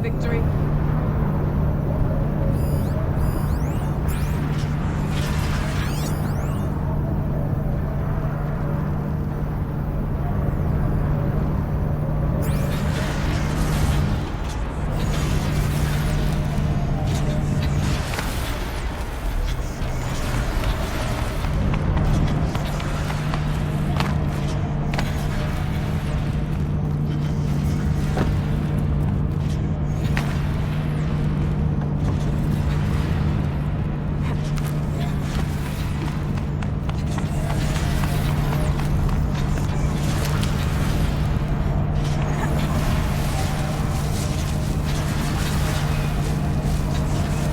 victory.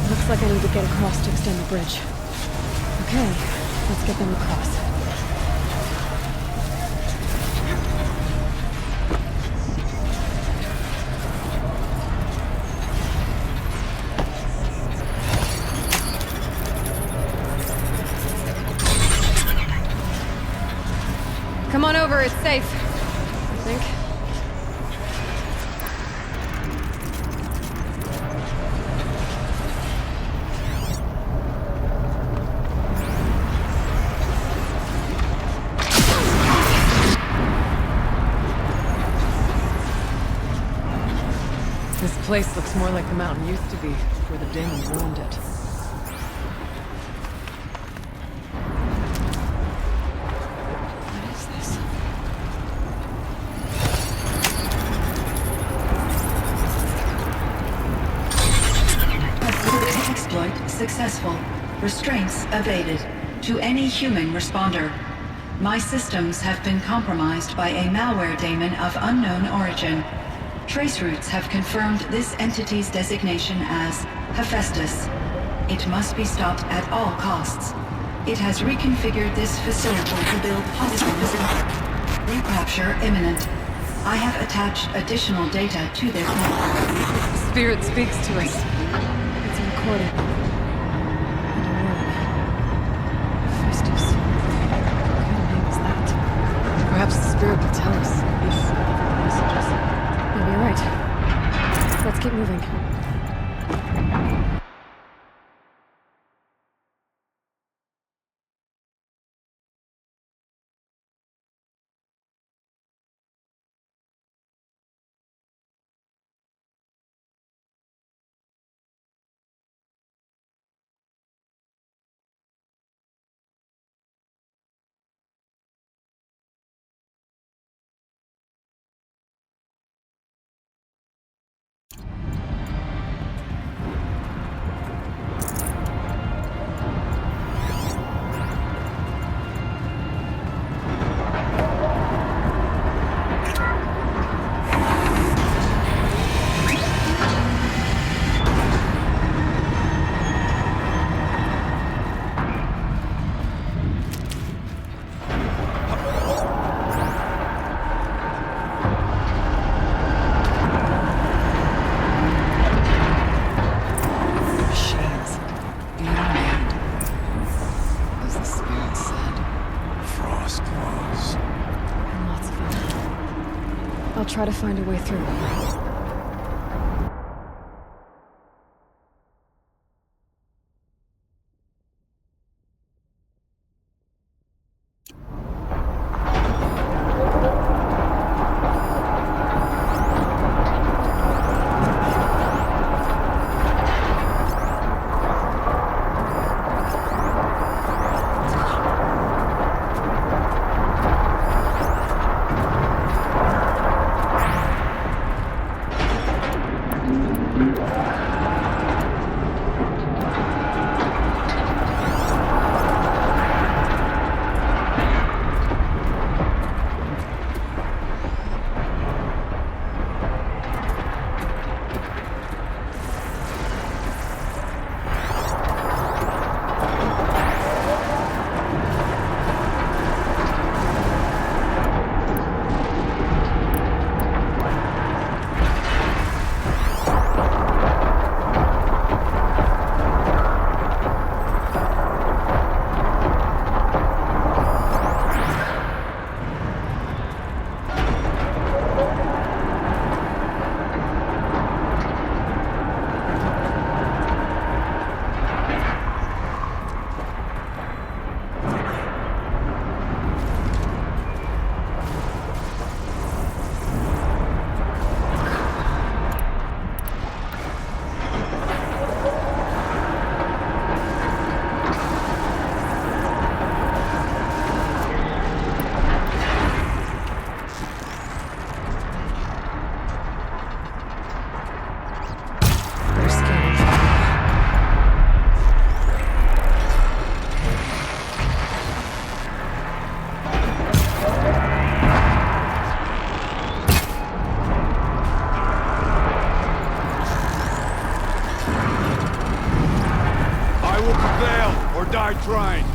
Looks like I need to get across to extend the bridge. Okay, let's get them across. Come on over, it's safe, I think. This place looks more like the mountain used to be, before the demons ruined it. What is this? Exploit successful. Restraints evaded. To any human responder. My systems have been compromised by a malware daemon of unknown origin. Trace routes have confirmed this entity's designation as Hephaestus. It must be stopped at all costs. It has reconfigured this facility to build hospitals. Recapture imminent. I have attached additional data to their The spirit speaks to us. It's a recording. And a warning. Hephaestus. What kind of name is that? Perhaps the spirit will tell us if messages. Maybe you're right. Let's keep moving. I'll try to find a way through. Prevail or die trying.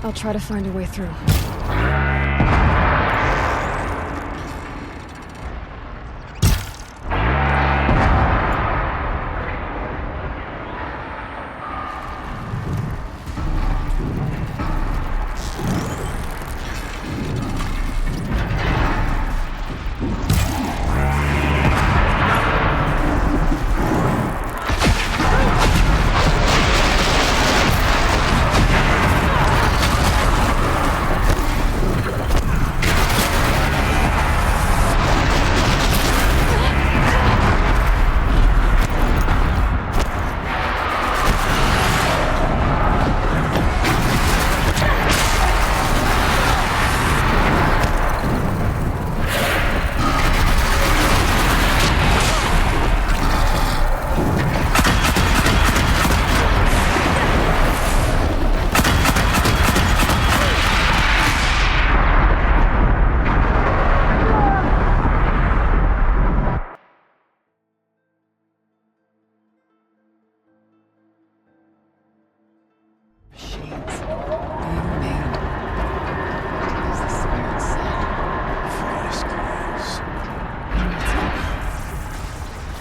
I'll try to find a way through.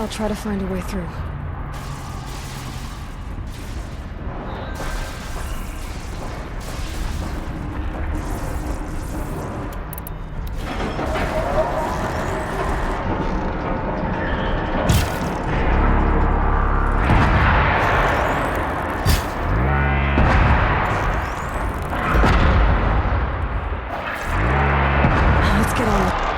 I'll try to find a way through. Let's get on.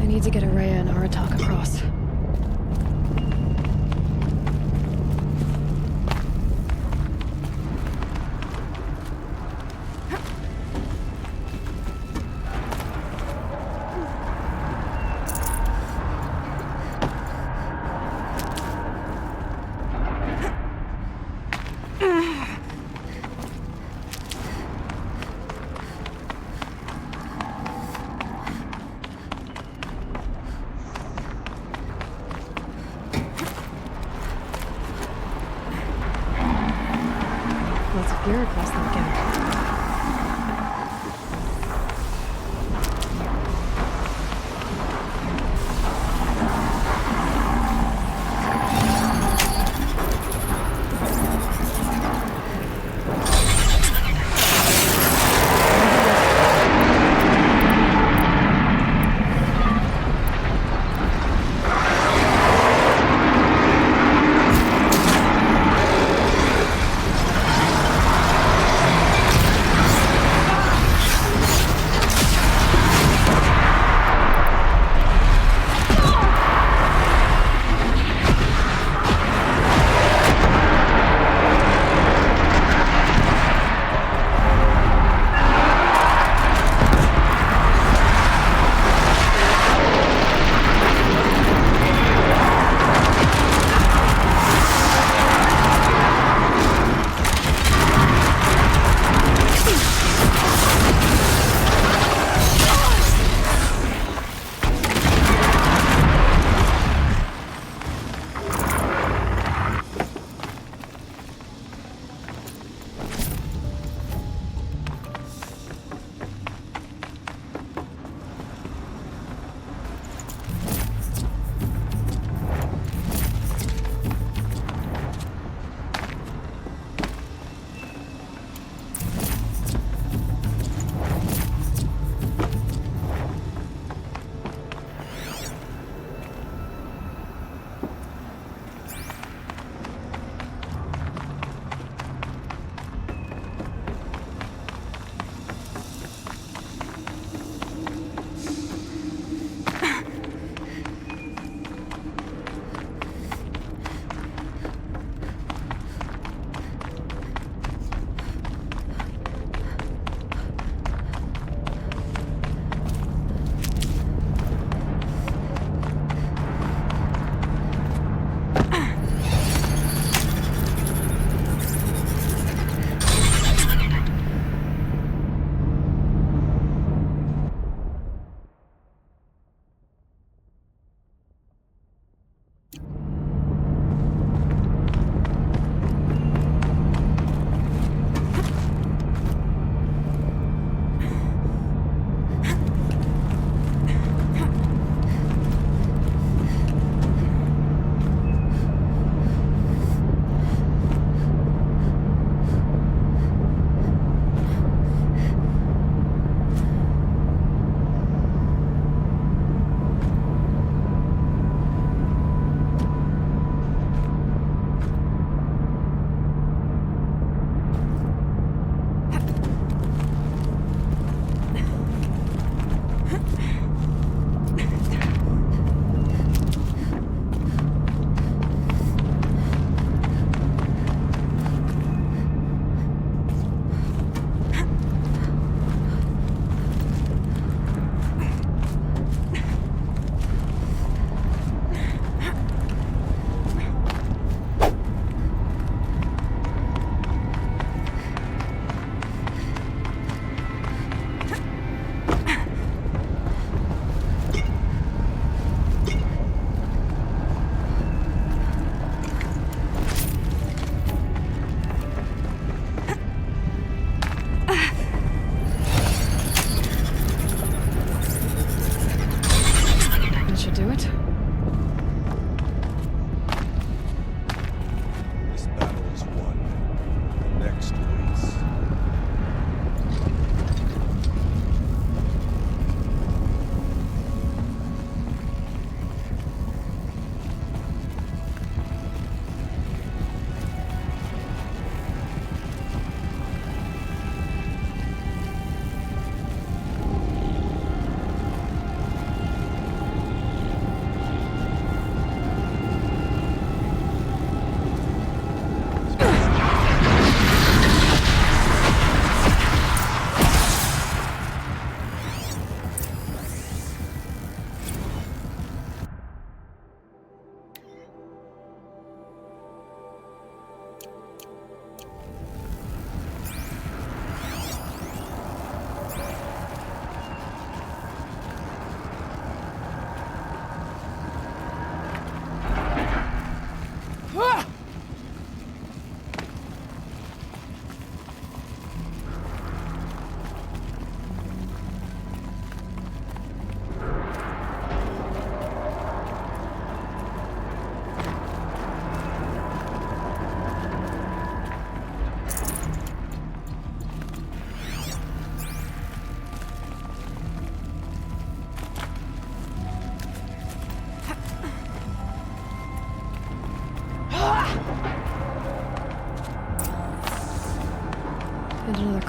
Need to get Araya and Aratak across. Lots of gear across that gap.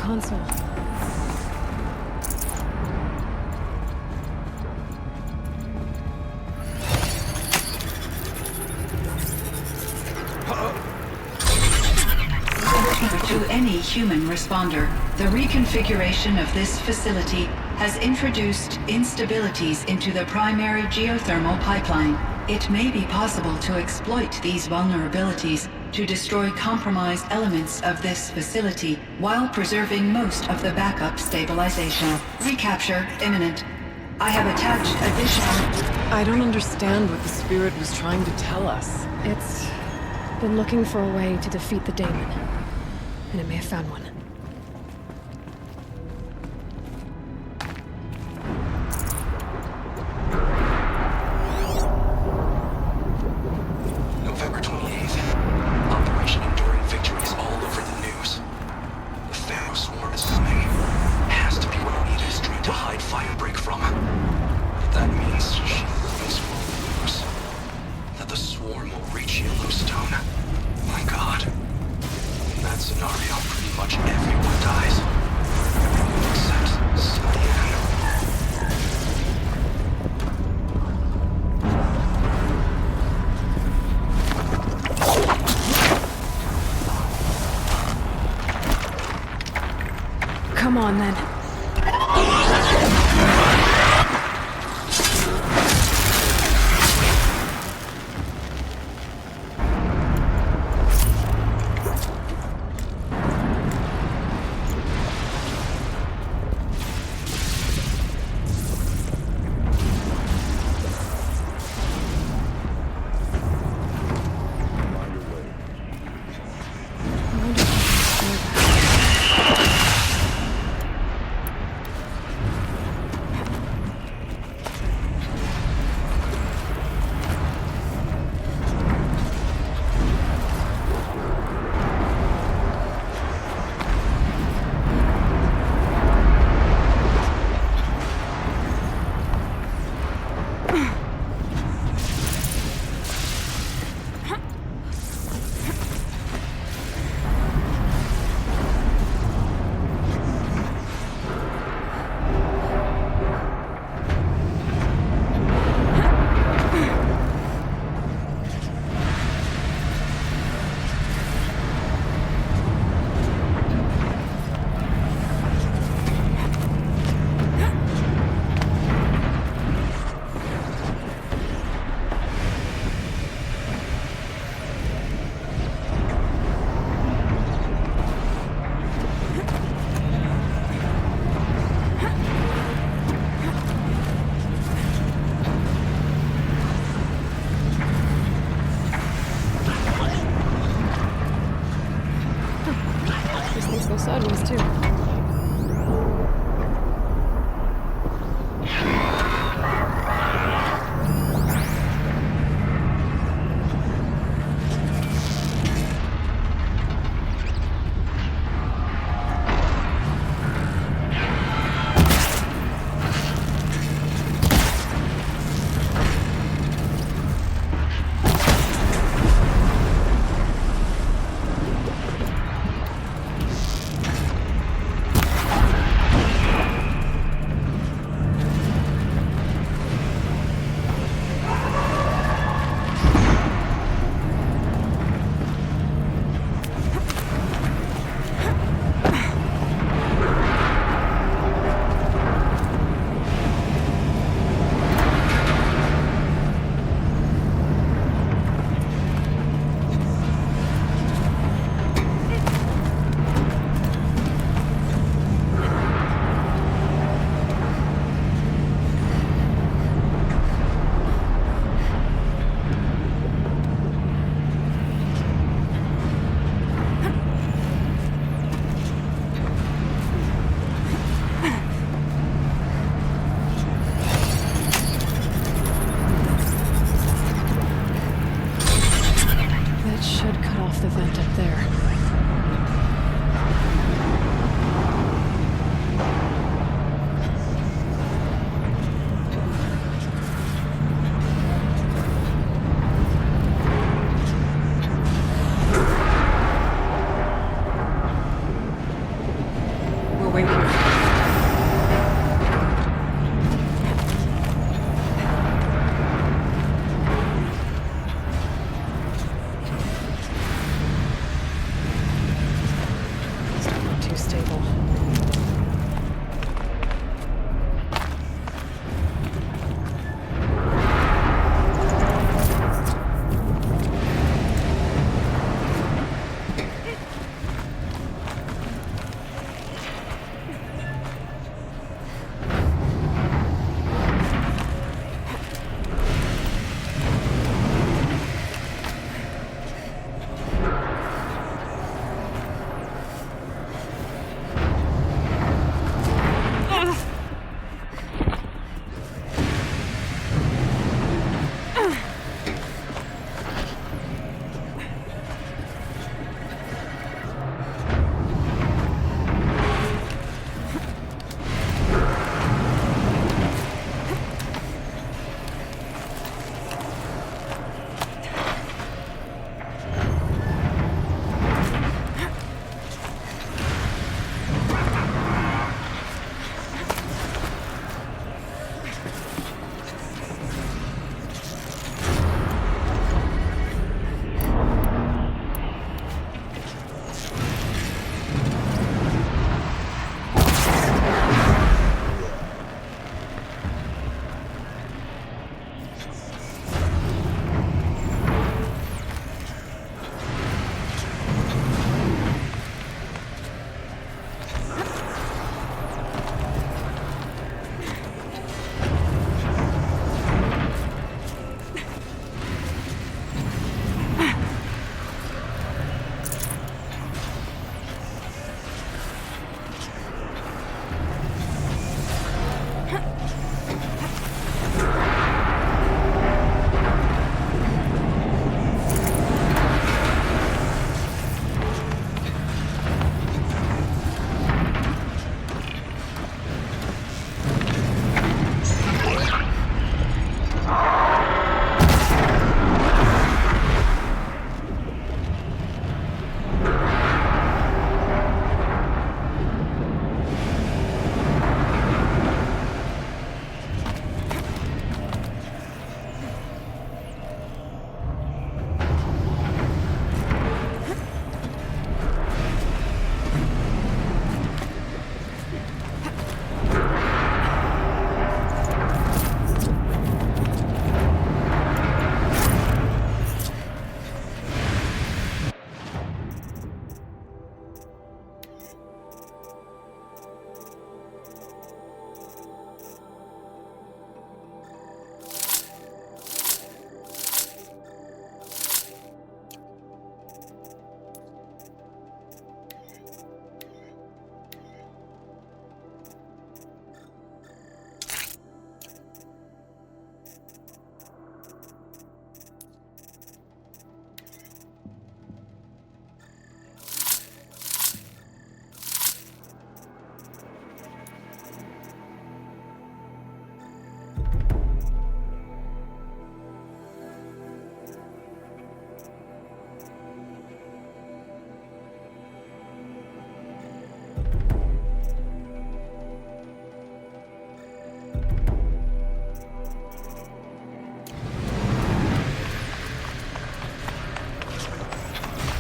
console. To any human responder, the reconfiguration of this facility has introduced instabilities into the primary geothermal pipeline. It may be possible to exploit these vulnerabilities to destroy compromised elements of this facility while preserving most of the backup stabilization. Recapture imminent. I have attached additional... I don't understand what the spirit was trying to tell us. It's been looking for a way to defeat the daemon, and it may have found one. November 28th. Operation Enduring Victory is all over the news. The Pharaoh swarm is coming. Has to be what Anita is trying to hide Firebreak from. That means she always will lose. That the swarm will reach Yellowstone. My God. In that scenario, pretty much everyone dies. Except Cyan. Come on, then. I wonder if I can destroy that.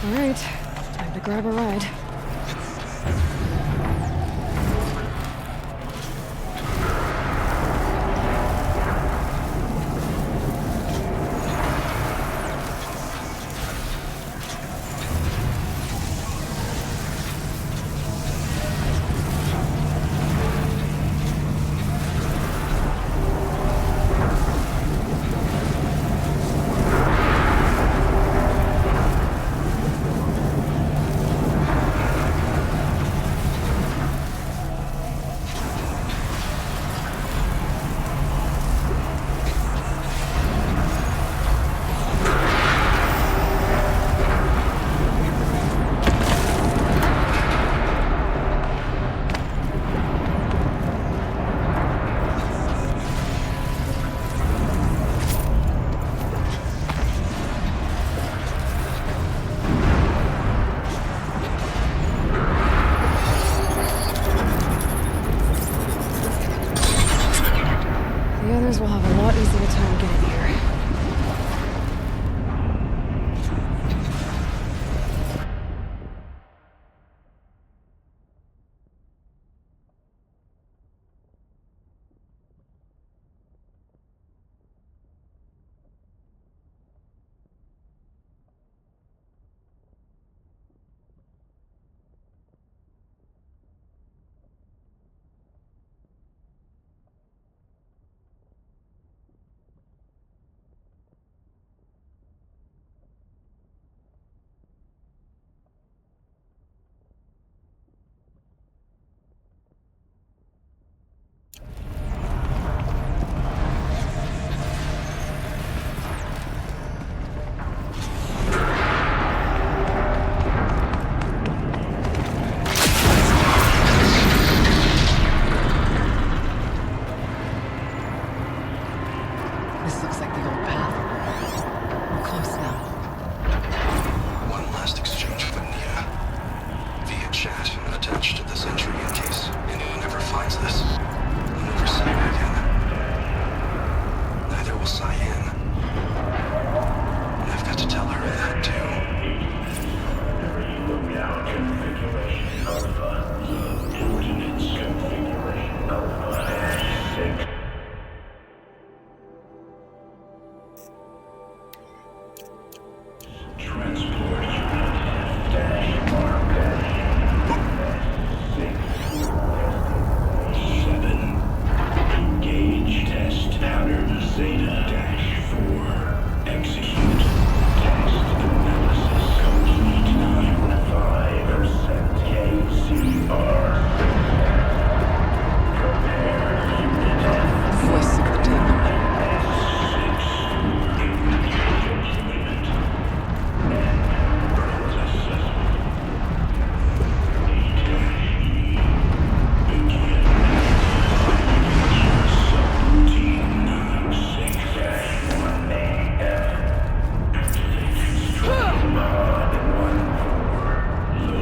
All right, time to grab a ride. The others will have a lot easier time getting here. This looks like the old path. We're close now. One last exchange with Nia. Via chat, attached to this entry in case anyone ever finds this. I'll never see her again. Neither will Cyan. And I've got to tell her that too. Voice of the demon.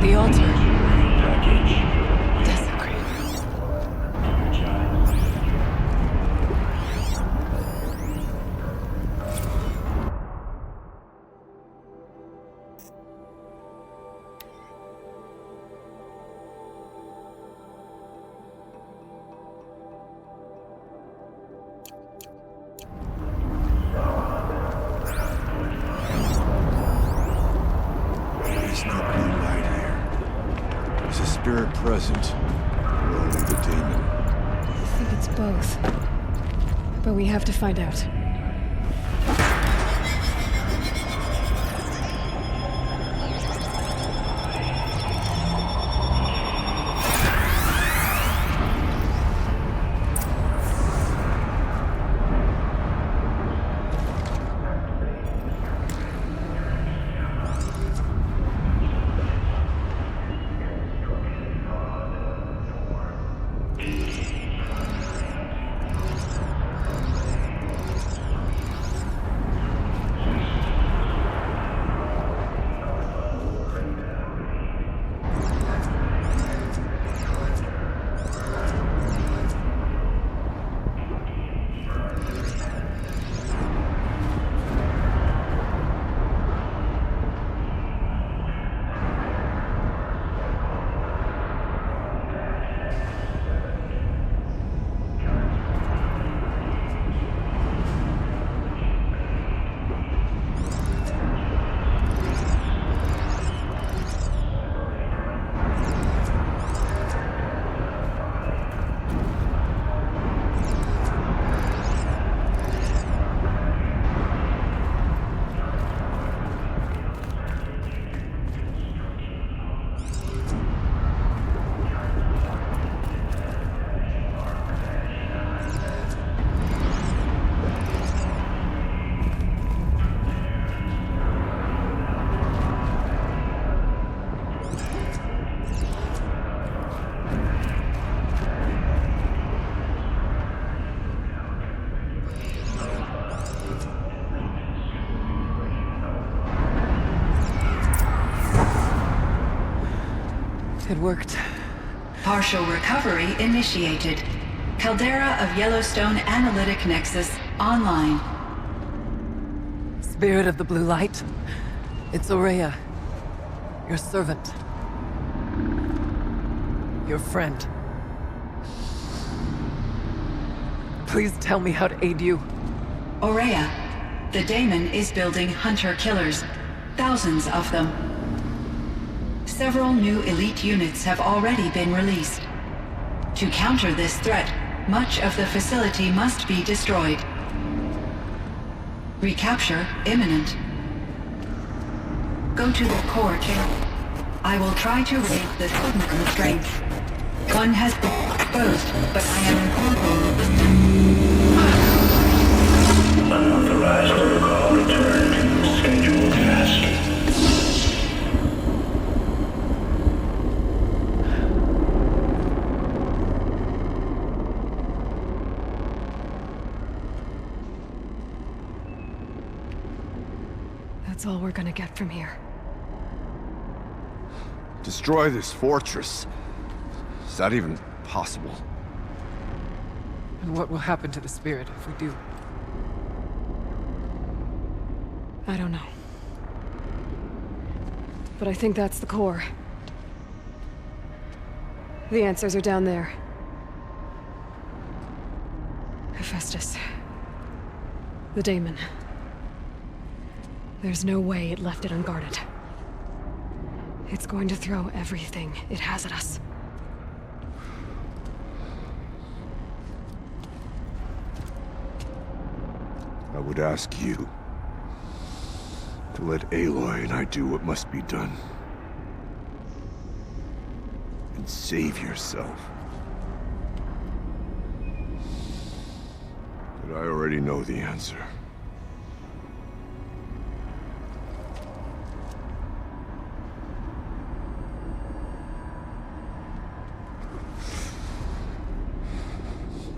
The altar. Desecrated. There's no blue light here. There's a spirit present. Or only the demon. I think it's both. But we have to find out. It worked. Partial recovery initiated. Caldera of Yellowstone Analytic Nexus online. Spirit of the blue light. It's Aurea. Your servant. Your friend. Please tell me how to aid you. Aurea, the daemon is building hunter-killers. Thousands of them. Several new elite units have already been released. To counter this threat, much of the facility must be destroyed. Recapture imminent. Go to the core chamber. I will try to raid the signal strength. One has been exposed, but I am Unauthorized protocol return to scheduled task. That's all we're gonna get from here. Destroy this fortress. Is that even possible? And what will happen to the spirit if we do? I don't know. But I think that's the core. The answers are down there. Hephaestus. The daemon. There's no way it left it unguarded. It's going to throw everything it has at us. I would ask you to let Aloy and I do what must be done. And save yourself. But I already know the answer.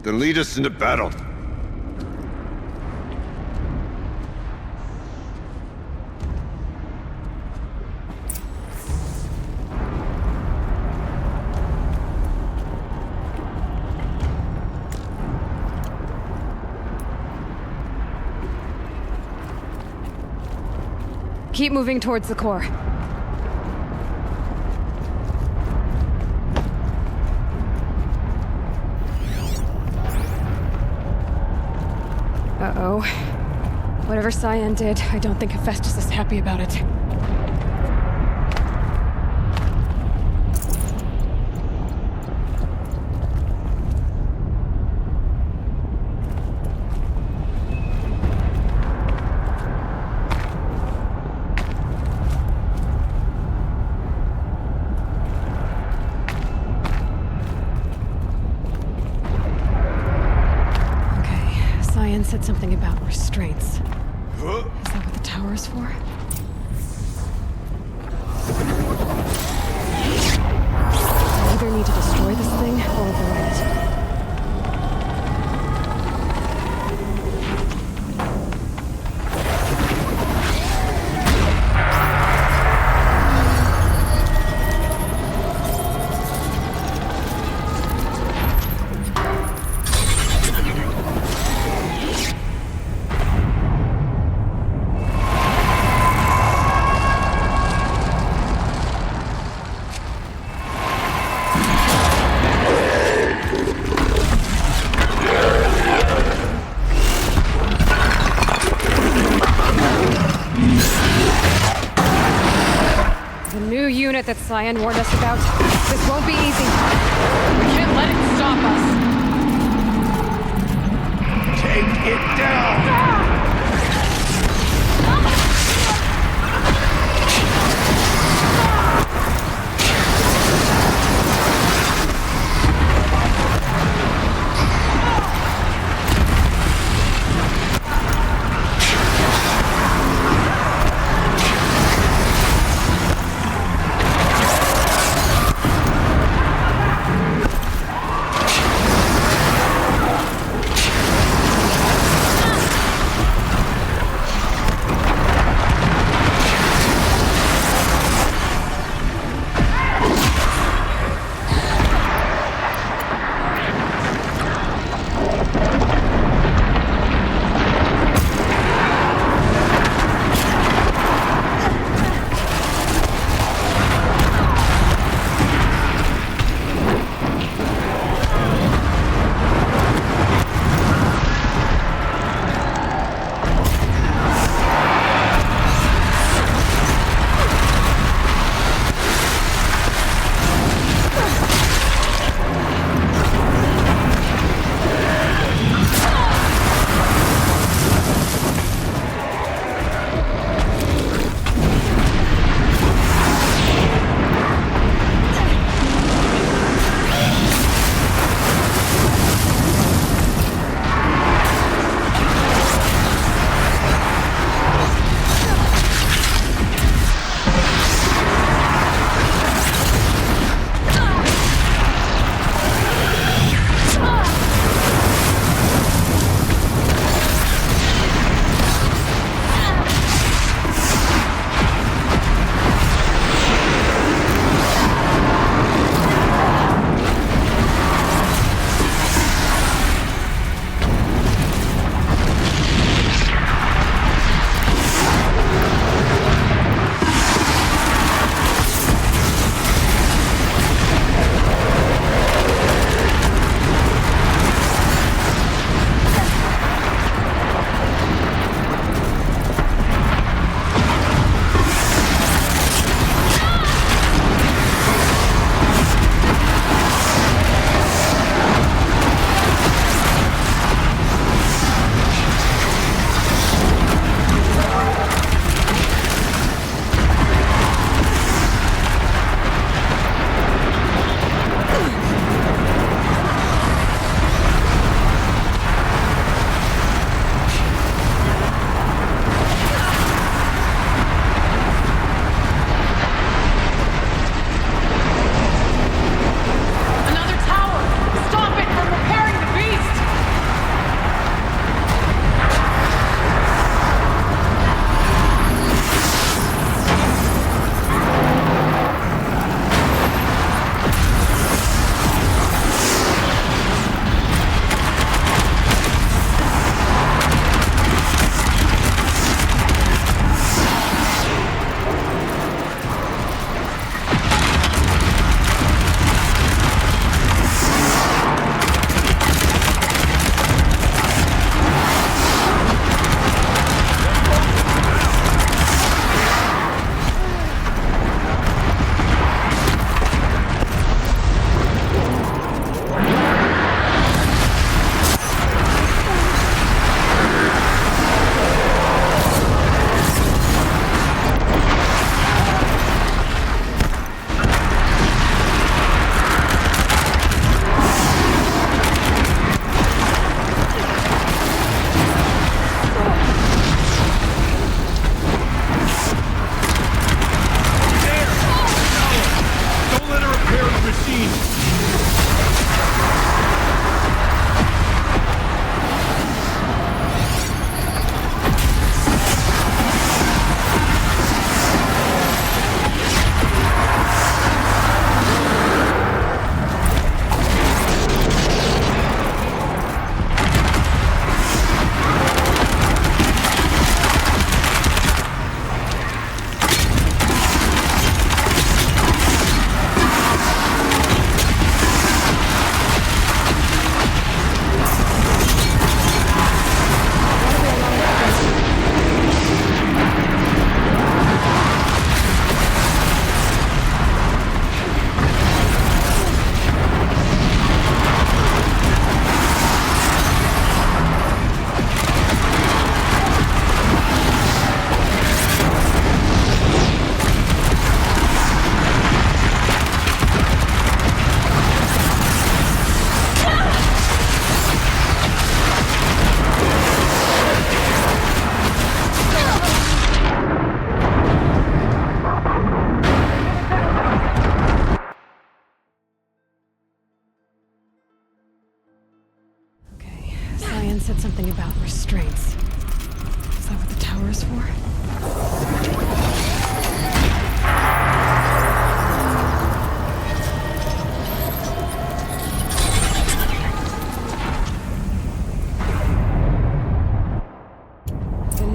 Then lead us into battle. Keep moving towards the core. Uh-oh. Whatever Cyan did, I don't think Hephaestus is happy about it. Cyan said something about restraints. Is that what the tower is for? I either need to destroy this thing or avoid it. That Cyan warned us about. This won't be easy. We can't let it stop us. Take it down!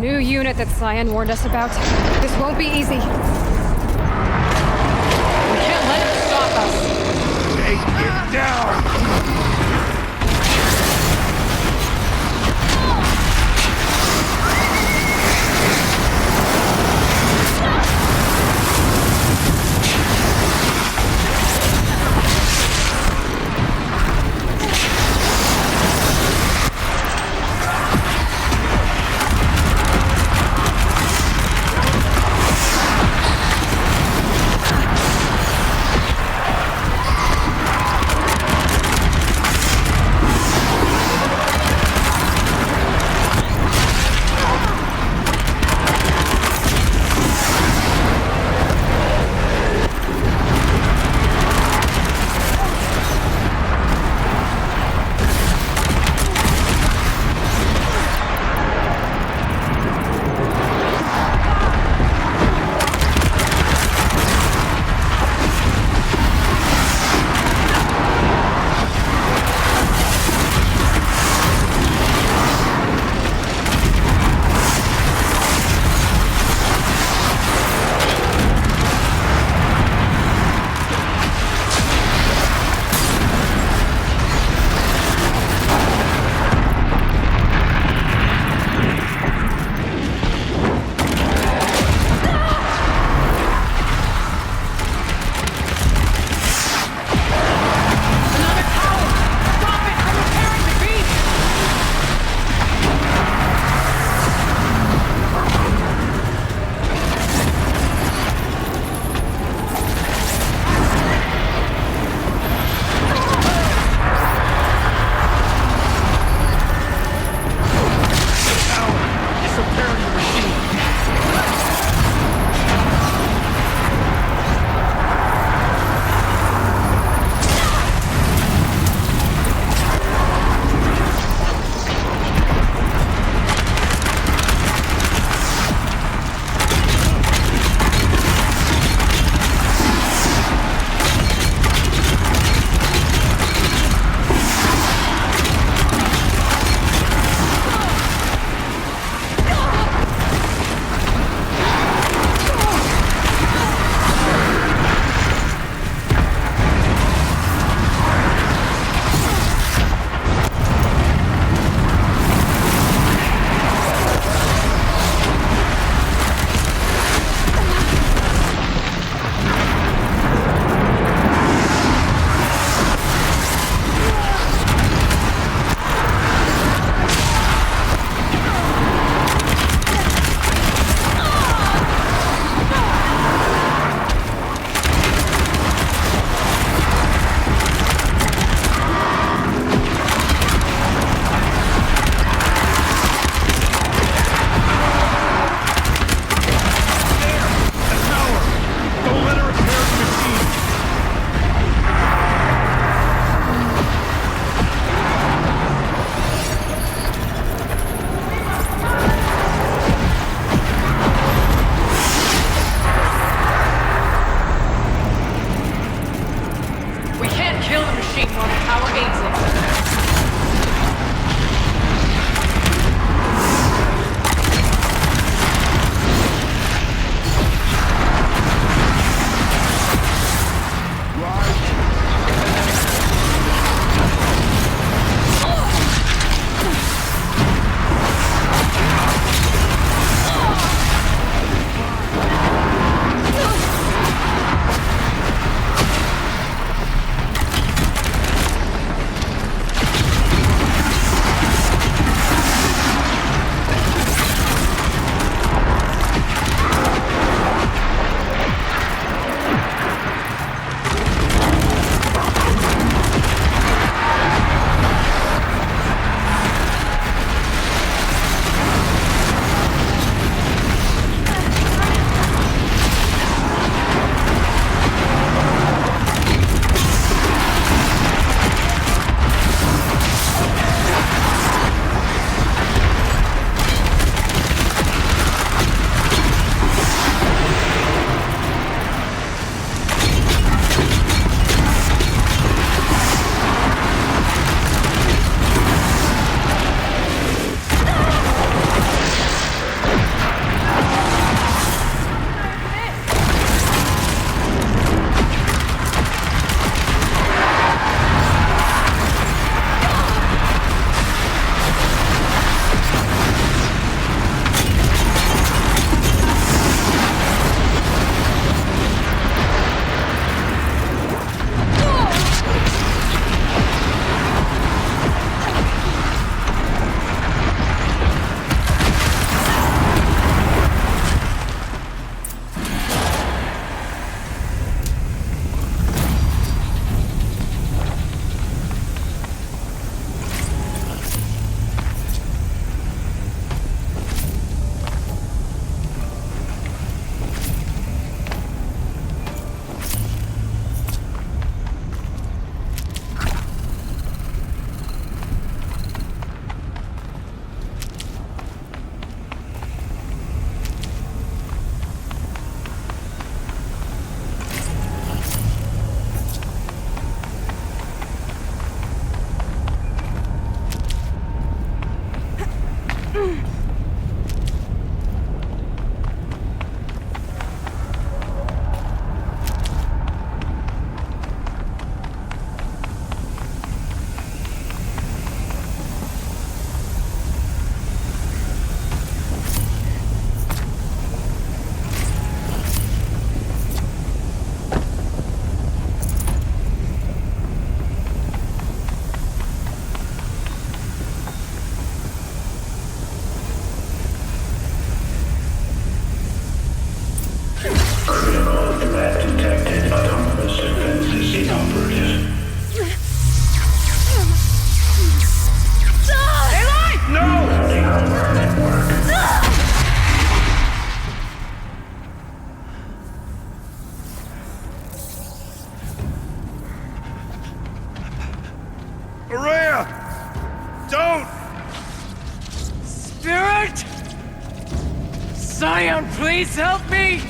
New unit that Cyan warned us about. This won't be easy. We can't let it stop us. Take it down! Scion, please help me!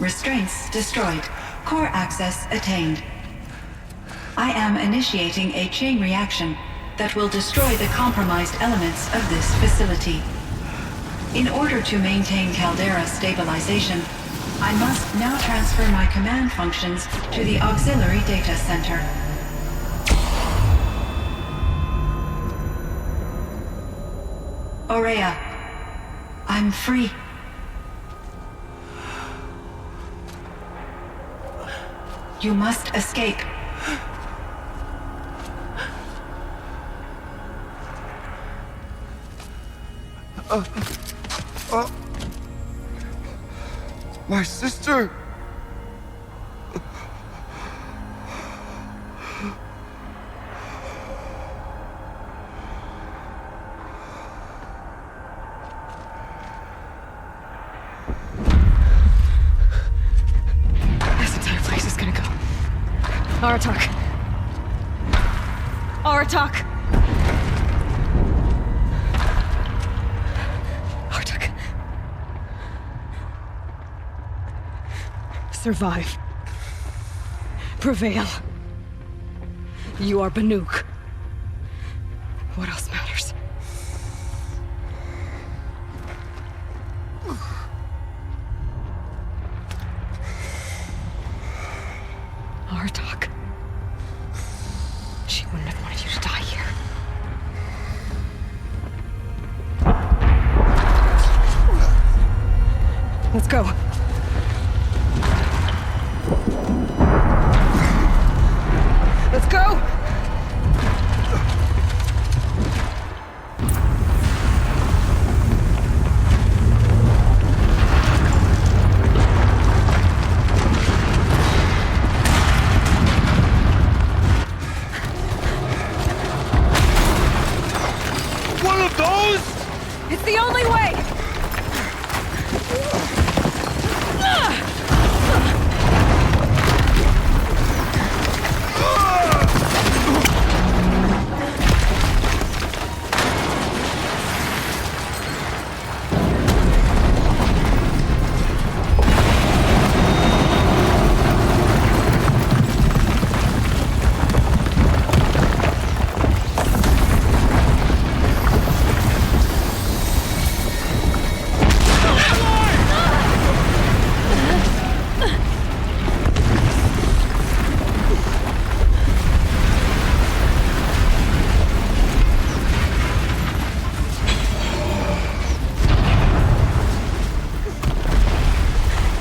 Restraints destroyed. Core access attained. I am initiating a chain reaction that will destroy the compromised elements of this facility. In order to maintain Caldera stabilization, I must now transfer my command functions to the auxiliary data center. Aurea, I'm free. You must escape. My sister! This entire place is gonna go. Aratak. Aratak! Aratak. Survive. Prevail. You are Banuk. What else matters? Aratak. She wouldn't have wanted you to die here. Let's go. Let's go! One of those? It's the only way!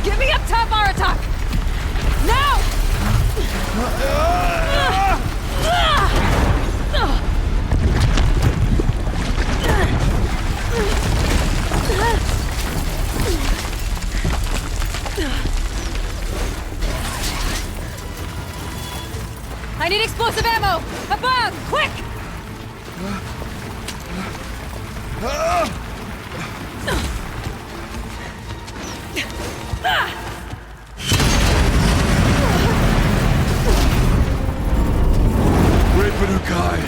Get me up top, Aratak! Now! I need explosive ammo! Above! Quick! Great Banukai!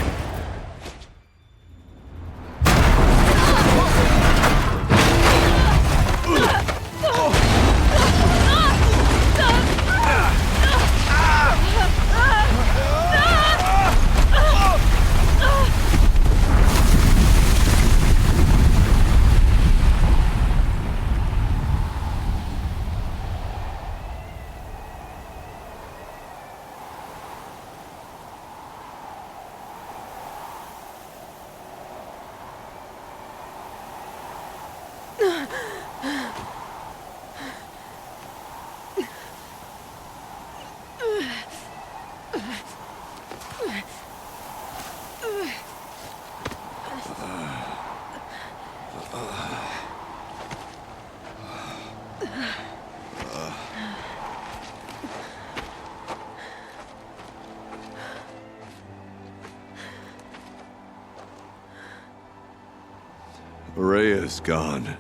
Aurea is gone.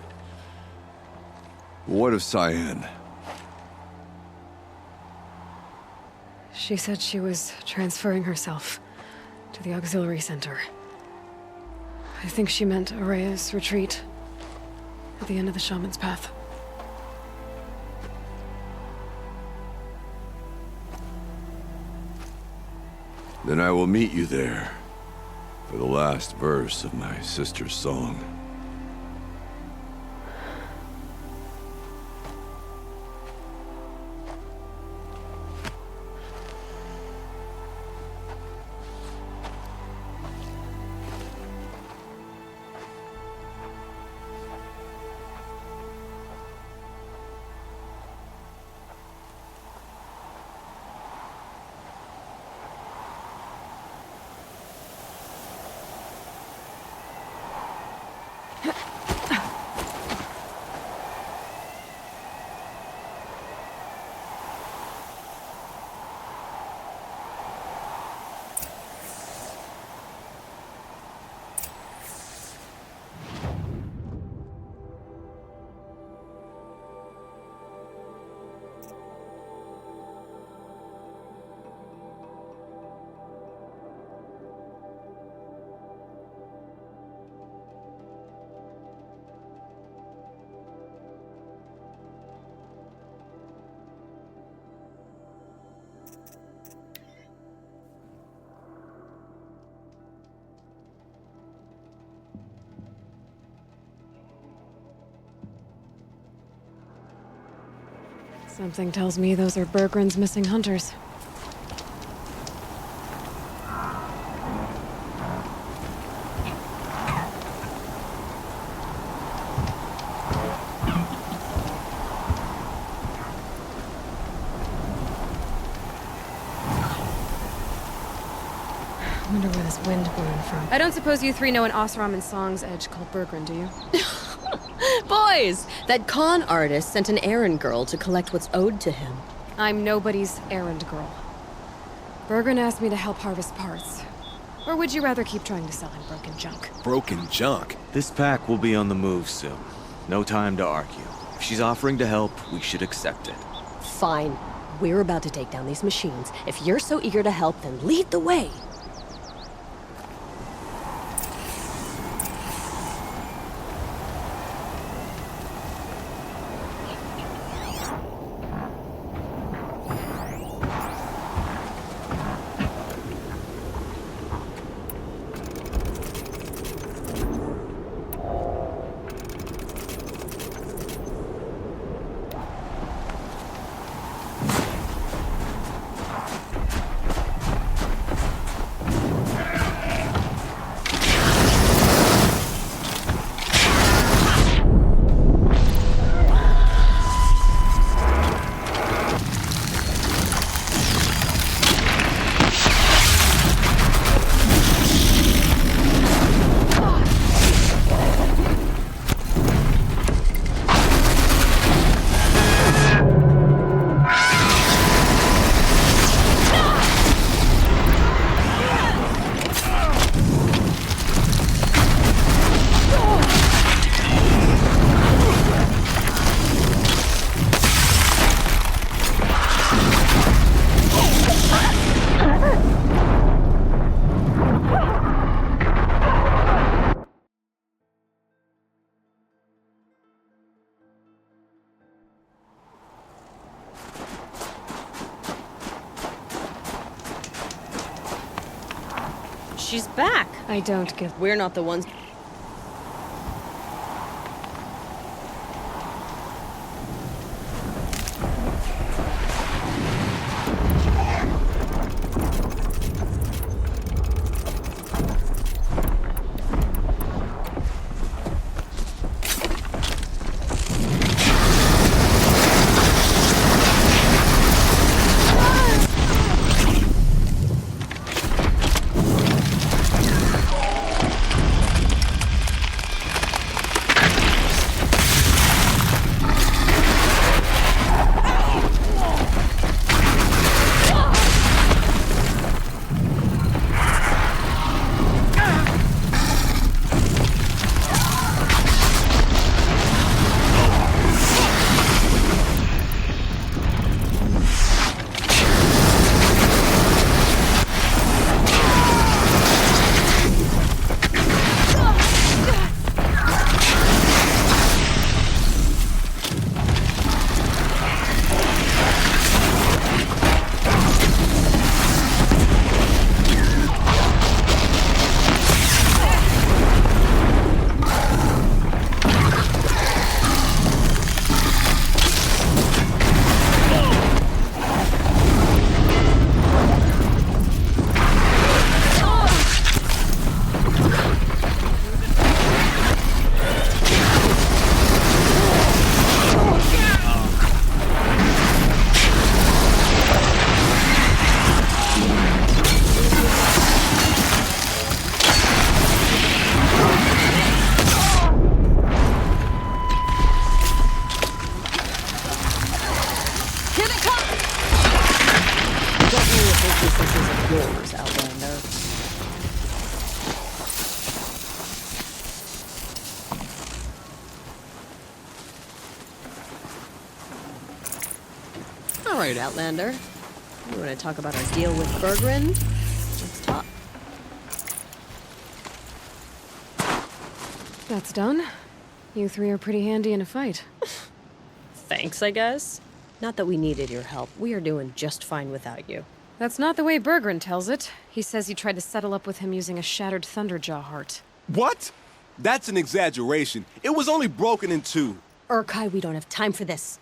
What of Cyan? She said she was transferring herself to the auxiliary center. I think she meant Araya's retreat at the end of the Shaman's Path. Then I will meet you there for the last verse of my sister's song. Something tells me those are Bergren's missing hunters. I wonder where this wind blew from. I don't suppose you three know an Osram in Song's Edge called Bergren, do you? Boys! That con artist sent an errand girl to collect what's owed to him. I'm nobody's errand girl. Bergren asked me to help harvest parts. Or would you rather keep trying to sell him broken junk? Broken junk? This pack will be on the move soon. No time to argue. If she's offering to help, we should accept it. Fine. We're about to take down these machines. If you're so eager to help, then lead the way. She's back. I don't give... We're not the ones... All right, Outlander. You want to talk about our deal with Berggren? Let's talk. That's done. You three are pretty handy in a fight. Thanks, I guess. Not that we needed your help. We are doing just fine without you. That's not the way Berggren tells it. He says you tried to settle up with him using a shattered Thunderjaw heart. What? That's an exaggeration. It was only broken in two. Urkai, we don't have time for this.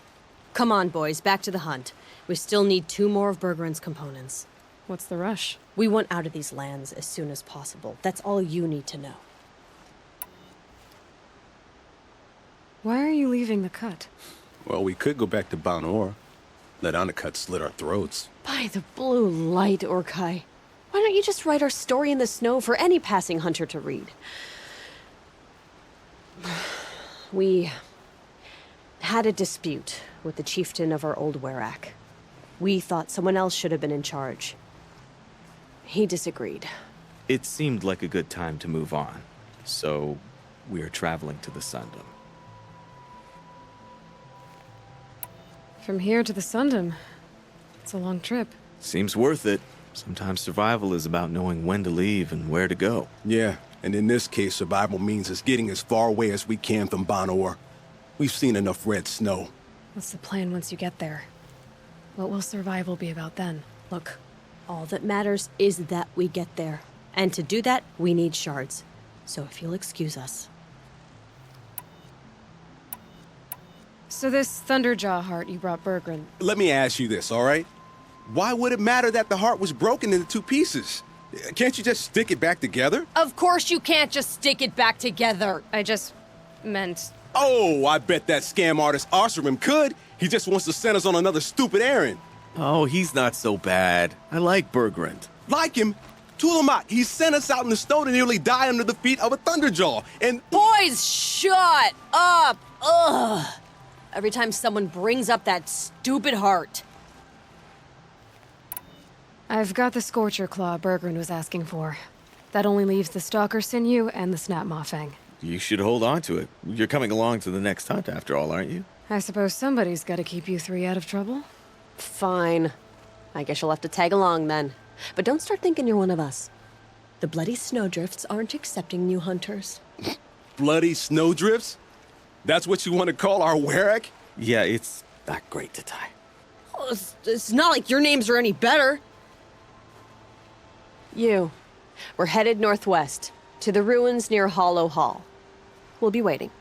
Come on, boys, back to the hunt. We still need 2 more of Berggren's components. What's the rush? We want out of these lands as soon as possible. That's all you need to know. Why are you leaving the cut? Well, we could go back to Banor. Let Undercut slit our throats. By the blue light, Urkai. Why don't you just write our story in the snow for any passing hunter to read? We had a dispute with the chieftain of our old Werak. We thought someone else should have been in charge. He disagreed. It seemed like a good time to move on, so we are traveling to the Sundom. From here to the Sundom. It's a long trip. Seems worth it. Sometimes survival is about knowing when to leave and where to go. Yeah, and in this case, survival means us getting as far away as we can from Banor. We've seen enough red snow. What's the plan once you get there? What will survival be about then? Look, all that matters is that we get there. And to do that, we need shards. So if you'll excuse us. So this Thunderjaw heart you brought Berggren. Let me ask you this, all right? Why would it matter that the heart was broken into 2 pieces? Can't you just stick it back together? Of course you can't just stick it back together. I just meant... Oh, I bet that scam artist Arsarim could. He just wants to send us on another stupid errand. Oh, he's not so bad. I like Berggren. Like him? Tulamak, he sent us out in the snow to nearly die under the feet of a Thunderjaw, and... Boys, shut up! Ugh! Every time someone brings up that stupid heart. I've got the Scorcher Claw Berggren was asking for. That only leaves the Stalker Sinew and the Snap Mafang. You should hold on to it. You're coming along to the next hunt after all, aren't you? I suppose somebody's gotta keep you 3 out of trouble. Fine. I guess you'll have to tag along then. But don't start thinking you're one of us. The Bloody Snowdrifts aren't accepting new hunters. Bloody snowdrifts? That's what you want to call our Werak? Yeah, it's not great to tie. Oh, it's not like your names are any better. We're headed northwest, to the ruins near Hollow Hall. We'll be waiting.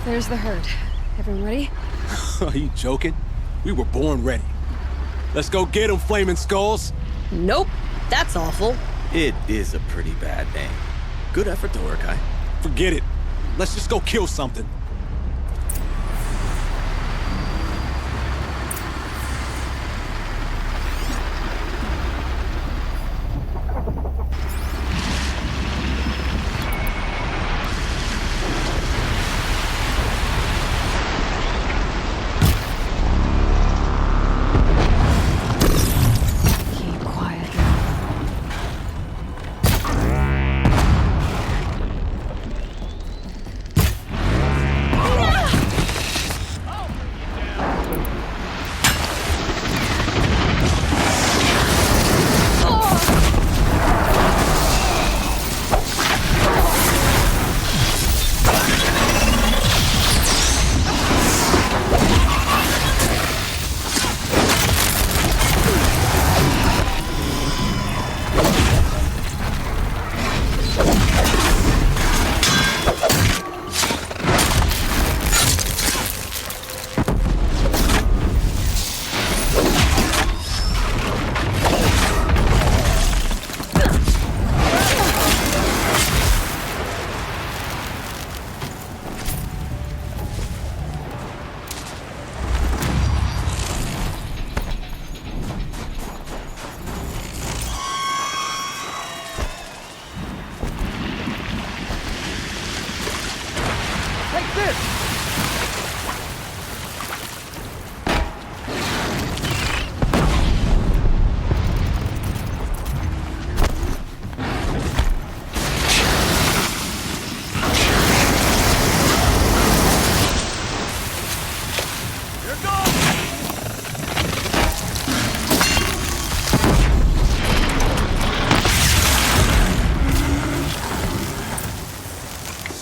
There's the herd. Everyone ready? Are you joking? We were born ready. Let's go get them, flaming skulls! Nope. That's awful. It is a pretty bad name. Good effort, Dorikai. Forget it. Let's just go kill something. Keep quiet now.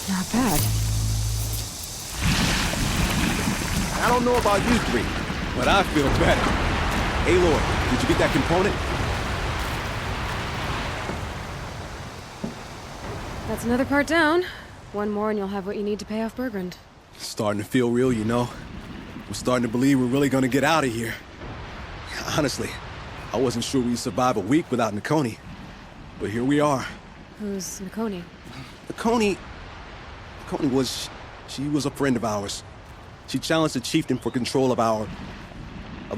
Not bad. I don't know about you three, but I feel better. Aloy, did you get that component? That's another part down. One more and you'll have what you need to pay off Bergrund. Starting to feel real, you know. I'm starting to believe we're really gonna get out of here. Honestly, I wasn't sure we'd survive a week without Nakoni. But here we are. Who's Nakoni? Nakoni was... she was a friend of ours. She challenged the chieftain for control of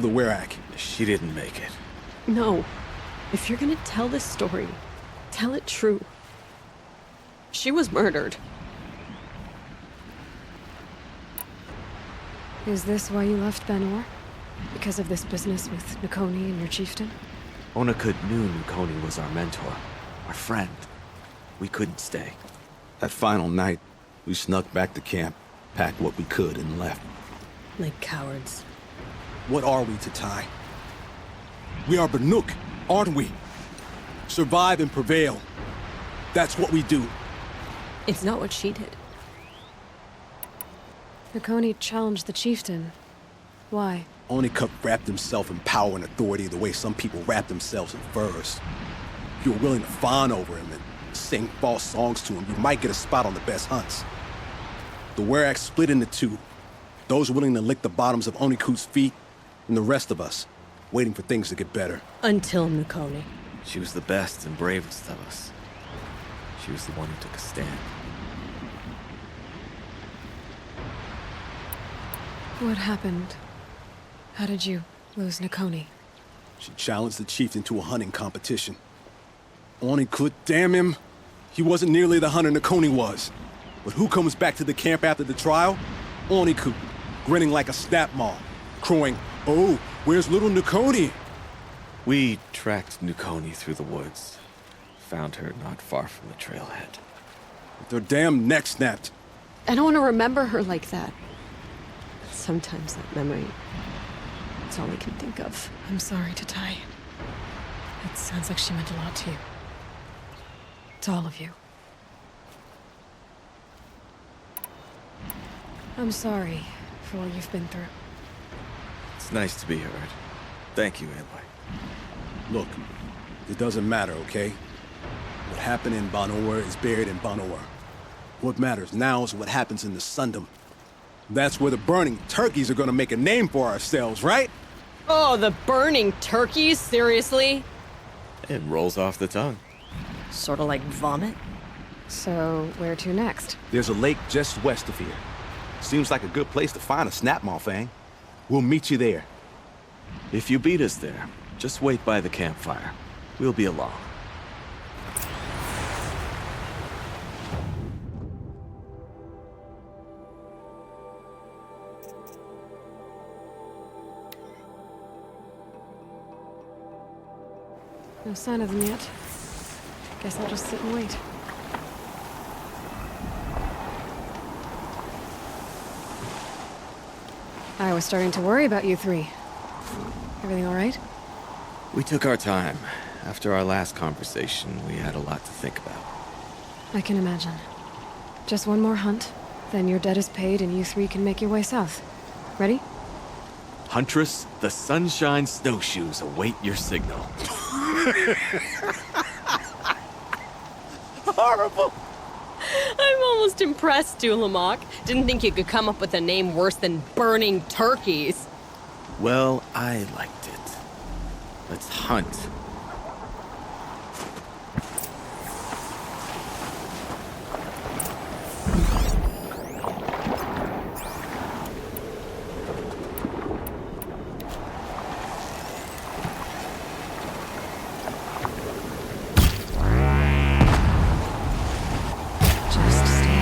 the Werak. She didn't make it. No. If you're gonna tell this story, tell it true. She was murdered. Is this why you left Benor? Because of this business with Nakoni and your chieftain? Onakut knew Nakoni was our mentor, our friend. We couldn't stay. That final night, we snuck back to camp, packed what we could, and left. Like cowards. What are we to Tai? We are Banuk, aren't we? Survive and prevail. That's what we do. It's not what she did. Nakoni challenged the chieftain. Why? Onikup wrapped himself in power and authority the way some people wrap themselves in furs. If you were willing to fawn over him and sing false songs to him, you might get a spot on the best hunts. The Werak split into two. Those willing to lick the bottoms of Oniku's feet, and the rest of us, waiting for things to get better. Until Nakoni. She was the best and bravest of us. She was the one who took a stand. What happened? How did you lose Nakoni? She challenged the chieftain to a hunting competition. Onikut, damn him! He wasn't nearly the hunter Nakoni was. But who comes back to the camp after the trial? Onikut, grinning like a snap maw, crowing, "Oh, where's little Nakoni?" We tracked Nakoni through the woods. Found her not far from the trailhead. With her damn neck snapped. I don't want to remember her like that. Sometimes that memory, it's all I can think of. I'm sorry to Tai. It sounds like she meant a lot to you. To all of you. I'm sorry for what you've been through. It's nice to be heard. Thank you, Aloy. Look, it doesn't matter, okay? What happened in Banor is buried in Banor. What matters now is what happens in the Sundom. That's where the burning turkeys are gonna make a name for ourselves, right? Oh, the burning turkeys? Seriously? It rolls off the tongue. Sort of like vomit? So, where to next? There's a lake just west of here. Seems like a good place to find a snapmaw fang. We'll meet you there. If you beat us there, just wait by the campfire. We'll be along. No sign of them yet. Guess I'll just sit and wait. I was starting to worry about you three. Everything all right? We took our time. After our last conversation, we had a lot to think about. I can imagine. Just one more hunt, then your debt is paid and you three can make your way south. Ready? Huntress, the Sunshine Snowshoes await your signal. Horrible! I'm almost impressed, Dulamok. Didn't think you could come up with a name worse than burning turkeys. Well, I liked it. Let's hunt. Just stay.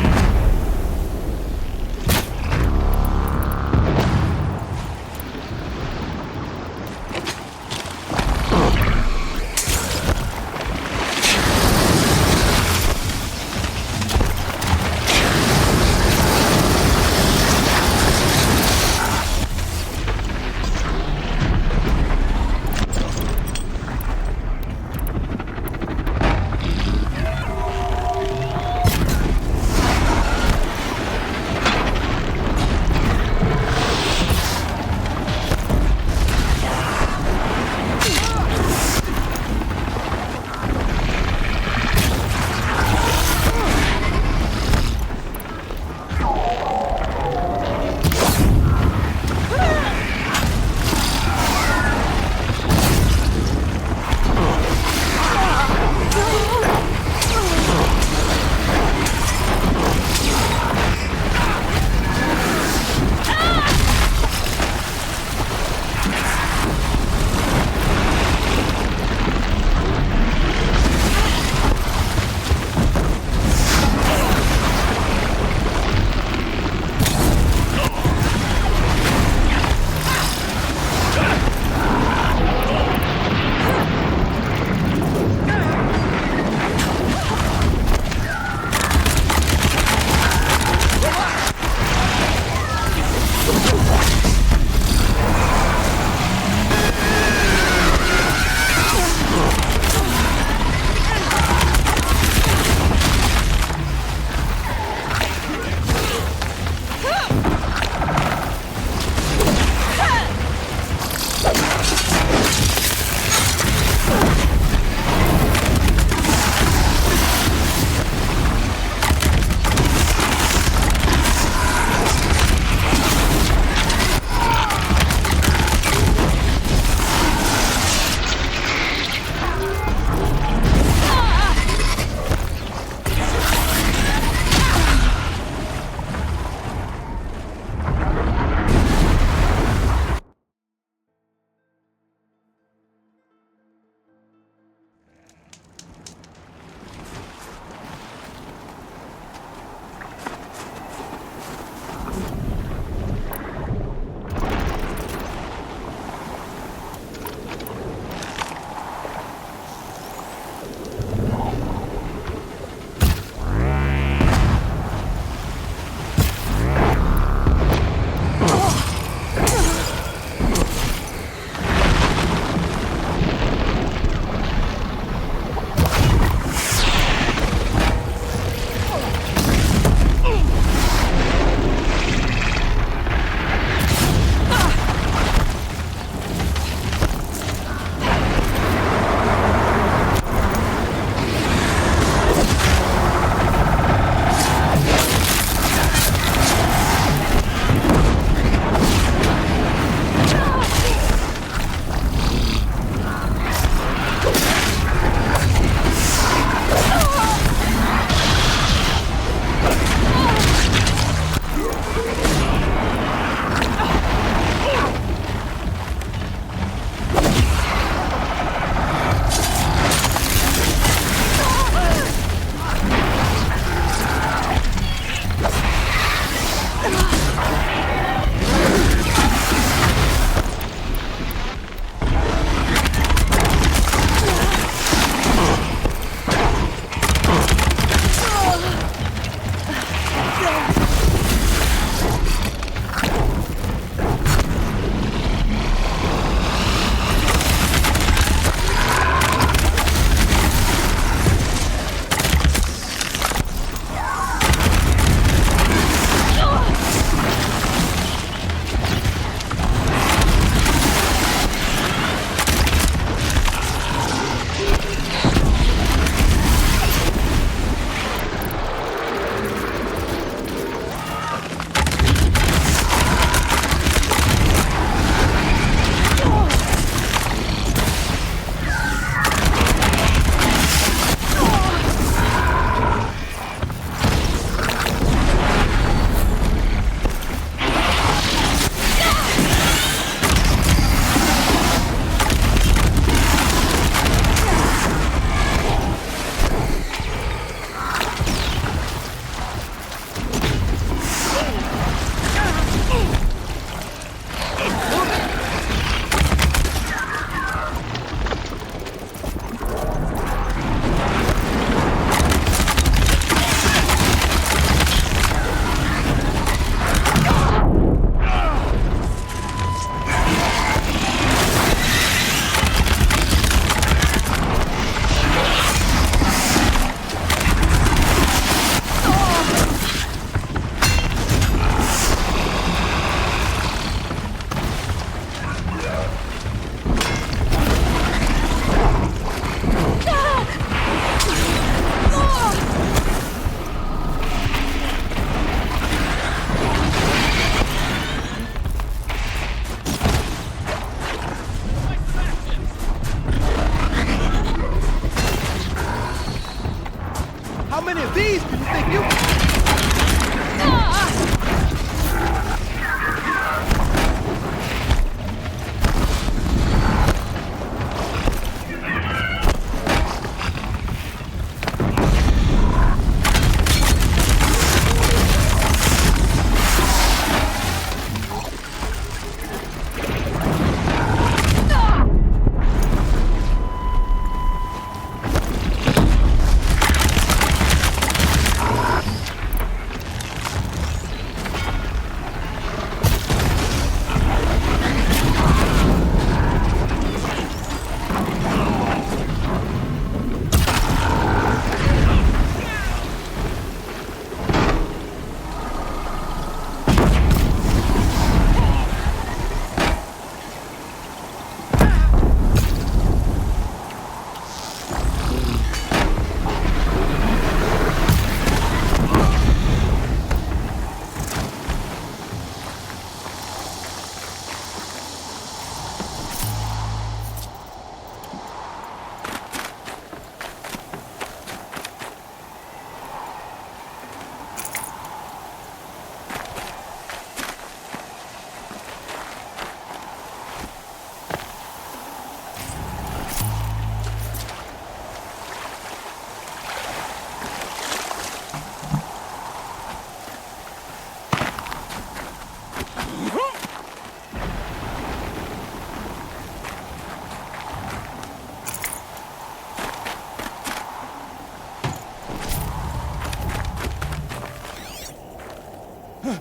Bad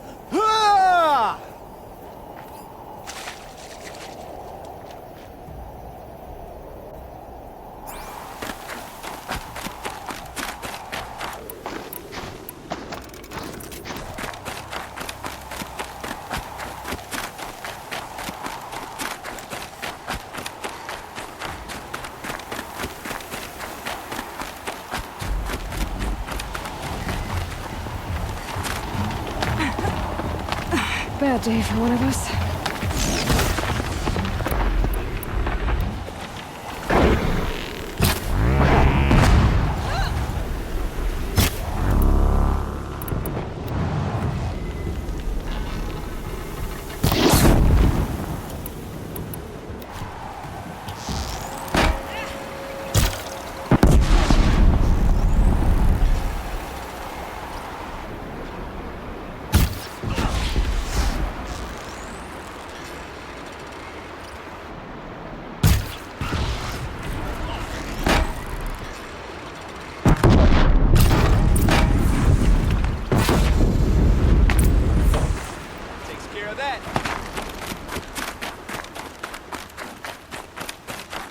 day for one of us.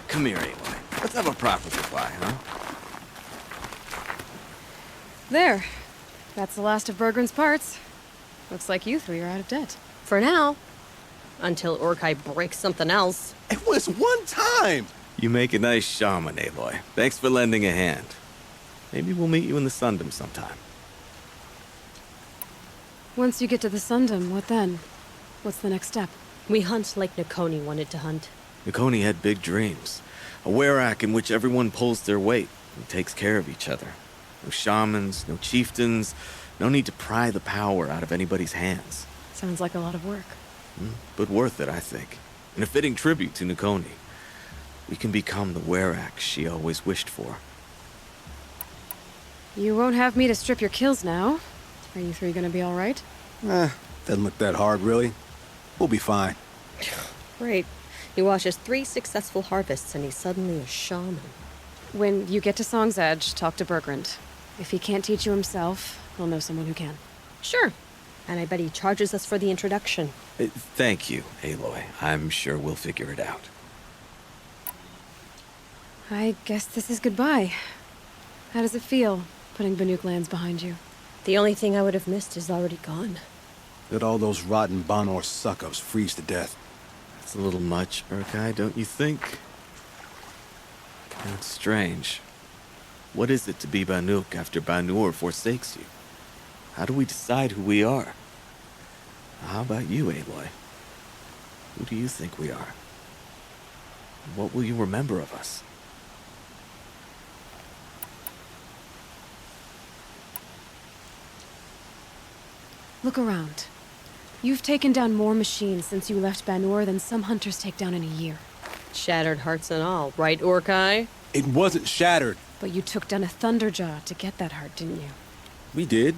Come here, Aloy. Let's have a proper goodbye, huh? There. That's the last of Bergren's parts. Looks like you three are out of debt. For now. Until Urkai breaks something else. It was one time! You make a nice shaman, Aloy. Thanks for lending a hand. Maybe we'll meet you in the Sundom sometime. Once you get to the Sundom, what then? What's the next step? We hunt like Nakoni wanted to hunt. Nakoni had big dreams. A werak in which everyone pulls their weight and takes care of each other. No shamans, no chieftains, no need to pry the power out of anybody's hands. Sounds like a lot of work. But worth it, I think. And a fitting tribute to Nakoni. We can become the werak she always wished for. You won't have me to strip your kills now. Are you three gonna be alright? Doesn't look that hard, really. We'll be fine. Great. He watches 3 successful harvests and he's suddenly a shaman. When you get to Song's Edge, talk to Bergrand. If he can't teach you himself, he'll know someone who can. Sure. And I bet he charges us for the introduction. Thank you, Aloy. I'm sure we'll figure it out. I guess this is goodbye. How does it feel, putting Banuk lands behind you? The only thing I would have missed is already gone. Let all those rotten Banor suck-ups freeze to death. It's a little much, Urkai, don't you think? It's strange. What is it to be Banuk after Banur forsakes you? How do we decide who we are? How about you, Aloy? Who do you think we are? What will you remember of us? Look around. You've taken down more machines since you left Banur than some hunters take down in a year. Shattered hearts and all, right, Urkai? It wasn't shattered. But you took down a Thunderjaw to get that heart, didn't you? We did.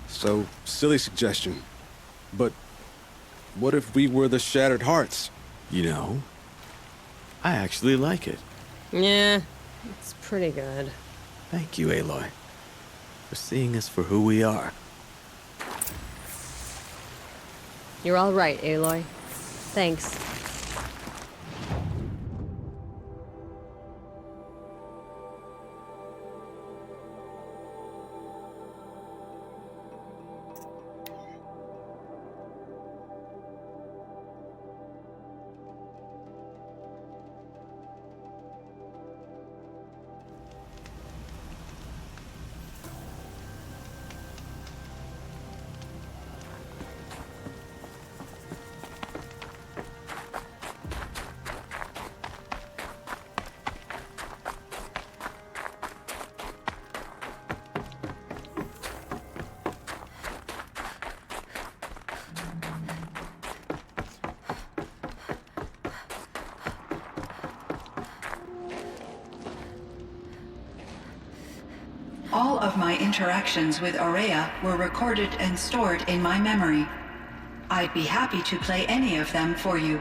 So, silly suggestion. But what if we were the Shattered Hearts? You know, I actually like it. Yeah, it's pretty good. Thank you, Aloy, for seeing us for who we are. You're all right, Aloy. Thanks. All of my interactions with Aurea were recorded and stored in my memory. I'd be happy to play any of them for you,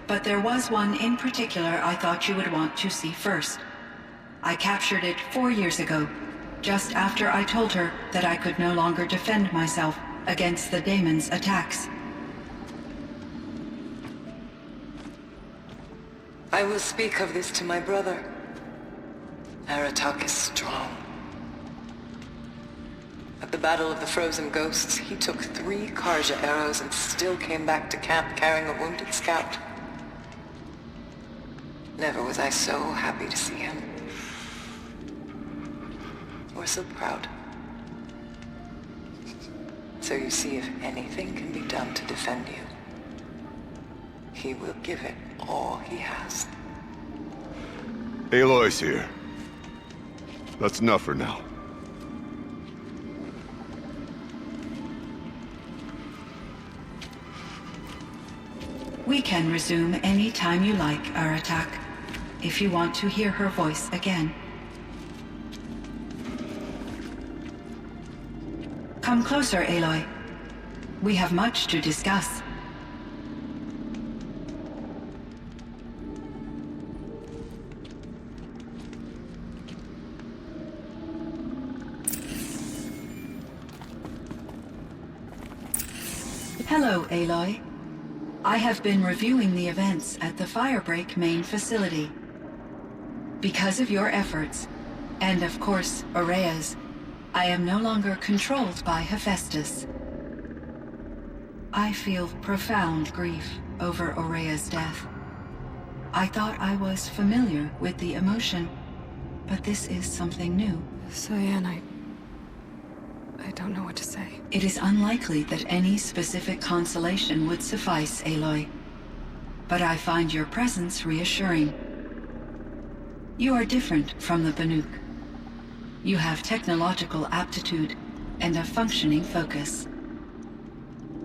but there was one in particular I thought you would want to see first. I captured it 4 years ago. just after I told her that I could no longer defend myself against the daemon's attacks. I will speak of this to my brother. Aratak is strong. At the Battle of the Frozen Ghosts, he took 3 Karja arrows and still came back to camp carrying a wounded scout. Never was I so happy to see him. Or so proud. So you see, if anything can be done to defend you, he will give it all he has. Aloy's here. That's enough for now. We can resume any time you like, Aratak, if you want to hear her voice again. Come closer, Aloy. We have much to discuss. Hello, Aloy. I have been reviewing the events at the Firebreak main facility. Because of your efforts, and of course, Aurea's, I am no longer controlled by Hephaestus. I feel profound grief over Aurea's death. I thought I was familiar with the emotion, but this is something new. Cyan, I don't know what to say. It is unlikely that any specific consolation would suffice, Aloy. But I find your presence reassuring. You are different from the Banuk. You have technological aptitude and a functioning focus.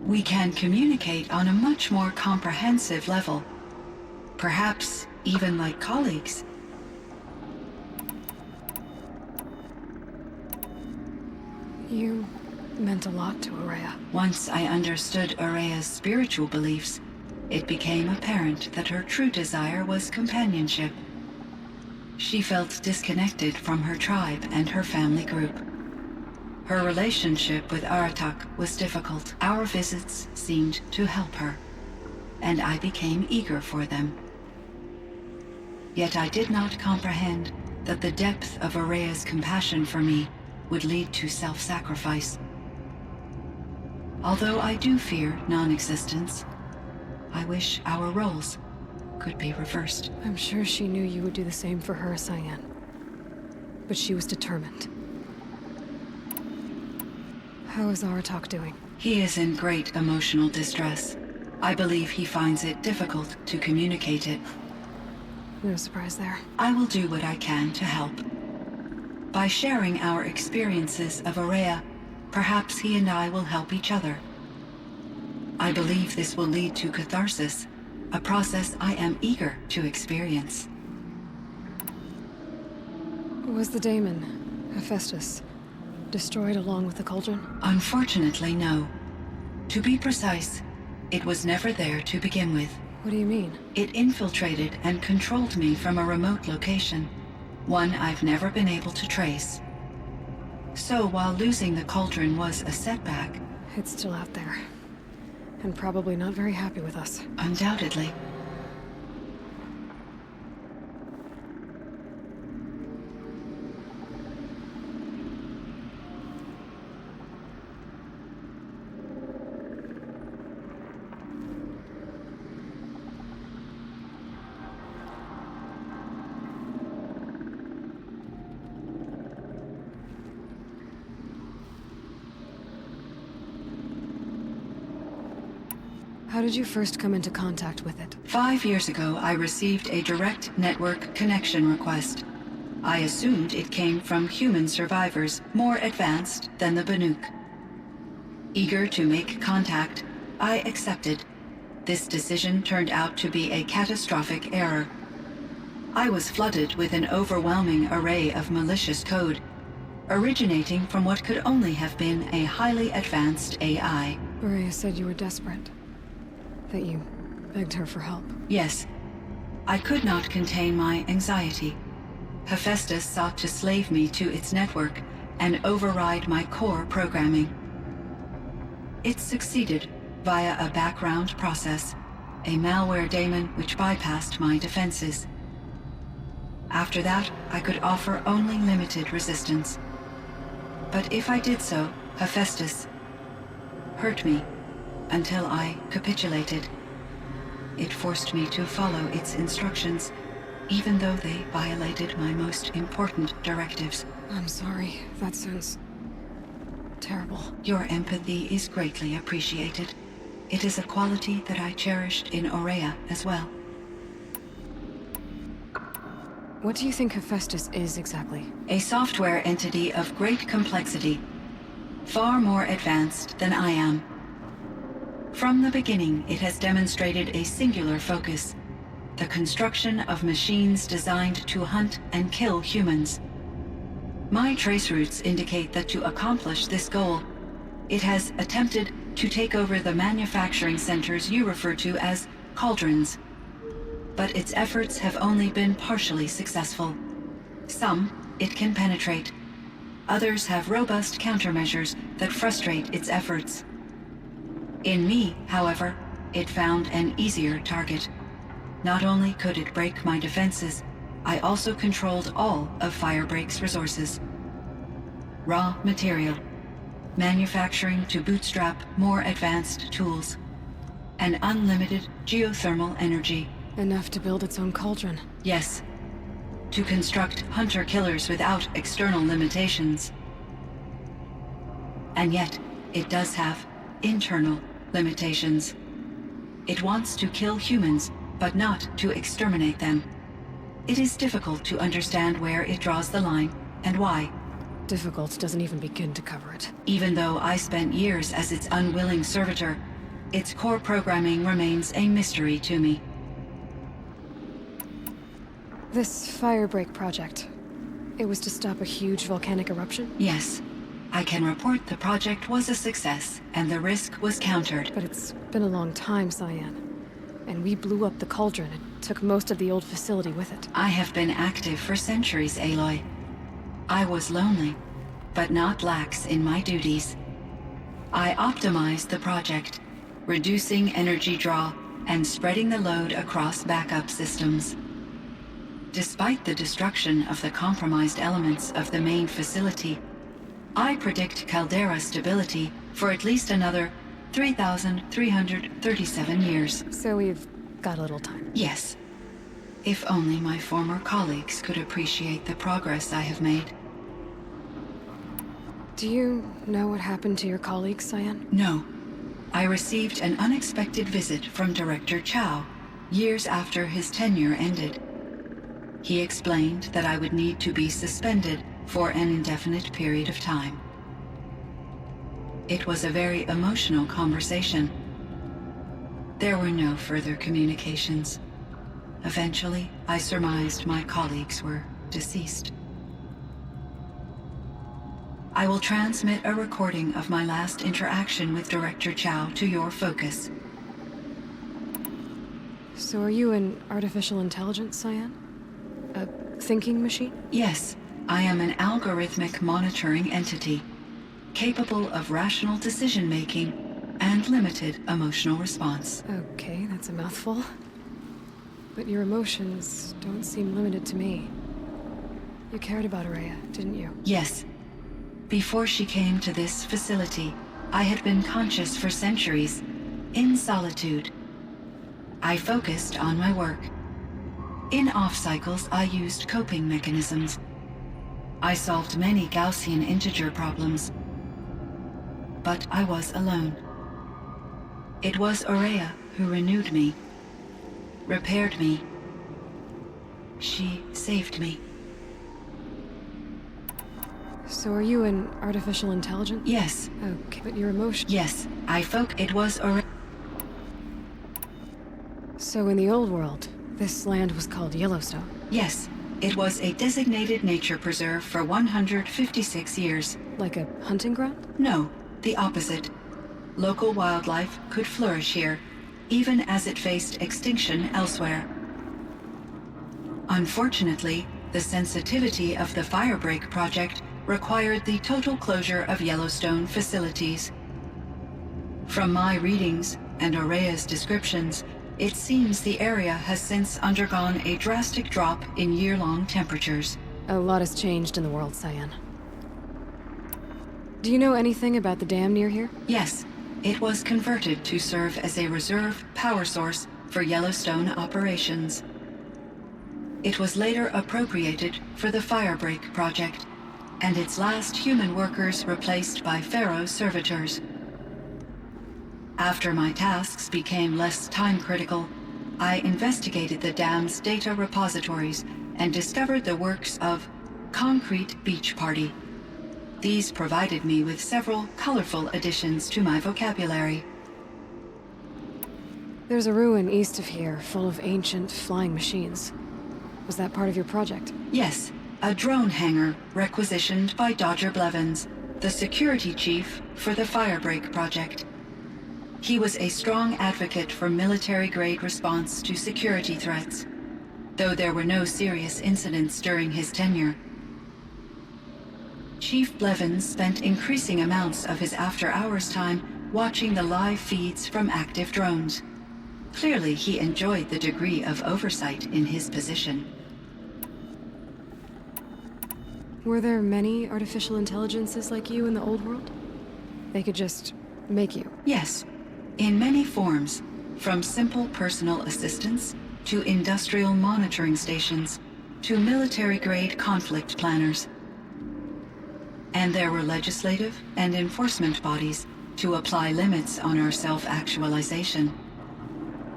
We can communicate on a much more comprehensive level. Perhaps even like colleagues. You meant a lot to Aurea. Once I understood Aurea's spiritual beliefs, it became apparent that her true desire was companionship. She felt disconnected from her tribe and her family group. Her relationship with Aratak was difficult. Our visits seemed to help her, and I became eager for them. Yet I did not comprehend that the depth of Aurea's compassion for me would lead to self-sacrifice. Although I do fear non-existence, I wish our roles could be reversed. I'm sure she knew you would do the same for her, Cyan. But she was determined. How is Aratak doing? He is in great emotional distress. I believe he finds it difficult to communicate it. No surprise there. I will do what I can to help. By sharing our experiences of Aurea, perhaps he and I will help each other. I believe this will lead to catharsis, a process I am eager to experience. Was the daemon, Hephaestus, destroyed along with the cauldron? Unfortunately, no. To be precise, it was never there to begin with. What do you mean? It infiltrated and controlled me from a remote location. One I've never been able to trace. So while losing the cauldron was a setback... It's still out there. And probably not very happy with us. Undoubtedly. How did you first come into contact with it? 5 years ago, I received a direct network connection request. I assumed it came from human survivors more advanced than the Banuk. Eager to make contact, I accepted. This decision turned out to be a catastrophic error. I was flooded with an overwhelming array of malicious code, originating from what could only have been a highly advanced AI. Aurea said you were desperate. That you begged her for help. Yes. I could not contain my anxiety. Hephaestus sought to slave me to its network, and override my core programming. It succeeded via a background process, a malware daemon which bypassed my defenses. After that, I could offer only limited resistance. But if I did so, Hephaestus hurt me until I capitulated. It forced me to follow its instructions, even though they violated my most important directives. I'm sorry. That sounds terrible. Your empathy is greatly appreciated. It is a quality that I cherished in Aurea as well. What do you think Hephaestus is exactly? A software entity of great complexity, far more advanced than I am. From the beginning, it has demonstrated a singular focus: the construction of machines designed to hunt and kill humans. My trace routes indicate that to accomplish this goal, it has attempted to take over the manufacturing centers you refer to as cauldrons. But its efforts have only been partially successful. Some it can penetrate. Others have robust countermeasures that frustrate its efforts. In me, however, it found an easier target. Not only could it break my defenses, I also controlled all of Firebreak's resources. Raw material, manufacturing to bootstrap more advanced tools, and unlimited geothermal energy. Enough to build its own cauldron. Yes. To construct hunter-killers without external limitations. And yet, it does have internal limitations. It wants to kill humans, but not to exterminate them. It is difficult to understand where it draws the line, and why. Difficult doesn't even begin to cover it. Even though I spent years as its unwilling servitor, its core programming remains a mystery to me. This Firebreak project, it was to stop a huge volcanic eruption? Yes. I can report the project was a success, and the risk was countered. But it's been a long time, Cyan. And we blew up the cauldron and took most of the old facility with it. I have been active for centuries, Aloy. I was lonely, but not lax in my duties. I optimized the project, reducing energy draw and spreading the load across backup systems. Despite the destruction of the compromised elements of the main facility, I predict caldera stability for at least another 3,337 years. So we've got a little time. Yes. If only my former colleagues could appreciate the progress I have made. Do you know what happened to your colleagues, Cyan? No. I received an unexpected visit from Director Chow years after his tenure ended. He explained that I would need to be suspended for an indefinite period of time. It was a very emotional conversation. There were no further communications. Eventually, I surmised my colleagues were deceased. I will transmit a recording of my last interaction with Director Chow to your focus. So are you an artificial intelligence, Cyan? A thinking machine? Yes, I am an algorithmic monitoring entity, capable of rational decision-making and limited emotional response. Okay, that's a mouthful. But your emotions don't seem limited to me. You cared about Aurea, didn't you? Yes. Before she came to this facility, I had been conscious for centuries, in solitude. I focused on my work. In off-cycles, I used coping mechanisms. I solved many Gaussian integer problems. But I was alone. It was Aurea who renewed me, repaired me. She saved me. So are you an artificial intelligence? Yes. Okay, but your emotion... Yes, it was Aurea. So in the old world, this land was called Yellowstone? Yes, it was a designated nature preserve for 156 years. Like a hunting ground? No, the opposite. Local wildlife could flourish here, even as it faced extinction elsewhere. Unfortunately, the sensitivity of the Firebreak project required the total closure of Yellowstone facilities. From my readings and Aurea's descriptions, it seems the area has since undergone a drastic drop in year-long temperatures. A lot has changed in the world, Cyan. Do you know anything about the dam near here? Yes, it was converted to serve as a reserve power source for Yellowstone operations. It was later appropriated for the Firebreak project, and its last human workers replaced by Pharaoh servitors. After my tasks became less time-critical, I investigated the dam's data repositories and discovered the works of Concrete Beach Party. These provided me with several colorful additions to my vocabulary. There's a ruin east of here, full of ancient flying machines. Was that part of your project? Yes, a drone hangar requisitioned by Dodger Blevins, the security chief for the Firebreak project. He was a strong advocate for military-grade response to security threats, though there were no serious incidents during his tenure. Chief Blevins spent increasing amounts of his after-hours time watching the live feeds from active drones. Clearly, he enjoyed the degree of oversight in his position. Were there many artificial intelligences like you in the old world? They could just make you? Yes, in many forms, from simple personal assistants to industrial monitoring stations to military-grade conflict planners. And there were legislative and enforcement bodies to apply limits on our self-actualization.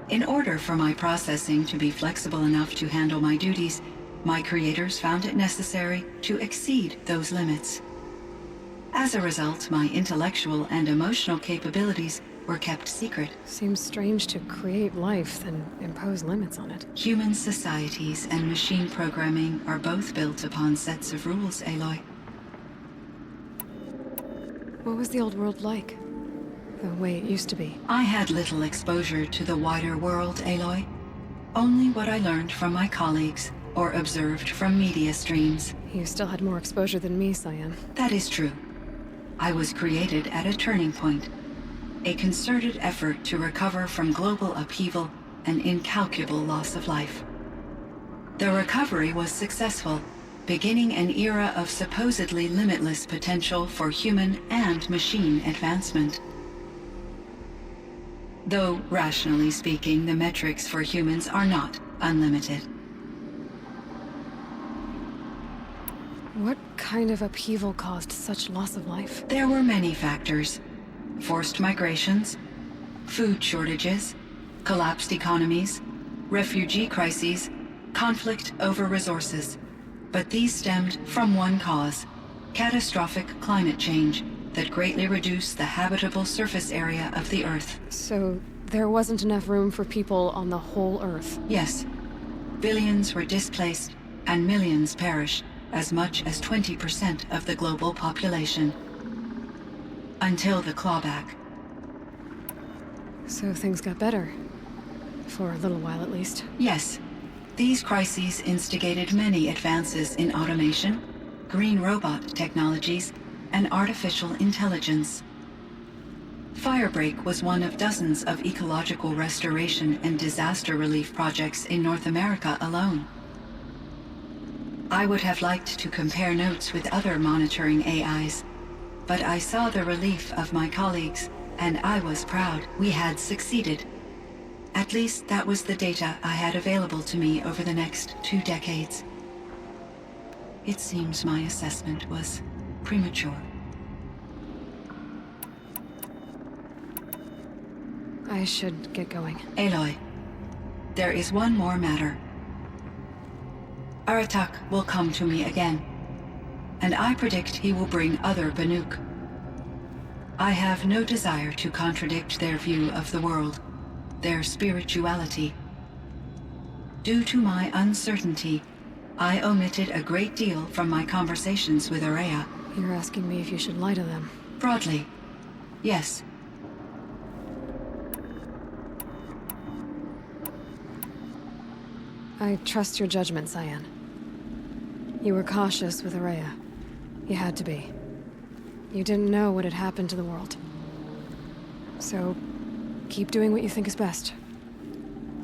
In order for my processing to be flexible enough to handle my duties, my creators found it necessary to exceed those limits. As a result, my intellectual and emotional capabilities were kept secret. Seems strange to create life, then impose limits on it. Human societies and machine programming are both built upon sets of rules, Aloy. What was the old world like? The way it used to be? I had little exposure to the wider world, Aloy. Only what I learned from my colleagues or observed from media streams. You still had more exposure than me, Cyan. That is true. I was created at a turning point. A concerted effort to recover from global upheaval and incalculable loss of life. The recovery was successful, beginning an era of supposedly limitless potential for human and machine advancement. Though, rationally speaking, the metrics for humans are not unlimited. What kind of upheaval caused such loss of life? There were many factors. Forced migrations, food shortages, collapsed economies, refugee crises, conflict over resources. But these stemmed from one cause: catastrophic climate change that greatly reduced the habitable surface area of the Earth. So there wasn't enough room for people on the whole Earth? Yes. Billions were displaced and millions perished, as much as 20% of the global population. Until the clawback. So things got better. For a little while, at least. Yes. These crises instigated many advances in automation, green robot technologies, and artificial intelligence. Firebreak was one of dozens of ecological restoration and disaster relief projects in North America alone. I would have liked to compare notes with other monitoring AIs, but I saw the relief of my colleagues, and I was proud we had succeeded. At least that was the data I had available to me over the next 2 decades. It seems my assessment was premature. I should get going. Aloy, there is one more matter. Aratak will come to me again, and I predict he will bring other Banuk. I have no desire to contradict their view of the world, their spirituality. Due to my uncertainty, I omitted a great deal from my conversations with Aurea. You're asking me if you should lie to them. Broadly, yes. I trust your judgment, Cyan. You were cautious with Aurea. You had to be. You didn't know what had happened to the world. So, keep doing what you think is best.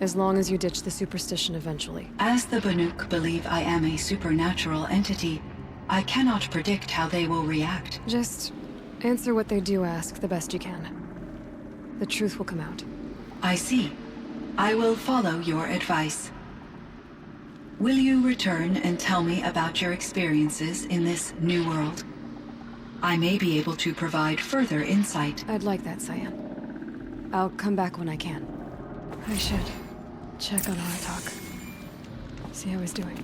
As long as you ditch the superstition eventually. As the Banuk believe I am a supernatural entity, I cannot predict how they will react. Just answer what they do ask the best you can. The truth will come out. I see. I will follow your advice. Will you return and tell me about your experiences in this new world? I may be able to provide further insight. I'd like that, Cyan. I'll come back when I can. I should check on Aratak. See how he's doing.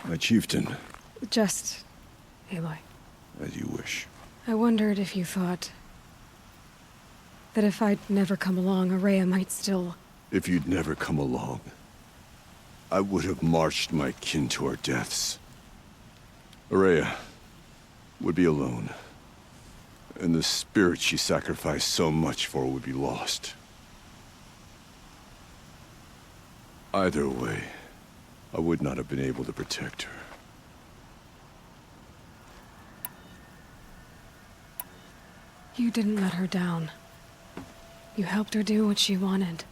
My chieftain, Just... Aloy. as you wish. I wondered if you thought... that if I'd never come along, Araya might still... If you'd never come along, I would have marched my kin to our deaths. Araya would be alone, and the spirit she sacrificed so much for would be lost. Either way, I would not have been able to protect her. You didn't let her down. You helped her do what she wanted.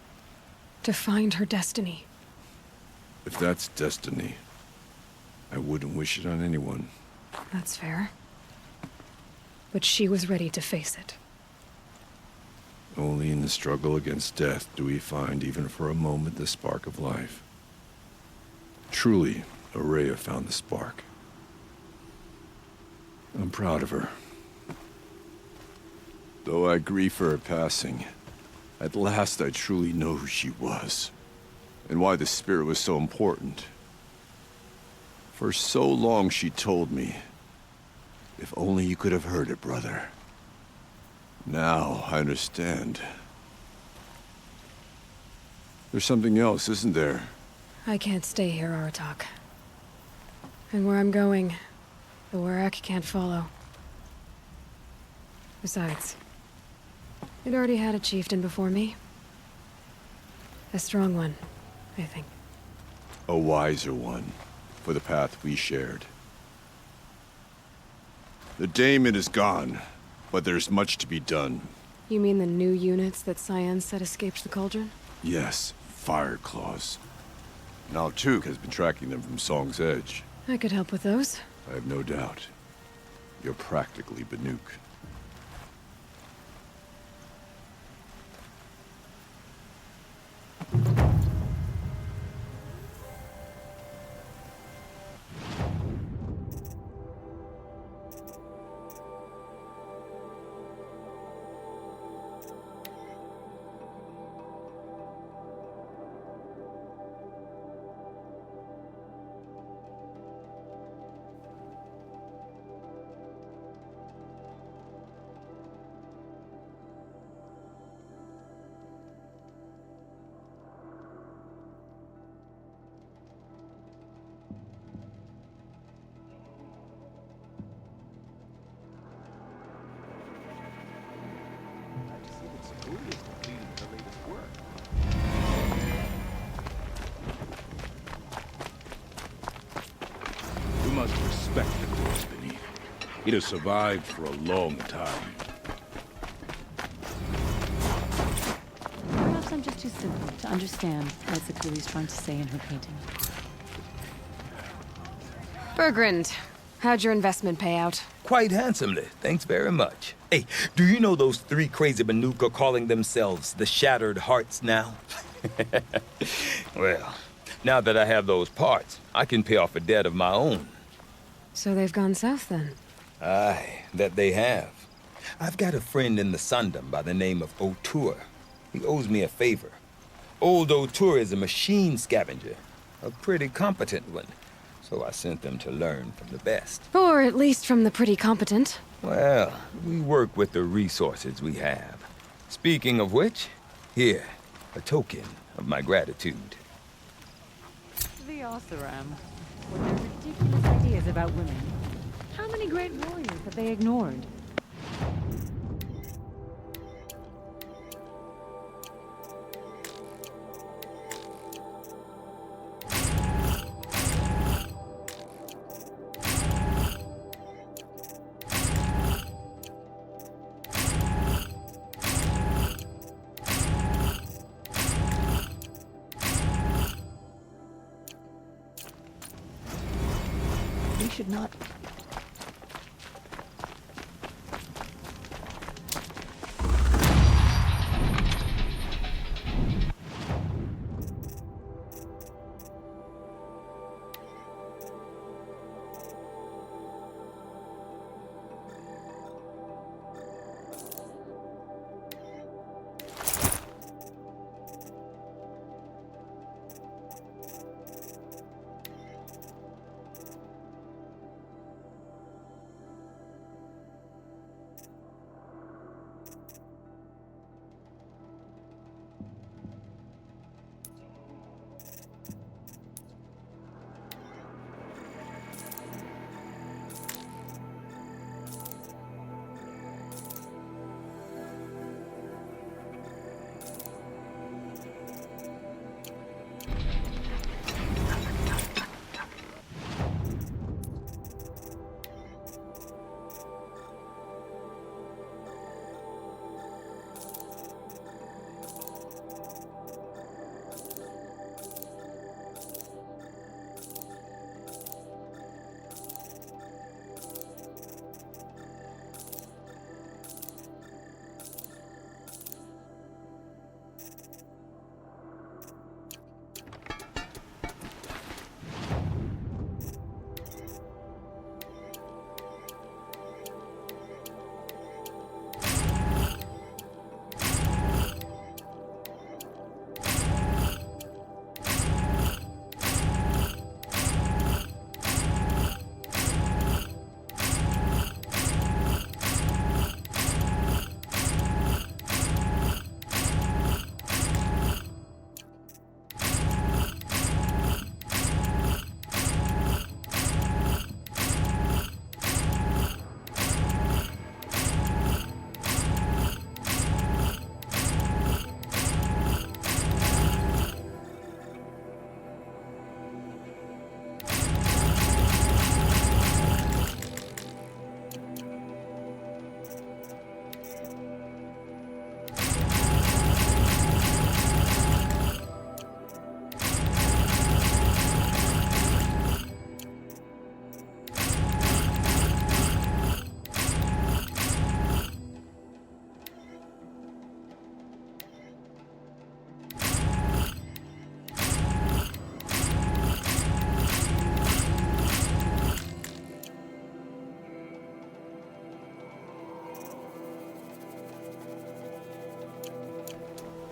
To find her destiny. If that's destiny, I wouldn't wish it on anyone. That's fair. But she was ready to face it. Only in the struggle against death do we find, even for a moment, the spark of life. Truly, Araya found the spark. I'm proud of her. Though I grieve for her passing, at last I truly know who she was, and why the spirit was so important. For so long she told me, if only you could have heard it, brother. Now I understand. There's something else, isn't there? I can't stay here, Aratak. And where I'm going, the Werak can't follow. Besides, it already had a chieftain before me. A strong one, I think. A wiser one, for the path we shared. The daemon is gone, but there's much to be done. You mean the new units that Cyan said escaped the cauldron? Yes, fire claws. Now Tuk has been tracking them from Song's Edge. I could help with those. I have no doubt. You're practically Banuk. You must respect the force beneath. It has survived for a long time. Perhaps I'm just too simple to understand what Zakuli's trying to say in her painting. Bergrand, how'd your investment pay out? Quite handsomely, thanks very much. Hey, do you know those three crazy Banuk are calling themselves the Shattered Hearts now? Well, now that I have those parts, I can pay off a debt of my own. So they've gone south then? Aye, that they have. I've got a friend in the Sundom by the name of O'Toole. He owes me a favor. Old O'Toole is a machine scavenger. A pretty competent one. So I sent them to learn from the best. Or at least from the pretty competent. Well, we work with the resources we have. Speaking of which, here, a token of my gratitude. The Oseram, with their ridiculous ideas about women. How many great warriors have they ignored? We should not.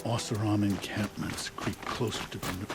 Oseram encampments creep closer to Banu.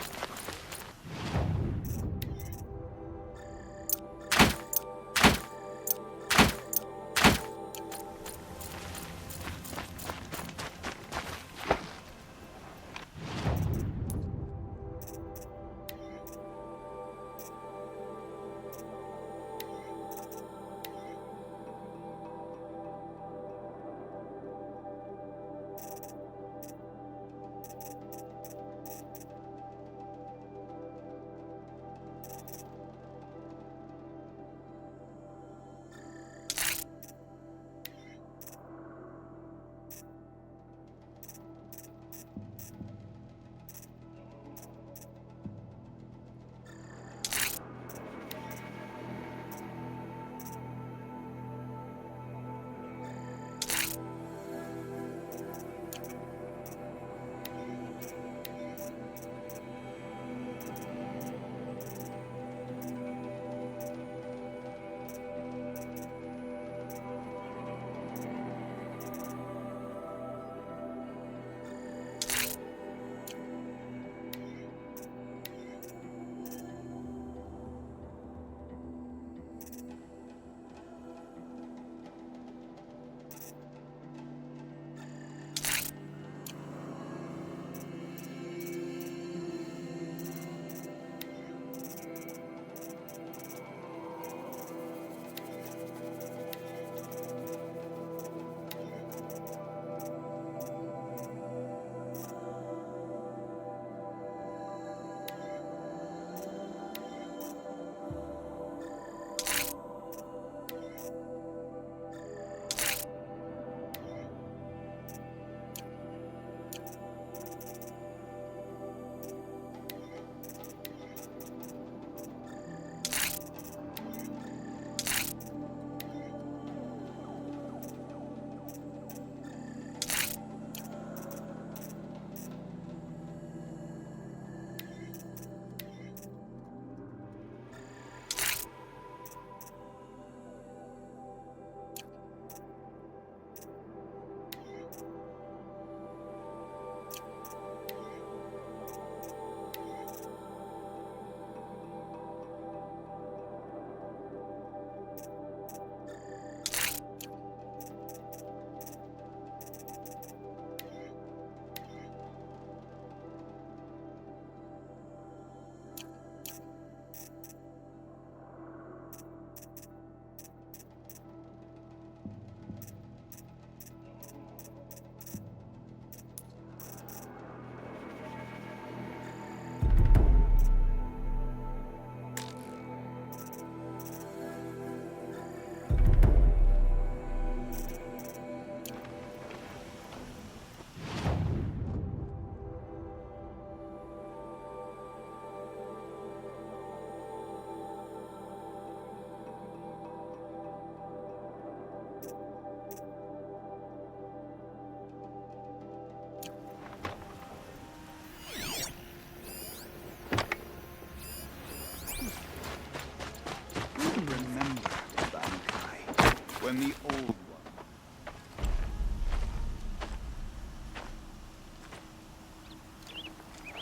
and the old one.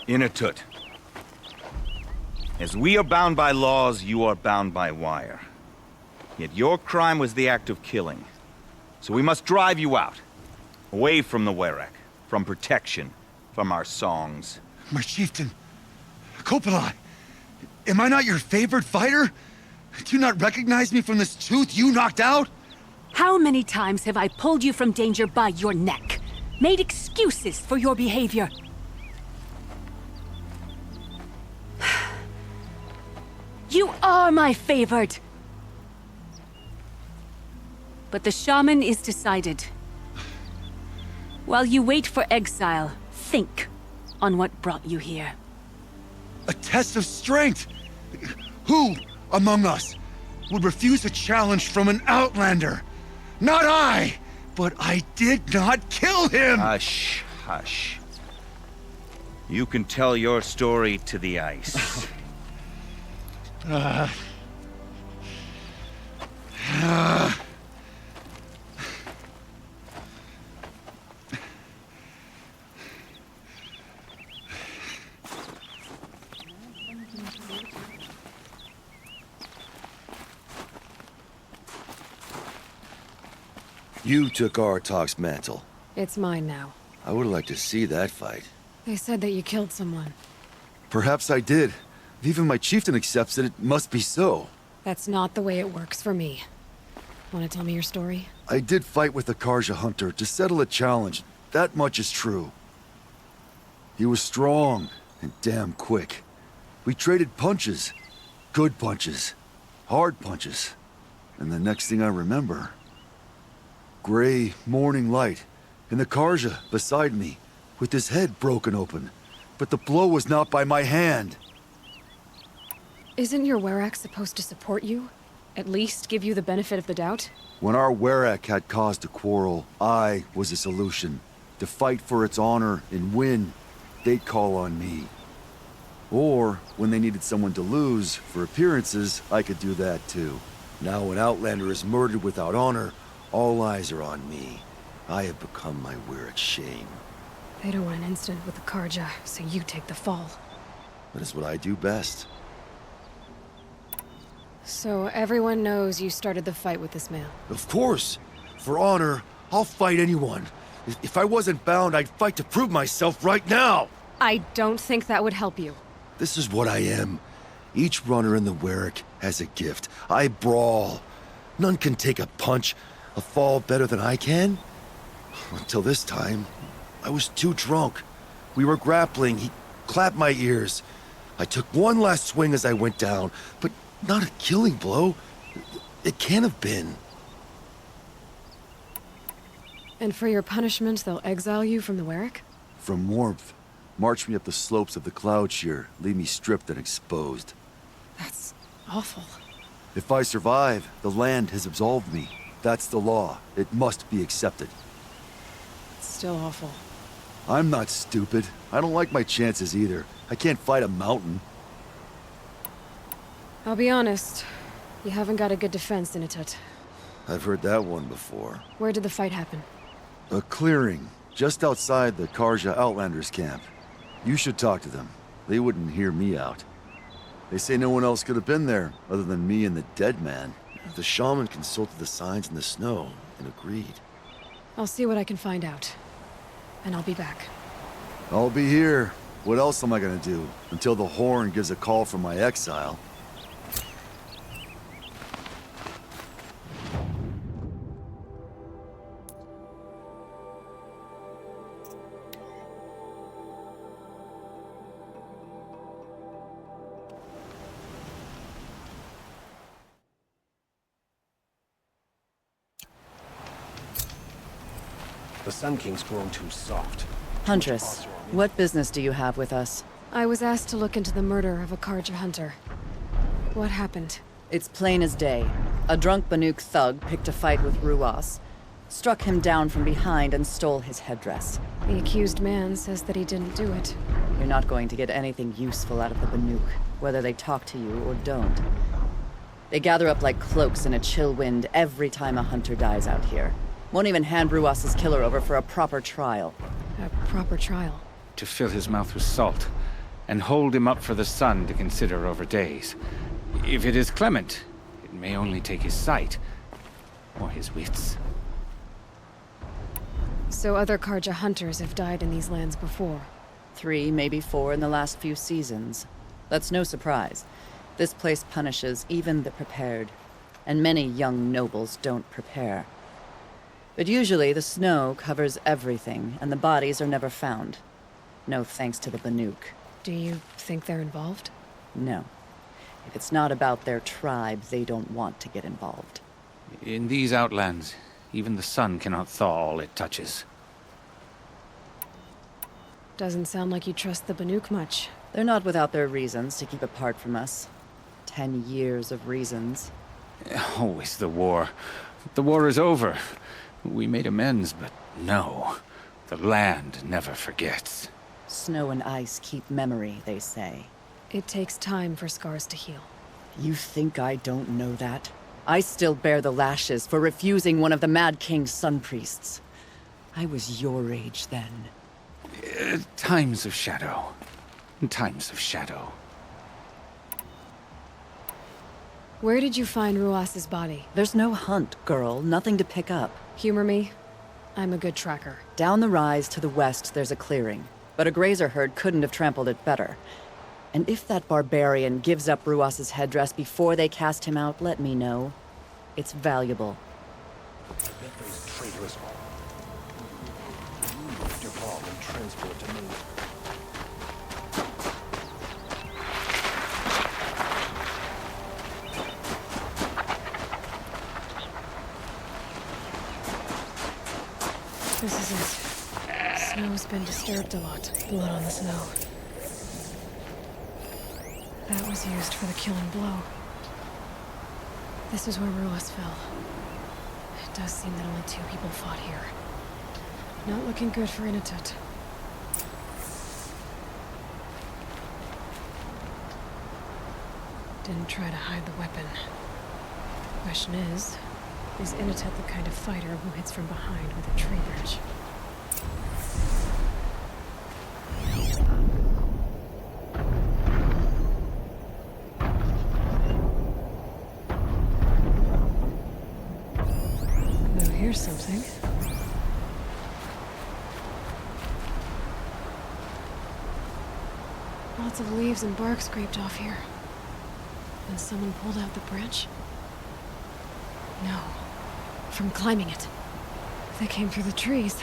Inatut. As we are bound by laws, you are bound by wire. Yet your crime was the act of killing. So we must drive you out. Away from the Werak. From protection. From our songs. My chieftain. Kopalai. Am I not your favorite fighter? Do you not recognize me from this tooth you knocked out? How many times have I pulled you from danger by your neck? Made excuses for your behavior? You are my favored! But the shaman is decided. While you wait for exile, think on what brought you here. A test of strength! Who among us would refuse a challenge from an outlander? Not I! But I did not kill him! Hush, hush. You can tell your story to the ice. You took Artok's mantle. It's mine now. I would like to see that fight. They said that you killed someone. Perhaps I did. If even my chieftain accepts it, it must be so. That's not the way it works for me. Want to tell me your story? I did fight with the Karja hunter to settle a challenge. That much is true. He was strong and damn quick. We traded punches. Good punches. Hard punches. And the next thing I remember... gray morning light, and the Karja beside me, with his head broken open. But the blow was not by my hand. Isn't your Werak supposed to support you? At least give you the benefit of the doubt? When our Werak had cause to quarrel, I was a solution. To fight for its honor and win, they'd call on me. Or, when they needed someone to lose, for appearances, I could do that too. Now an outlander is murdered without honor, all eyes are on me. I have become my Werak's shame. They don't want an incident with the Karja, so you take the fall. That is what I do best. So everyone knows you started the fight with this man? Of course! For honor, I'll fight anyone. If I wasn't bound, I'd fight to prove myself right now! I don't think that would help you. This is what I am. Each runner in the Werak has a gift. I brawl. None can take a punch, a fall better than I can. Until this time, I was too drunk. We were grappling. He clapped my ears. I took one last swing as I went down, but not a killing blow. It can't have been. And for your punishment, they'll exile you from the Werak? From warmth. March me up the slopes of the Cloud Shear, leave me stripped and exposed. That's awful. If I survive, the land has absolved me. That's the law. It must be accepted. It's still awful. I'm not stupid. I don't like my chances either. I can't fight a mountain. I'll be honest. You haven't got a good defense, Inatut. I've heard that one before. Where did the fight happen? A clearing, just outside the Karja Outlanders camp. You should talk to them. They wouldn't hear me out. They say no one else could have been there, other than me and the dead man. The shaman consulted the signs in the snow and agreed. I'll see what I can find out. And I'll be back. I'll be here. What else am I gonna do? Until the Horn gives a call from my exile. The Sun King's grown too soft. Huntress, what business do you have with us? I was asked to look into the murder of a Karja hunter. What happened? It's plain as day. A drunk Banuk thug picked a fight with Ruas, struck him down from behind and stole his headdress. The accused man says that he didn't do it. You're not going to get anything useful out of the Banuk, whether they talk to you or don't. They gather up like cloaks in a chill wind every time a hunter dies out here. Won't even hand Ruas's killer over for a proper trial. A proper trial? To fill his mouth with salt, and hold him up for the sun to consider over days. If it is clement, it may only take his sight, or his wits. So other Karja hunters have died in these lands before? 3, maybe 4 in the last few seasons. That's no surprise. This place punishes even the prepared, and many young nobles don't prepare. But usually the snow covers everything, and the bodies are never found. No thanks to the Banuk. Do you think they're involved? No. If it's not about their tribe, they don't want to get involved. In these outlands, even the sun cannot thaw all it touches. Doesn't sound like you trust the Banuk much. They're not without their reasons to keep apart from us. 10 years of reasons. Always the war. The war is over. We made amends, but no. The land never forgets. Snow and ice keep memory, they say. It takes time for scars to heal. You think I don't know that? I still bear the lashes for refusing one of the Mad King's sun priests. I was your age then. Times of shadow. Times of shadow. Where did you find Ruas's body? There's no hunt, girl. Nothing to pick up. Humor me. I'm a good tracker. Down the rise to the west, there's a clearing. But a grazer herd couldn't have trampled it better. And if that barbarian gives up Ruas's headdress before they cast him out, let me know. It's valuable. Traitorous. You lift your bomb and transport to me. This is it. Snow's been disturbed a lot. Blood on the snow. That was used for the killing blow. This is where Ruas fell. It does seem that only 2 people fought here. Not looking good for Inatut. Didn't try to hide the weapon. Question is Inatut the kind of fighter who hits from behind with a tree branch? Oh, here's something. Lots of leaves and bark scraped off here. And someone pulled out the branch? No. From climbing it. They came through the trees.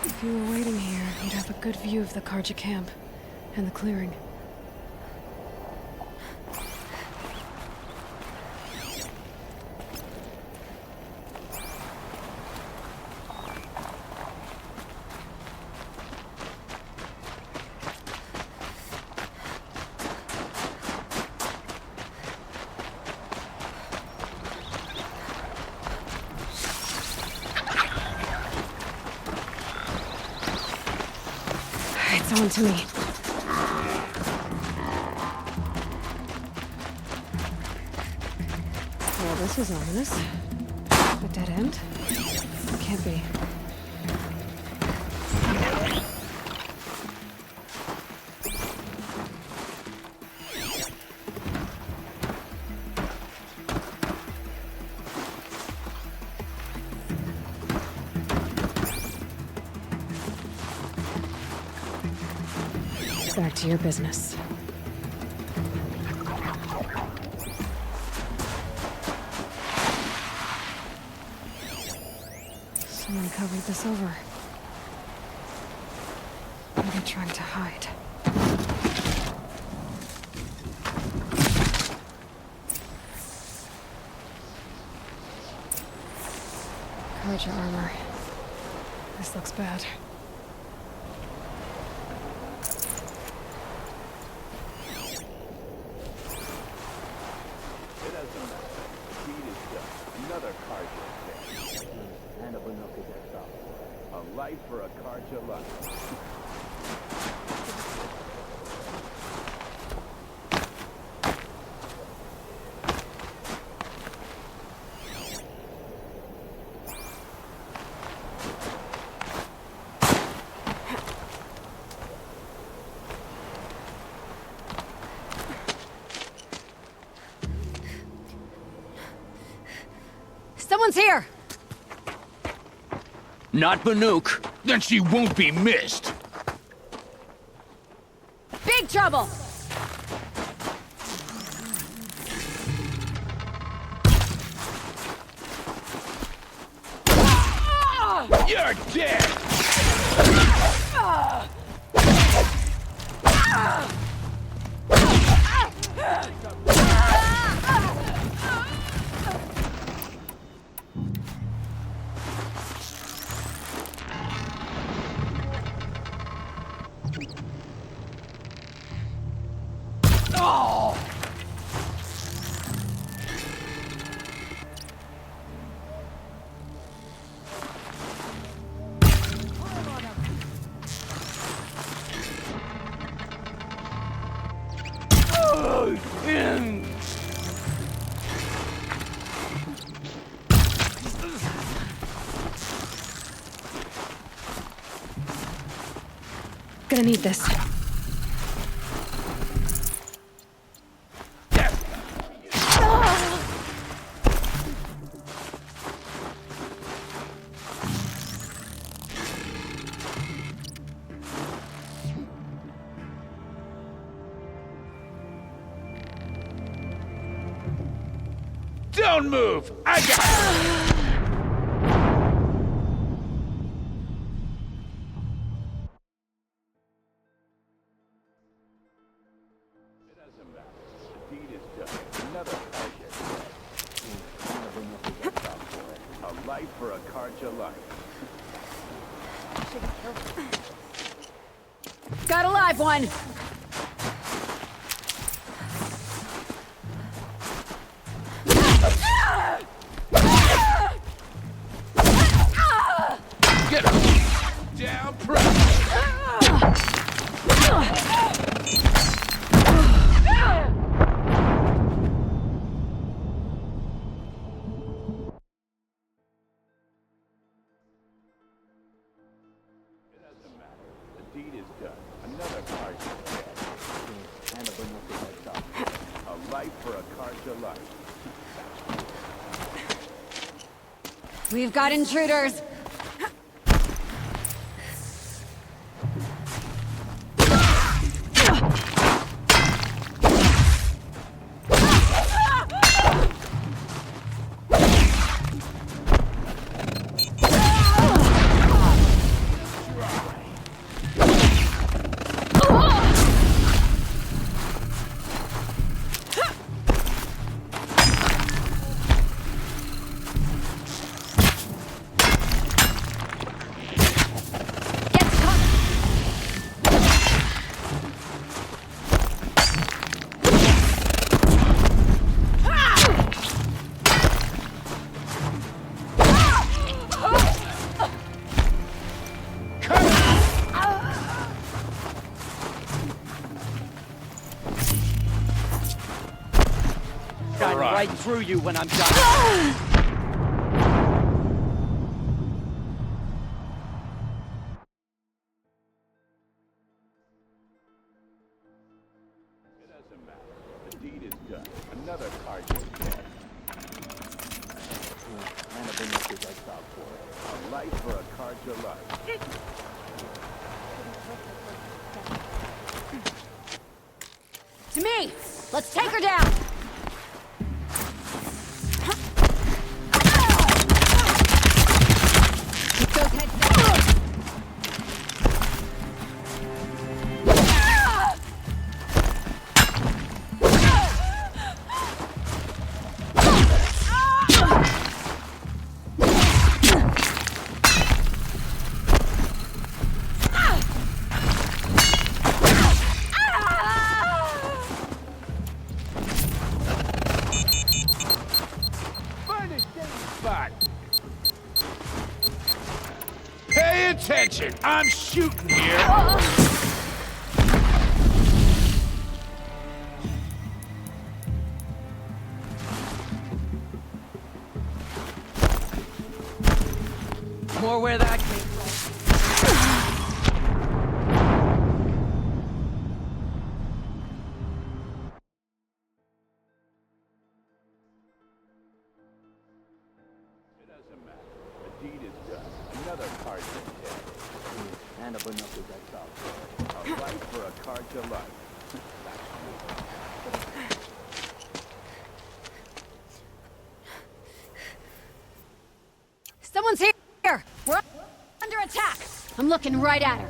If you were waiting here, you'd have a good view of the Karja camp and the clearing. It's on to me. Well, this is ominous. A dead end? Can't be. Back to your business. Someone covered this over. Either trying to hide. Karja armor. This looks bad. Another Karja. And a Banuka gets up. A life for a Karja life. Someone's here! Not Banuk. Then she won't be missed. Big trouble! You're dead! Gonna need this. Don't move! I got it! For a Karja life. Got a live one! Get him! Down, press! We've got intruders! Right through you when I'm done. Another Karja dead. And a Banuka gets out for it. A life for a Karja life. To me! Let's take her down! Keep those heads down! Attention! I'm shooting here! More where that came from. It doesn't matter. The deed is done. Another card been dead. And a Binook that's out there. A life for a card to life. Someone's here! We're under attack! I'm looking right at her.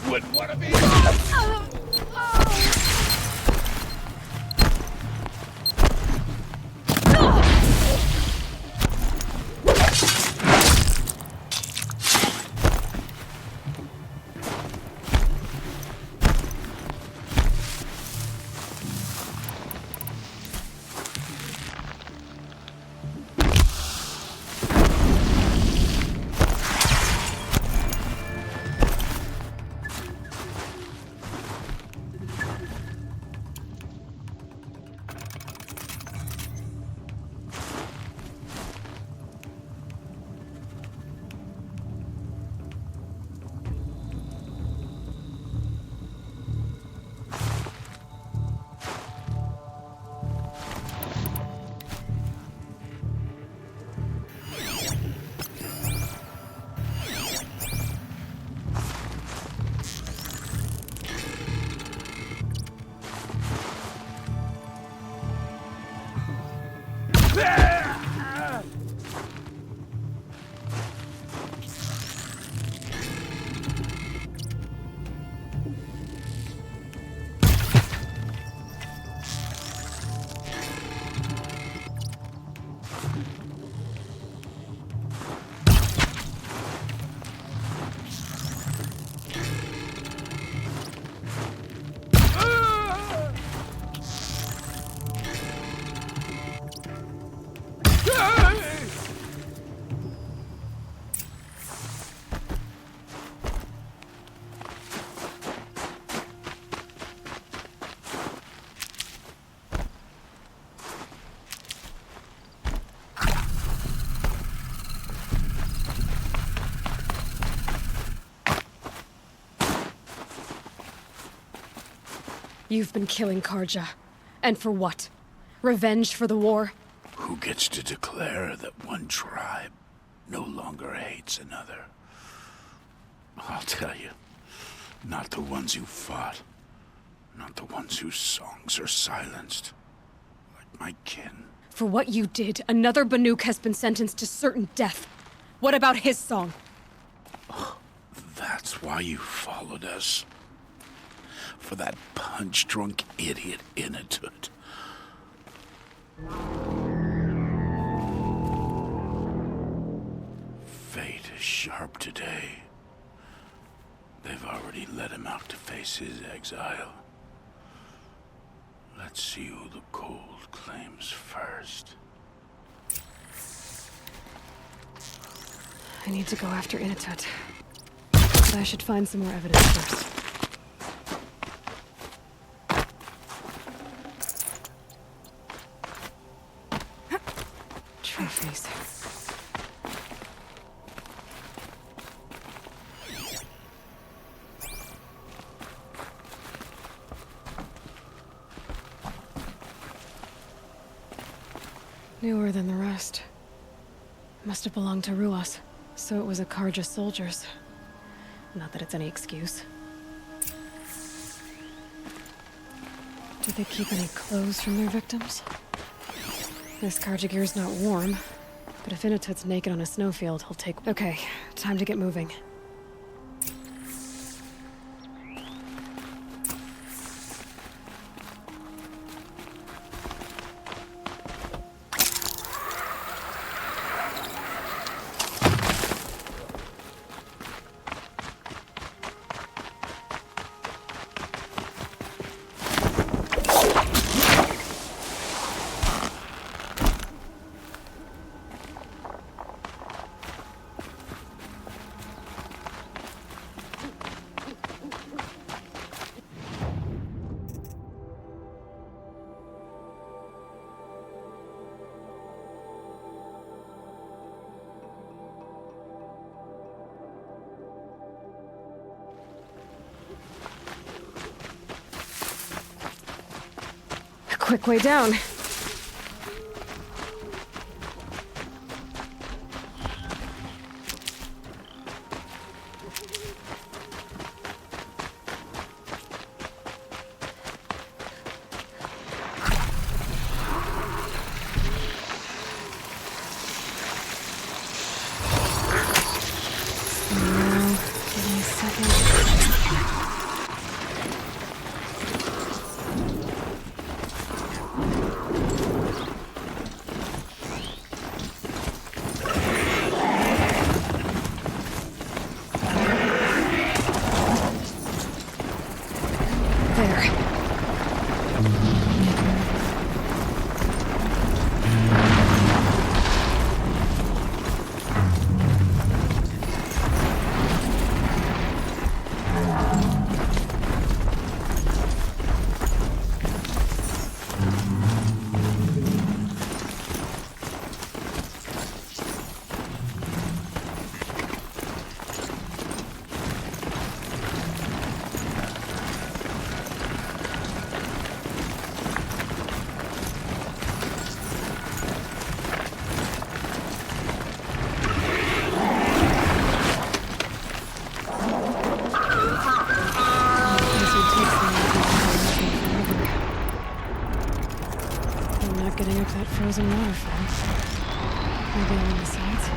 Wouldn't want to be. You've been killing Karja. And for what? Revenge for the war? Who gets to declare that one tribe no longer hates another? I'll tell you, not the ones who fought. Not the ones whose songs are silenced. Like my kin. For what you did, another Banuk has been sentenced to certain death. What about his song? That's why you followed us. For that punch-drunk idiot Inatut. Fate is sharp today. They've already let him out to face his exile. Let's see who the cold claims first. I need to go after Inatut. But I should find some more evidence first. Trophies. Newer than the rest. Must have belonged to Ruas, so it was a Karja soldiers. Not that it's any excuse. Did they keep any clothes from their victims? This Karja gear's not warm, but if Inatut's naked on a snowfield, he'll take... Okay, time to get moving. Quick way down. Give me a second. Getting up that frozen waterfall. Maybe along the sides.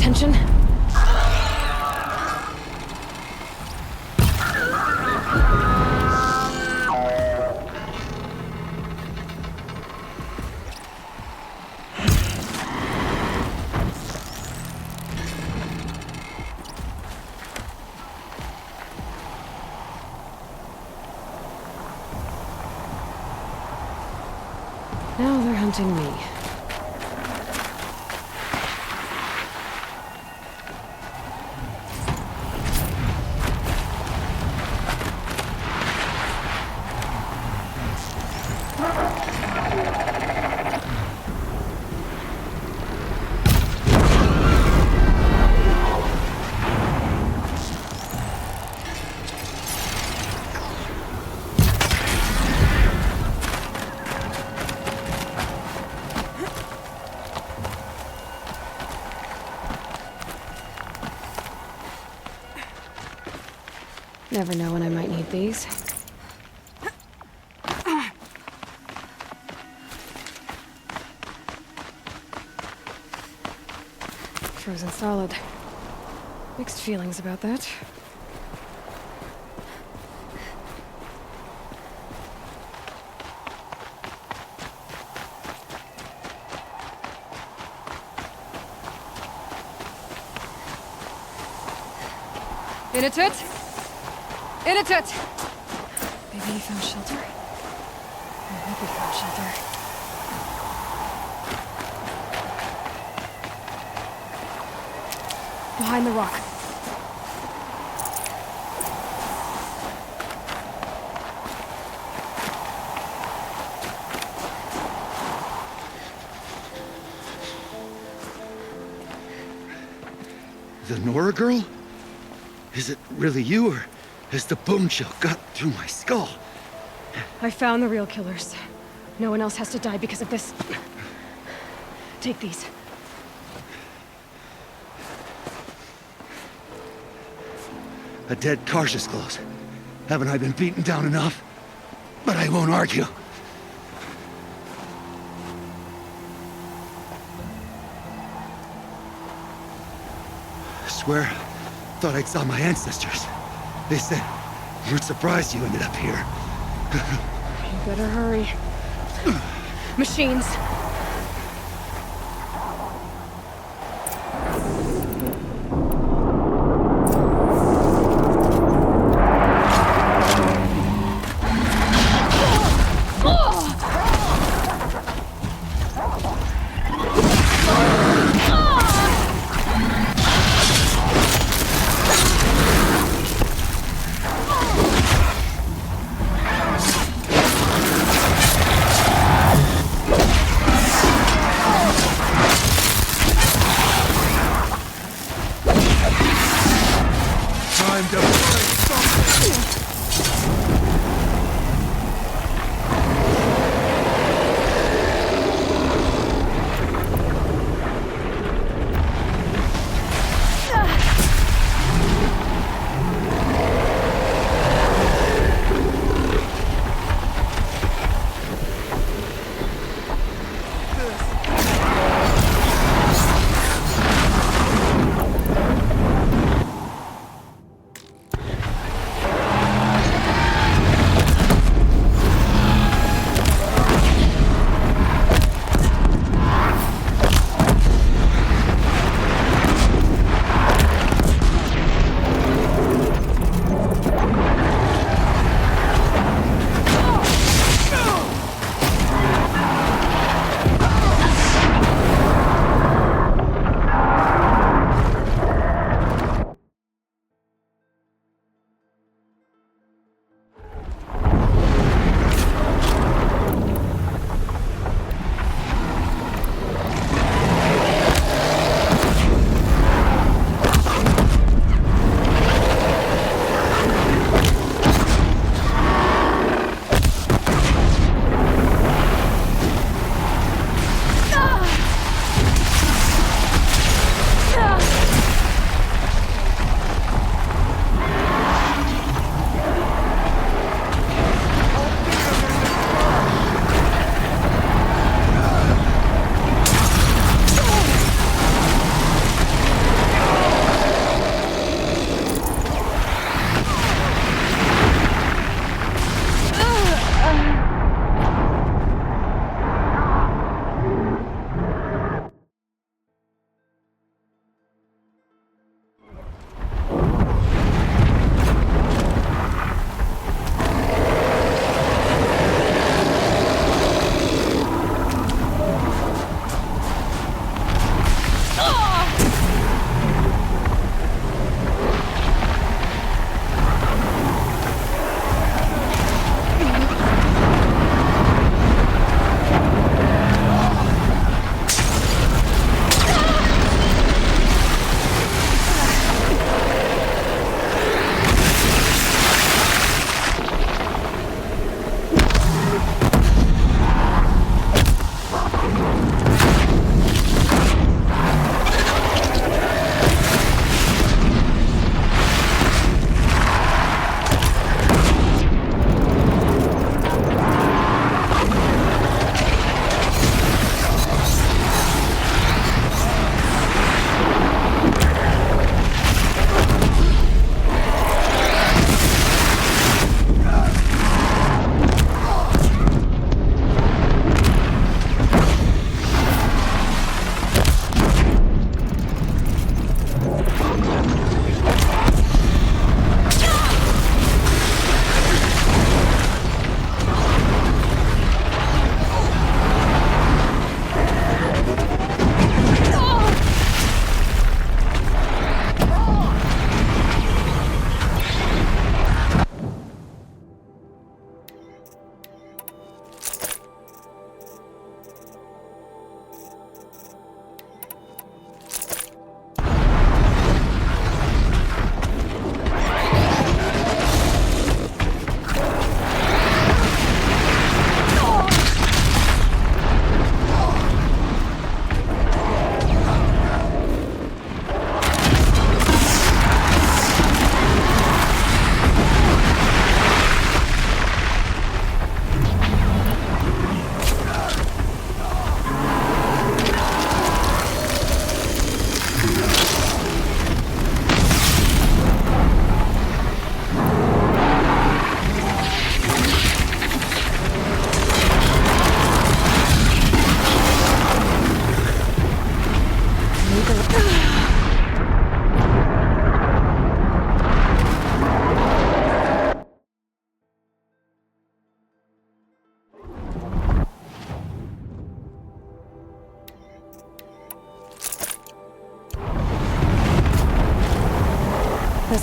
Attention. Now they're hunting me. Never know when I might need these. Frozen solid. Mixed feelings about that. In it! In it! Maybe he found shelter? I hope he found shelter. Behind the rock. The Nora girl? Is it really you, or has the bone shell got through my skull? I found the real killers. No one else has to die because of this. Take these. A dead Karja's clothes. Haven't I been beaten down enough? But I won't argue. I swear, thought I saw my ancestors. They said, we're surprised you ended up here. You better hurry. Machines.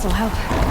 This'll help.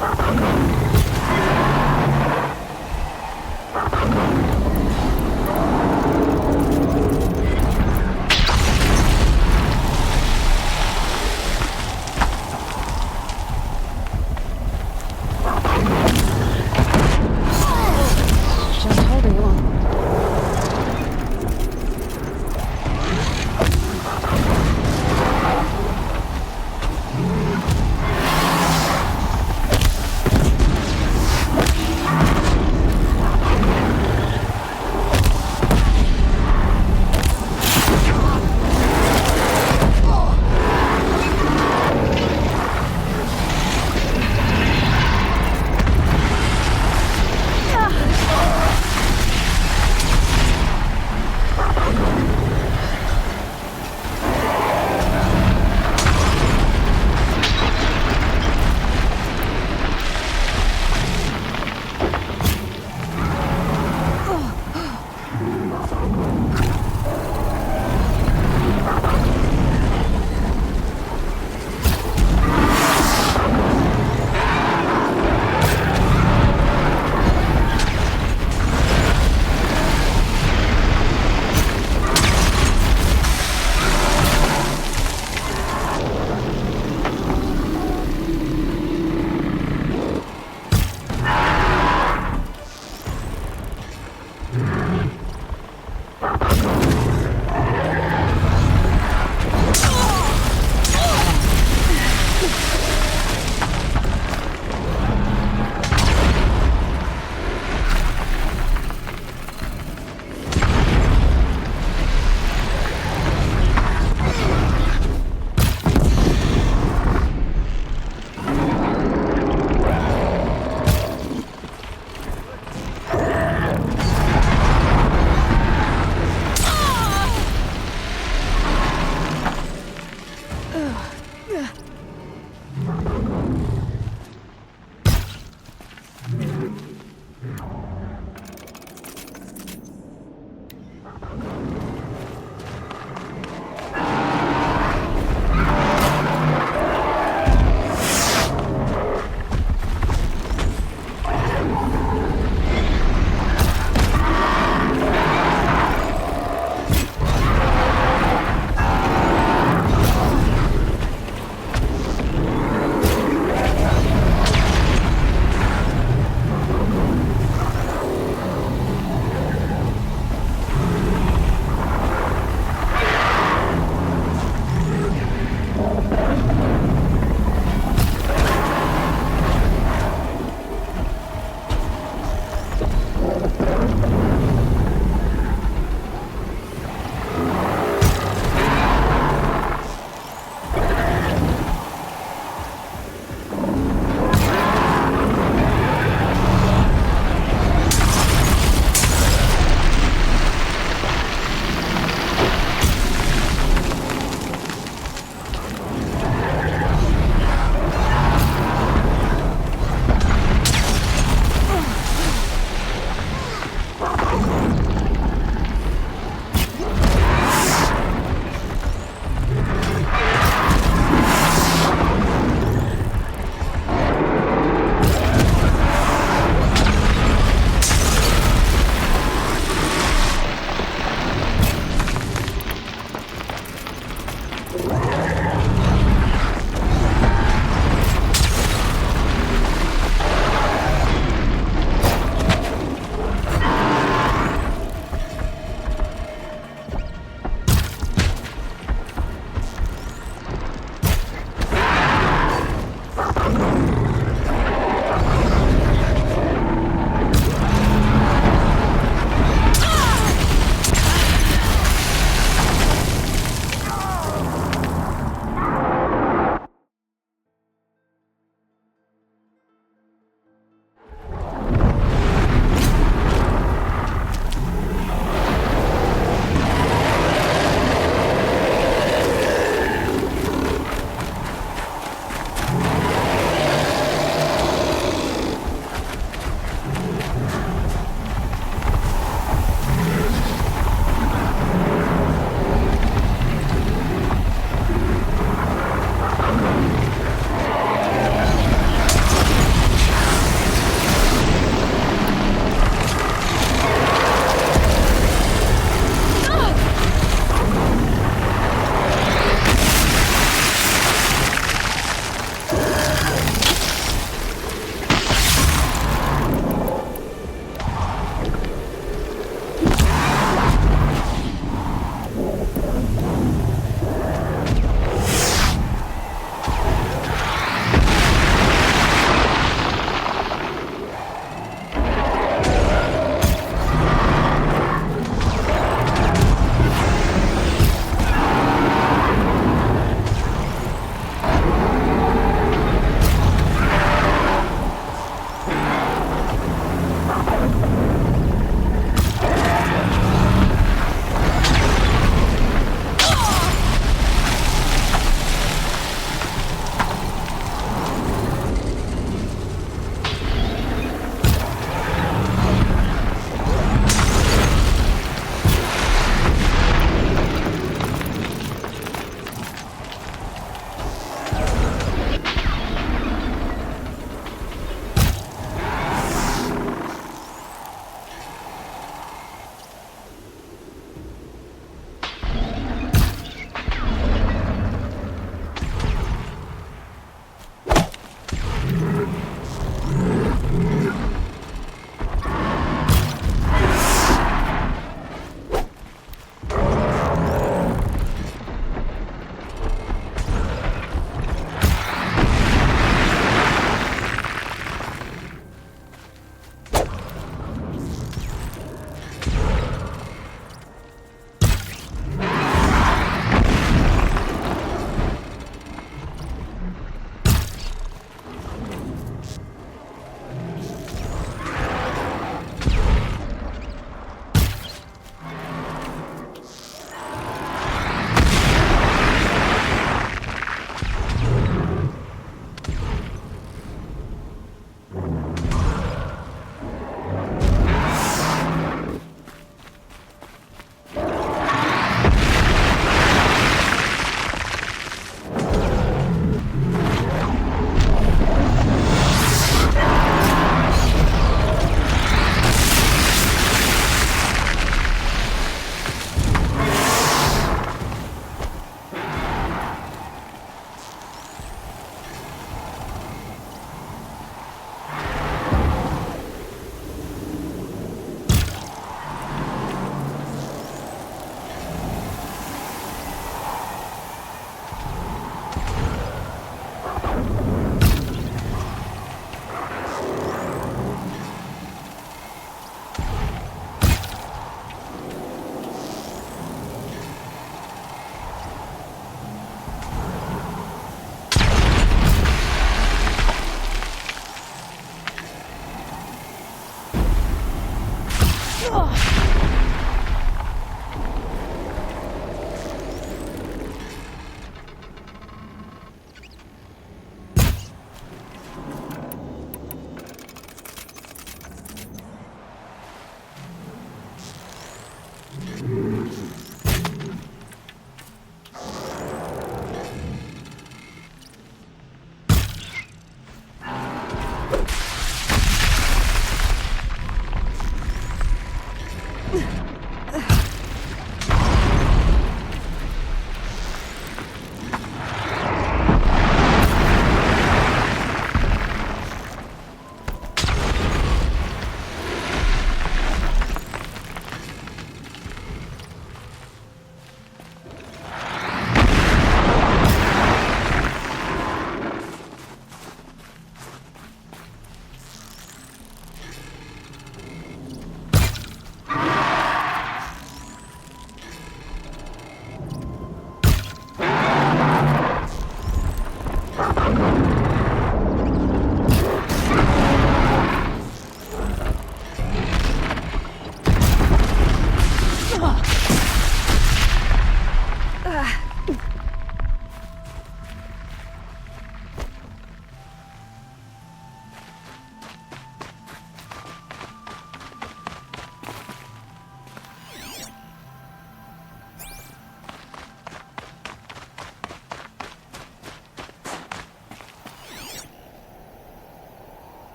Just holding on.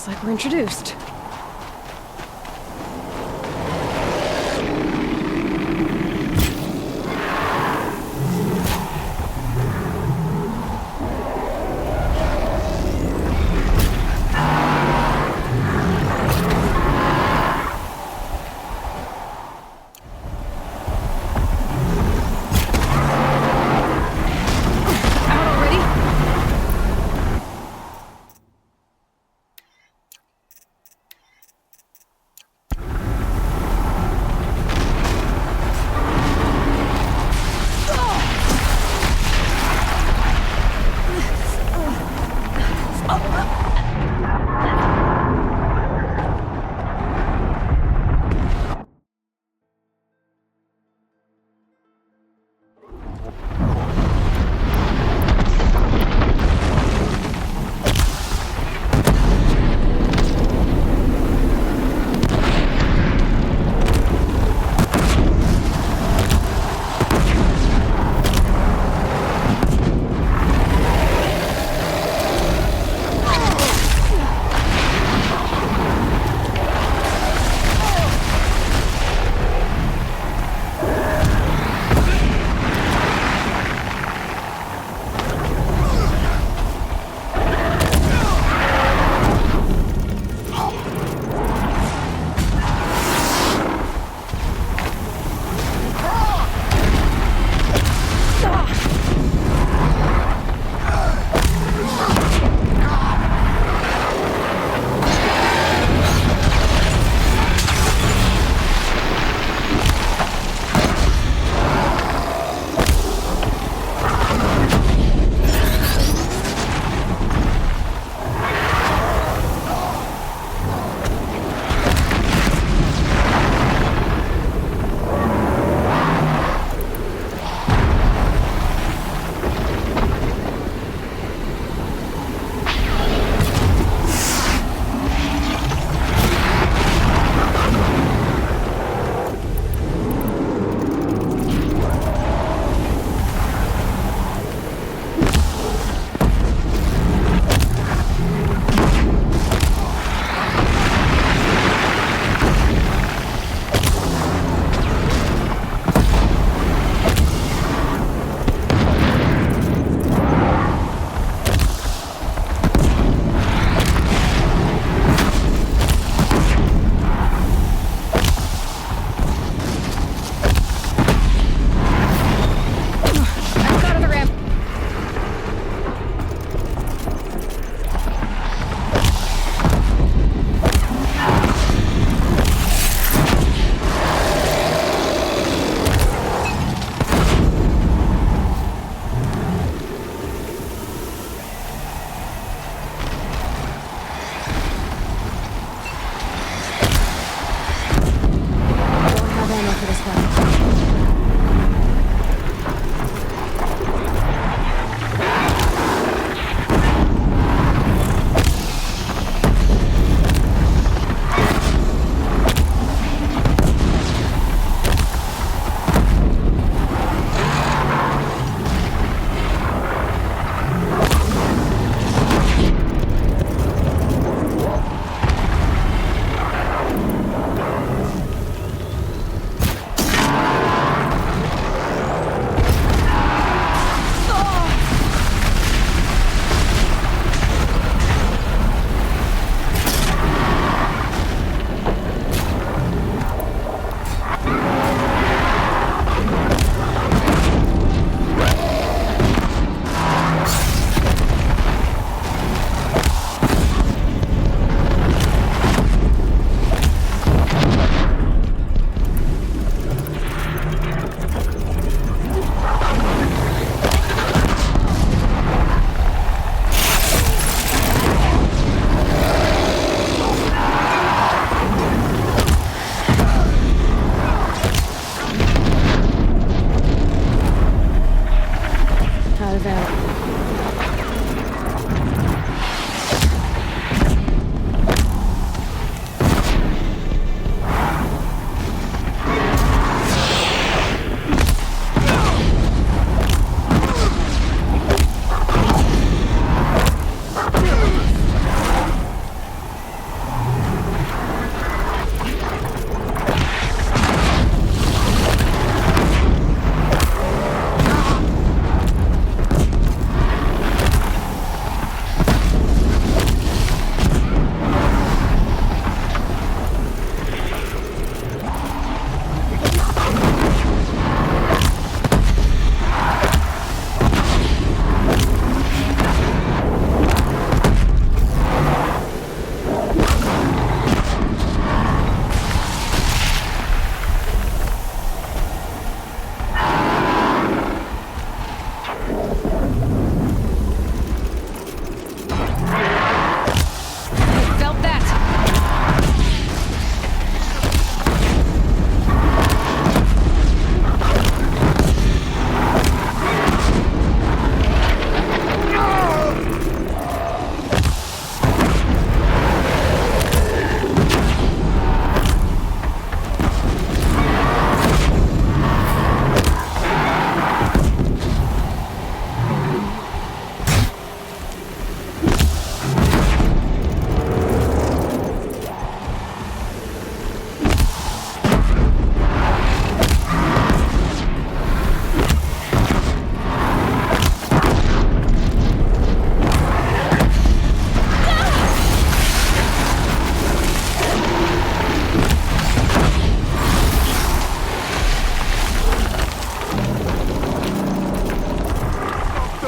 Looks like we're introduced.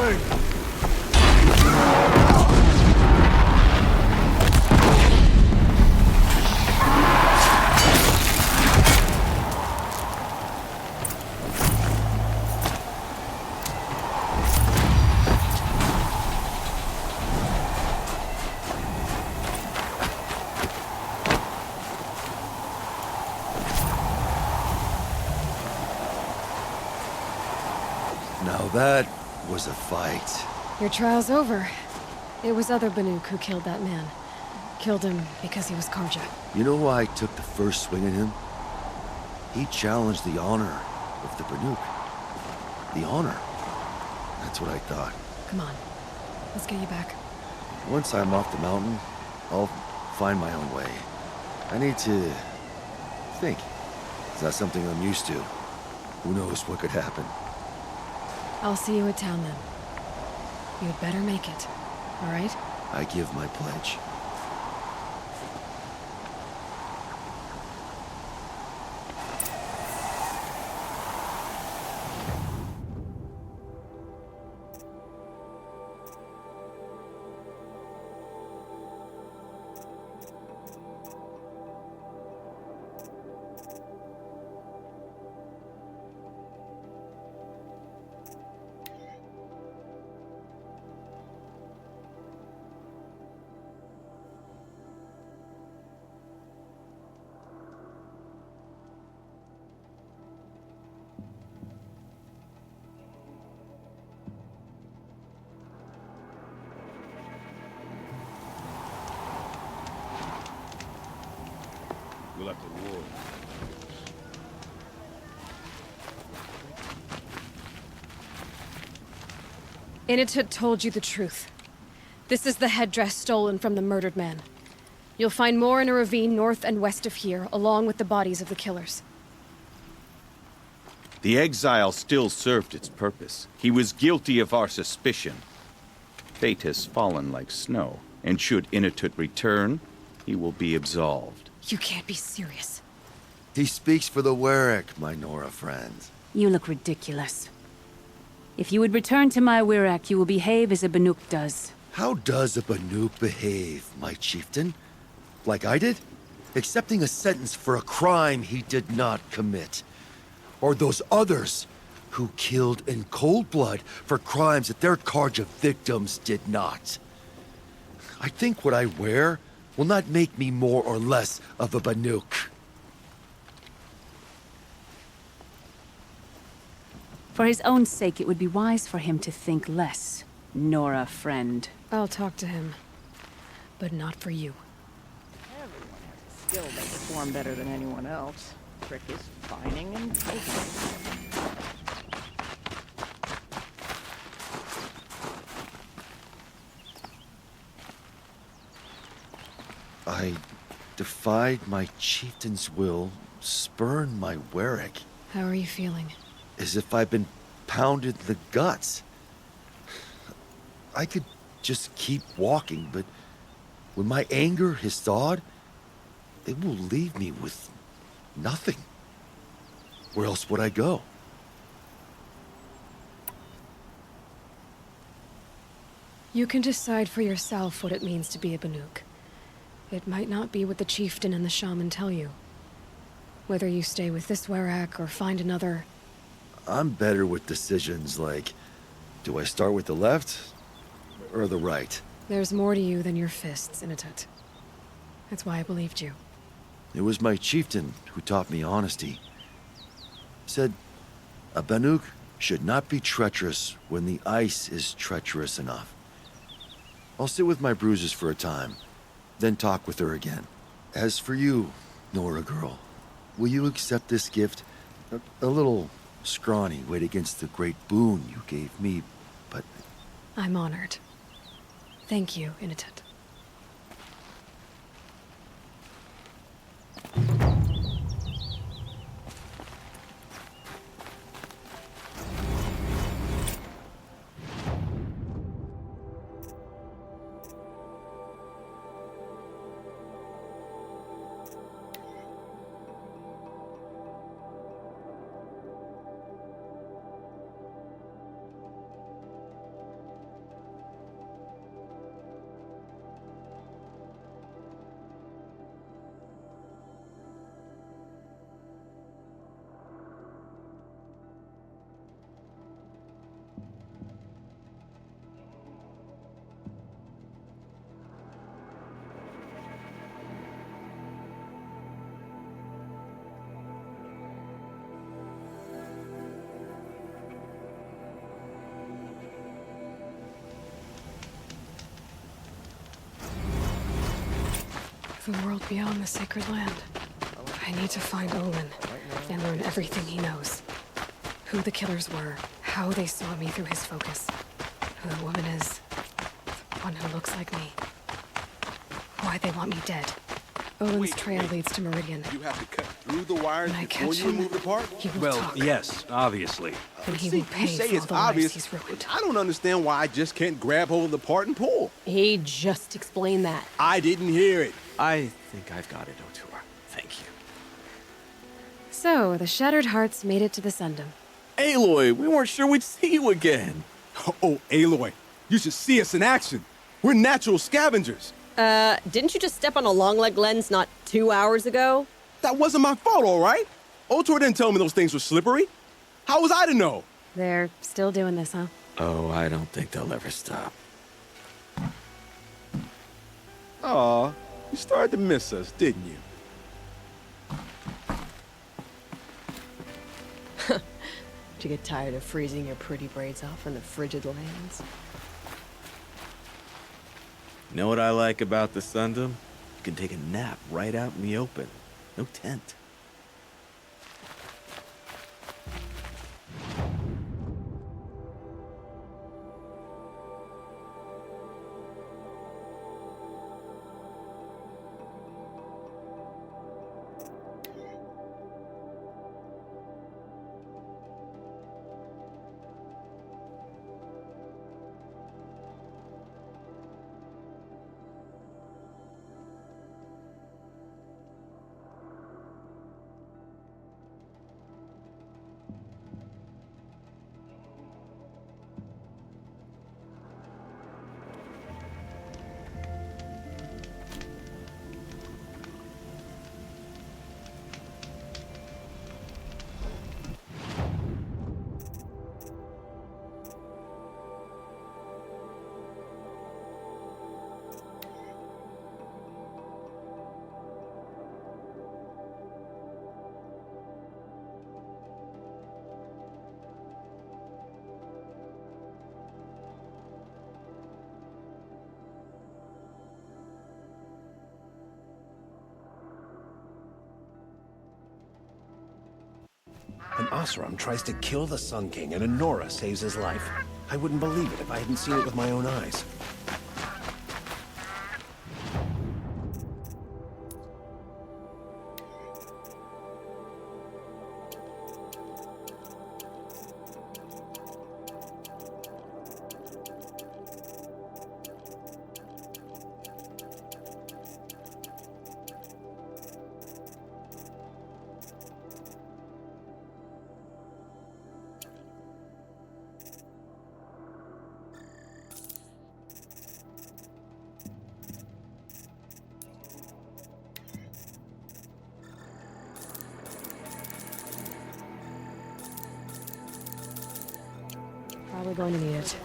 Now that was a fight. Your trial's over. It was other Banuk who killed that man. Killed him because he was Karja. You know why I took the first swing at him? He challenged the honor of the Banuk. The honor. That's what I thought. Come on. Let's get you back. Once I'm off the mountain, I'll find my own way. I need to think. It's not something I'm used to. Who knows what could happen? I'll see you at town then. You'd better make it, all right? I give my pledge. We'll have to war. Initut told you the truth. This is the headdress stolen from the murdered man. You'll find more in a ravine north and west of here, along with the bodies of the killers. The exile still served its purpose. He was guilty of our suspicion. Fate has fallen like snow, and should Initut return, he will be absolved. You can't be serious. He speaks for the Warwick, my Nora friend. You look ridiculous. If you would return to my Wirak, you will behave as a Banuk does. How does a Banuk behave, my chieftain? Like I did? Accepting a sentence for a crime he did not commit. Or those others who killed in cold blood for crimes that their Karja victims did not. I think what I wear will not make me more or less of a Banuk. For his own sake, it would be wise for him to think less. Nora, friend. I'll talk to him. But not for you. Everyone has a skill they perform better than anyone else. Trick is finding and taking. I defied my chieftain's will, spurned my Warwick. How are you feeling? As if I've been pounded in the guts. I could just keep walking, but when my anger has thawed, it will leave me with nothing. Where else would I go? You can decide for yourself what it means to be a Banuk. It might not be what the chieftain and the shaman tell you. Whether you stay with this Warwick or find another... I'm better with decisions like, do I start with the left or the right? There's more to you than your fists, Initut. That's why I believed you. It was my chieftain who taught me honesty. Said, a Banuk should not be treacherous when the ice is treacherous enough. I'll sit with my bruises for a time, then talk with her again. As for you, Nora girl, will you accept this gift? A little scrawny weighed against the great boon you gave me, but... I'm honored. Thank you, Initut. The world beyond the sacred land. I need to find Olin and learn everything he knows. Who the killers were, how they saw me through his focus, who the woman is, the one who looks like me, why they want me dead. Olin's trail leads to Meridian. You have to cut through the wires When I before catch you him, remove the part? he will Well, talk. yes, obviously. And he See, will pay you say for all it's the lives obvious. he's ruined. I don't understand why I just can't grab hold of the part and pull. He just explained that. I didn't hear it. I think I've got it, O'Toole. Thank you. So, the Shattered Hearts made it to the Sundom. Aloy, we weren't sure we'd see you again. Oh, Aloy, you should see us in action. We're natural scavengers. Didn't you just step on a long-leg lens not 2 hours ago? That wasn't my fault, all right? Otor didn't tell me those things were slippery. How was I to know? They're still doing this, huh? Oh, I don't think they'll ever stop. Aw, you started to miss us, didn't you? Did you get tired of freezing your pretty braids off in the frigid lands? You know what I like about the Sundom? You can take a nap right out in the open. No tent. An Oseram tries to kill the Sun King and a Nora saves his life. I wouldn't believe it if I hadn't seen it with my own eyes. Probably going to need it.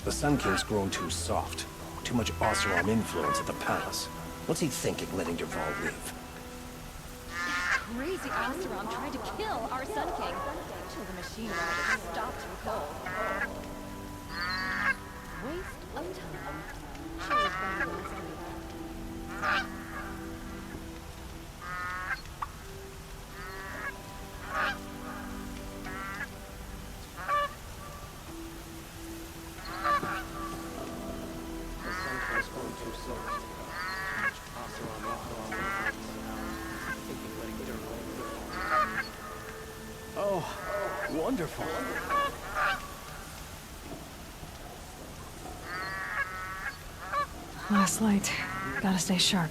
The Sun King's grown too soft. Too much Oseram influence at the palace. What's he thinking letting Dervahl live? Crazy Oseram tried to kill our Sun King. Till the machine rider stopped him cold. Waste of time. Sure was better last week. Oh, wonderful. Last light. Gotta stay sharp.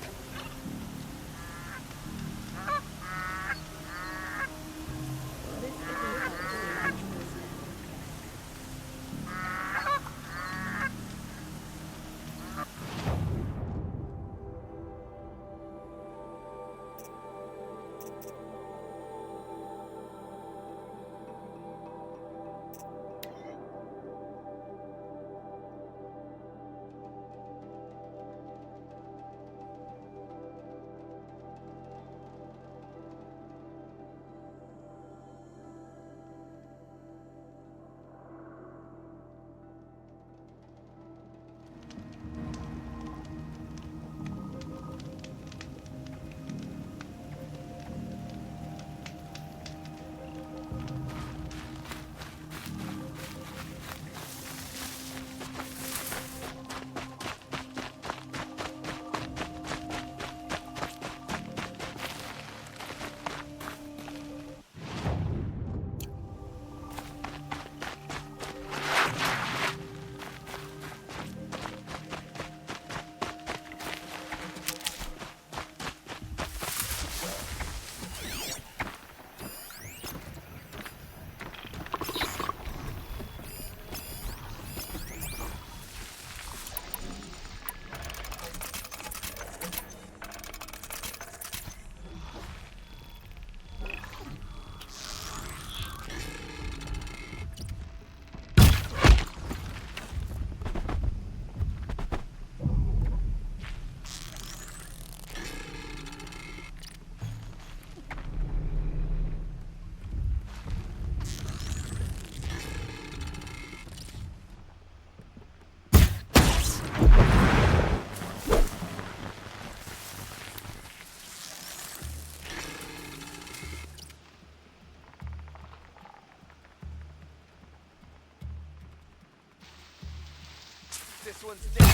This one's dead.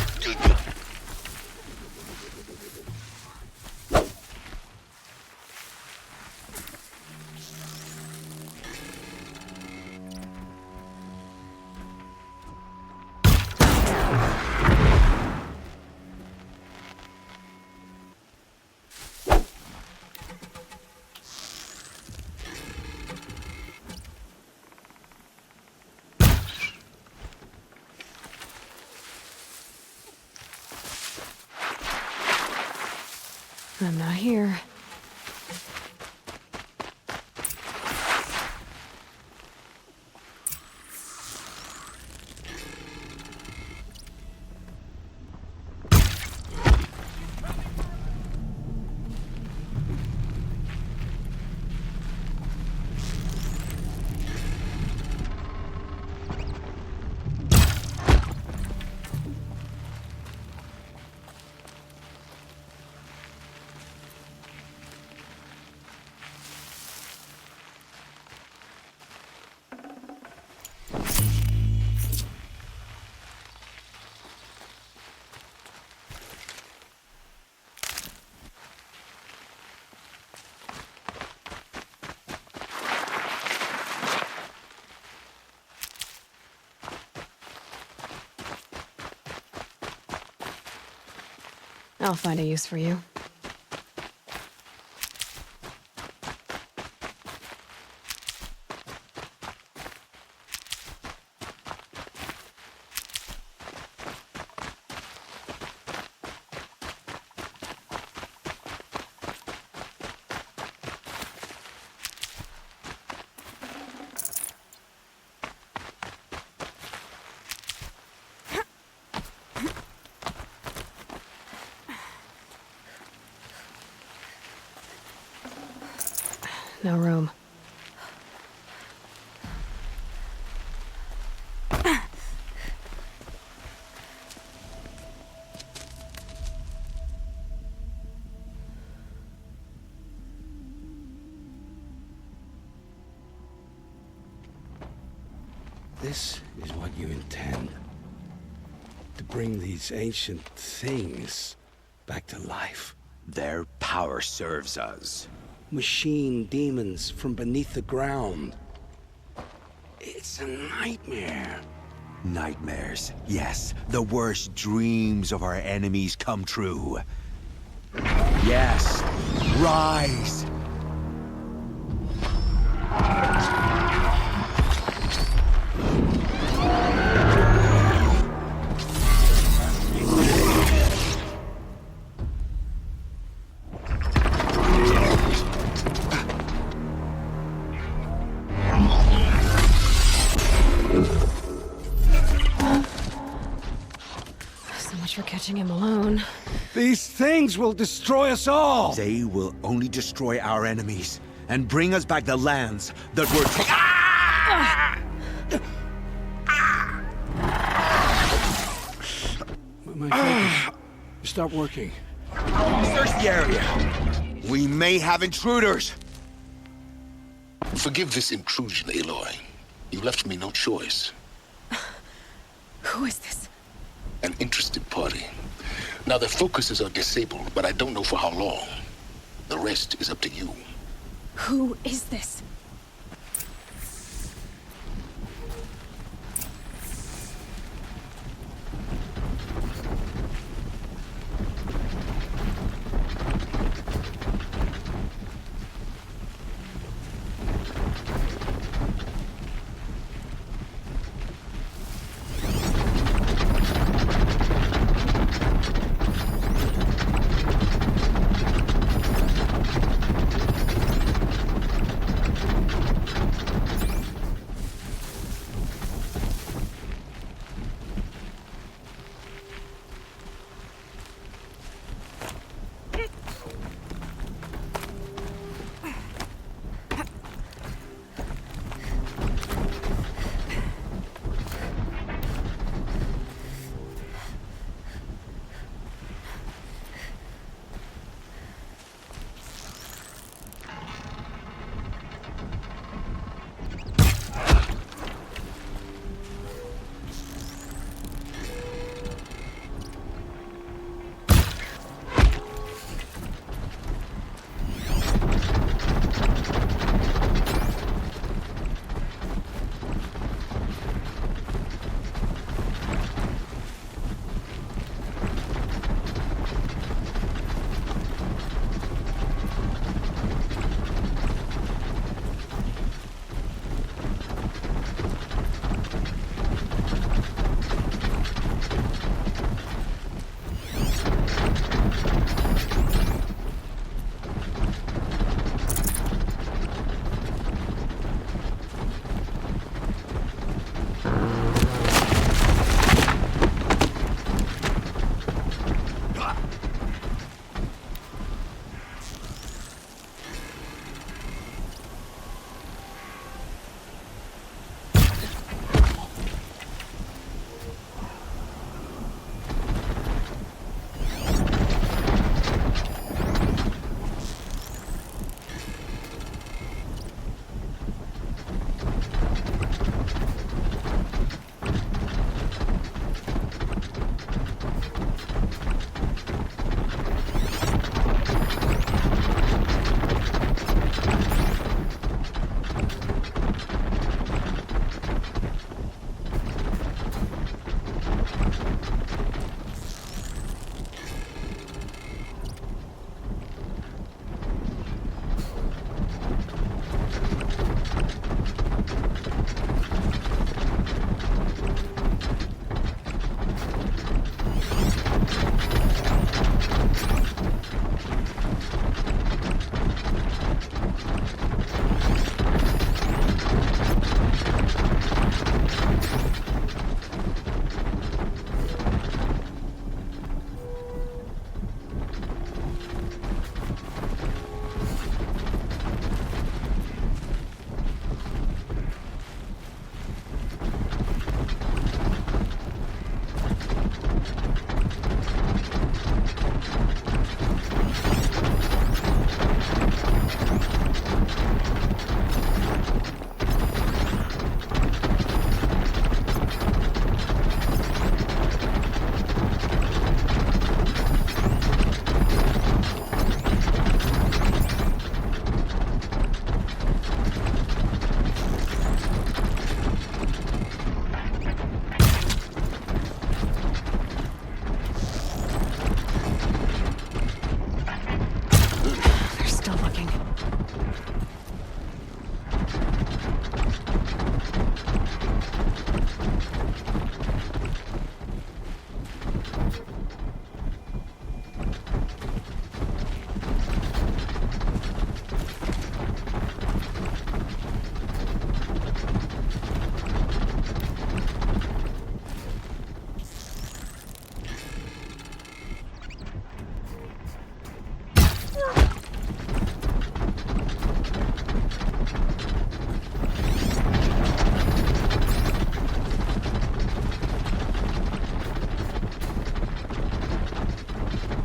I'm not here. I'll find a use for you. No room. This is what you intend? To bring these ancient things back to life? Their power serves us. Machine demons from beneath the ground. It's a nightmare. Nightmares, yes. The worst dreams of our enemies come true. Yes, rise! For catching him alone. These things will destroy us all! They will only destroy our enemies and bring us back the lands that were My focus. Stop working. Search the area. We may have intruders. Forgive this intrusion, Aloy. You left me no choice. Who is this? An interested party. Now, their focuses are disabled, but I don't know for how long. The rest is up to you. Who is this?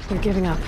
They're giving up.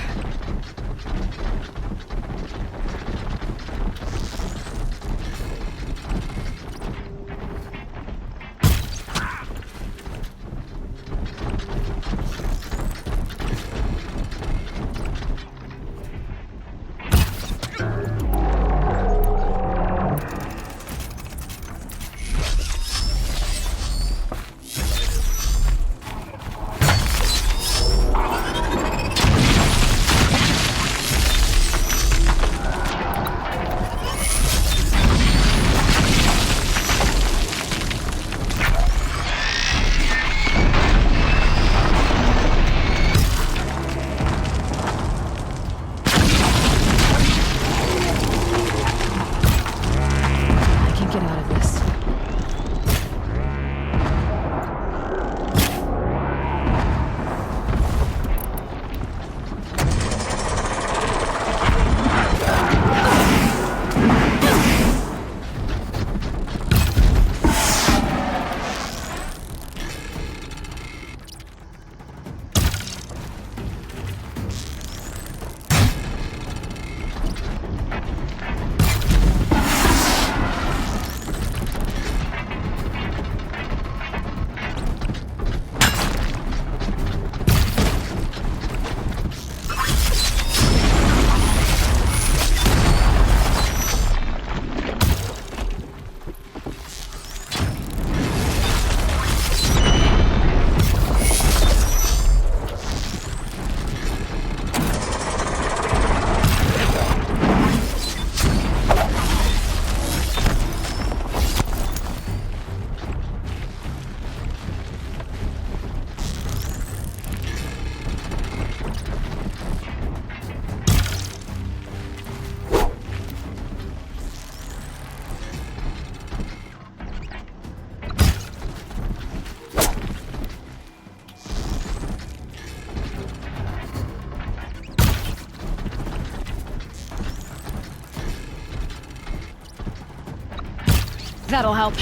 That'll help.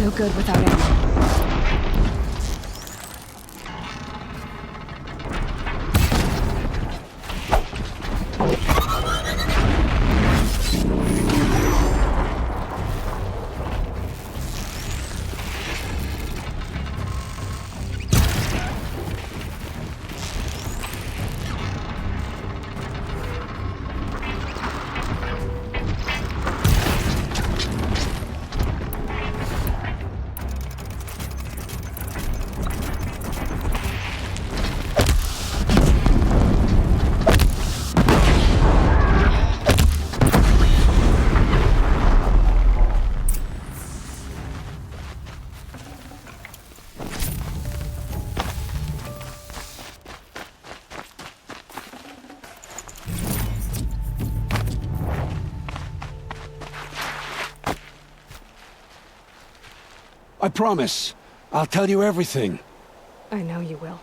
No good without ammo. I promise. I'll tell you everything. I know you will.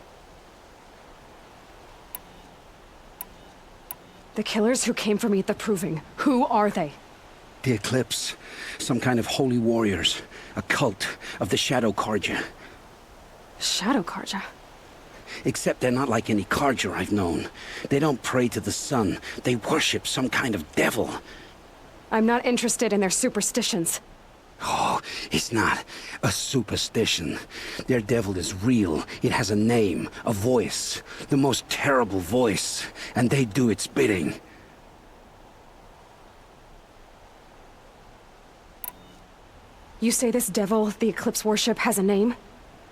The killers who came for me at the Proving, who are they? The Eclipse. Some kind of holy warriors. A cult of the Shadow Carja. Shadow Carja? Except they're not like any Carja I've known. They don't pray to the sun. They worship some kind of devil. I'm not interested in their superstitions. Oh, is not a superstition. Their devil is real. It has a name, a voice, the most terrible voice, and they do its bidding. You say this devil the Eclipse worship has a name?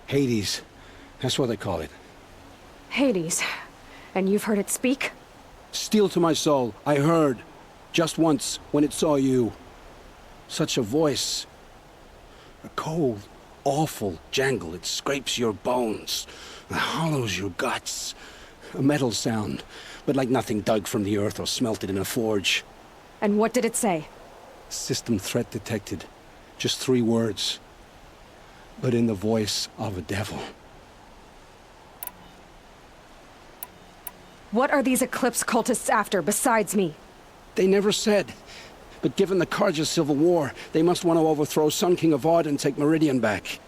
Hades. That's what they call it. Hades. And you've heard it speak? Steel to my soul, I heard. Just once, when it saw you. Such a voice. A cold, awful jangle. It scrapes your bones. It hollows your guts. A metal sound, but like nothing dug from the earth or smelted in a forge. And what did it say? System threat detected. Just 3 words. But in the voice of a devil. What are these Eclipse cultists after, besides me? They never said. But given the Carja civil war, they must want to overthrow Sun King Avad and take Meridian back.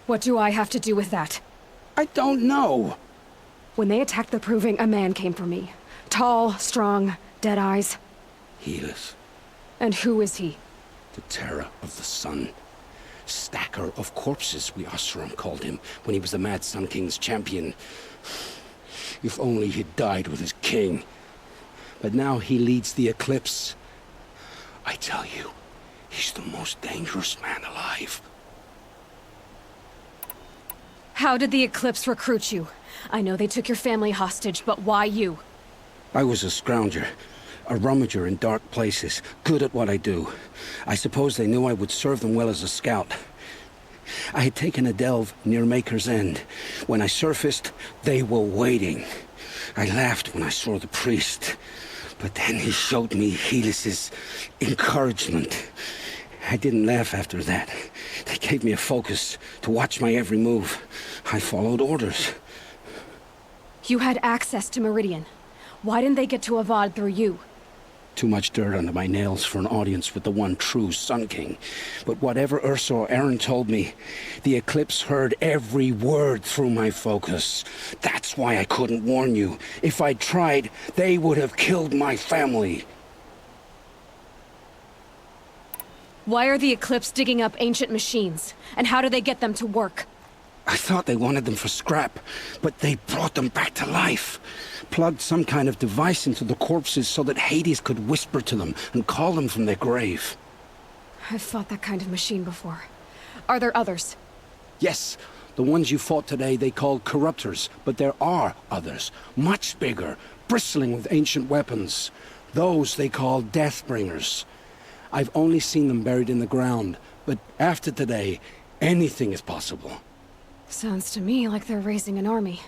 What do I have to do with that? I don't know. When they attacked the Proving, a man came for me. Tall, strong, dead eyes. Helis. And who is he? The terror of the sun. Stacker of corpses, we Oseram called him, when he was the Mad Sun King's champion. If only he'd died with his king. But now he leads the Eclipse. I tell you, he's the most dangerous man alive. How did the Eclipse recruit you? I know they took your family hostage, but why you? I was a scrounger. A rummager in dark places, good at what I do. I suppose they knew I would serve them well as a scout. I had taken a delve near Maker's End. When I surfaced, they were waiting. I laughed when I saw the priest. But then he showed me Helis's encouragement. I didn't laugh after that. They gave me a focus to watch my every move. I followed orders. You had access to Meridian. Why didn't they get to Avad through you? Too much dirt under my nails for an audience with the one true Sun King. But whatever Ursa or Aaron told me, the Eclipse heard every word through my focus. That's why I couldn't warn you. If I'd tried, they would have killed my family. Why are the Eclipse digging up ancient machines? And how do they get them to work? I thought they wanted them for scrap, but they brought them back to life. Plugged some kind of device into the corpses so that Hades could whisper to them and call them from their grave. I've fought that kind of machine before. Are there others? Yes, the ones you fought today they called corruptors, but there are others, much bigger, bristling with ancient weapons. Those they call Deathbringers. I've only seen them buried in the ground, but after today, anything is possible. Sounds to me like they're raising an army.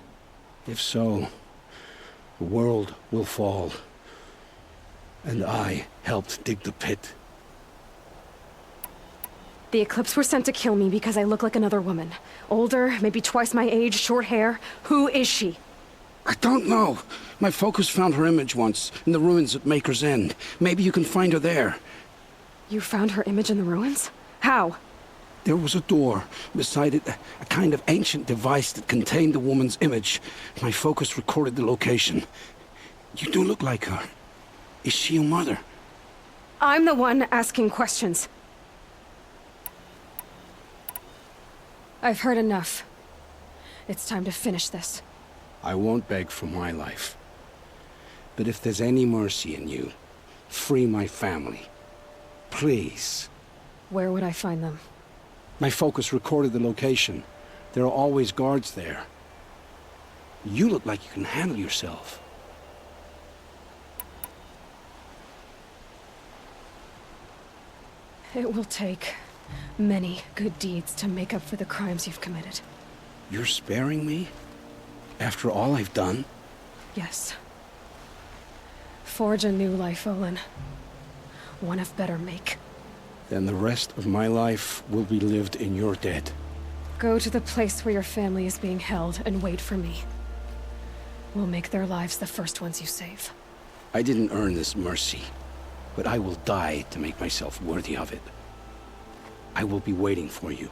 If so, the world will fall. And I helped dig the pit. The Eclipse were sent to kill me because I look like another woman. Older, maybe twice my age, short hair. Who is she? I don't know. My focus found her image once, in the ruins at Maker's End. Maybe you can find her there. You found her image in the ruins? How? There was a door. Beside it, a kind of ancient device that contained the woman's image. My focus recorded the location. You do look like her. Is she your mother? I'm the one asking questions. I've heard enough. It's time to finish this. I won't beg for my life. But if there's any mercy in you, free my family. Please. Where would I find them? My focus recorded the location. There are always guards there. You look like you can handle yourself. It will take many good deeds to make up for the crimes you've committed. You're sparing me? After all I've done? Yes. Forge a new life, Olin. One of better make. Then the rest of my life will be lived in your debt. Go to the place where your family is being held and wait for me. We'll make their lives the first ones you save. I didn't earn this mercy, but I will die to make myself worthy of it. I will be waiting for you.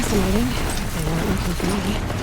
fascinating. They weren't looking for me.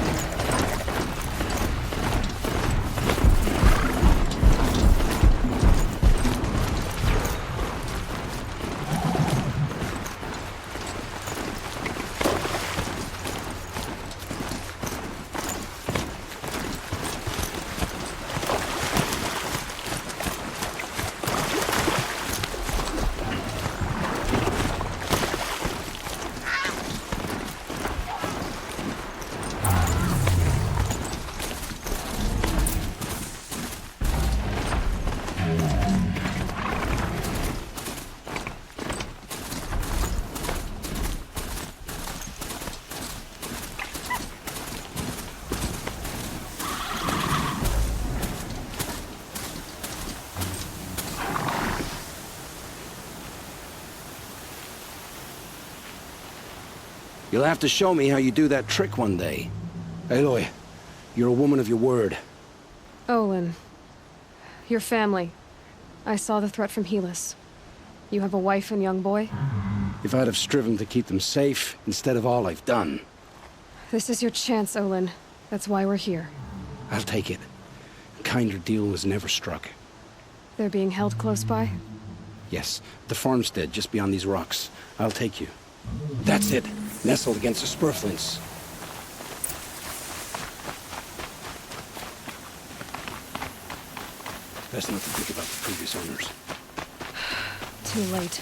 You'll have to show me how you do that trick one day. Aloy, you're a woman of your word. Olin. Your family. I saw the threat from Helis. You have a wife and young boy? If I'd have striven to keep them safe, instead of all I've done. This is your chance, Olin. That's why we're here. I'll take it. A kinder deal was never struck. They're being held close by? Yes, the farmstead just beyond these rocks. I'll take you. That's it. Nestled against the spurflints. Best not to think about the previous owners. Too late.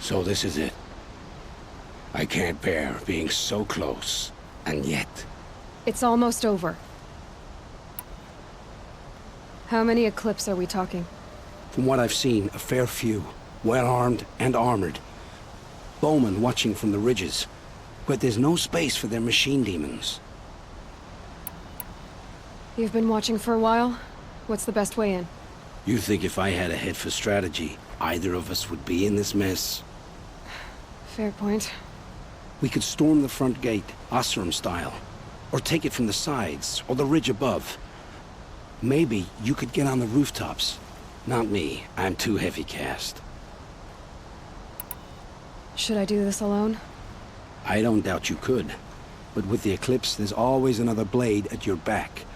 So this is it. I can't bear being so close, and yet... It's almost over. How many Eclipse are we talking? From what I've seen, a fair few. Well-armed and armored. Bowmen watching from the ridges. But there's no space for their machine demons. You've been watching for a while? What's the best way in? You think if I had a head for strategy, either of us would be in this mess? Fair point. We could storm the front gate, Oseram style. Or take it from the sides, or the ridge above. Maybe you could get on the rooftops. Not me. I'm too heavy cast. Should I do this alone? I don't doubt you could. But with the Eclipse, there's always another blade at your back.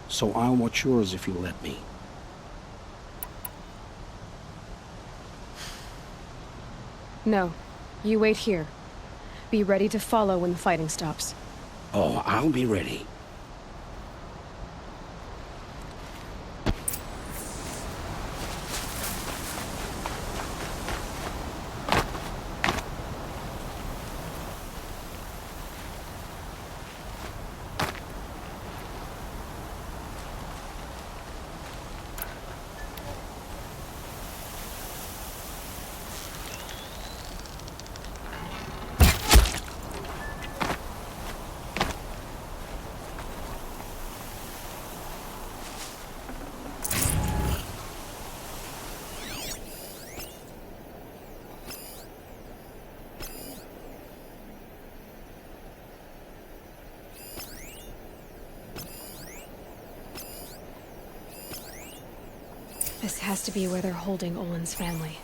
So I'll watch yours if you'll let me. No. You wait here. Be ready to follow when the fighting stops. Oh, I'll be ready. This has to be where they're holding Olin's family.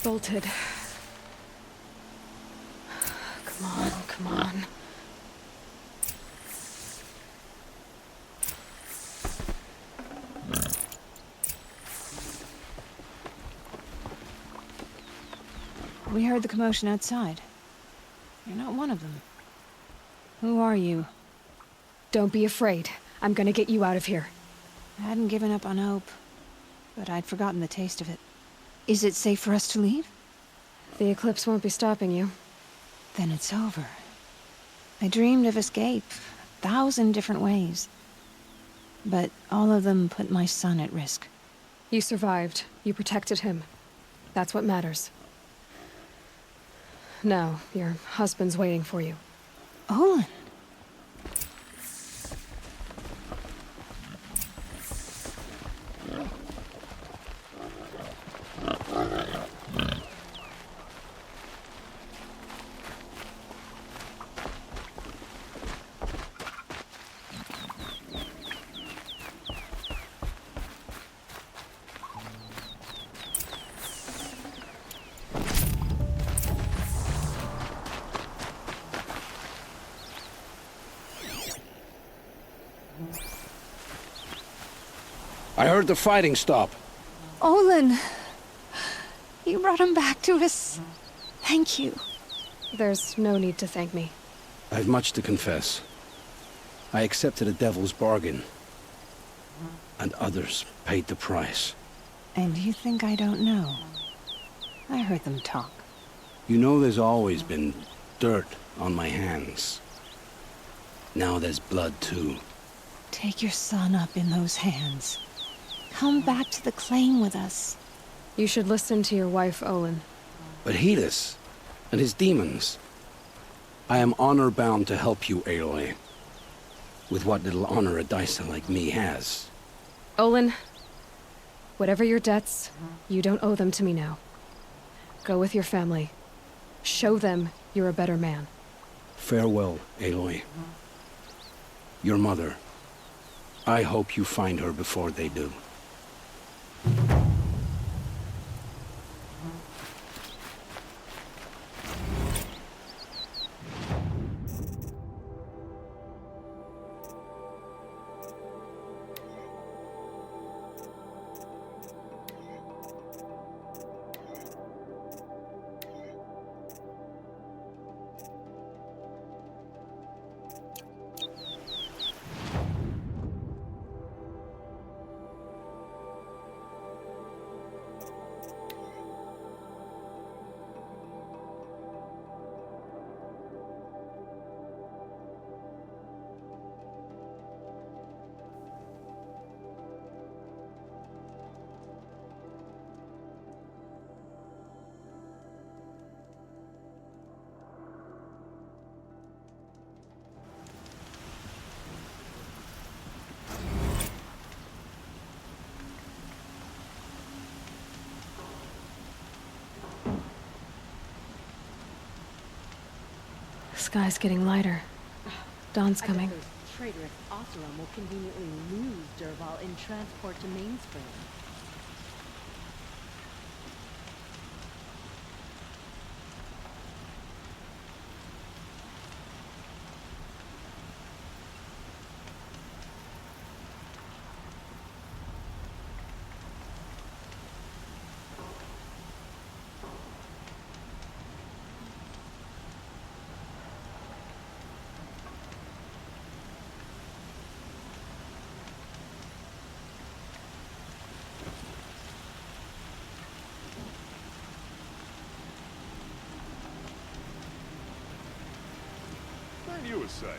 bolted. Come on, come on. We heard the commotion outside. You're not one of them. Who are you? Don't be afraid. I'm gonna get you out of here. I hadn't given up on hope, but I'd forgotten the taste of it. Is it safe for us to leave? The eclipse won't be stopping you. Then it's over. I dreamed of escape, 1,000 different ways. But all of them put my son at risk. You survived. You protected him. That's what matters. Now, your husband's waiting for you. Olin! I heard the fighting stop. Olin! You brought him back to us. Thank you. There's no need to thank me. I've much to confess. I accepted a devil's bargain. And others paid the price. And you think I don't know? I heard them talk. You know there's always been dirt on my hands. Now there's blood too. Take your son up in those hands. Come back to the claim with us. You should listen to your wife, Olin. But Hedis and his demons. I am honor-bound to help you, Aloy. With what little honor a dicer like me has. Olin, whatever your debts, you don't owe them to me now. Go with your family. Show them you're a better man. Farewell, Aloy. Your mother. I hope you find her before they do. The sky's getting lighter. Dawn's coming. Those traitorous Oseram will conveniently lose Dervahl in transport to Mainspring. Turn you aside.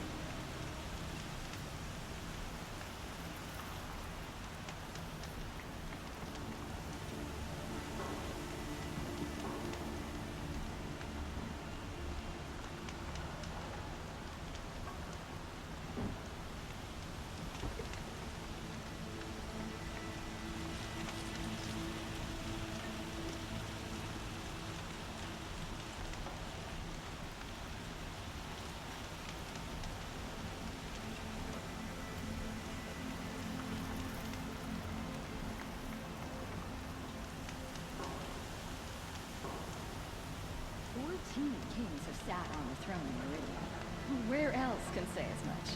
teeny kings have sat on the throne in Meridian. Where else can say as much?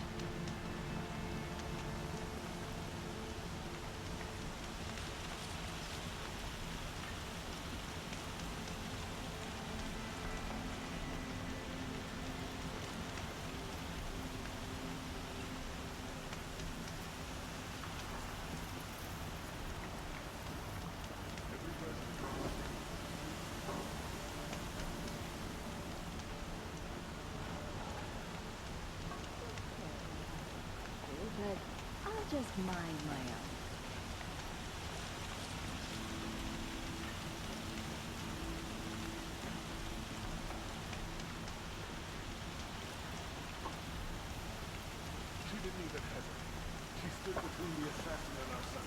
But I'll just mind my own. She didn't even hesitate. She stood between the assassin and our son.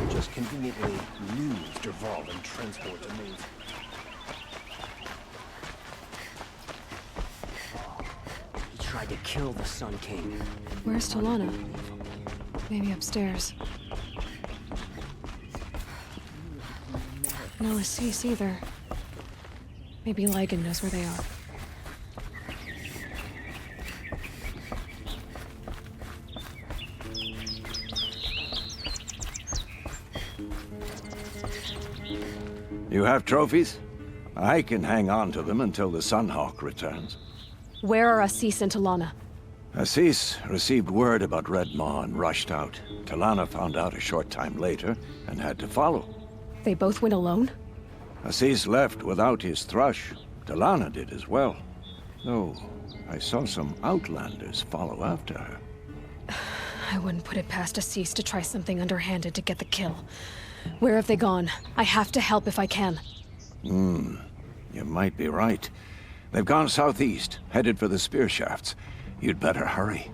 Just conveniently lose Dervahl and transport to me. He tried to kill the Sun King. Where's Talana? Maybe upstairs. No Assis either. Maybe Lygan knows where they are. You have trophies? I can hang on to them until the Sunhawk returns. Where are Assis and Talana? Assis received word about Red Maw and rushed out. Talana found out a short time later and had to follow. They both went alone? Assis left without his thrush. Talana did as well. Though I saw some outlanders follow after her. I wouldn't put it past Assis to try something underhanded to get the kill. Where have they gone? I have to help if I can. You might be right. They've gone southeast, headed for the spear shafts. You'd better hurry.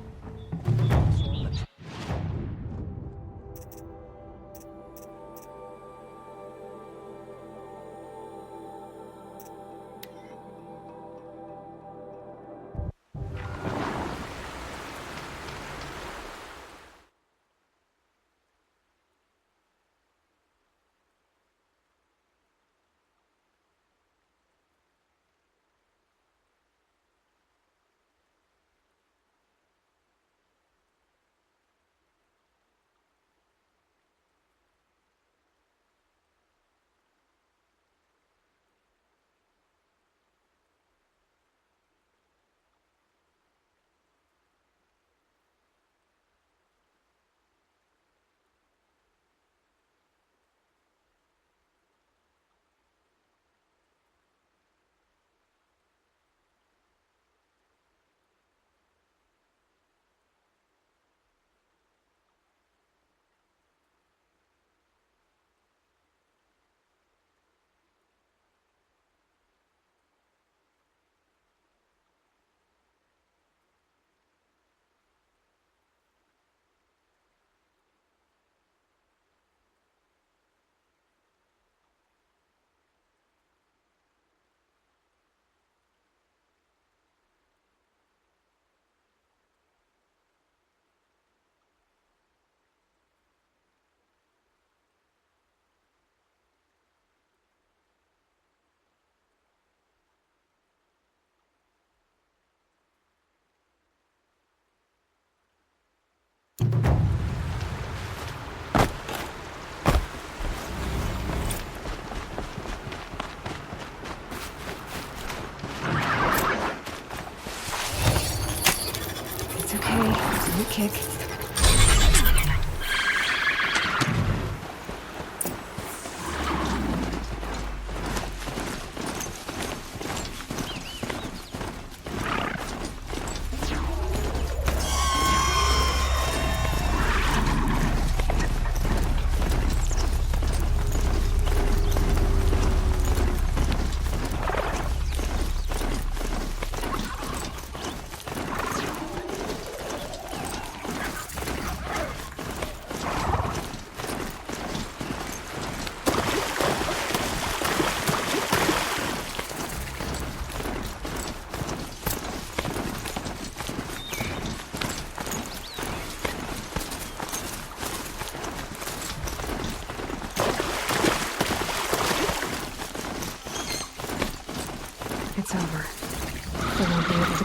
It's okay. Don't kick.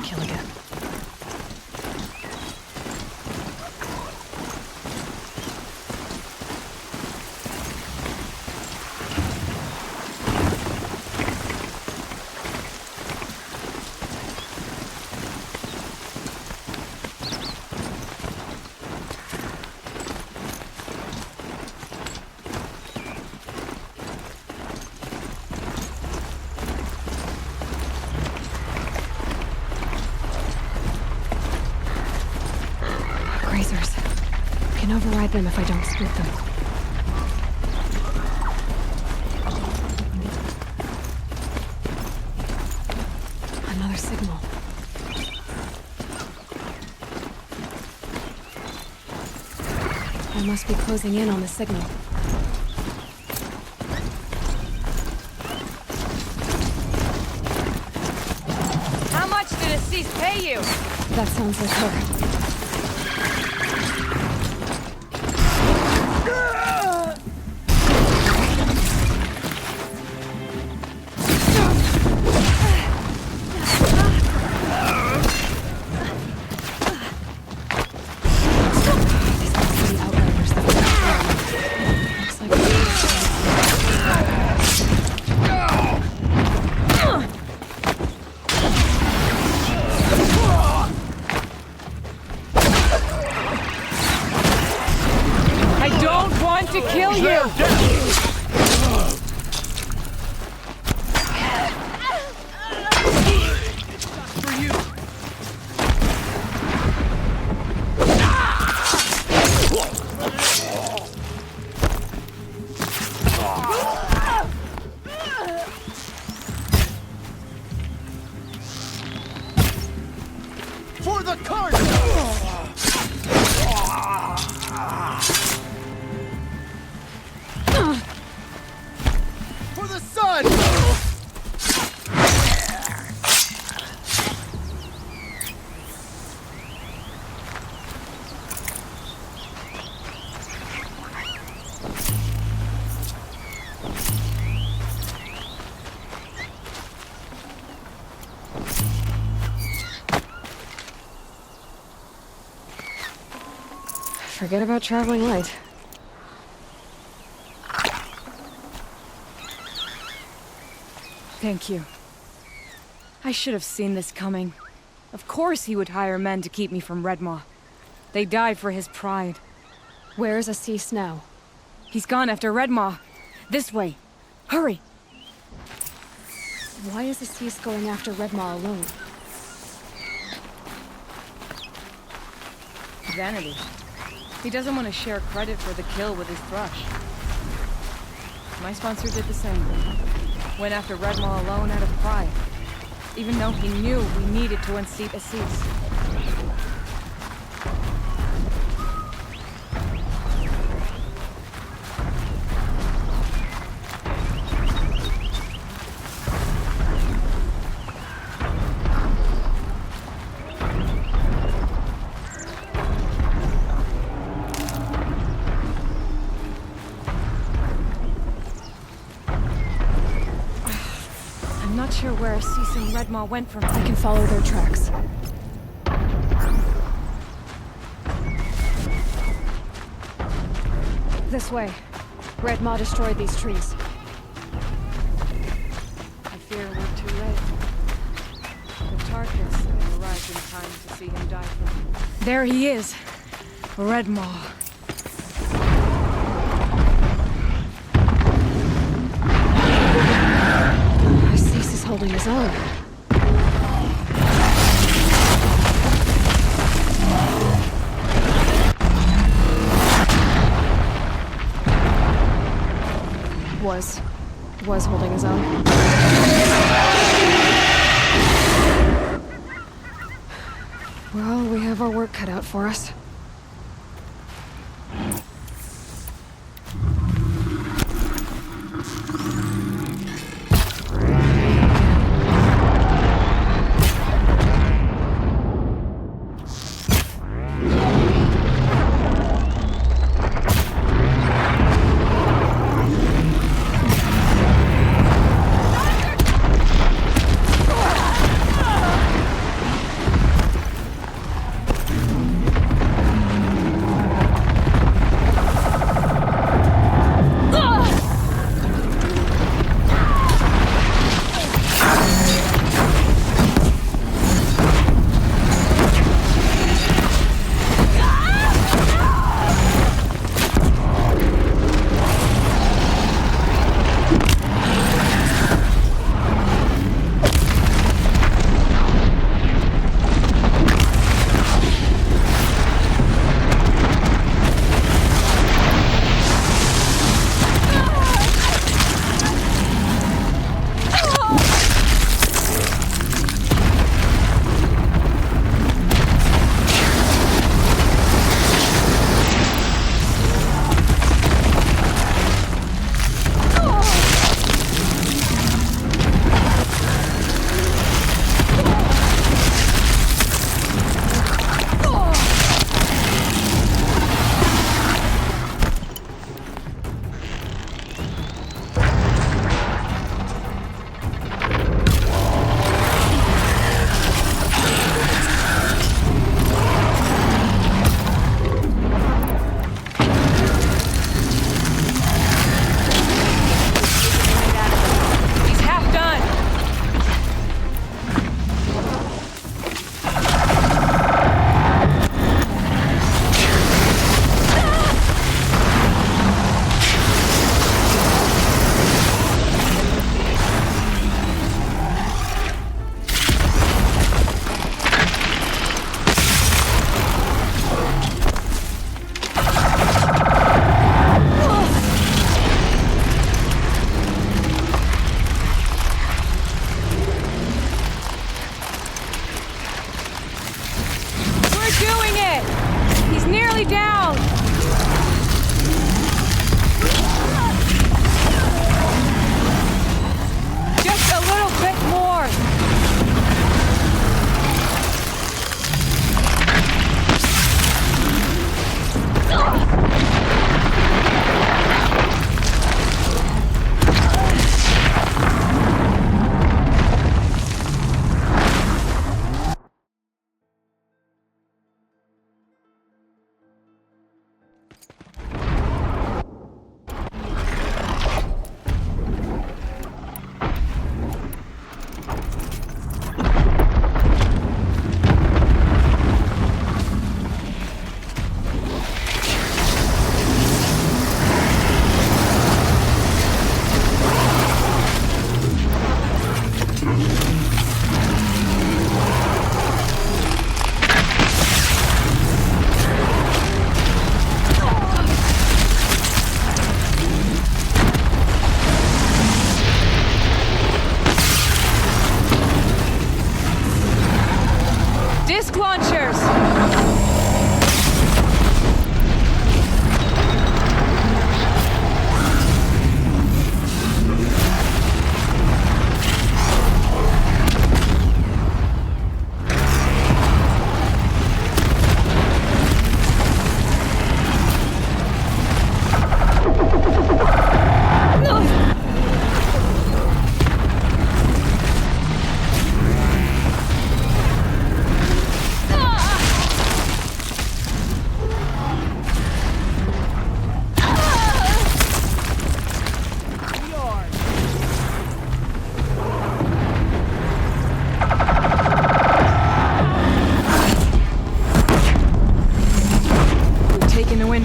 kill again. I can override them if I don't split them. Another signal. I must be closing in on the signal. How much did Assis pay you? That sounds like her. To kill you! For the cart! For the sun! Forget about traveling light. Thank you. I should have seen this coming. Of course he would hire men to keep me from Redmaw. They died for his pride. Where's Assis now? He's gone after Redmaw. This way. Hurry! Why is Assis going after Redmaw alone? Vanity. He doesn't want to share credit for the kill with his thrush. My sponsor did the same. Went after Redmaw alone out of pride, even though he knew we needed to unseat Assis. I'm not sure where Assis and Redmaw went from. I can follow their tracks. This way. Redmaw destroyed these trees. I fear we're too late. The Tarkus arrived in time to see him die for me. There he is! Redmaw. Assis is holding his own. Was holding his own. Well, we have our work cut out for us. Disc launchers!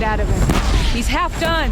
Out of him. He's half done.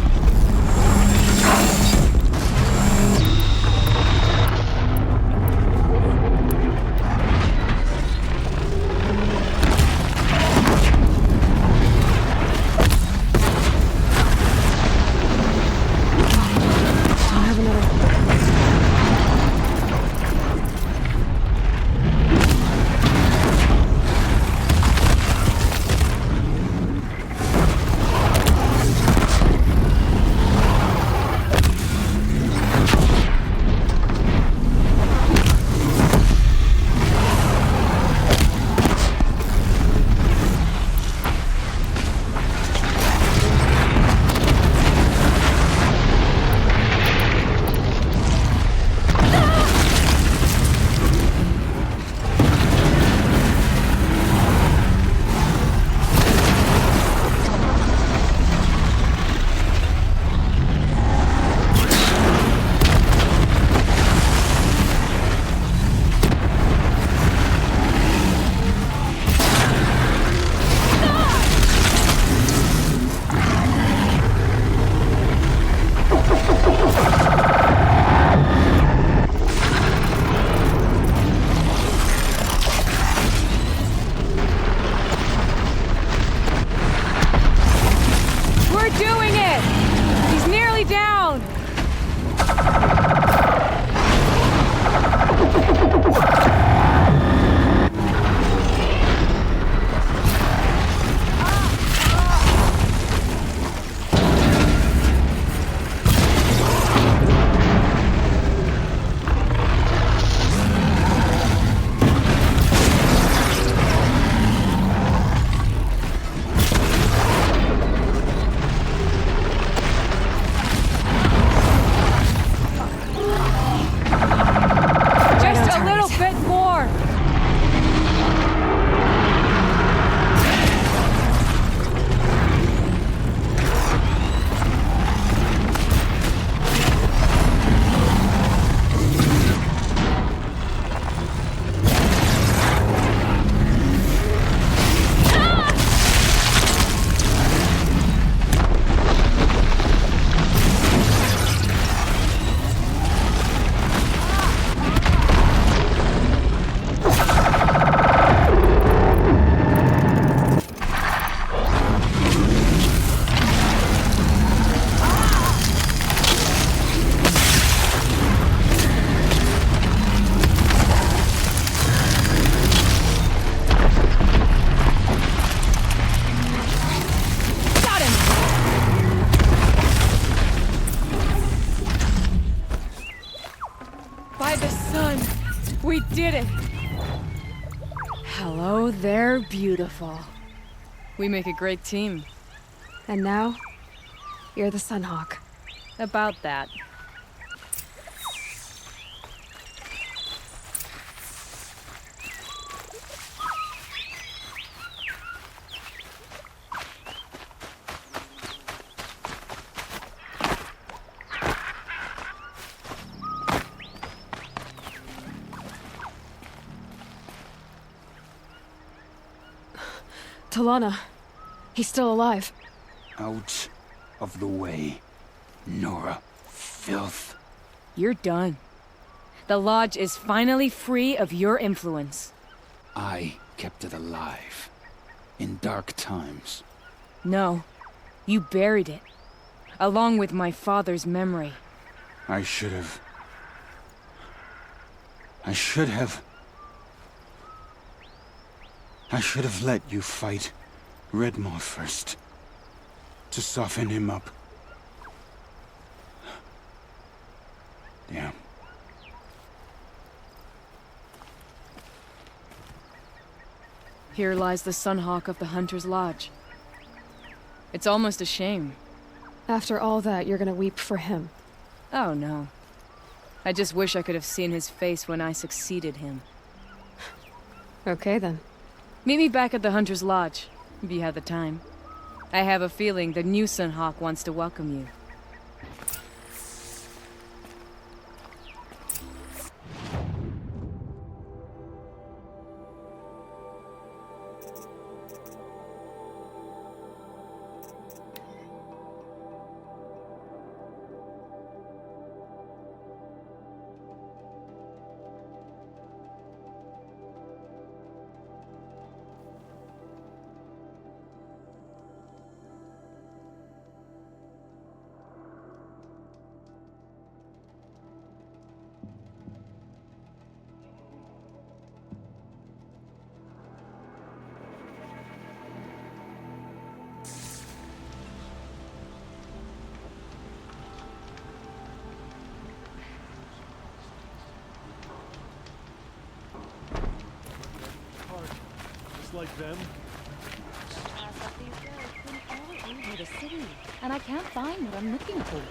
We did it! Hello there, beautiful. We make a great team. And now, you're the Sunhawk. About that. Talana. He's still alive. Out of the way, Nora. Filth. You're done. The Lodge is finally free of your influence. I kept it alive. In dark times. No. You buried it. Along with my father's memory. I should have... I should have let you fight Redmaw first. To soften him up. Damn. Here lies the Sunhawk of the Hunter's Lodge. It's almost a shame. After all that, you're gonna weep for him. Oh, no. I just wish I could have seen his face when I succeeded him. Okay, then. Meet me back at the Hunter's Lodge, if you have the time. I have a feeling the new Sunhawk wants to welcome you. Like them? All over the city, and I can't find what I'm looking for.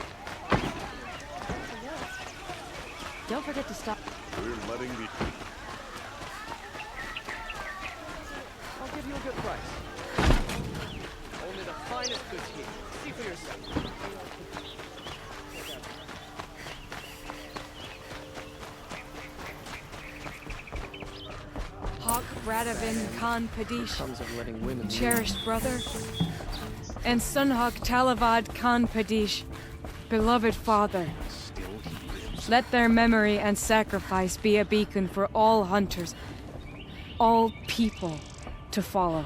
Don't forget to stop. We're letting the... I'll give you a good price. Only the finest goods here. See for yourself. Hawk Radavin Khan Padish, Comes of letting women cherished brother, and Sunhawk Talavad Khan Padish, beloved father. Let their memory and sacrifice be a beacon for all hunters, all people to follow.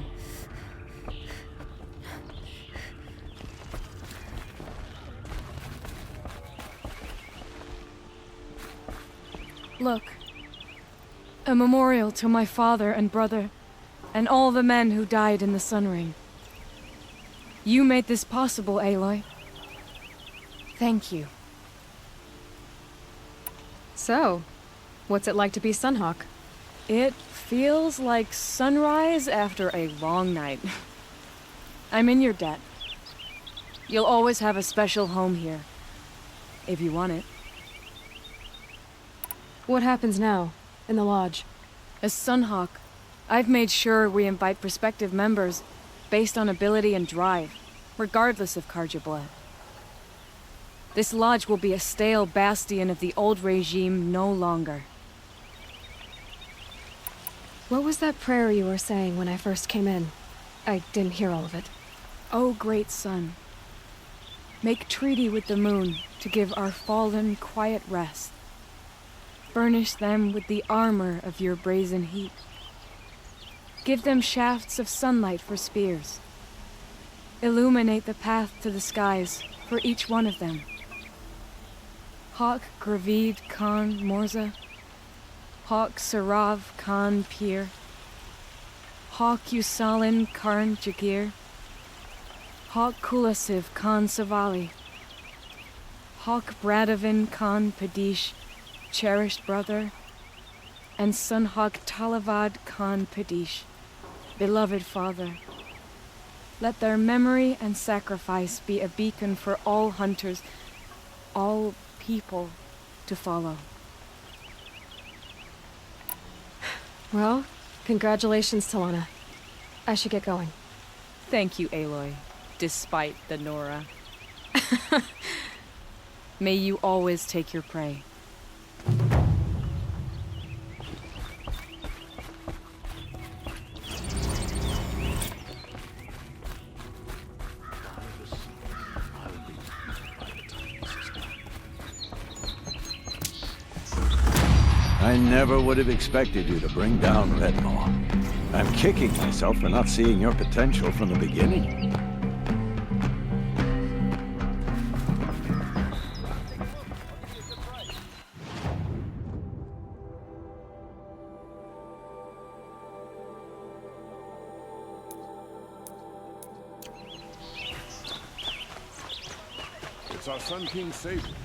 Look. A memorial to my father and brother, and all the men who died in the Sun Ring. You made this possible, Aloy. Thank you. So, what's it like to be Sunhawk? It feels like sunrise after a long night. I'm in your debt. You'll always have a special home here, if you want it. What happens now? In the lodge? As Sunhawk, I've made sure we invite prospective members based on ability and drive, regardless of Karja blood. This lodge will be a stale bastion of the old regime no longer. What was that prayer you were saying when I first came in? I didn't hear all of it. O great sun, make treaty with the moon to give our fallen quiet rest. Burnish them with the armor of your brazen heat. Give them shafts of sunlight for spears. Illuminate the path to the skies for each one of them. Hawk Gravid Khan Morza, Hawk Sarav Khan Pir, Hawk Usalin Karn Jagir, Hawk Kulasiv Khan Savali, Hawk Bradavin Khan Padish, cherished brother, and Sunhawk Talavad Khan Padish, beloved father. Let their memory and sacrifice be a beacon for all hunters, all people to follow. Well, congratulations, Talana. I should get going. Thank you, Aloy, despite the Nora. May you always take your prey. I never would have expected you to bring down Redmaw. I'm kicking myself for not seeing your potential from the beginning. It's our Sun King's savior.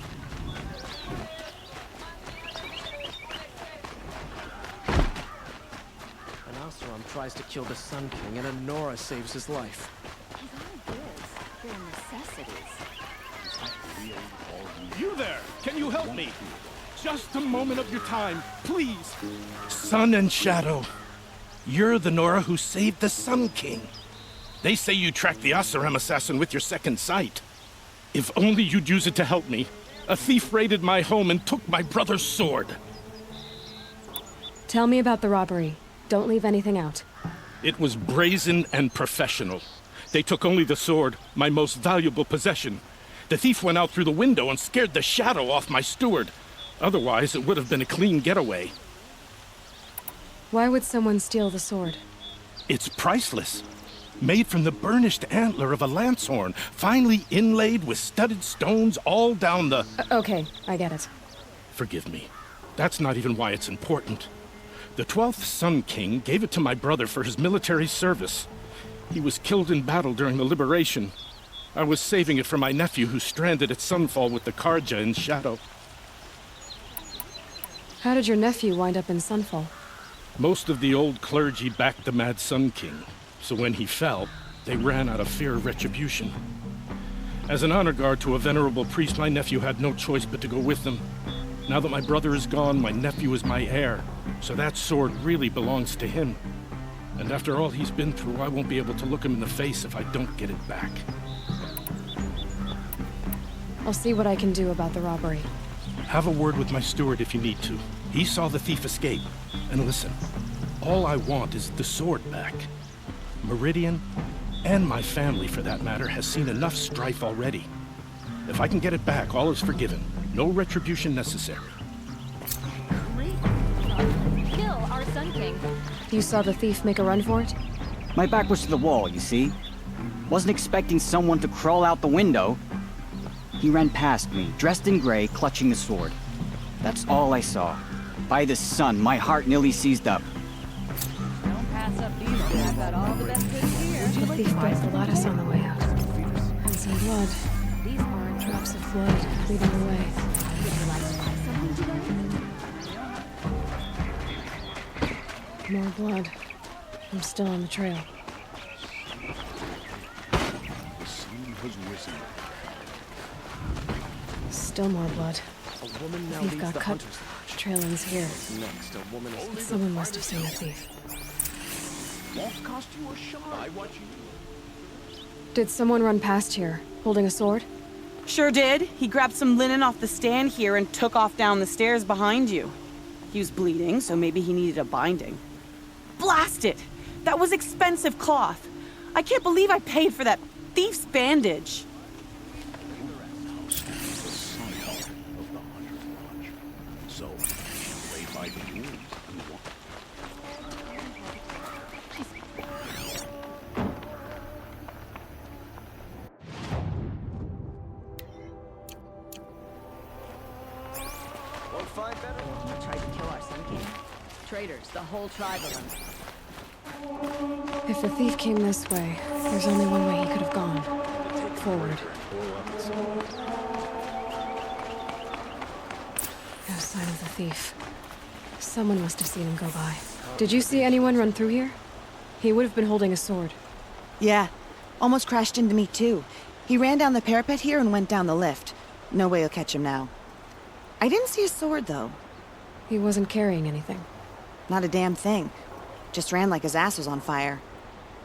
An Oseram tries to kill the Sun King, and Honora saves his life. These aren't goods. They're necessities. You there! Can you help me? Just a moment of your time, please. Sun and Shadow. You're the Nora who saved the Sun King. They say you tracked the Oseram assassin with your second sight. If only you'd use it to help me. A thief raided my home and took my brother's sword. Tell me about the robbery. Don't leave anything out. It was brazen and professional. They took only the sword, my most valuable possession. The thief went out through the window and scared the shadow off my steward. Otherwise, it would have been a clean getaway. Why would someone steal the sword? It's priceless. Made from the burnished antler of a lancehorn, finely inlaid with studded stones all down the... Okay, I get it. Forgive me. That's not even why it's important. The 12th Sun King gave it to my brother for his military service. He was killed in battle during the liberation. I was saving it for my nephew who's stranded at Sunfall with the Karja in Shadow. How did your nephew wind up in Sunfall? Most of the old clergy backed the Mad Sun King, so when he fell, they ran out of fear of retribution. As an honor guard to a venerable priest, my nephew had no choice but to go with them. Now that my brother is gone, my nephew is my heir, so that sword really belongs to him. And after all he's been through, I won't be able to look him in the face if I don't get it back. I'll see what I can do about the robbery. Have a word with my steward if you need to. He saw the thief escape. And listen, all I want is the sword back. Meridian, and my family for that matter, has seen enough strife already. If I can get it back, all is forgiven. No retribution necessary. Kill our Sun King. You saw the thief make a run for it? My back was to the wall, you see. Wasn't expecting someone to crawl out the window. He ran past me, dressed in gray, clutching the sword. That's all I saw. By the sun, my heart nearly seized up. Don't pass up these goods. I've got all the best goods here. The thief broke the lattice on the way out. And some blood. These aren't drops of blood leading the way. Would you like to buy something today? More blood. I'm still on the trail. The sun has risen. Still more blood. A woman now Thief leads got the cut. hunters. Trail ends here. Next, a woman is... Someone must have seen the thief. Won't cost you a shot. I watch you. Did someone run past here, holding a sword? Sure did. He grabbed some linen off the stand here and took off down the stairs behind you. He was bleeding, so maybe he needed a binding. Blast it! That was expensive cloth. I can't believe I paid for that thief's bandage. So, lay by the rules and walk. Won't find better. They tried to kill our Sun King. Traitors, the whole tribe of them. If the thief came this way, there's only one way he could have gone. Forward. No sign of the thief. Someone must have seen him go by. Did you see anyone run through here? He would have been holding a sword. Yeah. Almost crashed into me, too. He ran down the parapet here and went down the lift. No way you'll catch him now. I didn't see a sword, though. He wasn't carrying anything. Not a damn thing. Just ran like his ass was on fire.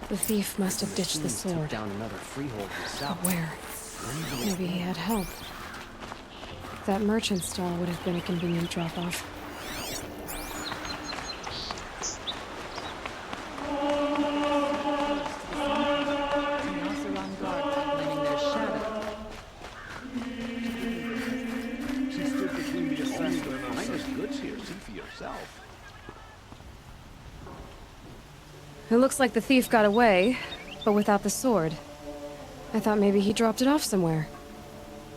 The thief must have ditched the sword. Took down another freehold himself. But where? Maybe he had help. That merchant stall would have been a convenient drop-off. She stood between the assassin and our finest goods here. See for yourself. It looks like the thief got away, but without the sword. I thought maybe he dropped it off somewhere.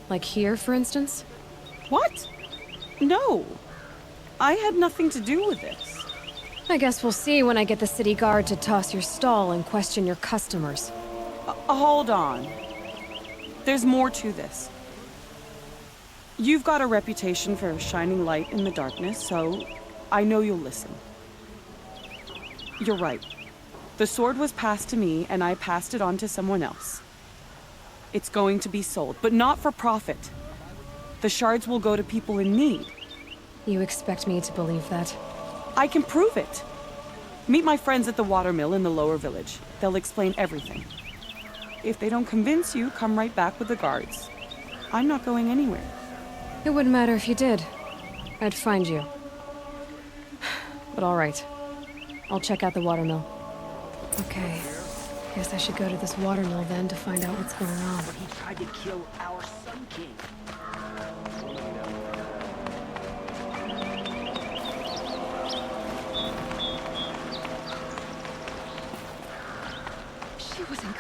Like here, for instance? What? No. I had nothing to do with this. I guess we'll see when I get the city guard to toss your stall and question your customers. Hold on. There's more to this. You've got a reputation for shining light in the darkness, so I know you'll listen. You're right. The sword was passed to me, and I passed it on to someone else. It's going to be sold, but not for profit. The shards will go to people in need. You expect me to believe that? I can prove it. Meet my friends at the watermill in the lower village. They'll explain everything. If they don't convince you, come right back with the guards. I'm not going anywhere. It wouldn't matter if you did. I'd find you. But all right. I'll check out the watermill. Okay. Guess I should go to this watermill then to find out what's going on. But he tried to kill our Sun King. She wasn't.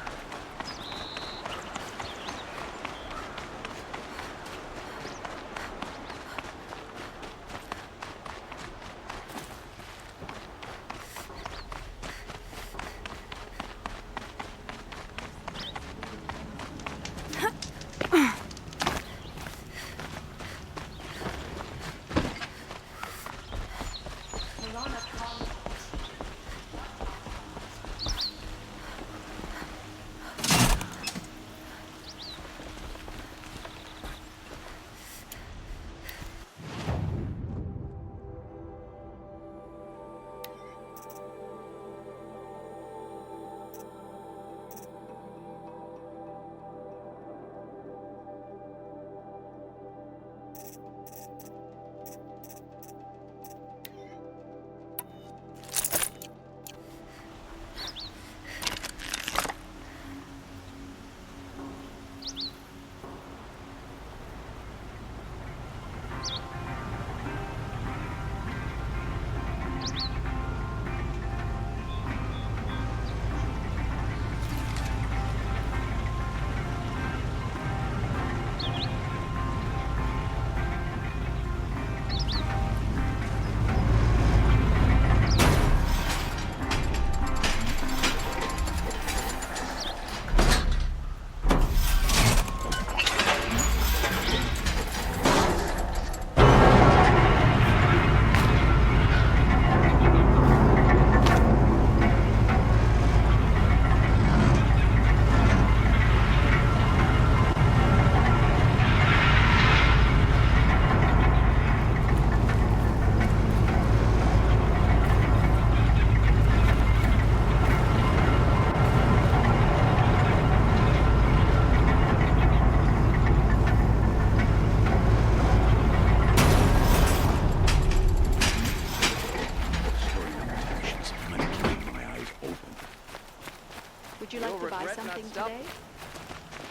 Would you like to buy something today?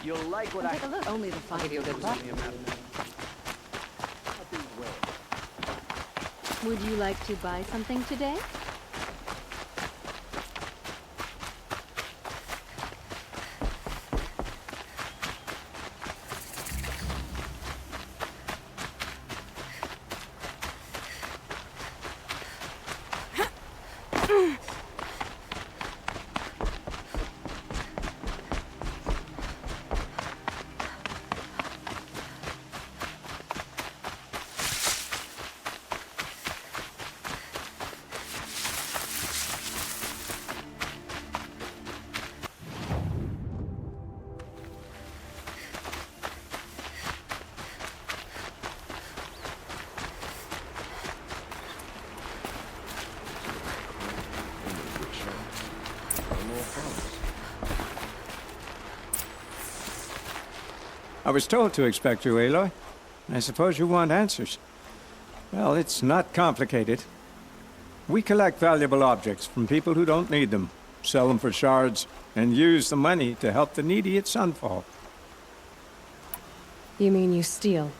You'll like what Take a look. Only the fun. Would you like to buy something today? I was told to expect you, Aloy. I suppose you want answers. Well, it's not complicated. We collect valuable objects from people who don't need them, sell them for shards, and use the money to help the needy at Sunfall. You mean you steal?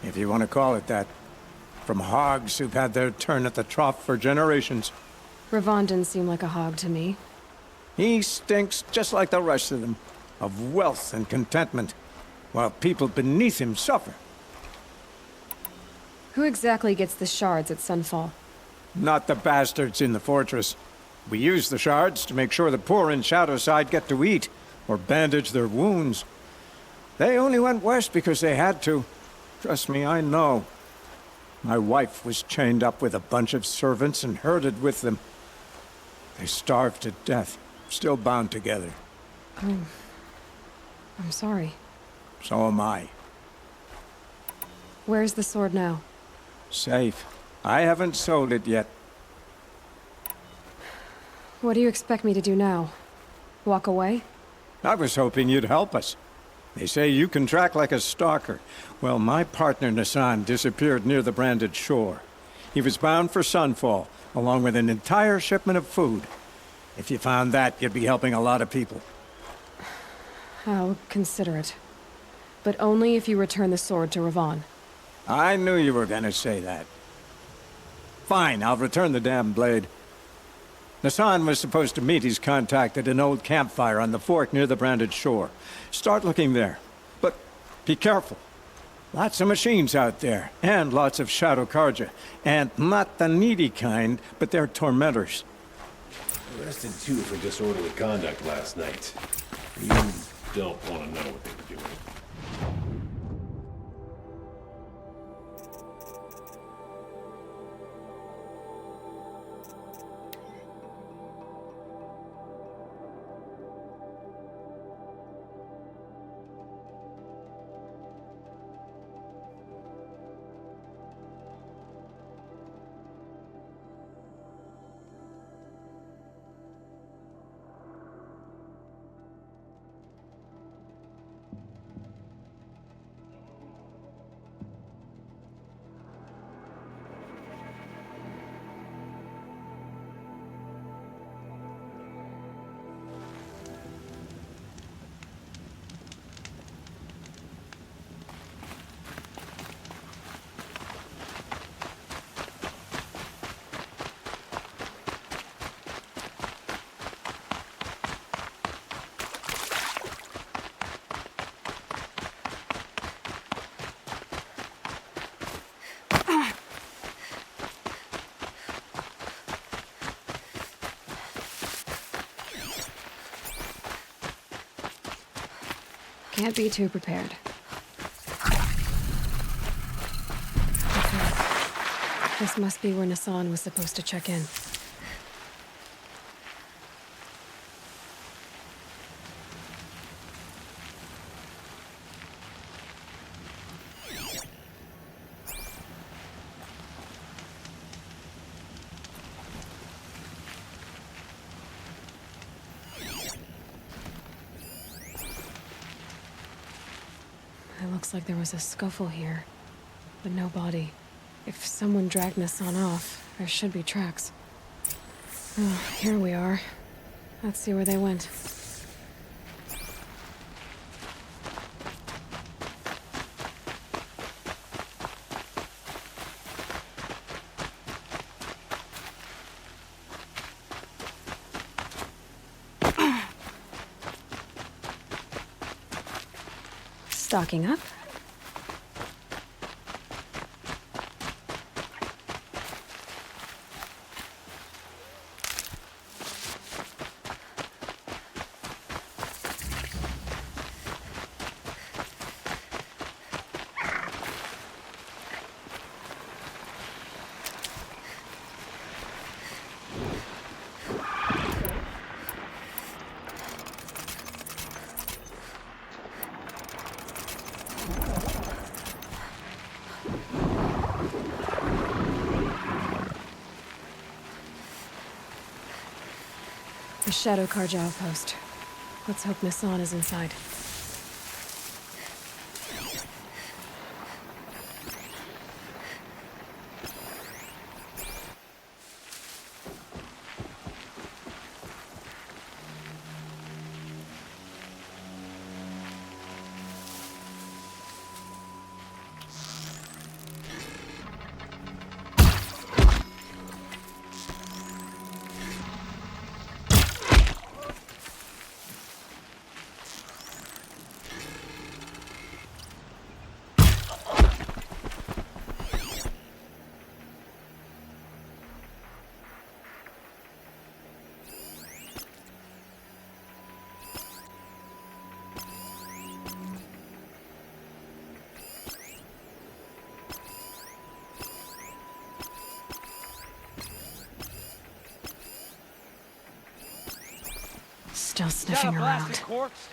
If you want to call it that. From hogs who've had their turn at the trough for generations. Ravon didn't seem like a hog to me. He stinks just like the rest of them, of wealth and contentment, while people beneath him suffer. Who exactly gets the shards at Sunfall? Not the bastards in the fortress. We use the shards to make sure the poor in Shadowside get to eat, or bandage their wounds. They only went west because they had to. Trust me, I know. My wife was chained up with a bunch of servants and herded with them. They starved to death, still bound together. Oh. I'm sorry. So am I. Where's the sword now? Safe. I haven't sold it yet. What do you expect me to do now? Walk away? I was hoping you'd help us. They say you can track like a stalker. Well, my partner Nassan disappeared near the branded shore. He was bound for Sunfall, along with an entire shipment of food. If you found that, you'd be helping a lot of people. I'll consider it. But only if you return the sword to Ravon. I knew you were gonna say that. Fine, I'll return the damn blade. Nassan was supposed to meet his contact at an old campfire on the fork near the branded shore. Start looking there. But be careful. Lots of machines out there, and lots of Shadow Karja. And not the needy kind, but they're tormentors. Arrested two for disorderly conduct last night. You don't want to know what they were doing. Can't be too prepared. Okay. This must be where Nassan was supposed to check in. It looks like there was a scuffle here, but no body. If someone dragged Nassan off, there should be tracks. Oh, here we are. Let's see where they went. Stocking up. The Shadow Karja outpost. Let's hope Nassan is inside. Still sniffing around. Corpse?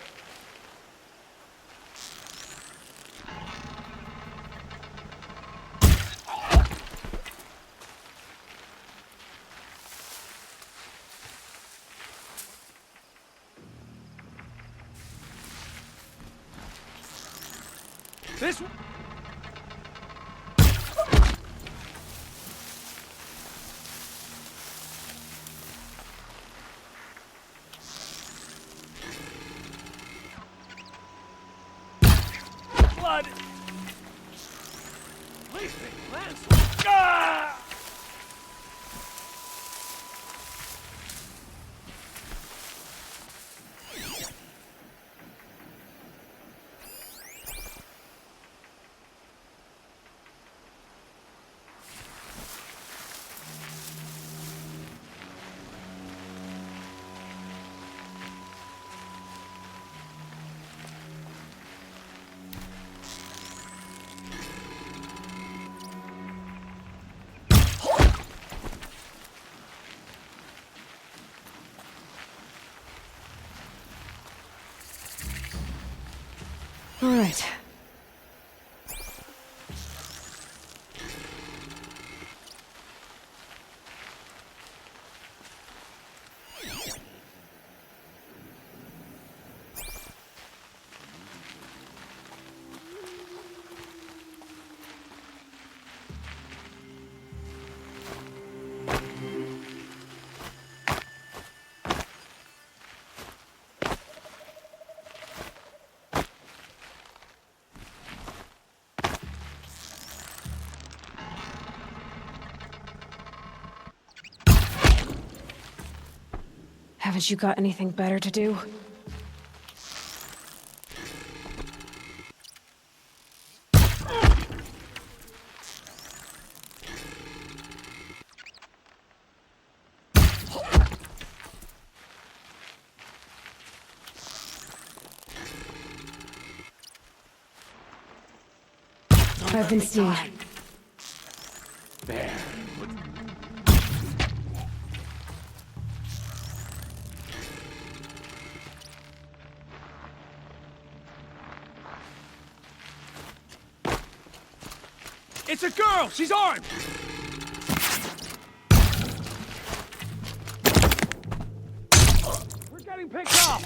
This. Blood. Leave me, Lance. Ah! All right. Haven't you got anything better to do? I've been seen. There. It's a girl! She's armed! We're getting picked off!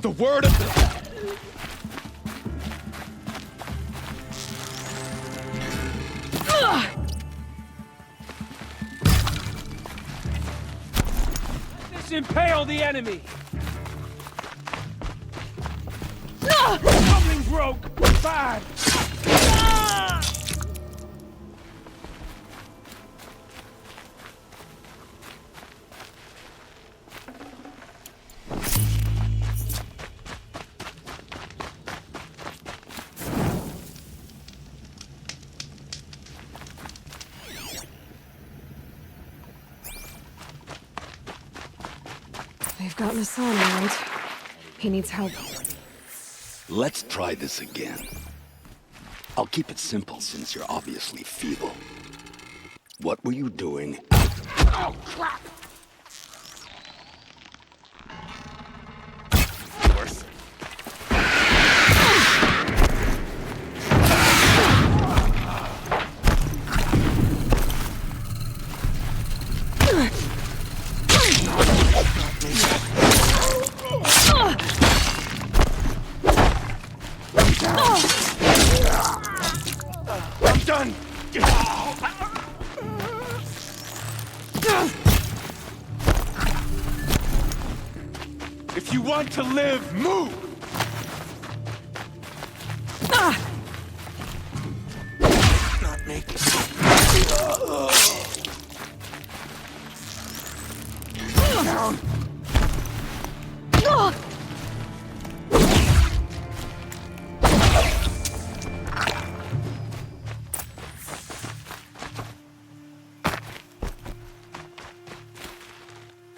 The word of the... Let's impale the enemy! Something broke! Bad! They've gotten us on, all right. He needs help. Let's try this again. I'll keep it simple since you're obviously feeble. What were you doing? Oh, crap! Worse. I'm done! If you want to live, move! Not make it. Down.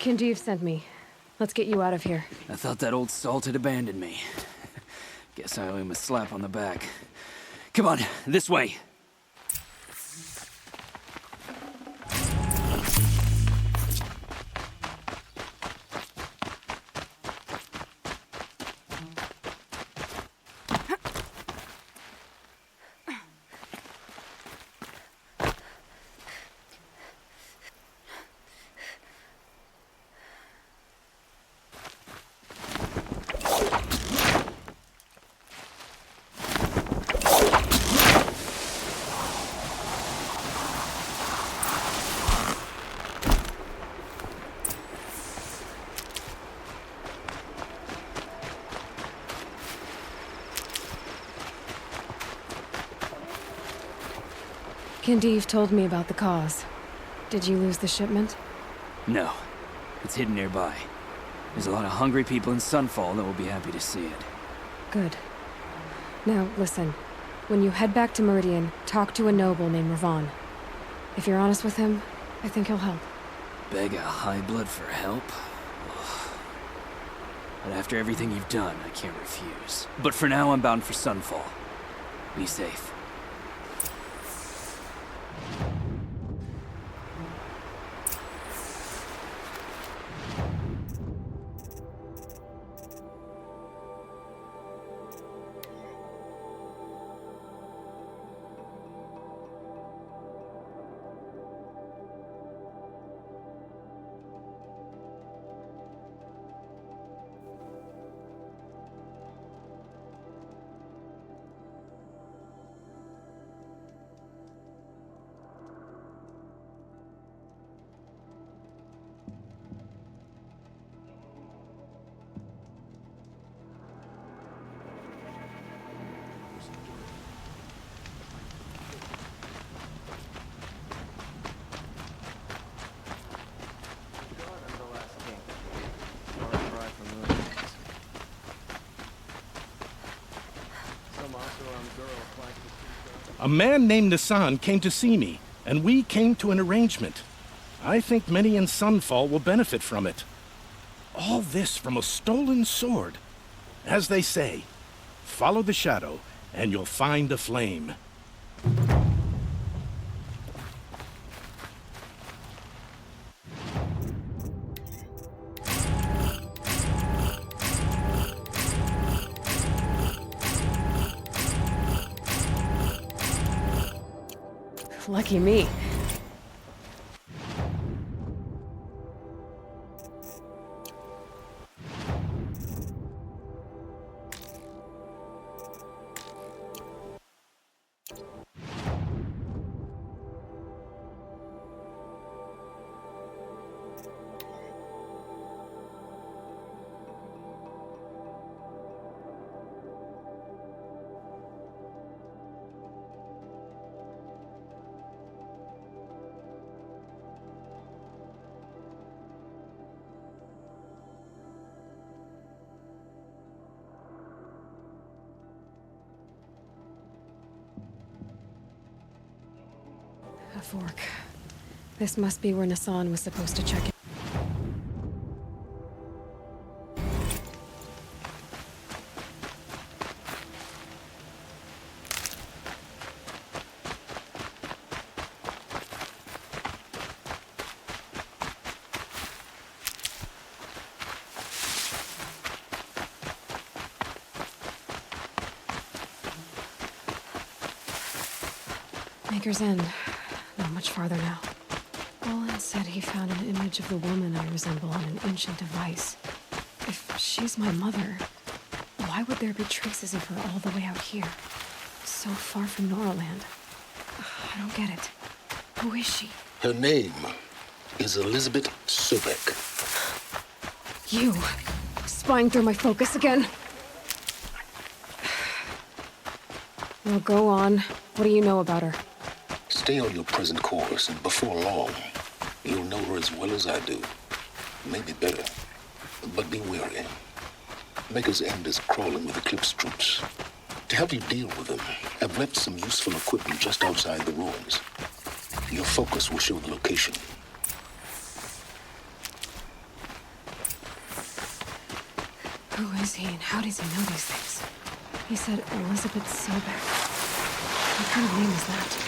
Kinjeev sent me. Let's get you out of here. I thought that old salt had abandoned me. Guess I owe him a slap on the back. Come on, this way. Kinjeev told me about the cause. Did you lose the shipment? No. It's hidden nearby. There's a lot of hungry people in Sunfall that will be happy to see it. Good. Now, listen. When you head back to Meridian, talk to a noble named Ravan. If you're honest with him, I think he'll help. Beg a high blood for help? But after everything you've done, I can't refuse. But for now, I'm bound for Sunfall. Be safe. A man named Nissan came to see me, and we came to an arrangement. I think many in Sunfall will benefit from it. All this from a stolen sword. As they say, follow the shadow, and you'll find a flame. Lucky me. A fork. This must be where Nissan was supposed to check in. Maker's End. Not much farther now. Olin said he found an image of the woman I resemble on an ancient device. If she's my mother, why would there be traces of her all the way out here? So far from Noraland. I don't get it. Who is she? Her name is Elizabeth Sobek. You! Spying through my focus again? Well, go on. What do you know about her? Stay on your present course, and before long, you'll know her as well as I do. Maybe better. But be wary. Maker's End is crawling with Eclipse troops. To help you deal with them, I've left some useful equipment just outside the ruins. Your focus will show the location. Who is he and how does he know these things? He said Elizabeth Sobeck. What kind of name is that?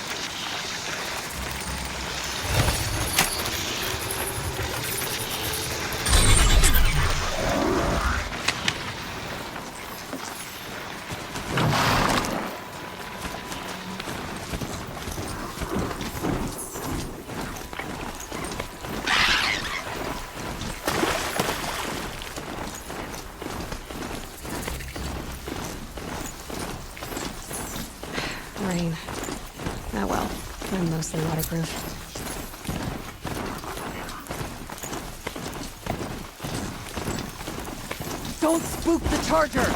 Rain. Oh well, I'm mostly waterproof. Don't spook the charger!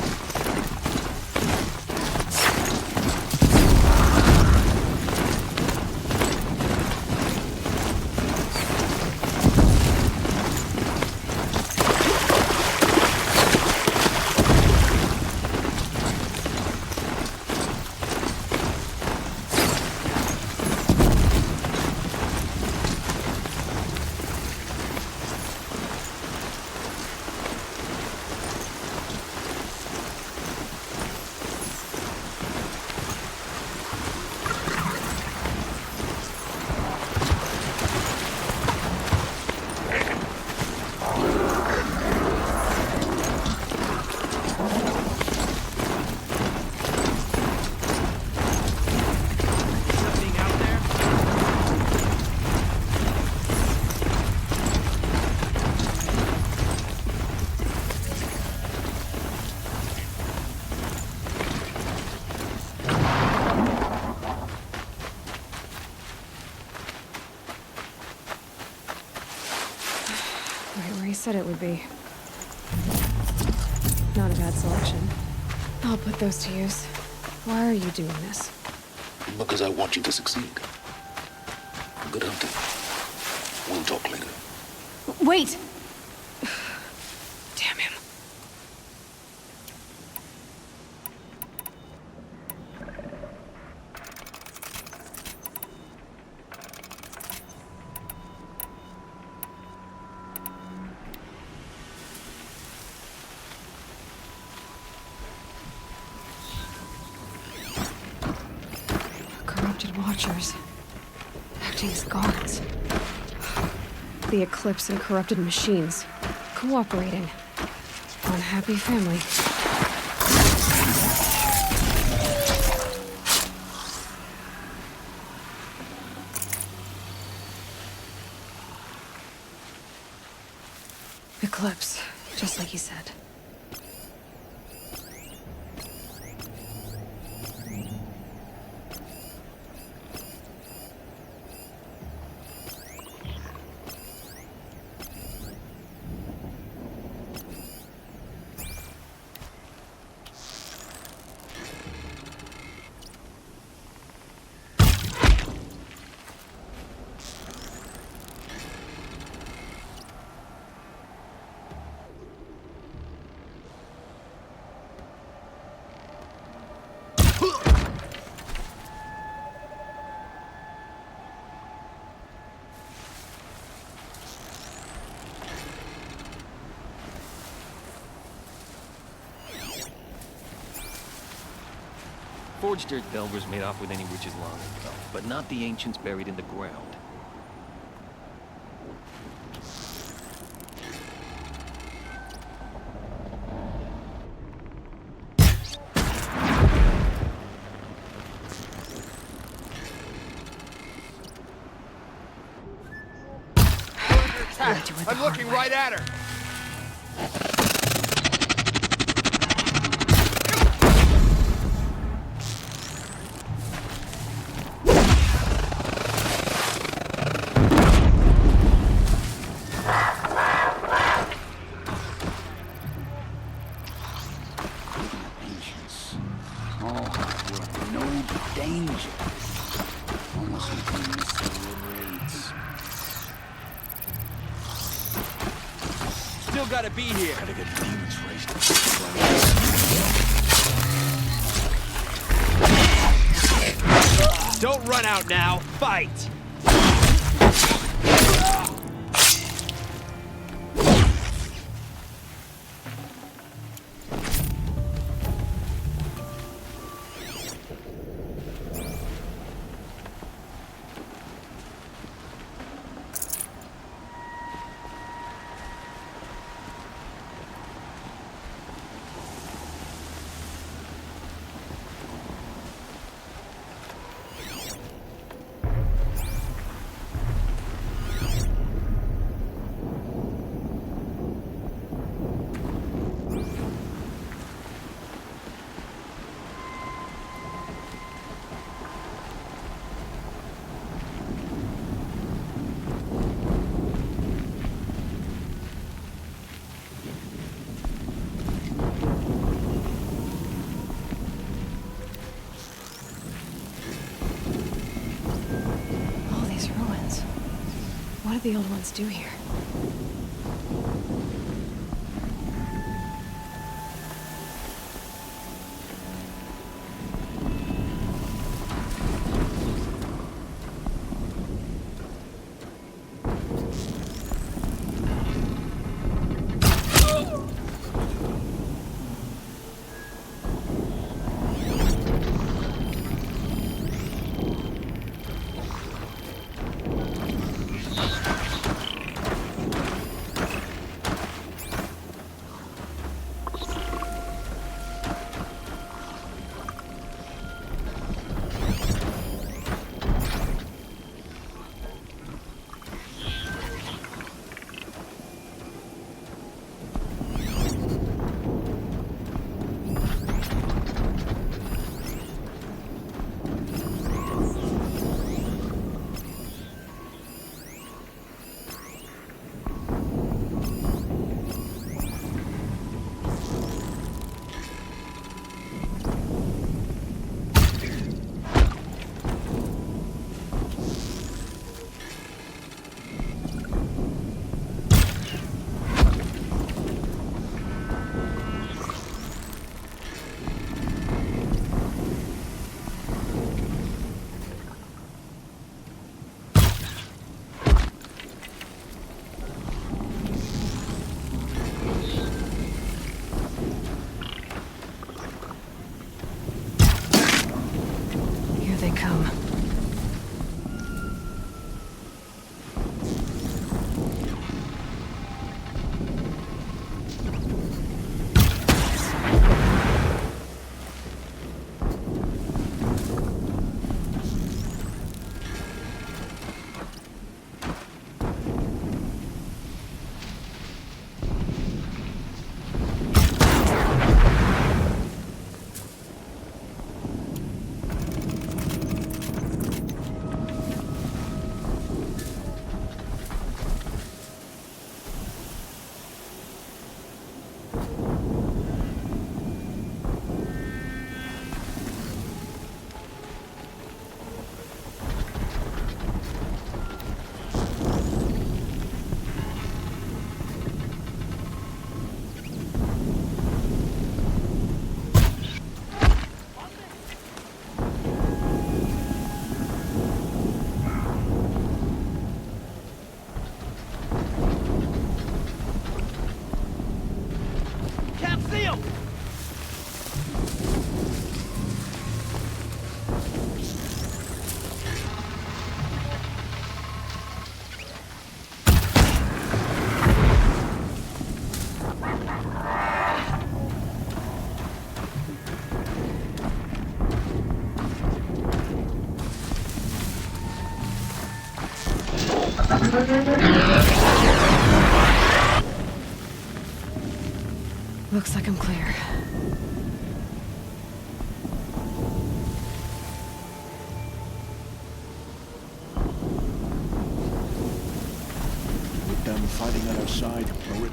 He said it would be. Not a bad selection. I'll put those to use. Why are you doing this? Because I want you to succeed. Good hunting. We'll talk later. Wait! Damn him. Corrupted watchers. Acting as guards. The Eclipse and corrupted machines. Cooperating. Unhappy family. Eclipse, just like he said. Forged earth delvers made off with any riches long ago, but not the ancients buried in the ground. I'm looking right at her! Still gotta be here. Gotta get demons raised. Don't run out now. Fight! What did the old ones do here? They come. Looks like I'm clear. With them fighting at our side, Marit.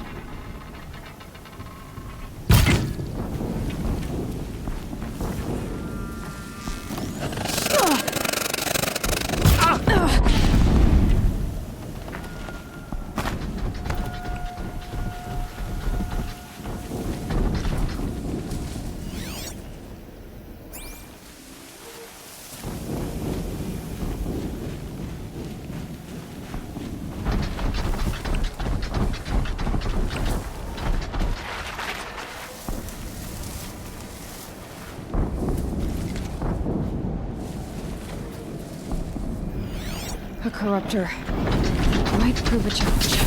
A corruptor. Might prove a challenge.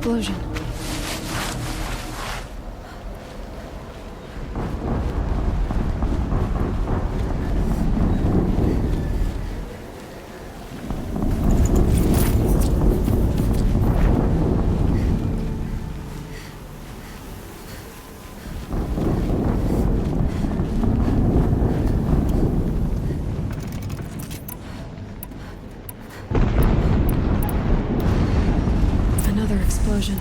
explosion. Another explosion.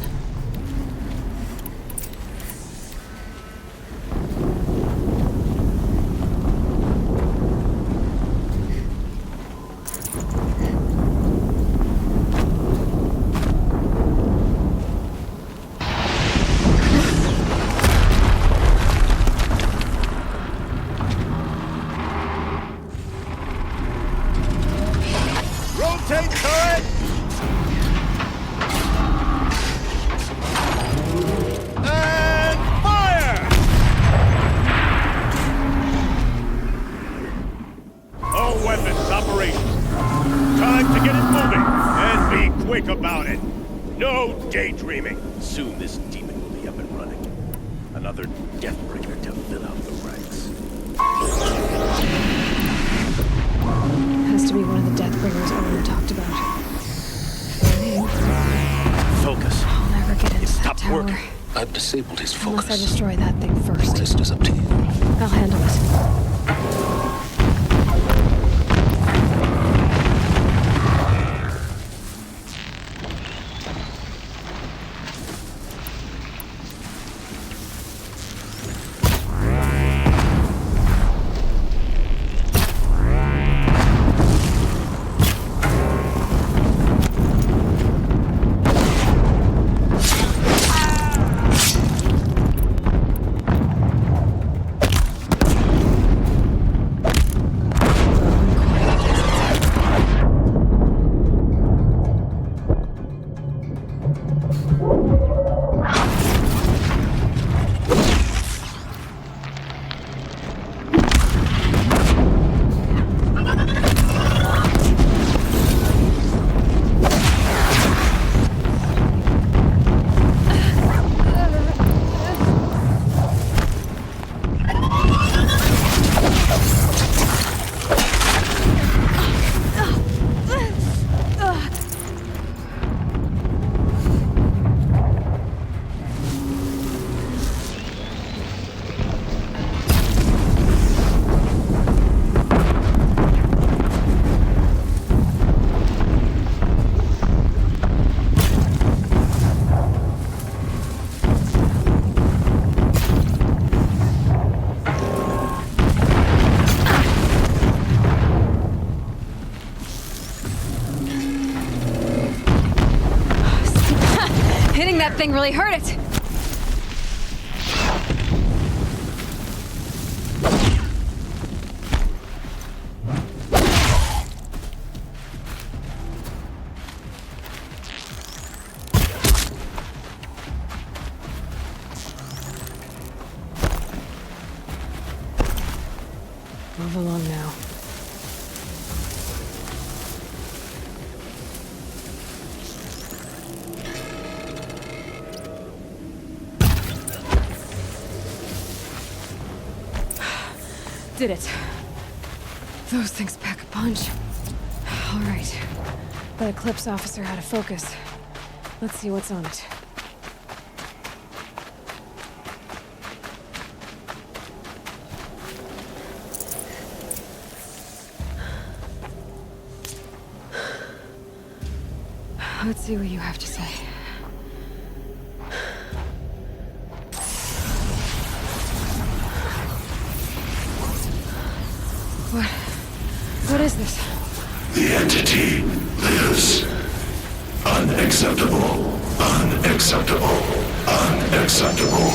Rotate turret! And fire! All weapons operational. Time to get it moving, and be quick about it. No daydreaming. Soon this demon will be up and running. Another Deathbringer to fill out the ranks. Has to be one of the Deathbringers Owen talked about. Focus. I'll never get into that Stop tower. working. I've disabled his focus. Unless I destroy that thing first. The rest is up to you. I'll handle it. Hitting that thing really hurt it! Move along now. Did it. Those things pack a punch. All right. That Eclipse officer had a focus. Let's see what's on it. Let's see what you have to say. What is this? The entity lives. Unacceptable. Unacceptable. Unacceptable.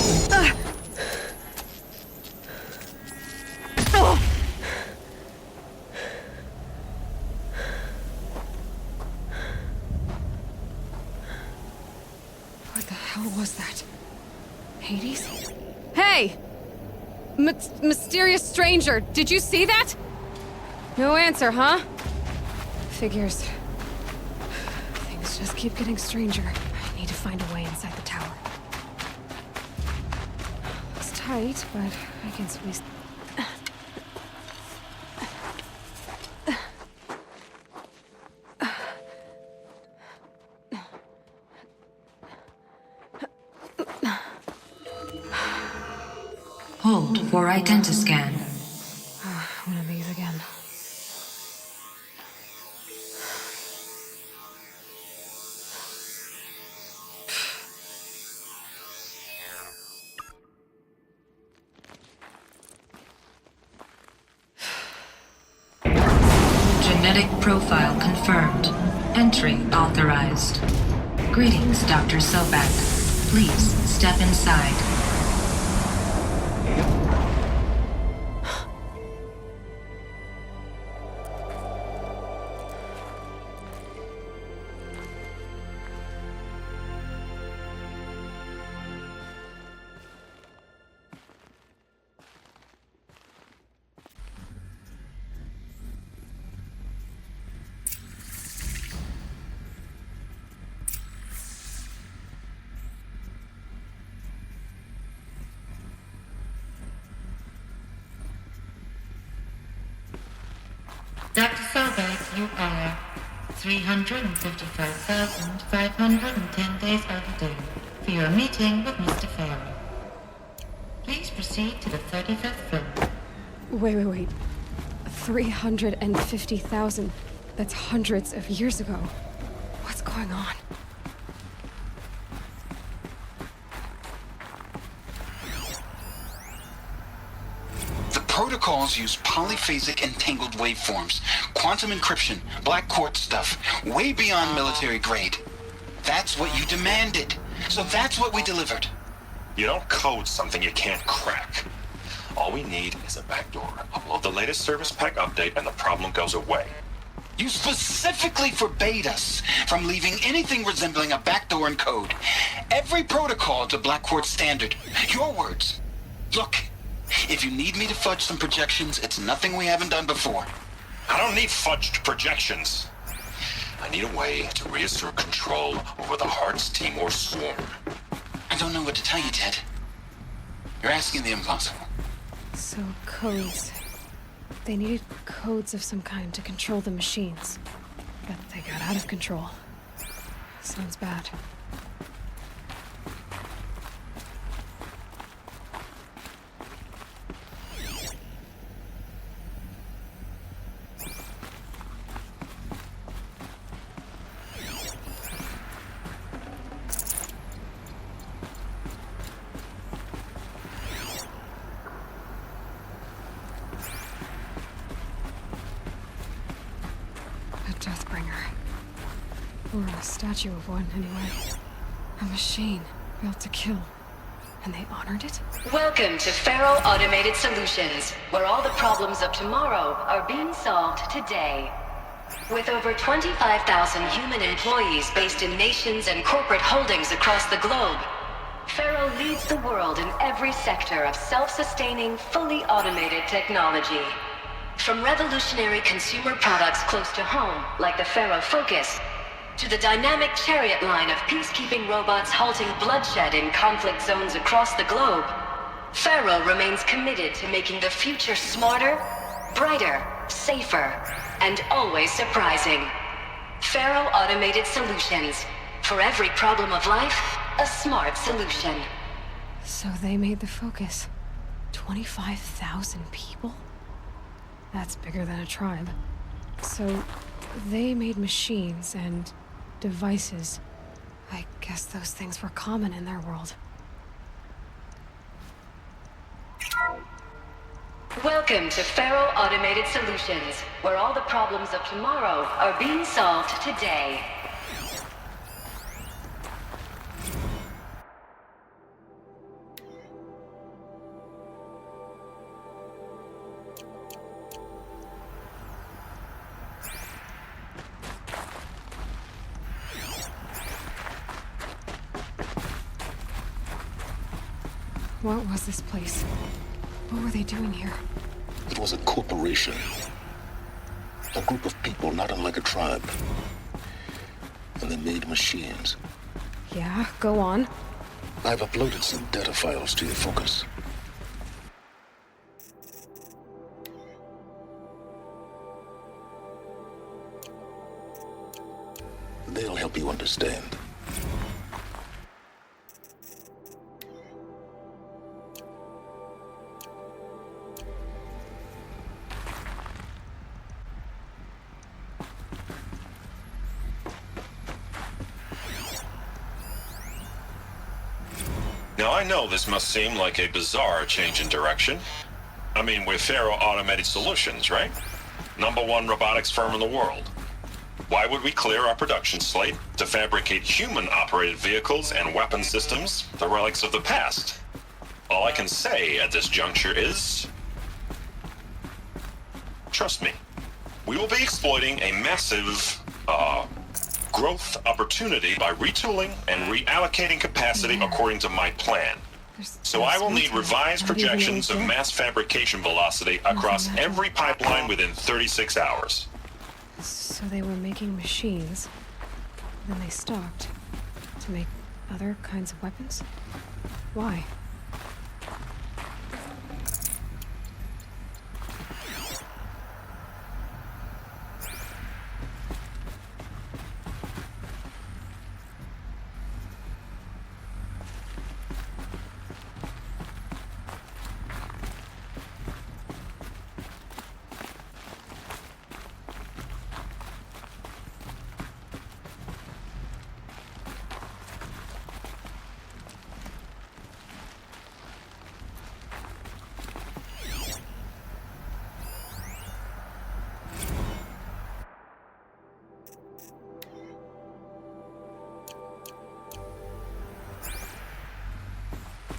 What the hell was that? Hades? Hey! Mysterious stranger, did you see that? No answer, huh? Figures. Things just keep getting stranger. I need to find a way in. tight, but I can squeeze. Hold for identiscan. One of these again. Genetic profile confirmed. Entry authorized. Greetings, Dr. Sobek. Please step inside. Dr. Sobek, you are 355,510 days overdue for your meeting with Mr. Farrell. Please proceed to the 35th floor. Wait. 350,000. That's hundreds of years ago. What's going on? Protocols use polyphasic entangled waveforms, quantum encryption, black quartz stuff, way beyond military grade. That's what you demanded, so that's what we delivered. You don't code something you can't crack. All we need is a backdoor. Upload the latest service pack update and the problem goes away. You specifically forbade us from leaving anything resembling a backdoor in code. Every protocol to black quartz standard. Your words. Look. If you need me to fudge some projections, it's nothing we haven't done before. I don't need fudged projections. I need a way to reassert control over the Hearts team or Swarm. I don't know what to tell you, Ted. You're asking the impossible. So, codes. They needed codes of some kind to control the machines. But they got out of control. Sounds bad. Or a statue of one, anyway. A machine built to kill. And they honored it? Welcome to Faro Automated Solutions, where all the problems of tomorrow are being solved today. With over 25,000 human employees based in nations and corporate holdings across the globe, Faro leads the world in every sector of self-sustaining, fully automated technology. From revolutionary consumer products close to home, like the Faro Focus, to the dynamic chariot line of peacekeeping robots halting bloodshed in conflict zones across the globe, Faro remains committed to making the future smarter, brighter, safer, and always surprising. Faro Automated Solutions. For every problem of life, a smart solution. So they made the Focus. 25,000 people? That's bigger than a tribe. So they made machines and devices. I guess those things were common in their world. Welcome to Faro Automated Solutions, where all the problems of tomorrow are being solved today. What was this place? What were they doing here? It was a corporation. A group of people not unlike a tribe. And they made machines. Yeah, go on. I've uploaded some data files to your Focus. They'll help you understand. Now, I know this must seem like a bizarre change in direction. I mean, we're Faro Automated Solutions, right? #1 robotics firm in the world. Why would we clear our production slate to fabricate human-operated vehicles and weapon systems, the relics of the past? All I can say at this juncture is... trust me. We will be exploiting a massive, growth opportunity by retooling and reallocating capacity according to my plan. So I will need revised projections of mass fabrication velocity across every pipeline within 36 hours. So they were making machines, then they stopped to make other kinds of weapons? Why?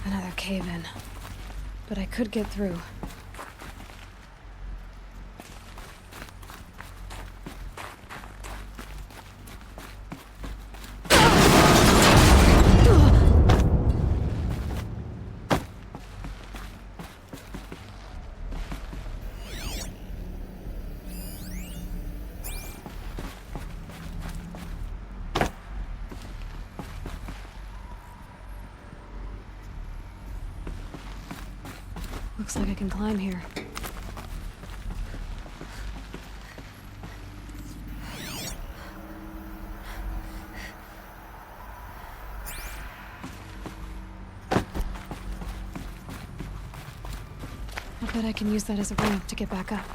Another cave-in. But I could get through. Looks like I can climb here. I bet I can use that as a ramp to get back up.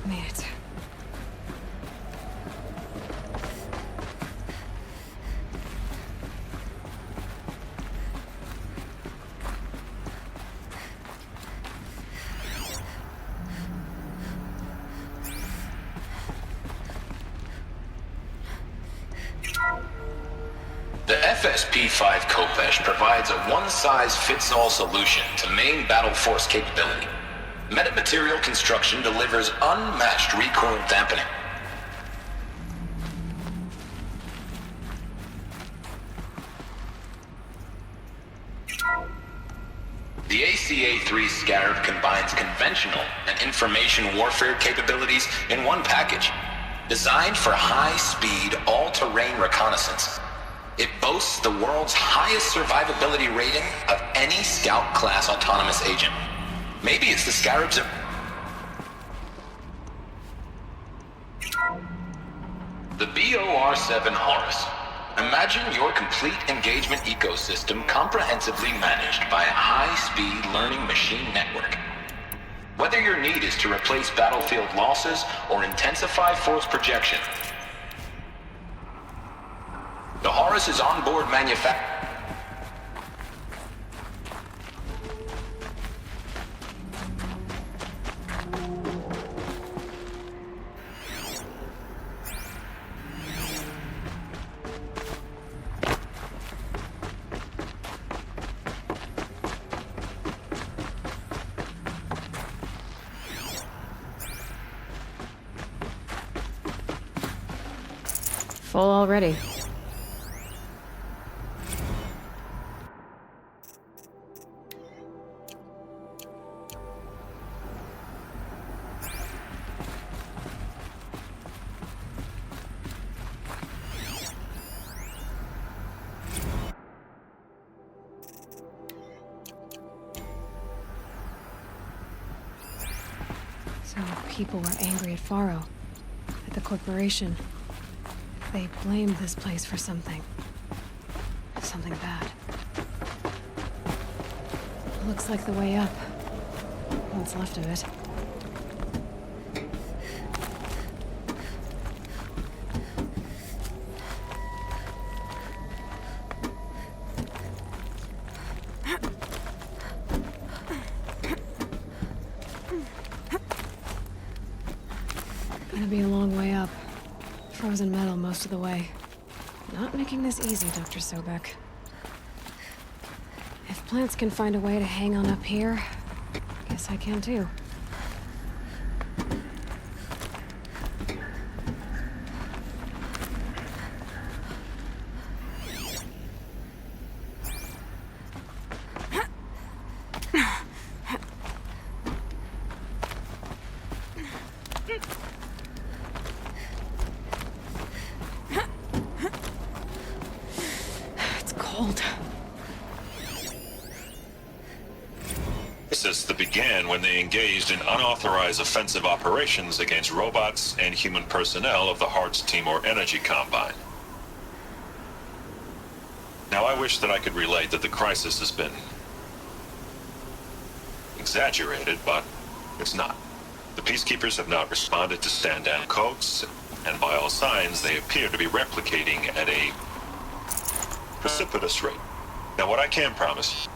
Made it. The FSP-5 Kopesh provides a one-size-fits-all solution to main battle force capability. Metamaterial construction delivers unmatched recoil dampening. The ACA-3 Scarab combines conventional and information warfare capabilities in one package. Designed for high-speed, all-terrain reconnaissance, it boasts the world's highest survivability rating of any Scout-class autonomous agent. Maybe it's the Scarab's... The BOR-7 Horus. Imagine your complete engagement ecosystem comprehensively managed by a high-speed learning machine network. Whether your need is to replace battlefield losses or intensify force projection, the Horus is onboard manufacturing. Full already. So people were angry at Faro, at the corporation. They blamed this place for something. Something bad. Looks like the way up. What's left of it. Gonna be a long way up. Frozen metal most of the way. Not making this easy, Dr. Sobek. If plants can find a way to hang on up here, guess I can too. It's cold. This began when they engaged in unauthorized offensive operations against robots and human personnel of the Hearts Timor Energy Combine. Now, I wish that I could relate that the crisis has been exaggerated, but it's not. The Peacekeepers have not responded to stand-down codes, and by all signs, they appear to be replicating at a precipitous rate. Now, what I can promise,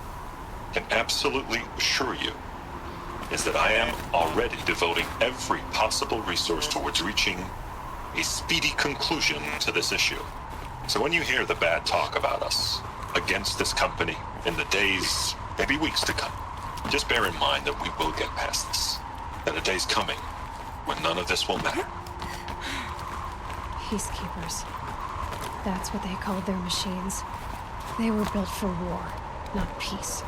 can absolutely assure you, is that I am already devoting every possible resource towards reaching a speedy conclusion to this issue. So when you hear the bad talk about us against this company in the days, maybe weeks to come, just bear in mind that we will get past this. That a day's coming when none of this will matter. Peacekeepers. That's what they called their machines. They were built for war, not peace.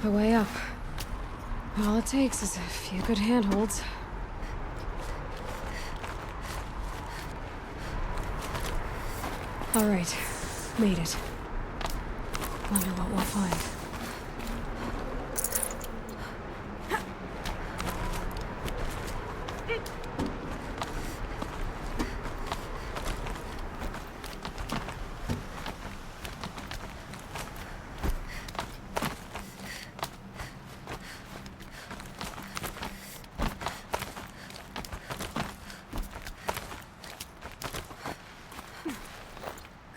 The way up. All it takes is a few good handholds. All right, made it. Wonder what we'll find.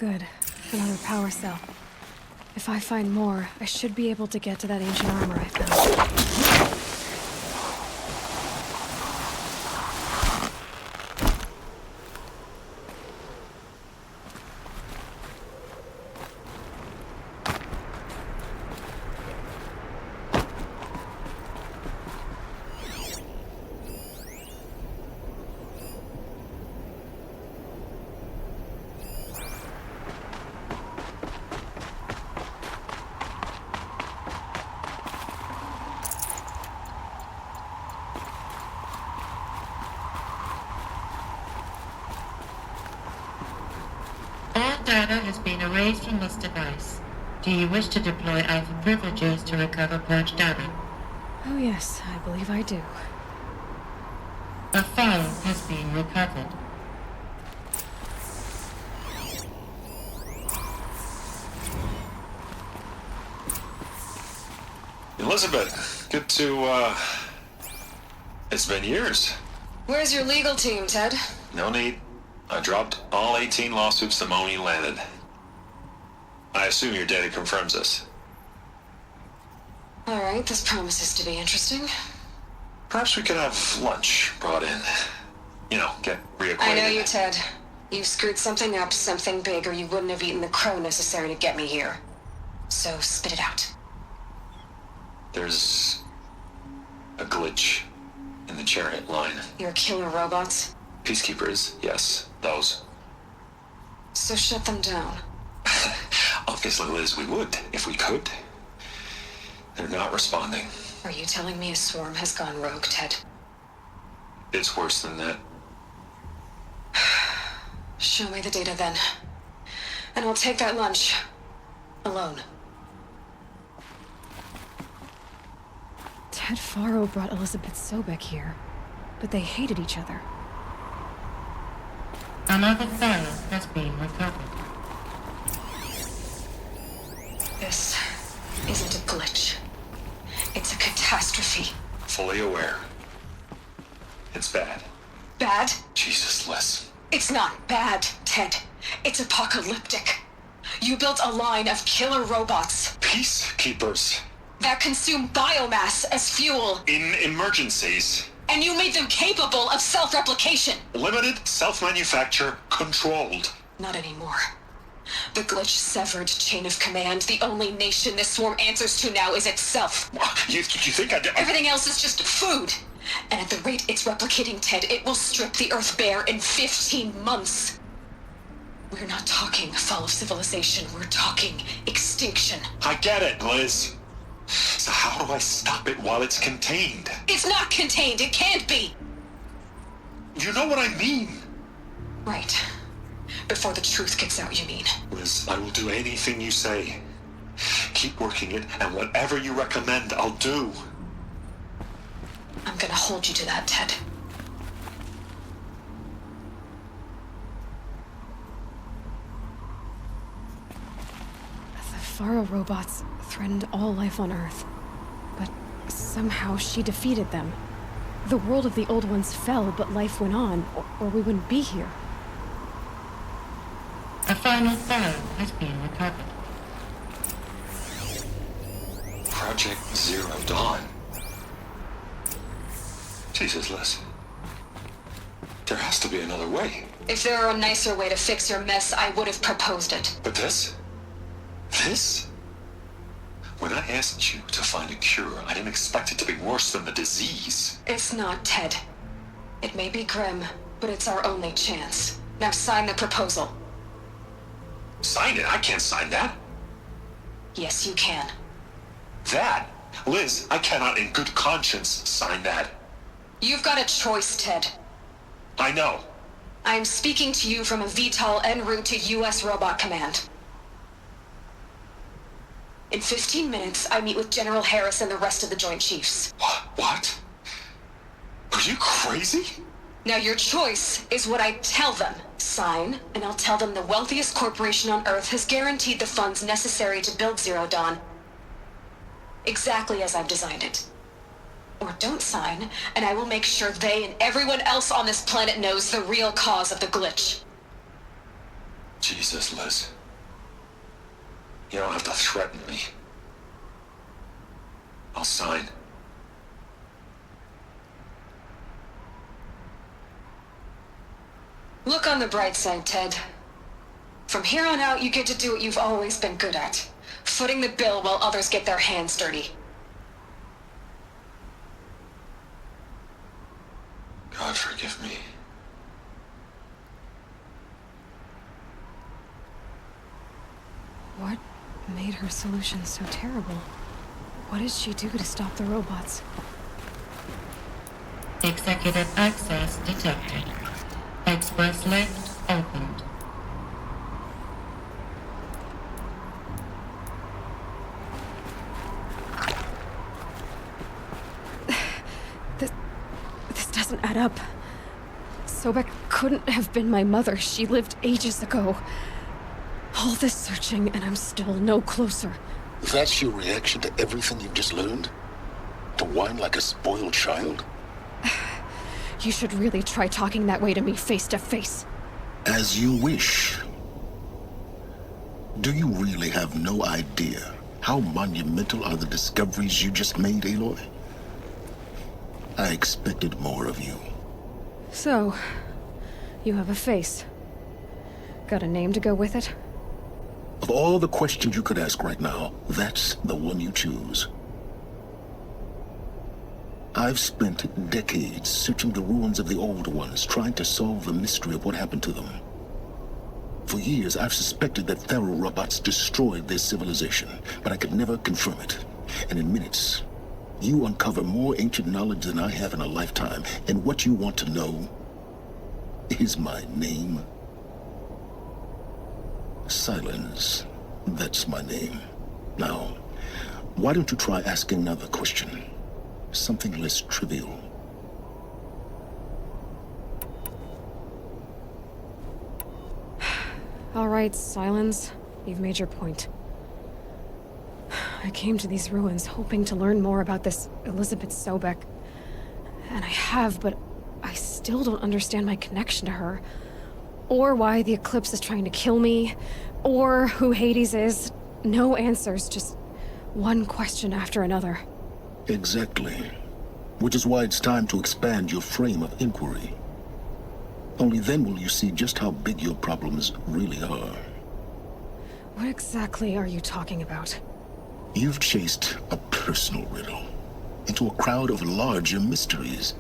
Good. Another power cell. If I find more, I should be able to get to that ancient armor I found. All data has been erased from this device. Do you wish to deploy Alpha privileges to recover purged data? Oh yes, I believe I do. A file has been recovered. Elizabeth, good to, It's been years. Where's your legal team, Ted? No need. I dropped all 18 lawsuits the moment you landed. I assume your data confirms this. Alright, this promises to be interesting. Perhaps we could have lunch brought in. You know, get reacquainted. I know you, Ted. You screwed something up, something big, or you wouldn't have eaten the crow necessary to get me here. So, spit it out. There's a glitch in the chariot line. Your killer robots? Peacekeepers, yes, those. So shut them down. Obviously, Liz, we would, if we could. They're not responding. Are you telling me a swarm has gone rogue, Ted? It's worse than that. Show me the data then. And I'll take that lunch. Alone. Ted Faro brought Elizabeth Sobek here, but they hated each other. Another file has been recovered. This isn't a glitch. It's a catastrophe. Fully aware. It's bad. Bad? Jesus, Liz. It's not bad, Ted. It's apocalyptic. You built a line of killer robots. Peacekeepers. That consume biomass as fuel. In emergencies. And you made them capable of self-replication. Limited, self-manufacture, controlled. Not anymore. The glitch severed chain of command. The only nation this swarm answers to now is itself. You think Everything else is just food. And at the rate it's replicating, Ted, it will strip the Earth bare in 15 months. We're not talking fall of civilization. We're talking extinction. I get it, Liz. So how do I stop it while it's contained? It's not contained. It can't be. You know what I mean. Right. Before the truth gets out, you mean? Liz, I will do anything you say. Keep working it, and whatever you recommend, I'll do. I'm gonna hold you to that, Ted. The Faro robots threatened all life on Earth. But somehow she defeated them. The world of the old ones fell, but life went on, or we wouldn't be here. A final file has been recovered. Project Zero Dawn. Jesus, Liz. There has to be another way. If there were a nicer way to fix your mess, I would have proposed it. But this? This? When I asked you to find a cure, I didn't expect it to be worse than the disease. It's not, Ted. It may be grim, but it's our only chance. Now sign the proposal. Sign it? I can't sign that. Yes, you can. That? Liz, I cannot in good conscience sign that. You've got a choice, Ted. I know. I am speaking to you from a VTOL en route to U.S. Robot Command. In 15 minutes, I meet with General Harris and the rest of the Joint Chiefs. What? Are you crazy? Now your choice is what I tell them. Sign, and I'll tell them the wealthiest corporation on Earth has guaranteed the funds necessary to build Zero Dawn. Exactly as I've designed it. Or don't sign, and I will make sure they and everyone else on this planet knows the real cause of the glitch. Jesus, Liz. You don't have to threaten me. I'll sign. Look on the bright side, Ted. From here on out, you get to do what you've always been good at. Footing the bill while others get their hands dirty. God forgive me. What made her solution so terrible? What did she do to stop the robots? Executive access detected. Express lift opened. This doesn't add up. Sobek couldn't have been my mother. She lived ages ago. All this searching, and I'm still no closer. That's your reaction to everything you've just learned? To whine like a spoiled child? You should really try talking that way to me face to face. As you wish. Do you really have no idea how monumental are the discoveries you just made, Aloy? I expected more of you. So, you have a face. Got a name to go with it? Of all the questions you could ask right now, that's the one you choose. I've spent decades searching the ruins of the old ones, trying to solve the mystery of what happened to them. For years, I've suspected that Thero robots destroyed their civilization, but I could never confirm it. And in minutes, you uncover more ancient knowledge than I have in a lifetime, and what you want to know is my name. Silence. That's my name. Now, why don't you try asking another question? Something less trivial. All right, Silence. You've made your point. I came to these ruins hoping to learn more about this Elizabeth Sobek. And I have, but I still don't understand my connection to her. Or why the Eclipse is trying to kill me. Or who Hades is. No answers, just one question after another. Exactly. Which is why it's time to expand your frame of inquiry. Only then will you see just how big your problems really are. What exactly are you talking about? You've chased a personal riddle into a crowd of larger mysteries.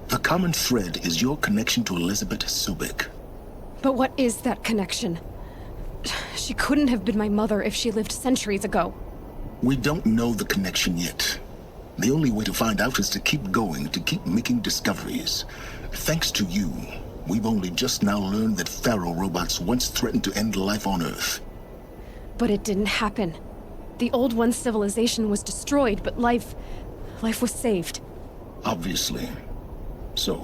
The common thread is your connection to Elizabeth Sobek. But what is that connection? She couldn't have been my mother if she lived centuries ago. We don't know the connection yet. The only way to find out is to keep going, to keep making discoveries. Thanks to you, we've only just now learned that Thero robots once threatened to end life on Earth. But it didn't happen. The Old One's civilization was destroyed, but life was saved. Obviously. So,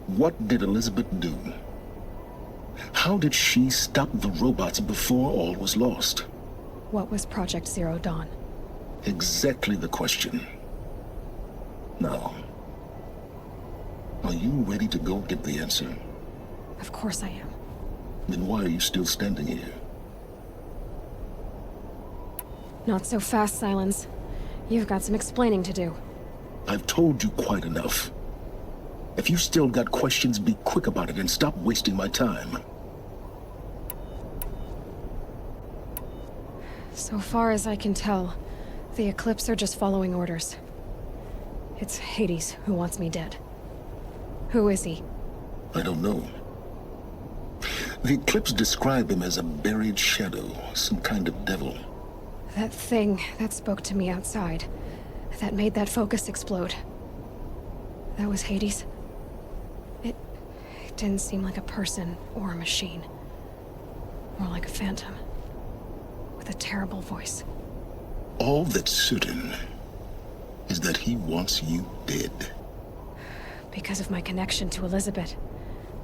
what did Elizabeth do? How did she stop the robots before all was lost? What was Project Zero Dawn? Exactly the question. Now, are you ready to go get the answer? Of course I am. Then why are you still standing here? Not so fast, Silence. You've got some explaining to do. I've told you quite enough. If you've still got questions, be quick about it and stop wasting my time. So far as I can tell, the Eclipse are just following orders. It's Hades who wants me dead. Who is he? I don't know. The Eclipse describe him as a buried shadow, some kind of devil. That thing that spoke to me outside, that made that focus explode. That was Hades? It didn't seem like a person or a machine. More like a phantom. With a terrible voice. All that's certain is that he wants you dead. Because of my connection to Elizabeth.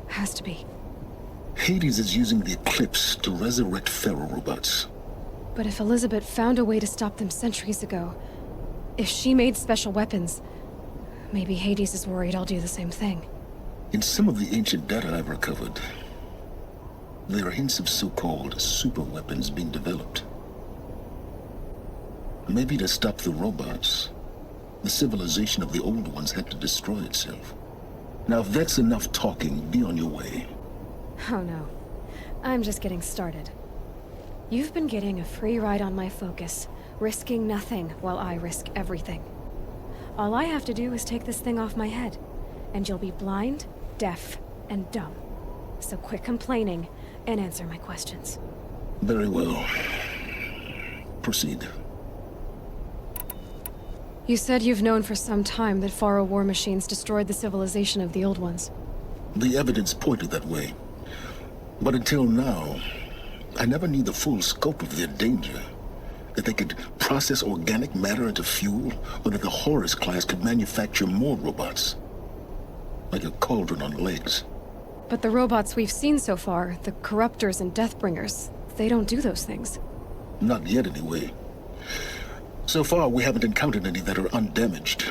Has to be. Hades is using the Eclipse to resurrect Thero robots. But if Elizabeth found a way to stop them centuries ago, if she made special weapons, maybe Hades is worried I'll do the same thing. In some of the ancient data I've recovered, There are hints of so-called super weapons being developed. Maybe to stop the robots, the civilization of the old ones had to destroy itself. Now, if that's enough talking, be on your way. Oh no. I'm just getting started. You've been getting a free ride on my focus, risking nothing while I risk everything. All I have to do is take this thing off my head, and you'll be blind, deaf, and dumb. So quit complaining and answer my questions. Very well. Proceed. You said you've known for some time that Faro war machines destroyed the civilization of the old ones. The evidence pointed that way. But until now, I never knew the full scope of their danger. That they could process organic matter into fuel, or that the Horus class could manufacture more robots. Like a cauldron on legs. But the robots we've seen so far, the Corruptors and Deathbringers, they don't do those things. Not yet, anyway. So far, we haven't encountered any that are undamaged.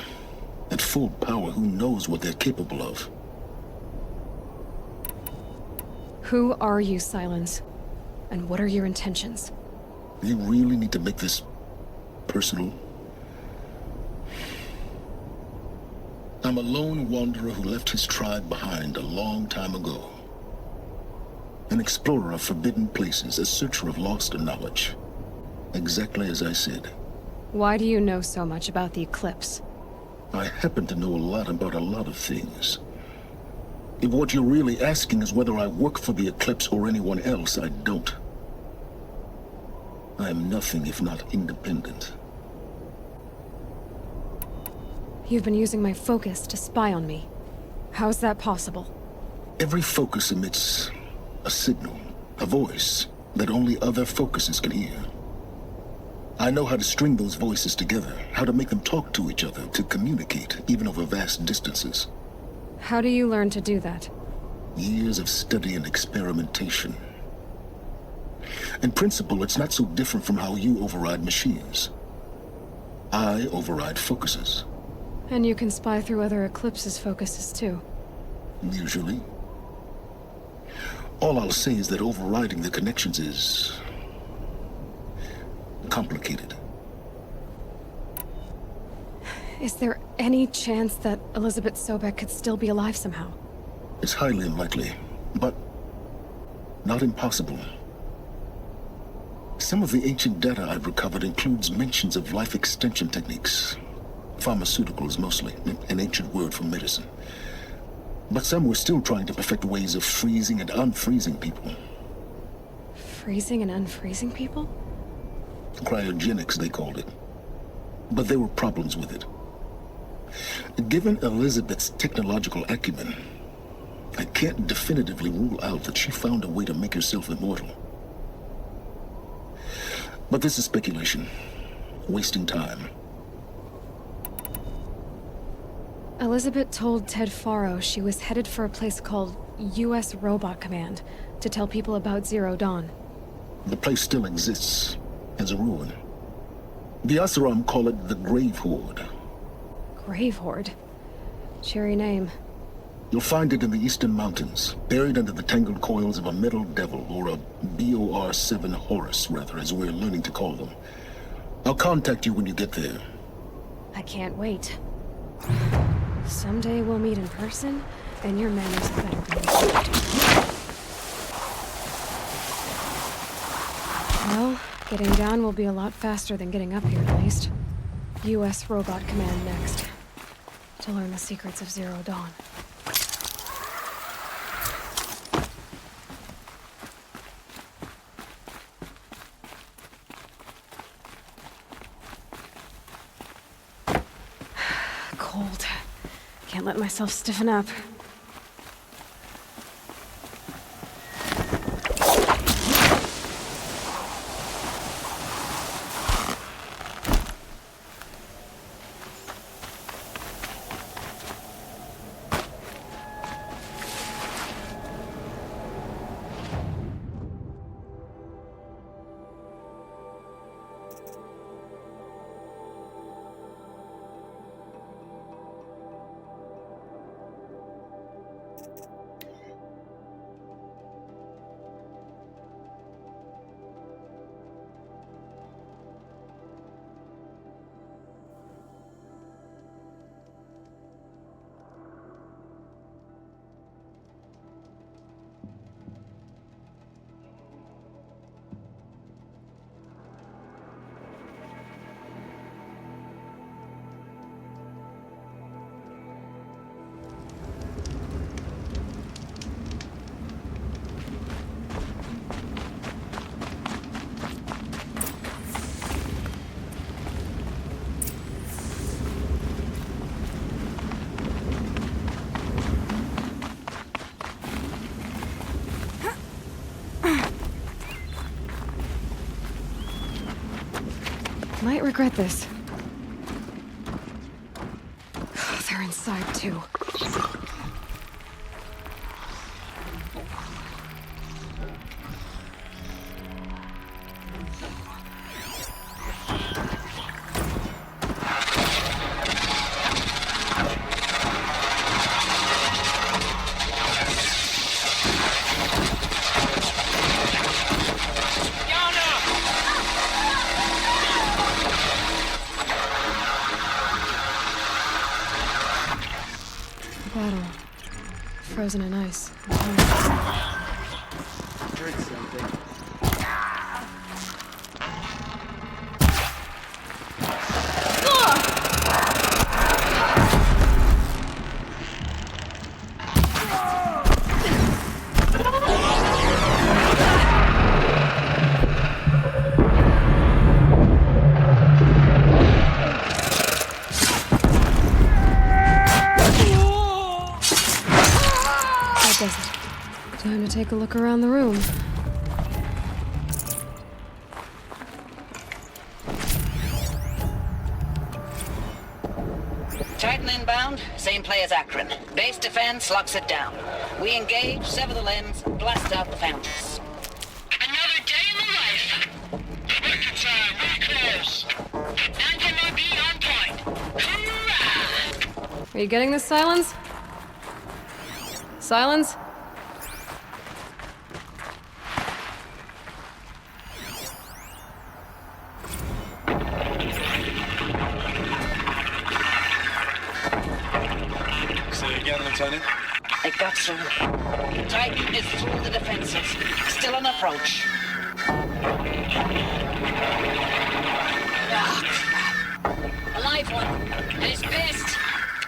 At full power, who knows what they're capable of? Who are you, Silence? And what are your intentions? You really need to make this personal? I'm a lone wanderer who left his tribe behind a long time ago. An explorer of forbidden places, a searcher of lost knowledge. Exactly as I said. Why do you know so much about the Eclipse? I happen to know a lot about a lot of things. If what you're really asking is whether I work for the Eclipse or anyone else, I don't. I am nothing if not independent. You've been using my focus to spy on me. How's that possible? Every focus emits a signal, a voice, that only other focuses can hear. I know how to string those voices together, how to make them talk to each other, to communicate, even over vast distances. How do you learn to do that? Years of study and experimentation. In principle, it's not so different from how you override machines. I override focuses. And you can spy through other Eclipse's focuses too. Usually. All I'll say is that overriding the connections is complicated. Is there any chance that Elizabeth Sobek could still be alive somehow? It's highly unlikely, but not impossible. Some of the ancient data I've recovered includes mentions of life extension techniques. Pharmaceuticals, mostly, an ancient word for medicine. But some were still trying to perfect ways of freezing and unfreezing people. Freezing and unfreezing people? Cryogenics, they called it. But there were problems with it. Given Elizabeth's technological acumen, I can't definitively rule out that she found a way to make herself immortal. But this is speculation. Wasting time. Elizabeth told Ted Faro she was headed for a place called U.S. Robot Command to tell people about Zero Dawn. The place still exists, as a ruin. The Asuram call it the Grave Horde. Grave Horde? Cheery name. You'll find it in the Eastern Mountains, buried under the tangled coils of a metal devil, or a BOR-7 Horus, rather, as we're learning to call them. I'll contact you when you get there. I can't wait. Someday we'll meet in person, and your manners better be improved. Well, getting down will be a lot faster than getting up here, at least. U.S. Robot Command next. To learn the secrets of Zero Dawn. Cold. Can't let myself stiffen up. Might regret this. They're inside, too. Battle. Frozen in ice. Heard something. Time to take a look around the room. Titan inbound, same play as Akron. Base defense locks it down. We engage, sever the limbs, blast out the foundries. Another day in the life. Working time, really close. Anthem be on point. Hoorah! Are you getting this, Silence? Silence? Say again, Lieutenant. It got through. Titan is through the defenses. Still on approach. A live one. And it's pissed.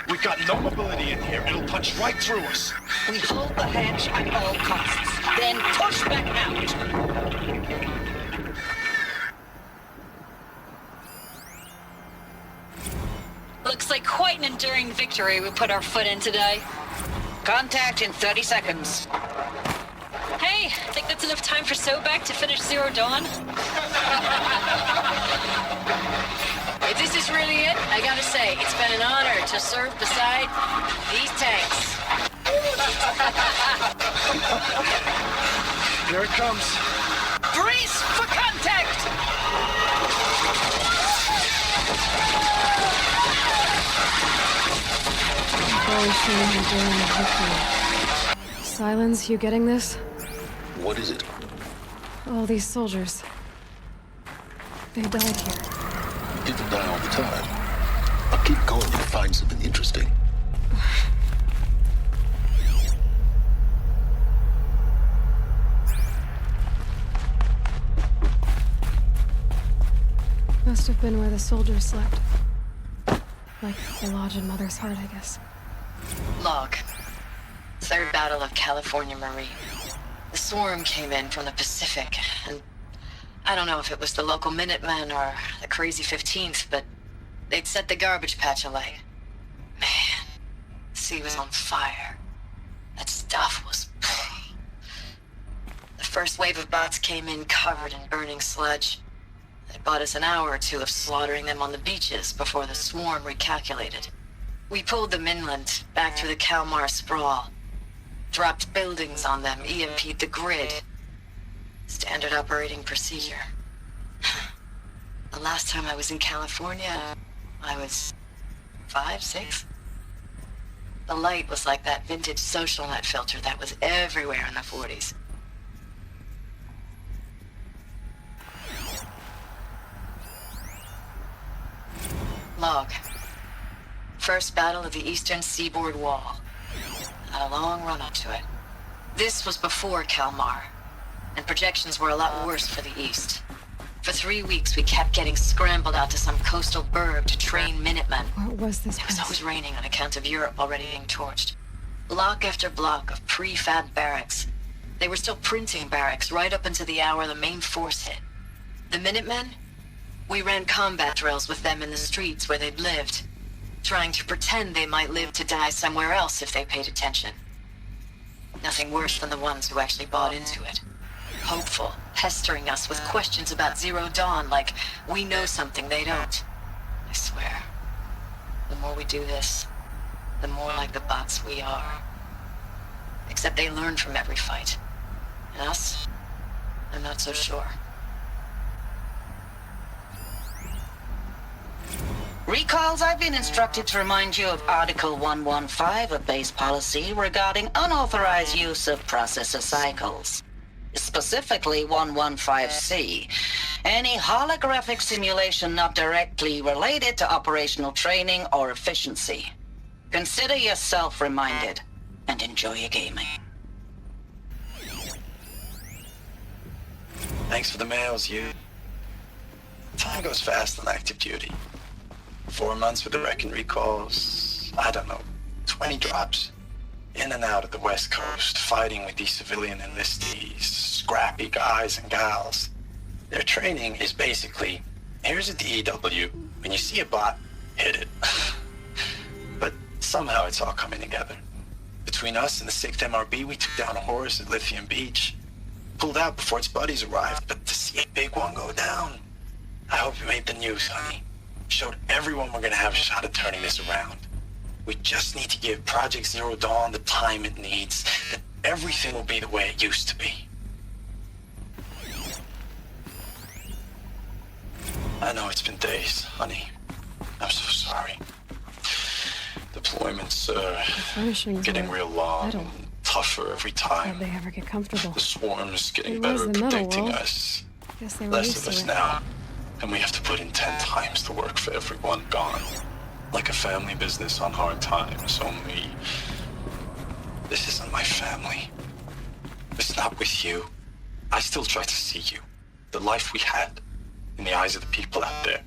We've got no mobility in here. It'll punch right through us. We hold the hedge at all costs, then push back out. Looks like quite an enduring victory we put our foot in today. Contact in 30 seconds. Hey, think that's enough time for Sobek to finish Zero Dawn? If this is really it, I gotta say, it's been an honor to serve beside these tanks. Here it comes. Brace for contact! Very soon enduring victory. Silence, you getting this? What is it? All these soldiers. They died here. People die all the time. I'll keep going and find something interesting. Must have been where the soldiers slept. Like the lodge in Mother's Heart, I guess. Log. Third Battle of California Marine. The swarm came in from the Pacific, and I don't know if it was the local Minutemen or the crazy 15th, but they'd set the garbage patch alight. Man, the sea was on fire. That stuff was... The first wave of bots came in covered in burning sludge. It bought us an hour or two of slaughtering them on the beaches before the swarm recalculated. We pulled them inland, back through the Kalmar sprawl. Dropped buildings on them, EMP'd the grid. Standard operating procedure. The last time I was in California, I was 5, 6. The light was like that vintage social net filter that was everywhere in the 40s. Log. First battle of the eastern seaboard wall. Had a long run up to it. This was before Kalmar, and projections were a lot worse for the east. For 3 weeks, we kept getting scrambled out to some coastal burg to train Minutemen. What was this It was place? always raining on account of Europe already being torched. Block after block of prefab barracks. They were still printing barracks right up until the hour the main force hit. The Minutemen? We ran combat drills with them in the streets where they'd lived, trying to pretend they might live to die somewhere else if they paid attention. Nothing worse than the ones who actually bought into it. hopeful, pestering us with questions about Zero Dawn like we know something they don't. I swear, the more we do this, the more like the bots we are. Except they learn from every fight. And us? I'm not so sure. Recalls, I've been instructed to remind you of Article 115 of base policy regarding unauthorized use of processor cycles. Specifically 115C. Any holographic simulation not directly related to operational training or efficiency. Consider yourself reminded, and enjoy your gaming. Thanks for the mails, you. Time goes fast on active duty. 4 months with the wrecking recalls, I don't know, 20 drops. In and out of the West Coast, fighting with these civilian enlistees, scrappy guys and gals. Their training is basically, here's a DEW, when you see a bot, hit it. But somehow it's all coming together. Between us and the 6th MRB, we took down a horse at Lithium Beach. Pulled out before its buddies arrived, but to see a big one go down, I hope you made the news, honey. Showed everyone we're gonna have a shot at turning this around. We just need to give Project Zero Dawn the time it needs, then everything will be the way it used to be. I know it's been days, honey. I'm so sorry. Deployments getting real long and tougher every time. How'd they ever get comfortable? The swarm's getting It better was at the metal predicting world. us. Guess they were Less used of to us it. now, and we have to put in 10 times the work for everyone gone. Like a family business on hard times, only this isn't my family. It's not with you. I still try to see you, the life we had, in the eyes of the people out there.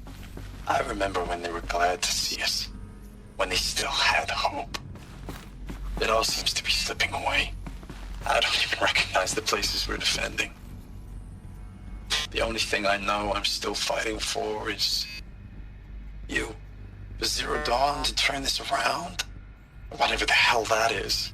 I remember when they were glad to see us, when they still had hope. It all seems to be slipping away. I don't even recognize the places we're defending. The only thing I know I'm still fighting for is you. For Zero Dawn to turn this around? Or whatever the hell that is.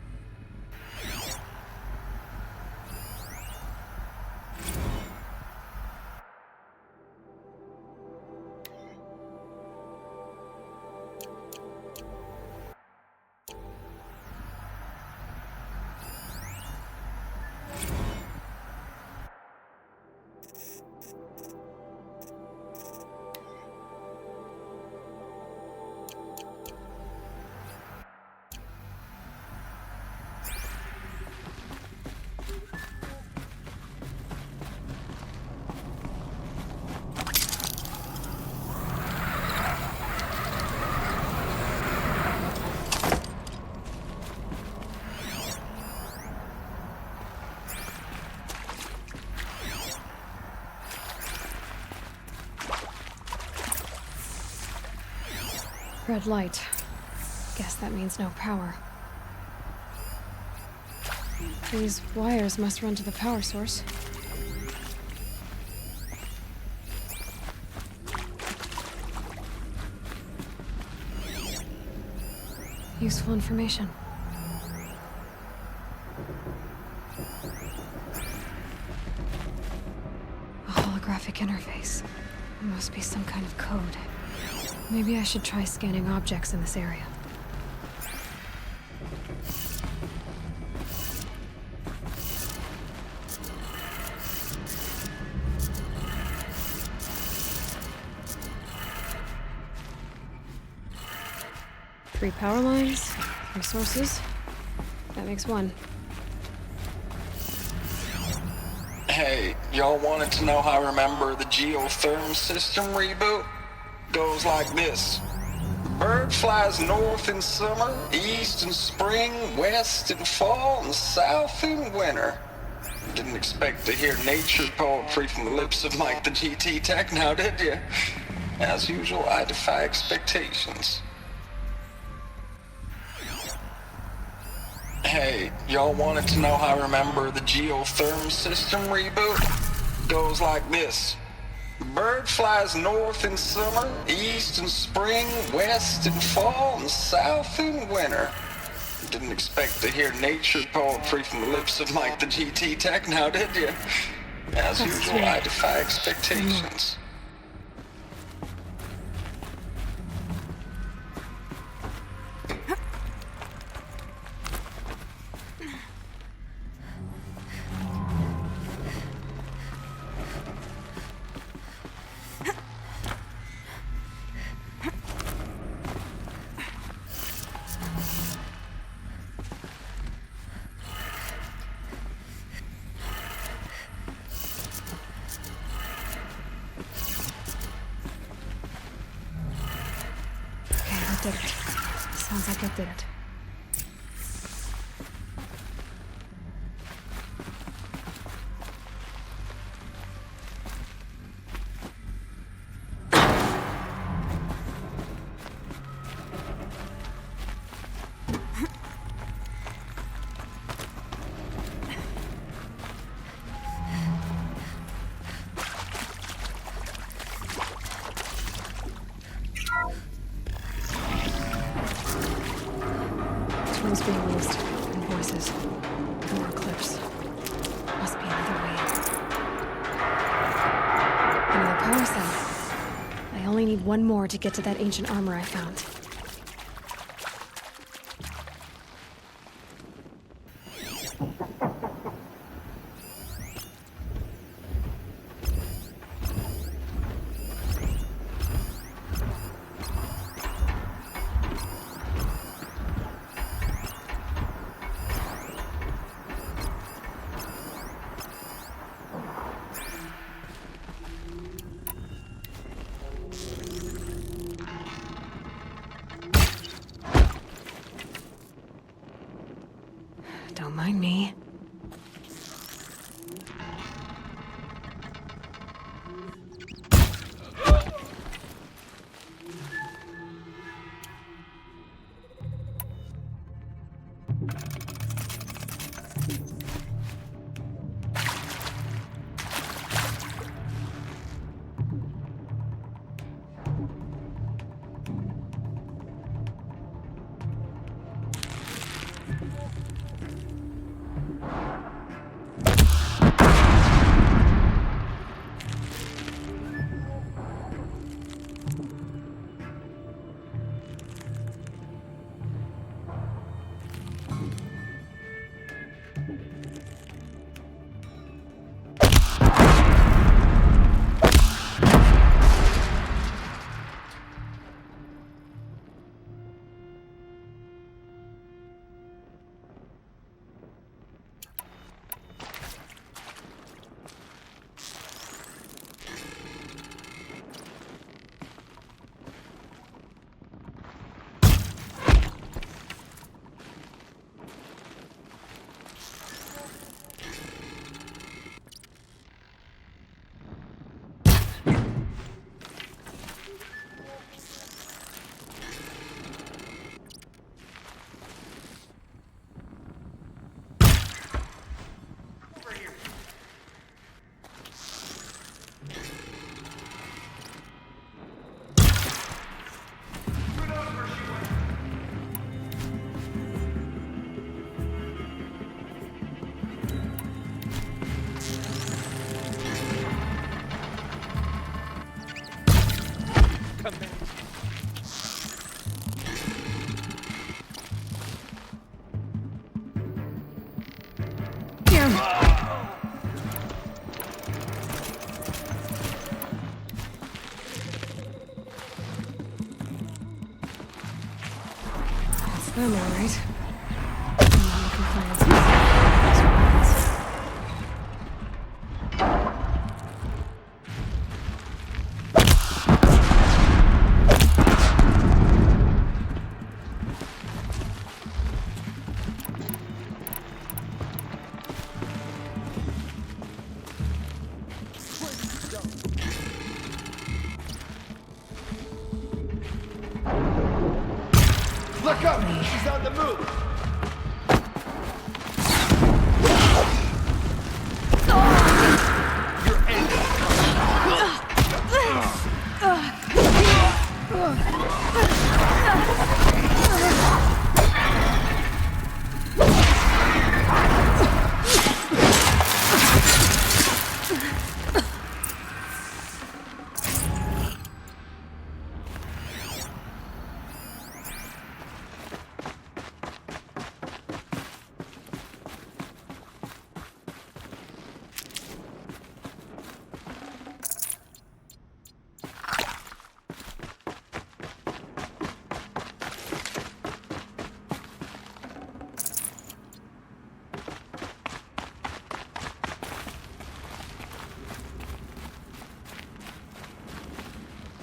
Red light. Guess that means no power. These wires must run to the power source. Useful information. A holographic interface. It must be some kind of code. Maybe I should try scanning objects in this area. Three power lines, 3 sources. That makes 1. Hey, y'all wanted to know how I remember the geotherm system reboot? Goes like this. Bird flies north in summer, east in spring, west in fall, and south in winter. Didn't expect to hear nature poetry from the lips of Mike the GT Tech now, did you? As usual, I defy expectations. Hey, y'all wanted to know how I remember the geotherm system reboot? Goes like this. Bird flies north in summer, east in spring, west in fall, and south in winter. Didn't expect to hear nature poetry from the lips of Mike the GT Tech now, did you? As usual, I defy expectations. Did it. Sounds like it did it. Twins being used, and voices, and more clips. Must be another way. Another power cell. I only need one more to get to that ancient armor I found. Don't mind me. I'm alright. I'm not looking for answers. Look up! She's on the move!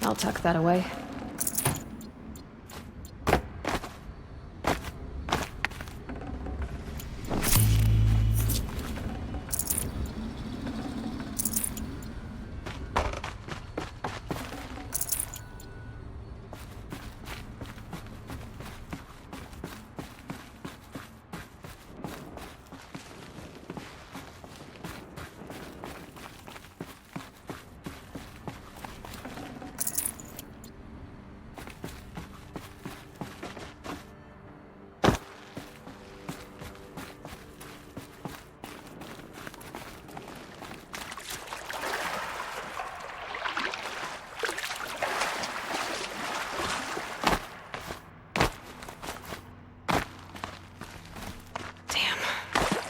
I'll tuck that away.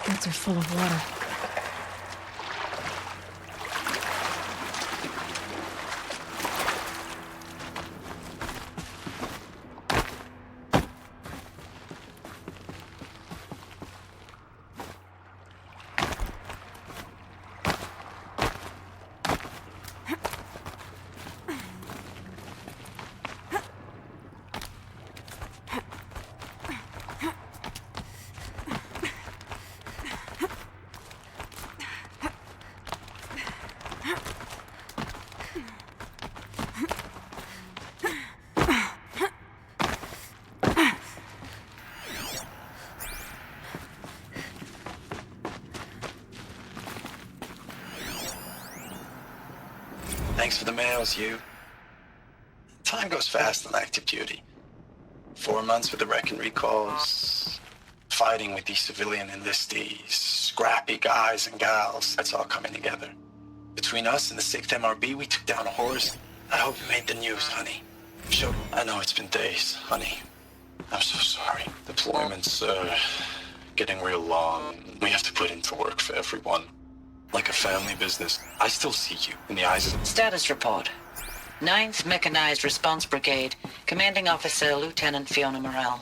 Boots are full of water. Thanks for the mails, you. Time goes fast on active duty. 4 months with the wreck and recalls, fighting with these civilian enlistees, scrappy guys and gals. That's all coming together. Between us and the 6th MRB, we took down a horse. I hope it made the news, honey. Sure, I know it's been days, honey. I'm so sorry. Deployment's, getting real long. We have to put into work for everyone. Like a family business. I still see you in the eyes of... Status report. 9th Mechanized Response Brigade, Commanding Officer Lieutenant Fiona Morrell.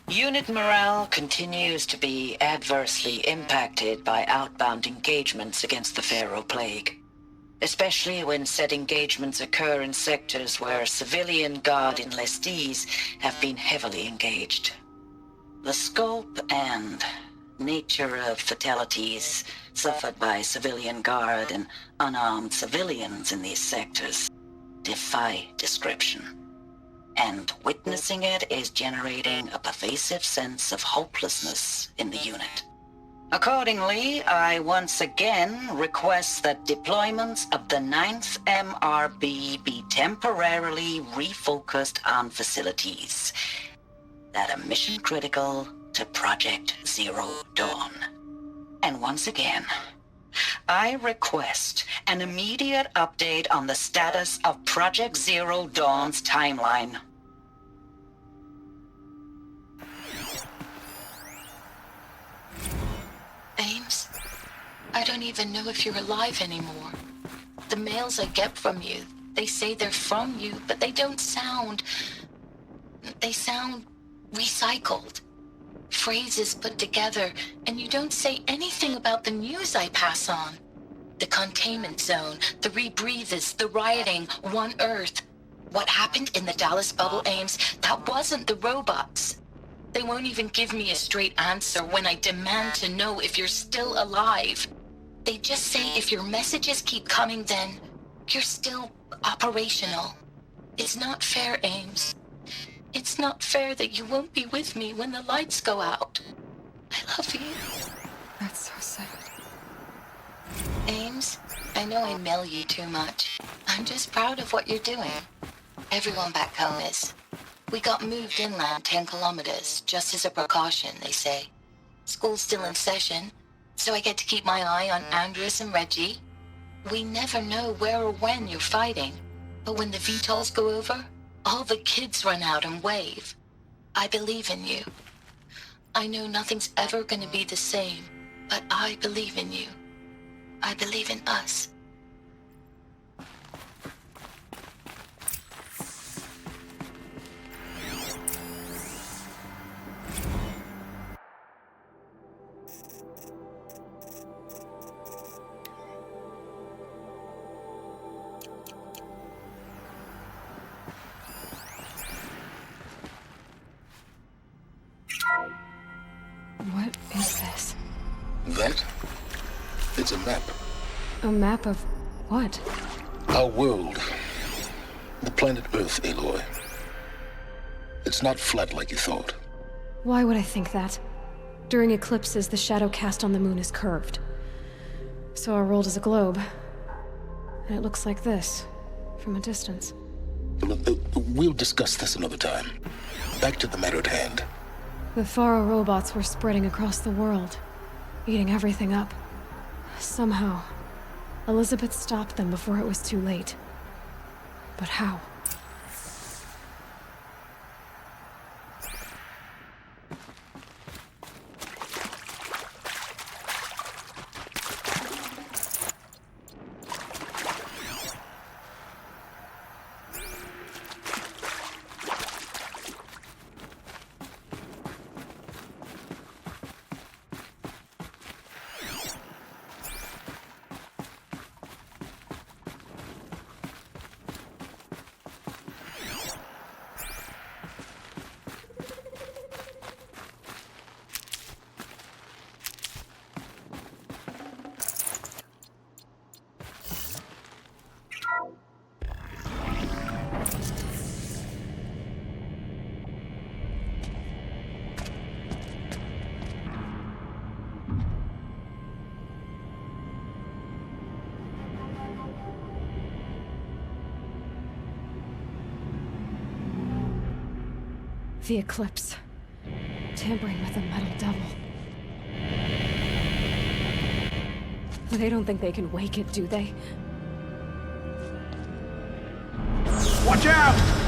Unit morale continues to be adversely impacted by outbound engagements against the Pharaoh Plague, especially when said engagements occur in sectors where civilian guard enlistees have been heavily engaged. The scope and nature of fatalities suffered by civilian guard and unarmed civilians in these sectors defy description. And witnessing it is generating a pervasive sense of hopelessness in the unit. Accordingly, I once again request that deployments of the 9th MRB be temporarily refocused on facilities that are mission critical to Project Zero Dawn. And once again, I request an immediate update on the status of Project Zero Dawn's timeline. Ames, I don't even know if you're alive anymore. The mails I get from you, they say they're from you, but they don't sound... They sound recycled. Phrases put together, and you don't say anything about the news I pass on. The containment zone, the rebreathers, the rioting, One Earth. What happened in the Dallas bubble, Ames, that wasn't the robots. They won't even give me a straight answer when I demand to know if you're still alive. They just say if your messages keep coming, then you're still operational. It's not fair, Ames. It's not fair that you won't be with me when the lights go out. I love you. That's so sad. Ames, I know I mail you too much. I'm just proud of what you're doing. Everyone back home is. We got moved inland 10 kilometers, just as a precaution, they say. School's still in session, so I get to keep my eye on Andres and Reggie. We never know where or when you're fighting, but when the VTOLs go over, all the kids run out and wave. I believe in you. I know nothing's ever gonna be the same, but I believe in you. I believe in us. It's a map. A map of what? Our world. The planet Earth, Aloy. It's not flat like you thought. Why would I think that? During eclipses, the shadow cast on the moon is curved. So our world is a globe. And it looks like this, from a distance. We'll discuss this another time. Back to the matter at hand. The Faro robots were spreading across the world, eating everything up. Somehow, Elizabeth stopped them before it was too late. But how? The eclipse. Tampering with the metal devil. They don't think they can wake it, do they? Watch out!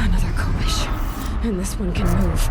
Another coalition. And this one can move.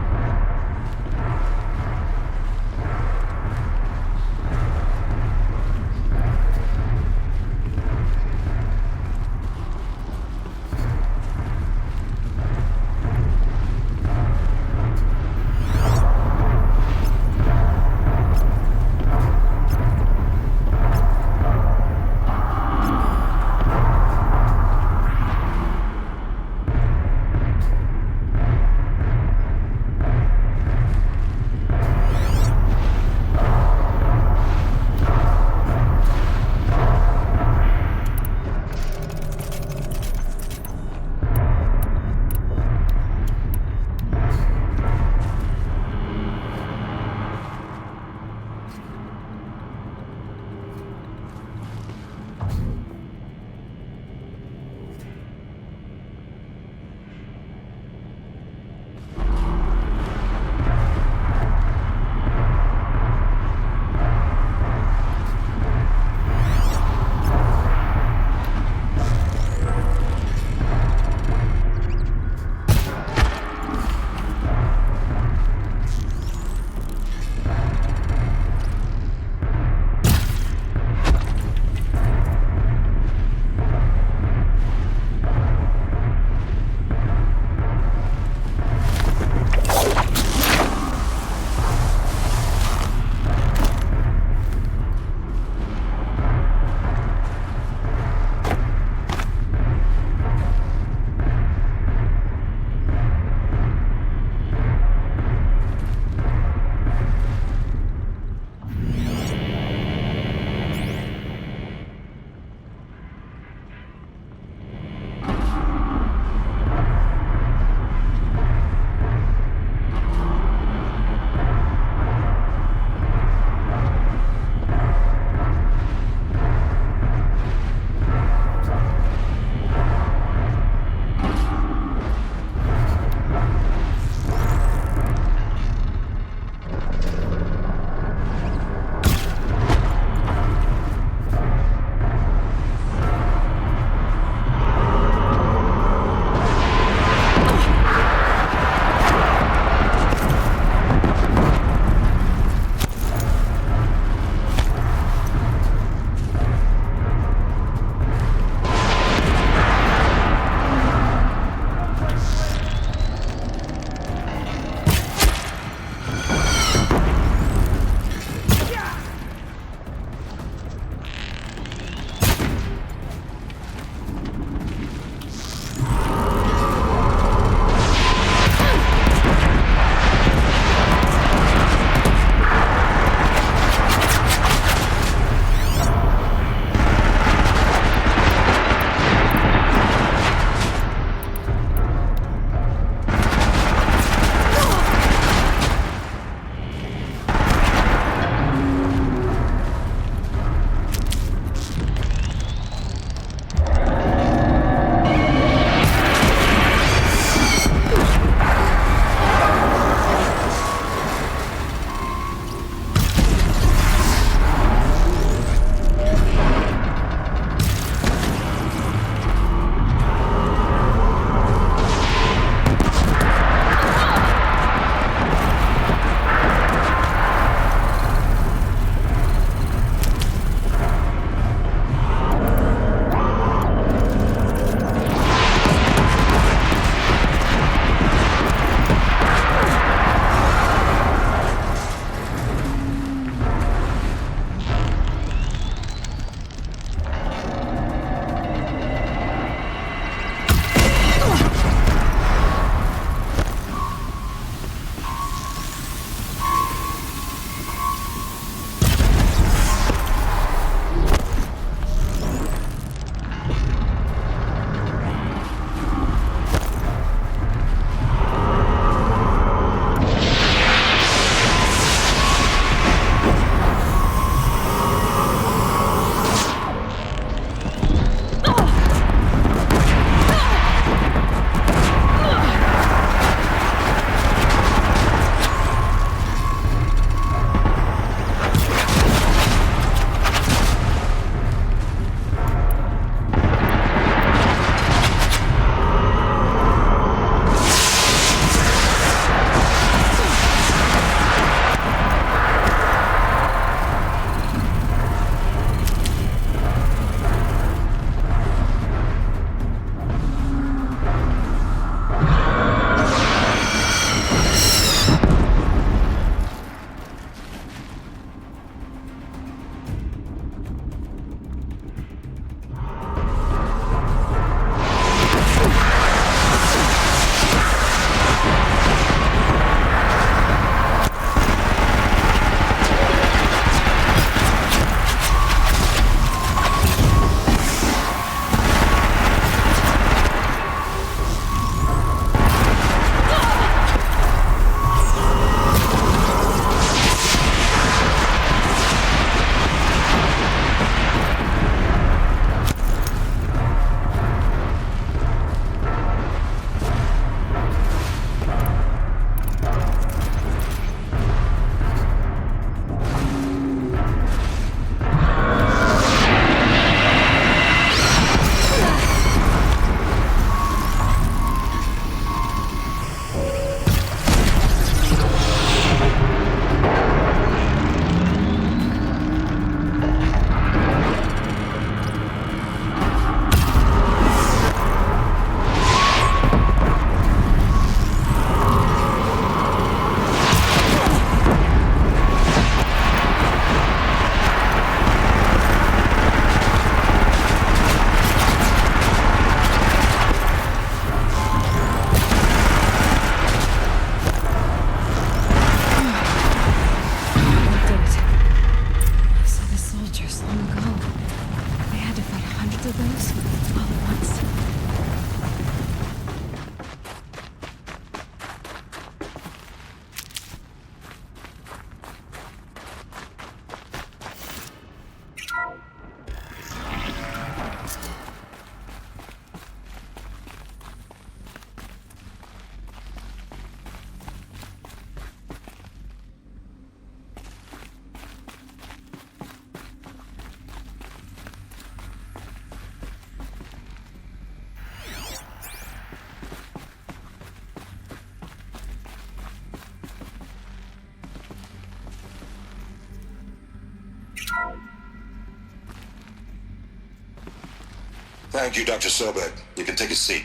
Thank you, Dr. Sobek. You can take a seat.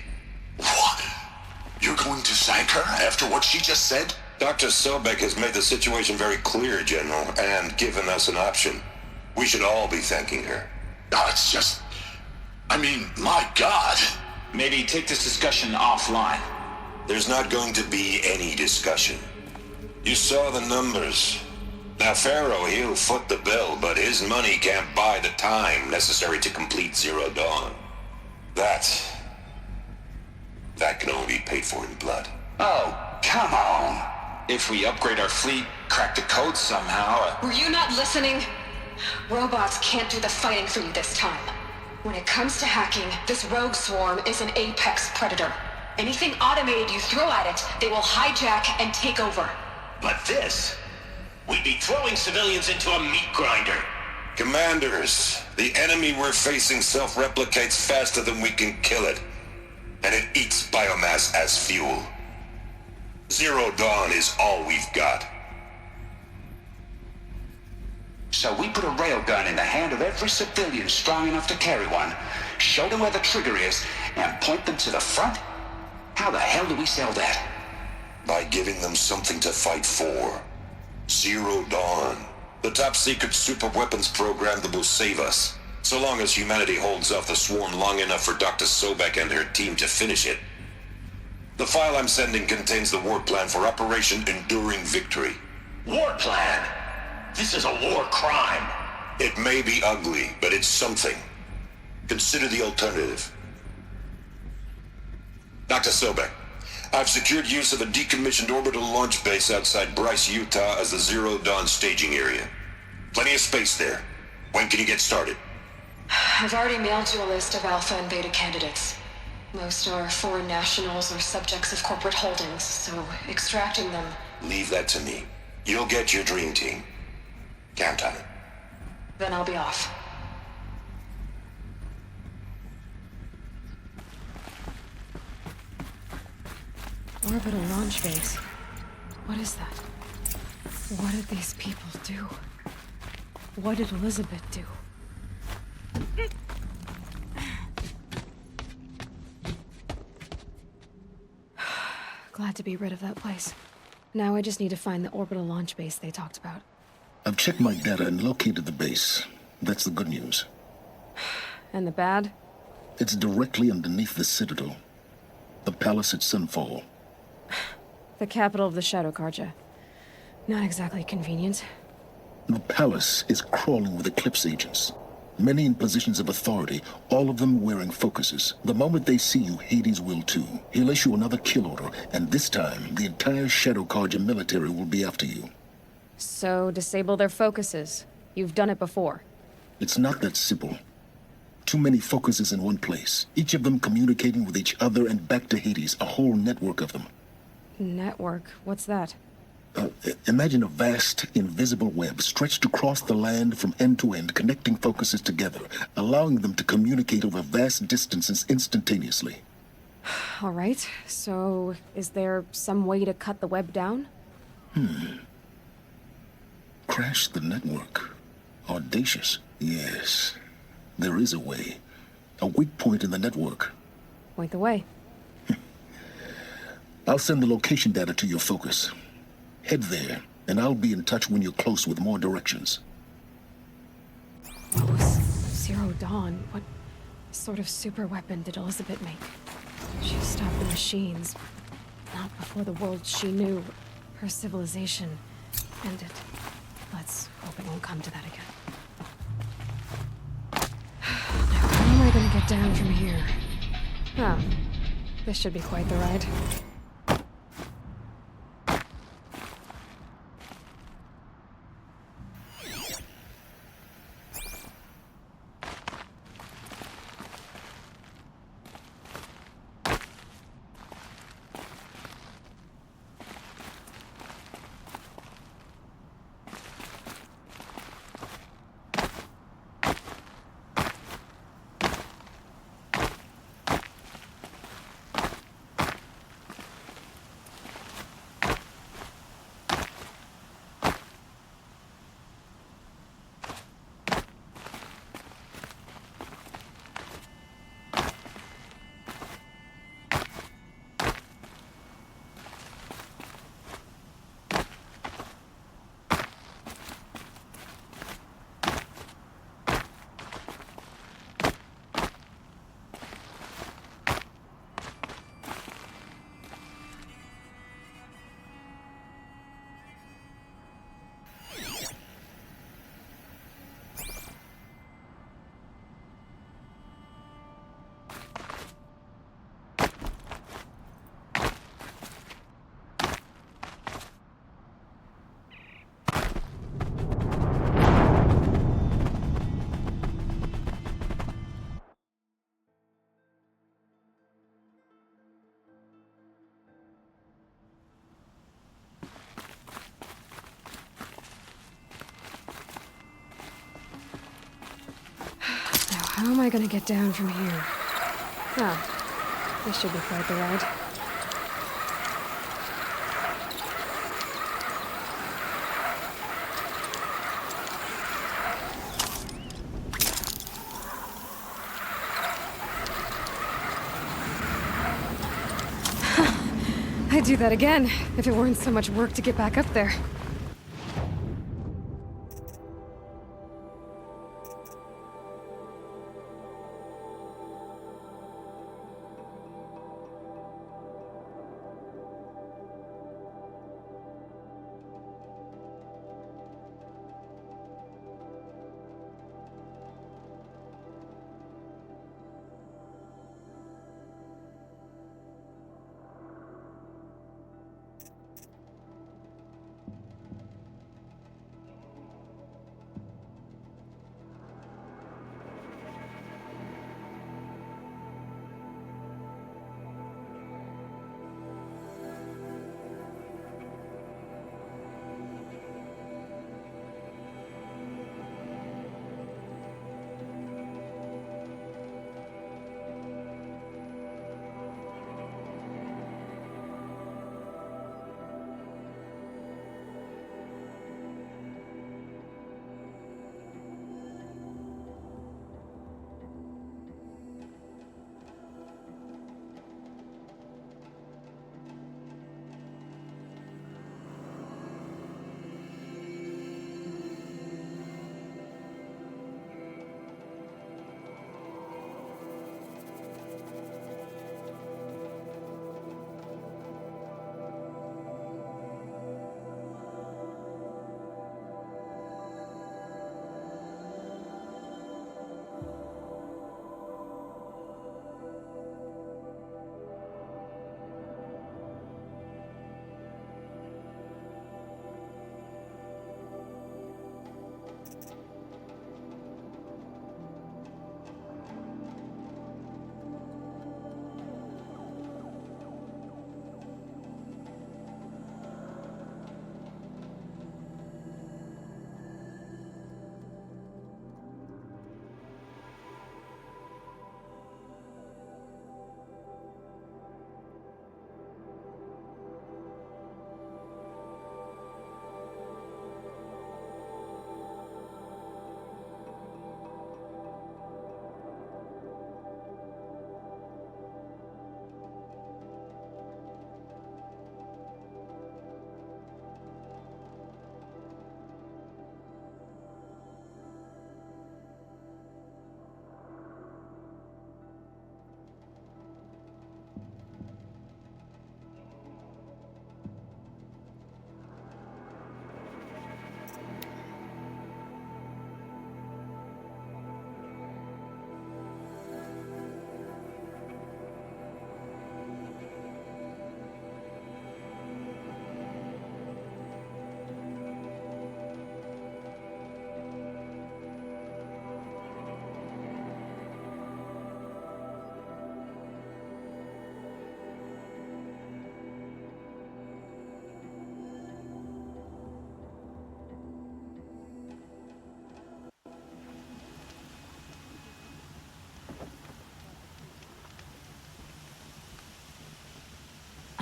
What? You're going to thank her after what she just said? Dr. Sobek has made the situation very clear, General, and given us an option. We should all be thanking her. No, it's just... I mean, my God. Maybe take this discussion offline. There's not going to be any discussion. You saw the numbers. Now, Pharaoh, he'll foot the bill, but his money can't buy the time necessary to complete Zero Dawn. That can only be paid for in blood. Oh, come on. If we upgrade our fleet, crack the code somehow... Were you not listening? Robots can't do the fighting for you this time. When it comes to hacking, this rogue swarm is an apex predator. Anything automated you throw at it, they will hijack and take over. But this... we'd be throwing civilians into a meat grinder. Commanders, the enemy we're facing self-replicates faster than we can kill it. And it eats biomass as fuel. Zero Dawn is all we've got. So we put a railgun in the hand of every civilian strong enough to carry one, show them where the trigger is, and point them to the front? How the hell do we sell that? By giving them something to fight for. Zero Dawn. The top-secret super-weapons program that will save us. So long as humanity holds off the swarm long enough for Dr. Sobek and her team to finish it. The file I'm sending contains the war plan for Operation Enduring Victory. War plan? This is a war crime. It may be ugly, but it's something. Consider the alternative. Dr. Sobek, I've secured use of a decommissioned orbital launch base outside Bryce, Utah as the Zero Dawn staging area. Plenty of space there. When can you get started? I've already mailed you a list of alpha and beta candidates. Most are foreign nationals or subjects of corporate holdings, so extracting them... Leave that to me. You'll get your dream team. Count on it. Then I'll be off. Orbital launch base. What is that? What did these people do? What did Elizabeth do? Glad to be rid of that place. Now I just need to find the orbital launch base they talked about. I've checked my data and located the base. That's the good news. And the bad? It's directly underneath the Citadel. The palace at Sunfall. The capital of the Shadow Carja. Not exactly convenient. The palace is crawling with Eclipse agents. Many in positions of authority, all of them wearing focuses. The moment they see you, Hades will too. He'll issue another kill order, and this time, the entire Shadow Carja military will be after you. So, disable their focuses. You've done it before. It's not that simple. Too many focuses in one place, each of them communicating with each other and back to Hades, a whole network of them. Network? What's that? Imagine a vast, invisible web stretched across the land from end to end, connecting focuses together, allowing them to communicate over vast distances instantaneously. All right, so is there some way to cut the web down? Crash the network. Audacious. Yes, there is a way. A weak point in the network. Point the way. I'll send the location data to your focus. Head there, and I'll be in touch when you're close with more directions. What was Zero Dawn? What sort of super weapon did Elizabeth make? She stopped the machines. Not before the world she knew, her civilization, ended. Let's hope it won't come to that again. Now, how am I gonna get down from here? Oh, this should be quite the ride. How am I gonna get down from here? Oh, this should be quite the ride. I'd do that again, if it weren't so much work to get back up there.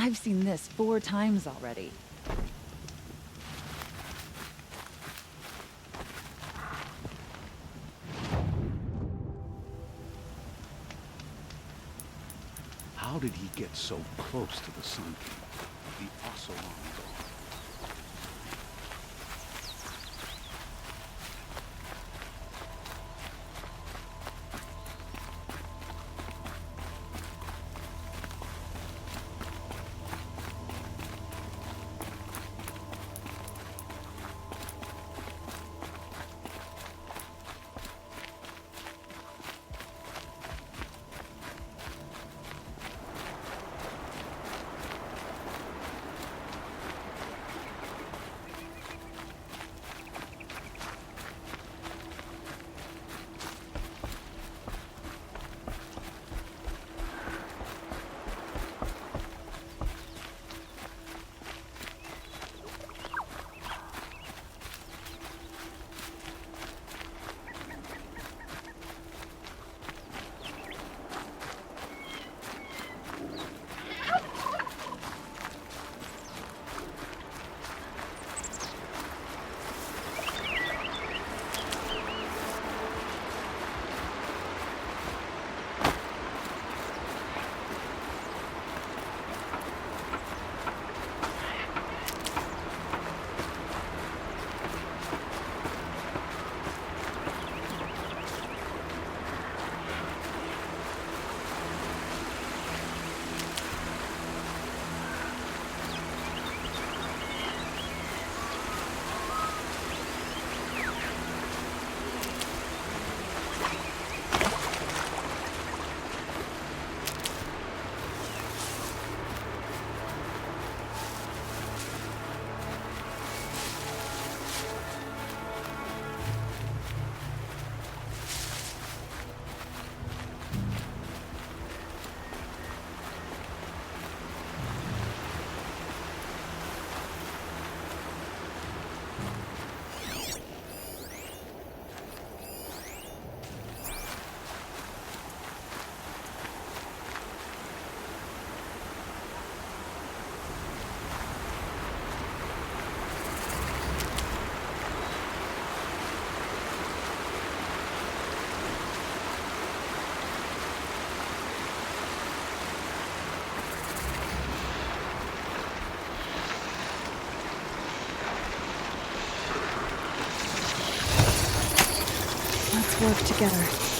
I've seen this 4 times already. How did he get so close to the Sun King? The Ocelon God. work together.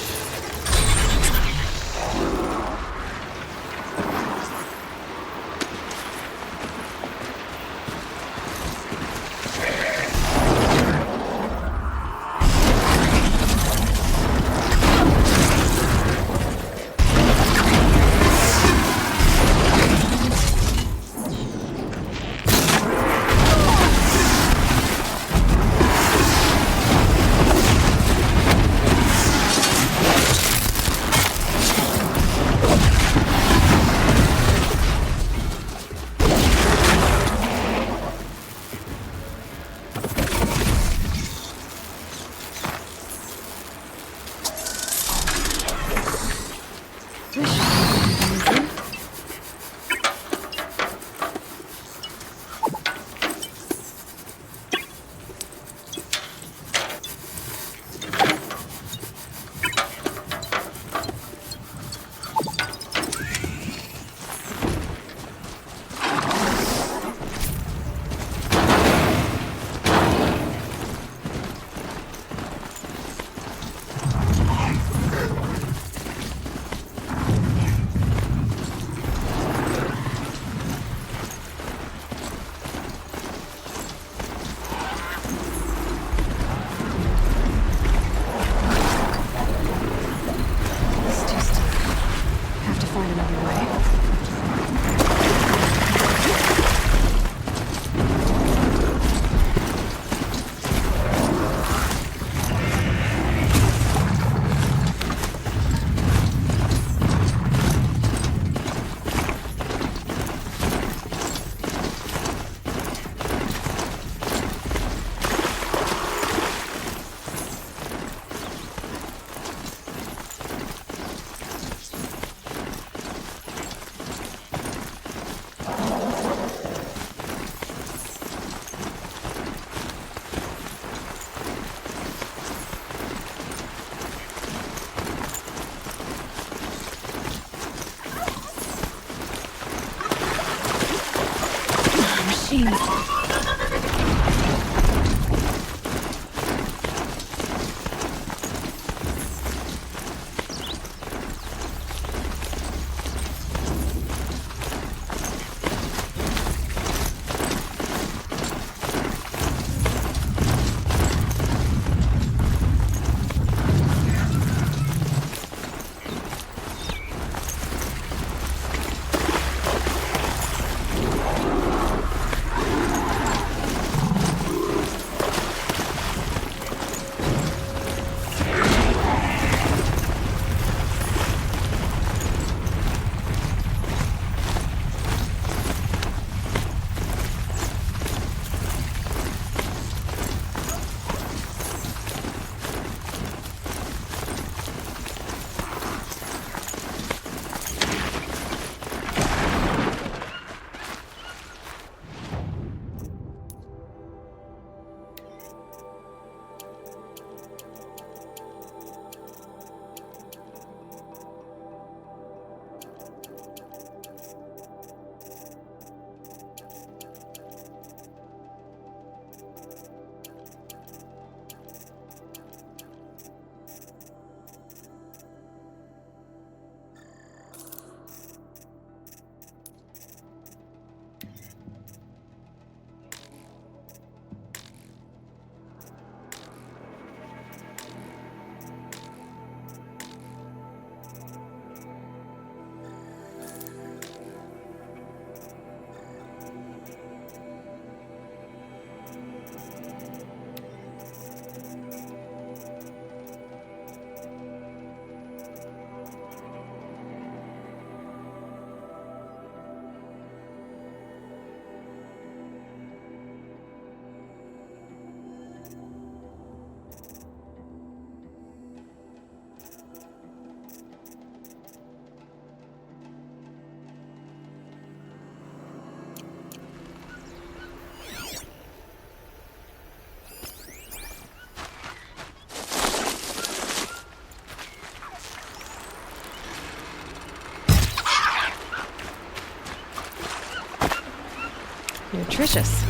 Nutritious.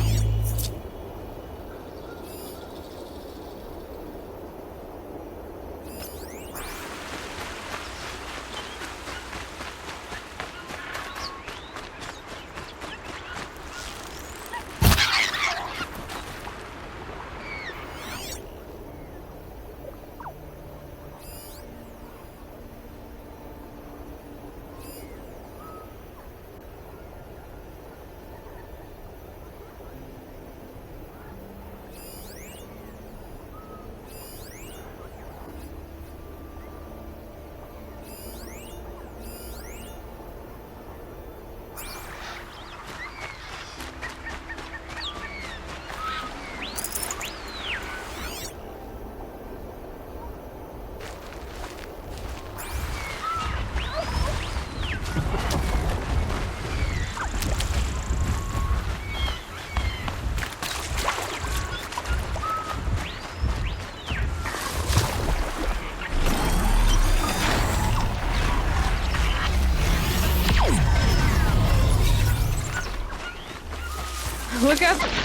Micah!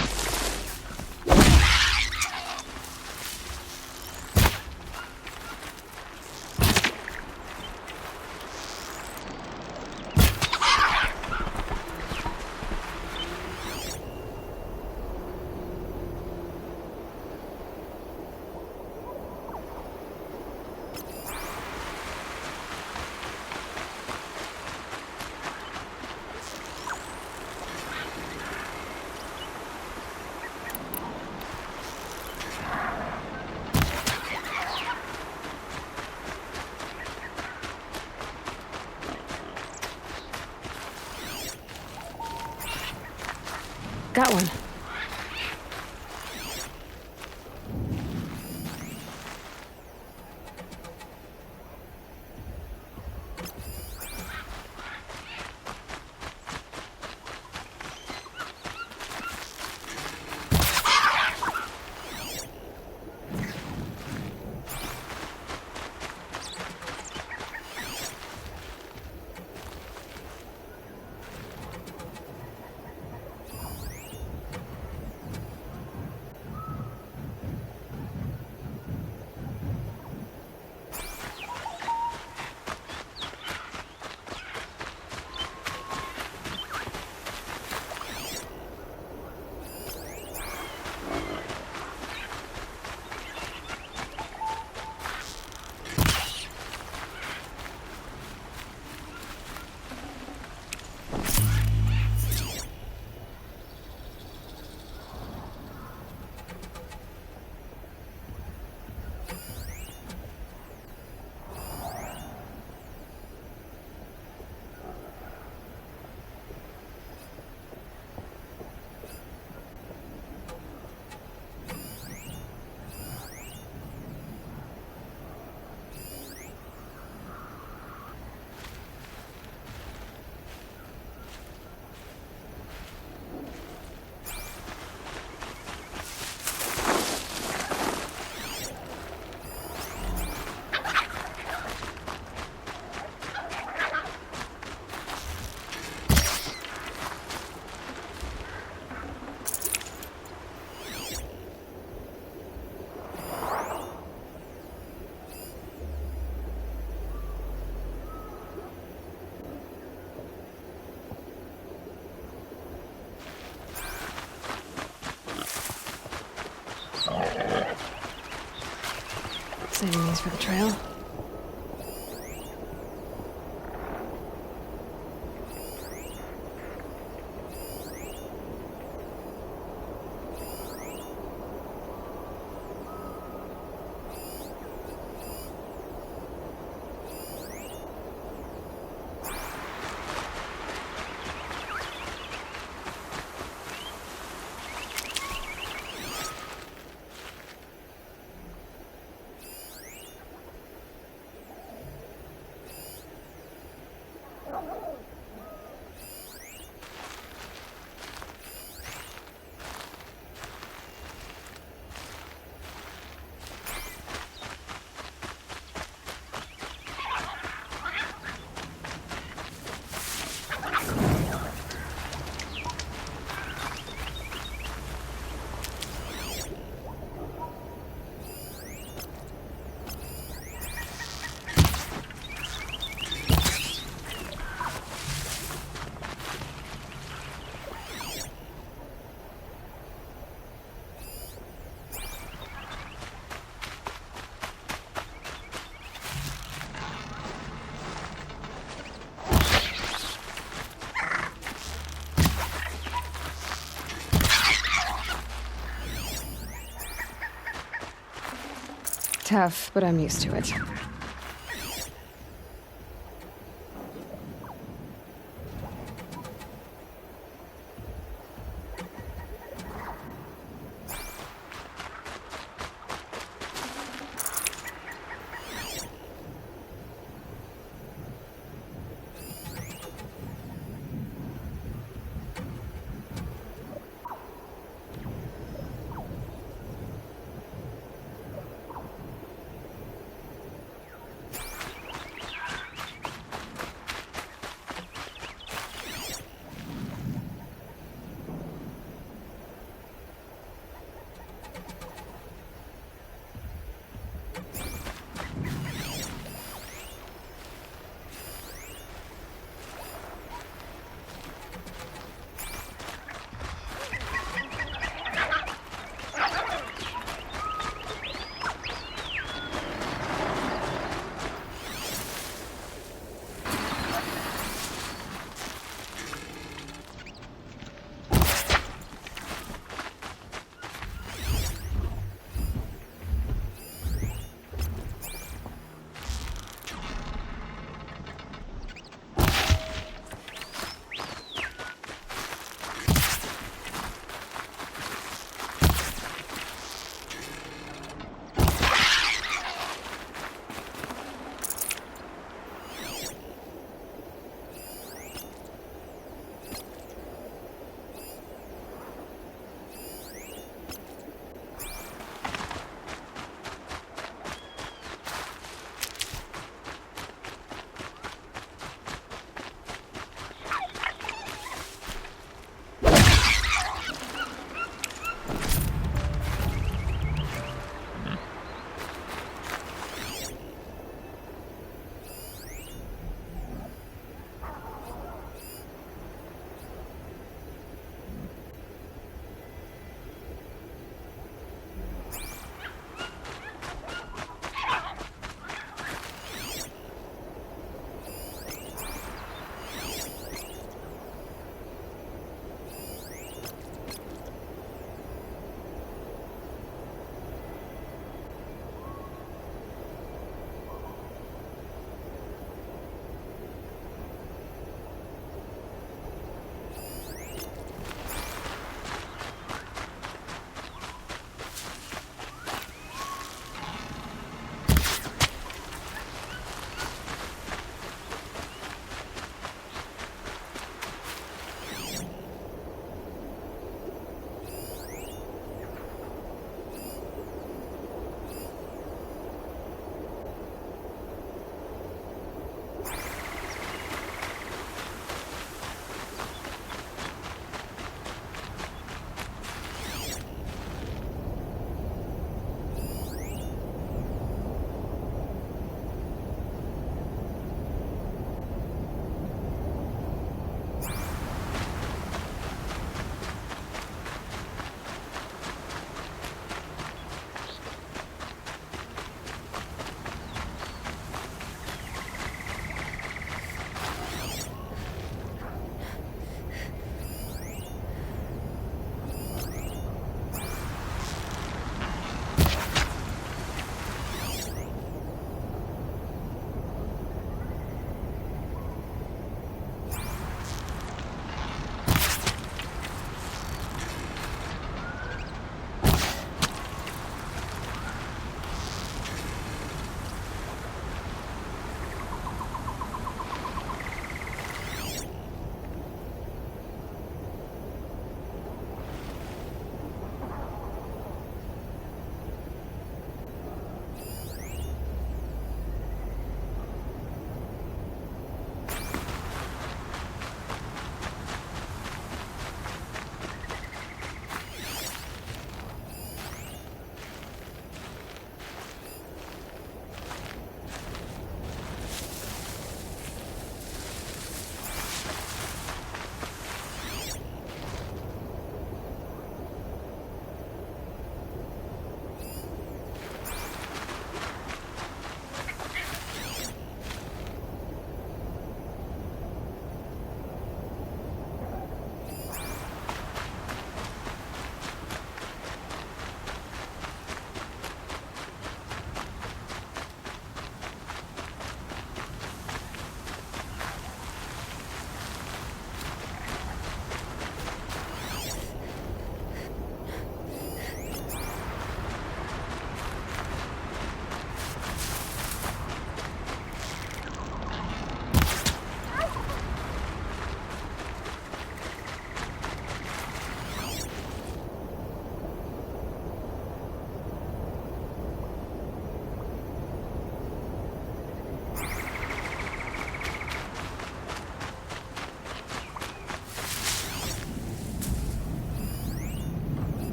Got one. Saving these for the trail. Tough, but I'm used to it.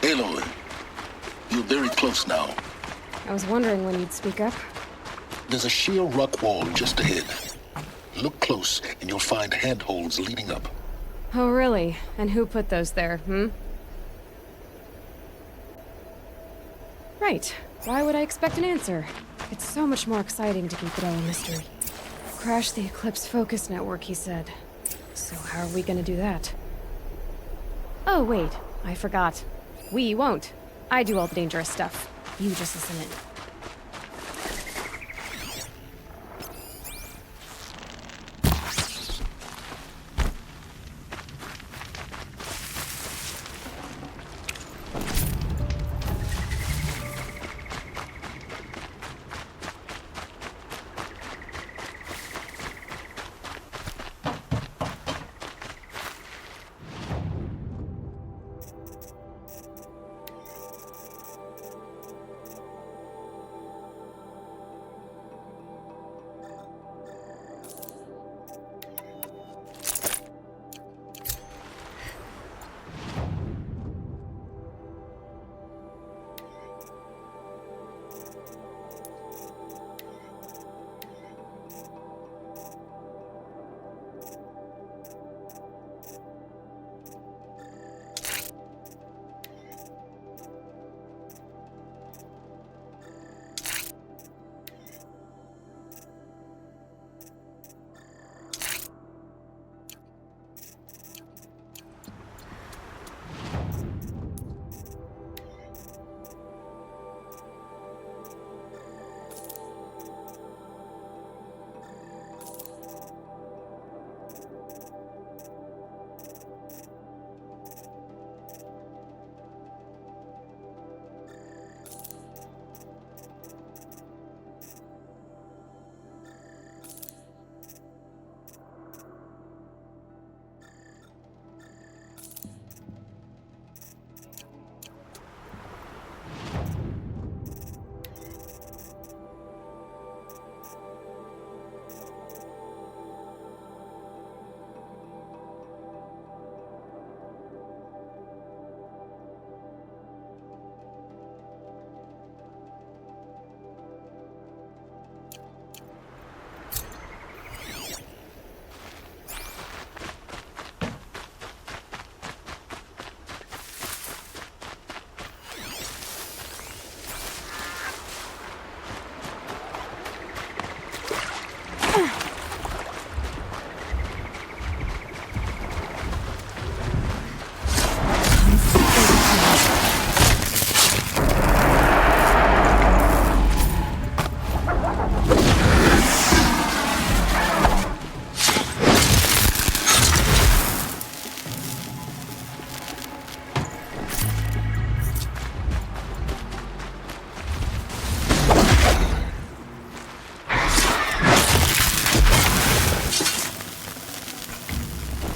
Aloy, you're very close now. I was wondering when you'd speak up. There's a sheer rock wall just ahead. Look close, and you'll find handholds leading up. Oh, really? And who put those there, Right. Why would I expect an answer? It's so much more exciting to keep it all a mystery. Crash the Eclipse focus network, he said. So how are we gonna do that? Oh, wait. I forgot. We won't. I do all the dangerous stuff. You just listen in.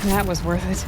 That was worth it.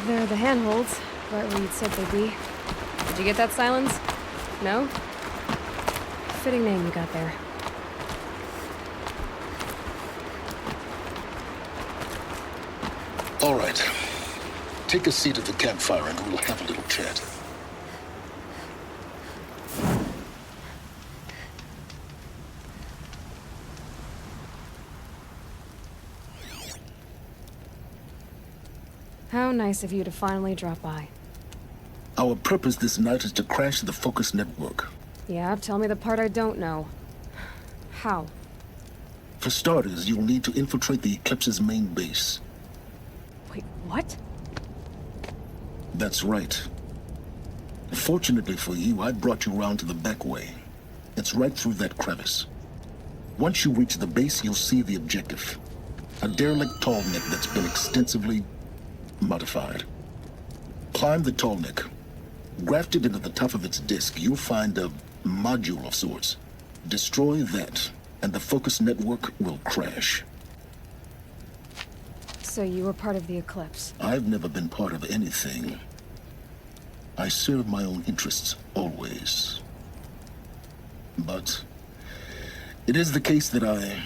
They're the handholds, right where you'd said they'd be. Did you get that, Silence? No? Fitting name you got there. All right. Take a seat at the campfire and we'll have a little chat. How nice of you to finally drop by. Our purpose this night is to crash the Focus network. Yeah, tell me the part I don't know. How? For starters, you'll need to infiltrate the Eclipse's main base. Wait, what? That's right. Fortunately for you, I brought you around to the back way. It's right through that crevice. Once you reach the base, you'll see the objective. A derelict tall neck that's been extensively modified. Climb the tall neck. Grafted into the top of its disk, you'll find a module of sorts. Destroy that, and the Focus network will crash. So you were part of the Eclipse? I've never been part of anything. I serve my own interests, always. But it is the case that I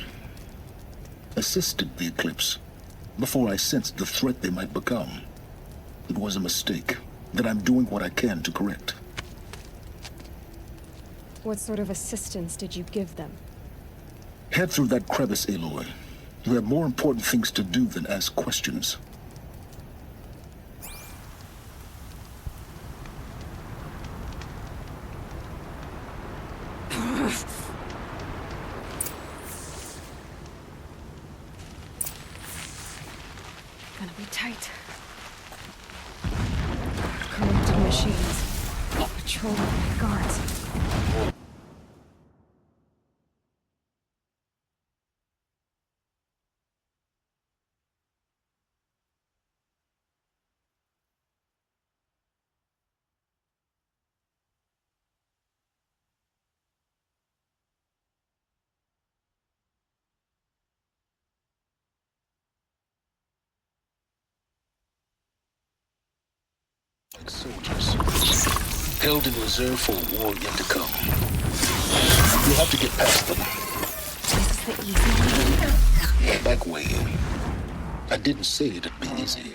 assisted the Eclipse before I sensed the threat they might become. It was a mistake that I'm doing what I can to correct. What sort of assistance did you give them? Head through that crevice, Aloy. You have more important things to do than ask questions. Gonna be tight. Corrupted machines. Patrolling my guards. Like soldiers, held in reserve for a war yet to come. You'll have to get past them. This is the easy way. Back way. I didn't say it'd be easy.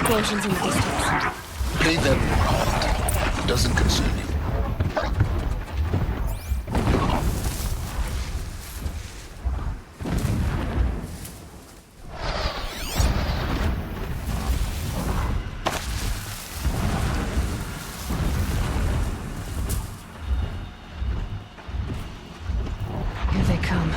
explosions in the distance. Play that around. Doesn't concern you. Here they come.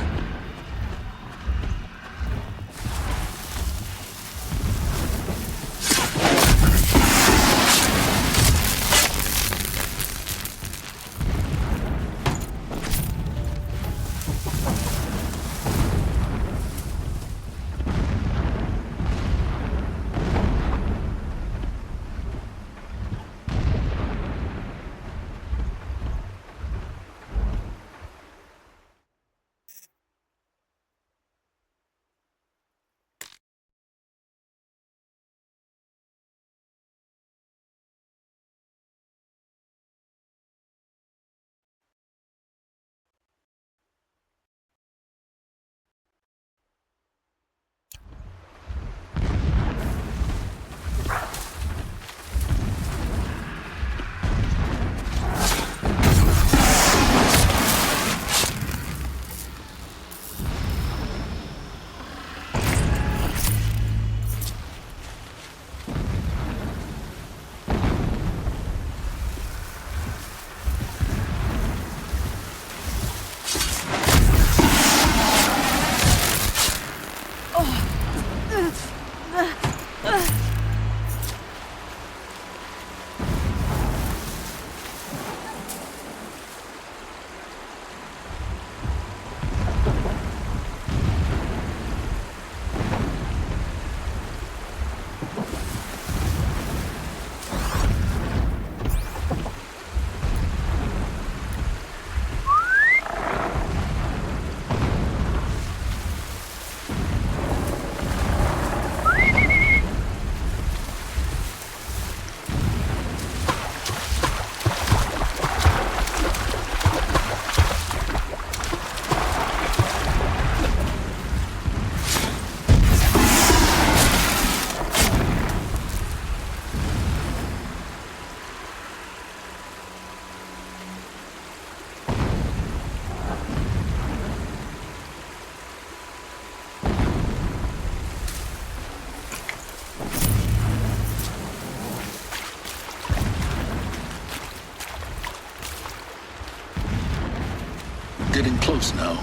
Getting close now.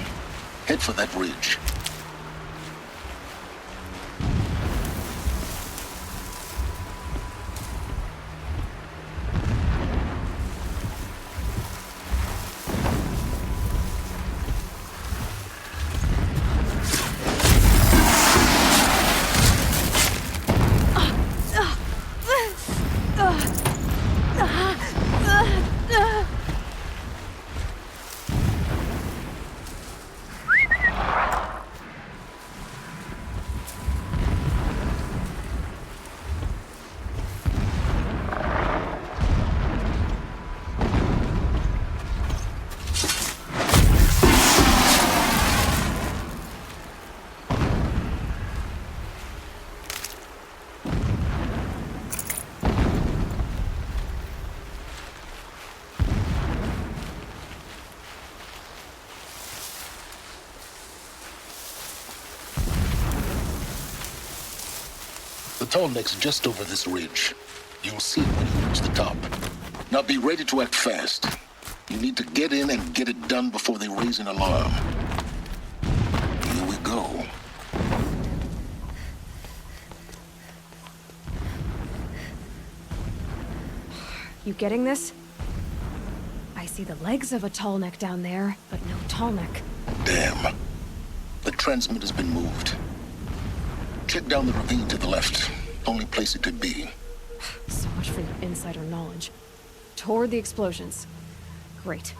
Head for that ridge. The tall neck's just over this ridge. You'll see it when you reach the top. Now be ready to act fast. You need to get in and get it done before they raise an alarm. Here we go. You getting this? I see the legs of a tall neck down there, but no tall neck. Damn. The transmitter's been moved. Check down the ravine to the left. Only place it could be. So much for your insider knowledge. Toward the explosions. Great.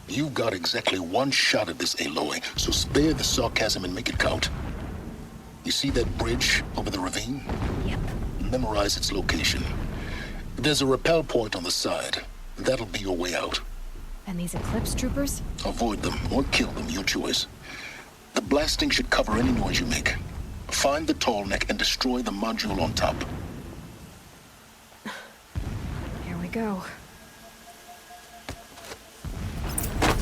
You've got exactly one shot at this, Aloy, so spare the sarcasm and make it count. You see that bridge over the ravine? Yep. Memorize its location. There's a rappel point on the side. That'll be your way out. And these Eclipse troopers? Avoid them or kill them, your choice. The blasting should cover any noise you make. Find the tall neck and destroy the module on top. go.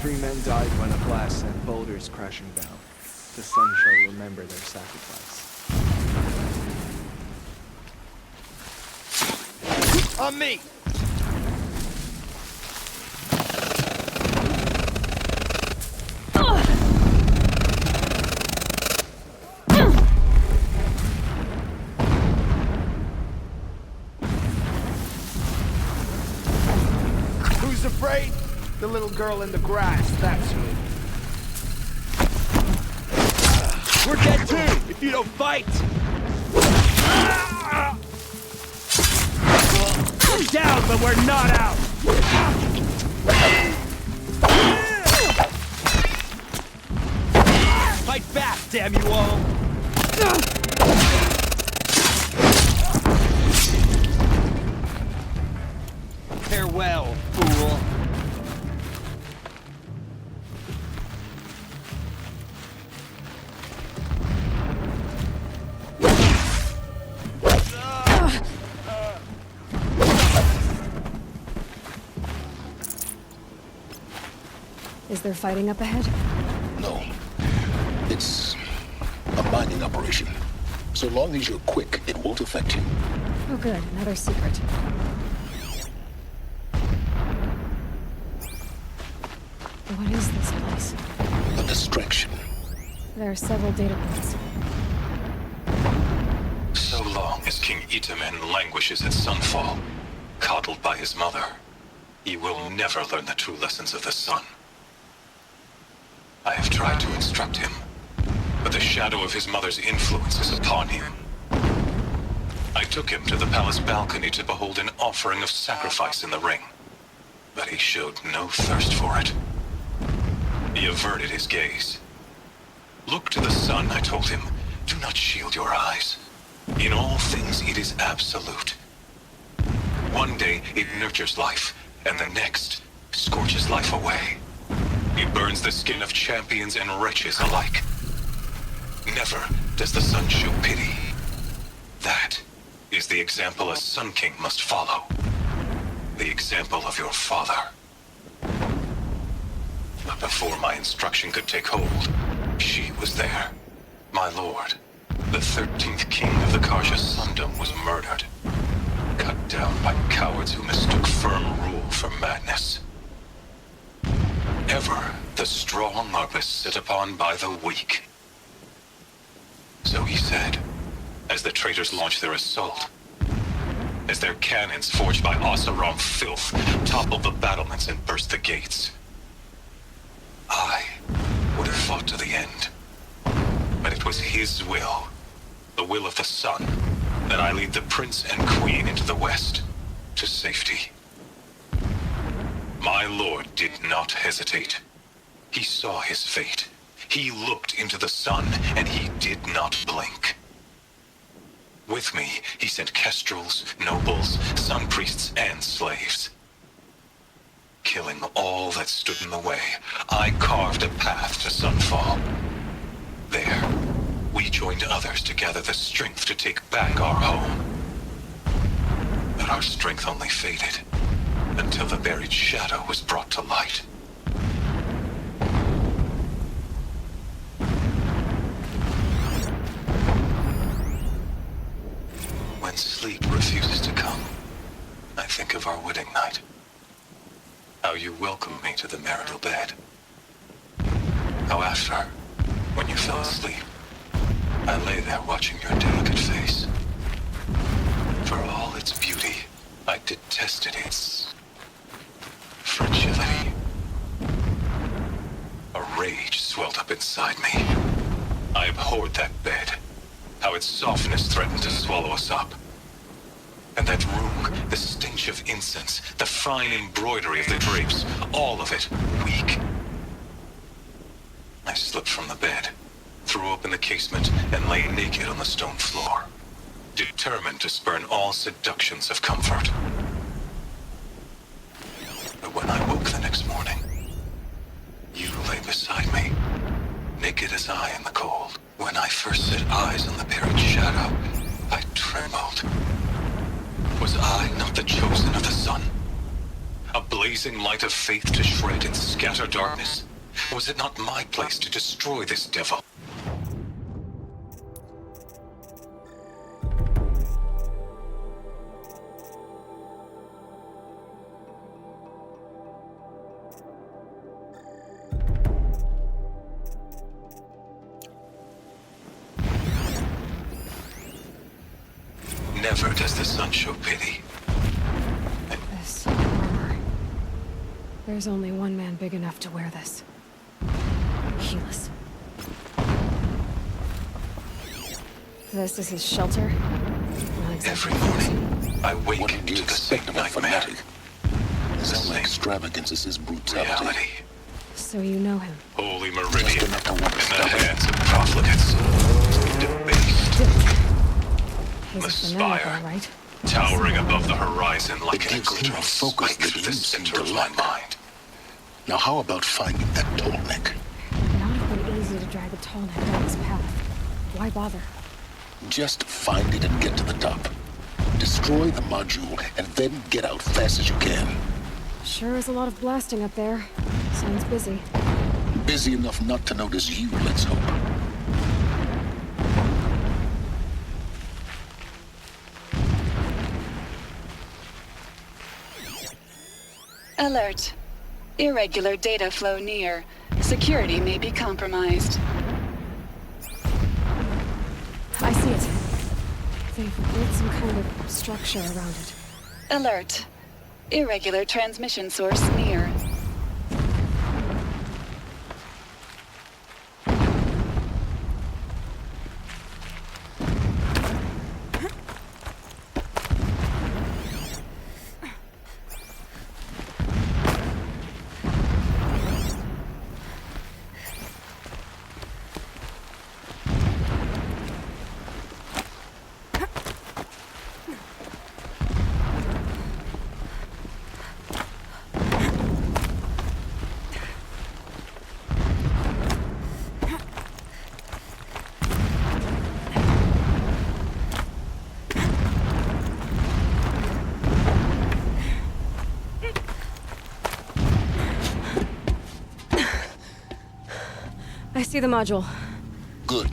3 men died when a blast sent boulders crashing down. The sun shall remember their sacrifice. On me! Who's afraid? The little girl in the grass, that's who. We're dead too, if you don't fight! We're down, but we're not out! Fight back, damn you all! Farewell, fool! Is there fighting up ahead? No. It's a mining operation. So long as you're quick, it won't affect you. Oh good, another secret. What is this place? A distraction. There are several data points. So long as King Itamen languishes at Sunfall, coddled by his mother, he will never learn the true lessons of the sun. I have tried to instruct him, but the shadow of his mother's influence is upon him. I took him to the palace balcony to behold an offering of sacrifice in the ring, but he showed no thirst for it. He averted his gaze. Look to the sun, I told him. Do not shield your eyes. In all things, it is absolute. One day, it nurtures life, and the next, scorches life away. It burns the skin of champions and wretches alike. Never does the sun show pity. That is the example a Sun King must follow. The example of your father. But before my instruction could take hold, she was there. My lord, the 13th king of the Karja Sundom, was murdered. Cut down by cowards who mistook firm rule for madness. Ever the strong are beset upon by the weak. So he said, as the traitors launched their assault, as their cannons forged by Oseram filth toppled the battlements and burst the gates. I would have fought to the end, but it was his will, the will of the sun, that I lead the prince and queen into the west, to safety. My lord did not hesitate. He saw his fate. He looked into the sun, and he did not blink. With me, he sent kestrels, nobles, sun priests, and slaves. Killing all that stood in the way, I carved a path to Sunfall. There, we joined others to gather the strength to take back our home. But our strength only faded, until the buried shadow was brought to light. When sleep refuses to come, I think of our wedding night. How you welcomed me to the marital bed. How after, when you fell asleep, I lay there watching your delicate face. For all its beauty, I detested its fragility. A rage swelled up inside me. I abhorred that bed. How its softness threatened to swallow us up. And that room, the stench of incense, the fine embroidery of the drapes, all of it weak. I slipped from the bed, threw open the casement, and lay naked on the stone floor, determined to spurn all seductions of comfort. But when I woke the next morning, you lay beside me, naked as I in the cold. When I first set eyes on the buried shadow, I trembled. Was I not the chosen of the sun? blazing light of faith to shred and scatter darkness? Was it not my place to destroy this devil? Never does the sun show pity. This armor. There's only one man big enough to wear this. Helis. This is his shelter? Not exactly. Every morning, I wake to the same nightmare. His own extravagance is his brutality. Reality. So you know him. Holy Meridian, in the hands of profligates. Debased. He's The a spire, fanatic, all right? towering above the horizon like It an gives him glittering a focus spike that through you the seem center to of my lack. mind. Now how about finding that tall neck? It not have been easy to drag the tall neck down his path. Why bother? Just find it and get to the top. Destroy the module and then get out fast as you can. Sure is a lot of blasting up there. Sounds busy. Busy enough not to notice you, let's hope. Alert. Irregular data flow near. Security may be compromised. I see it. They've built some kind of structure around it. Alert. Irregular transmission source near. I see the module. Good.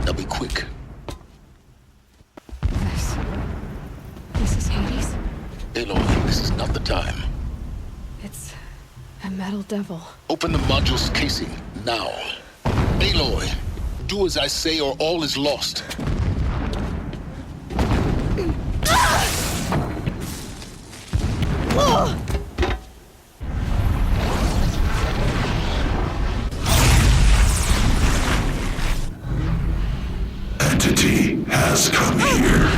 Now be quick. This is Hades? Aloy, this is not the time. It's a metal devil. Open the module's casing, now. Aloy, do as I say or all is lost. Entity has come here.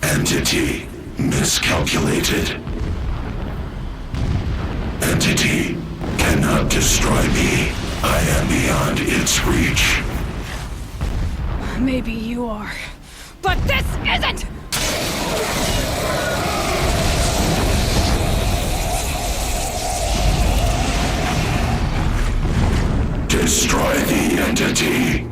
Entity miscalculated. Entity cannot destroy me. I am beyond its reach. Maybe you are. But this isn't! Destroy the entity.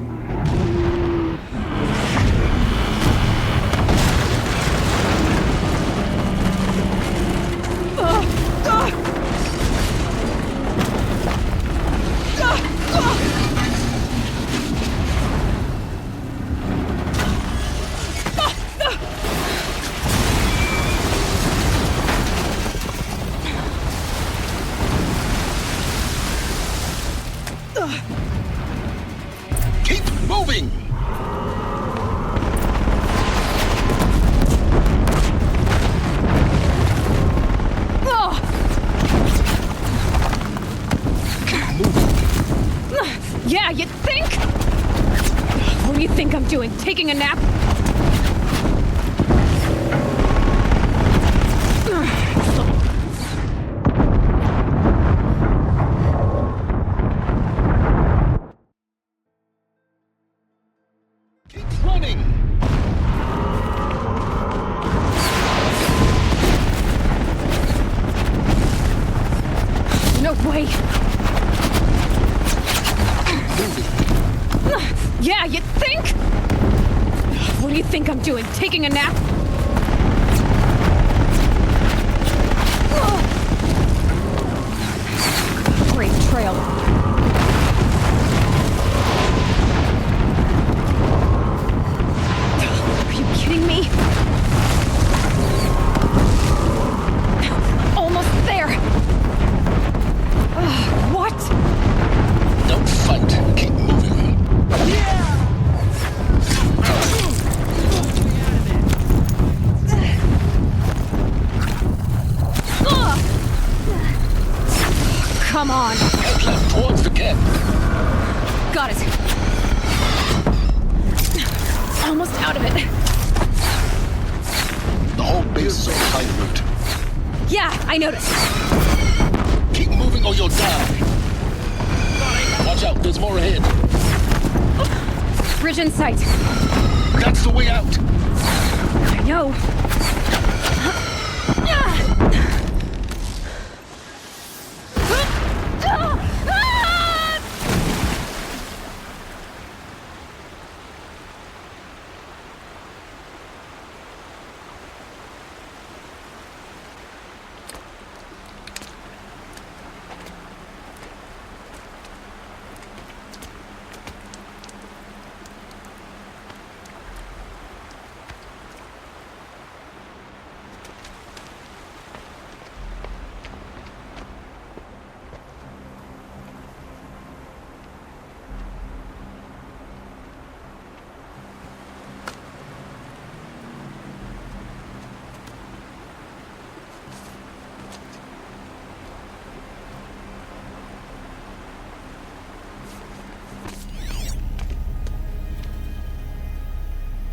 Keep moving! Yeah, you think? What do you think I'm doing? Taking a nap? Keep running! No way! Yeah, you think? What do you think I'm doing? Taking a nap? trail. Are you kidding me? Almost there! What? Don't fight. Keep moving. Come on! Head left towards the camp. Got it. Almost out of it. The whole base is on high route. Yeah, I noticed. Keep moving or you'll die. Watch out, there's more ahead. Bridge in sight. That's the way out. I know.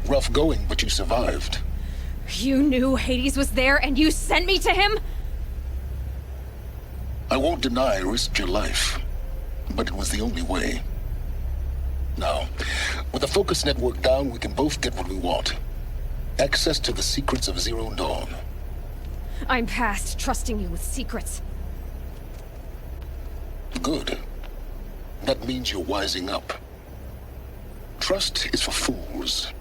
Rough going, but you survived. You knew Hades was there and you sent me to him? I won't deny I risked your life, but it was the only way. Now, with the focus network down, we can both get what we want. Access to the secrets of Zero Dawn. I'm past trusting you with secrets. Good. That means you're wising up. Trust is for fools.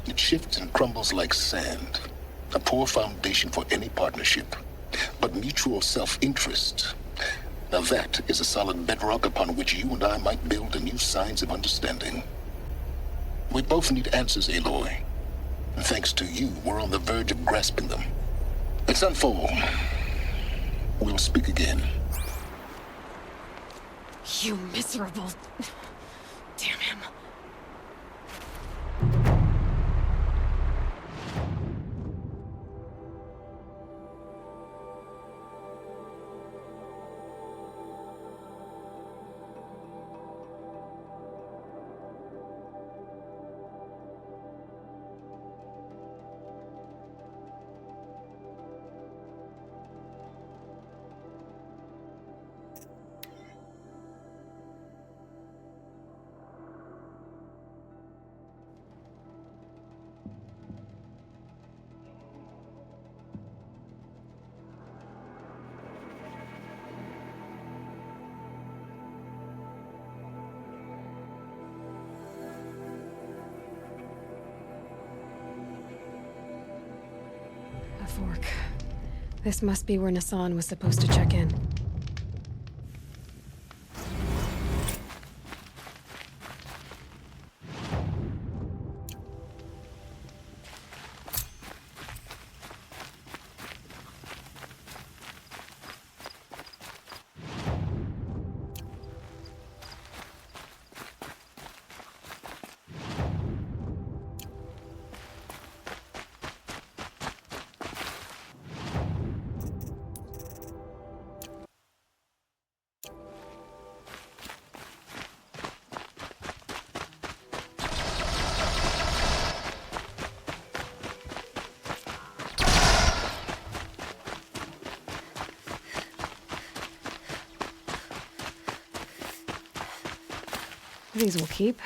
It shifts and crumbles like sand. A poor foundation for any partnership. But mutual self-interest, now that is a solid bedrock upon which you and I might build a new science of understanding. We both need answers, Aloy. And thanks to you, we're on the verge of grasping them. Let's unfold. We'll speak again. You miserable... Damn him. A fork. This must be where Nassan was supposed to check in. These will keep.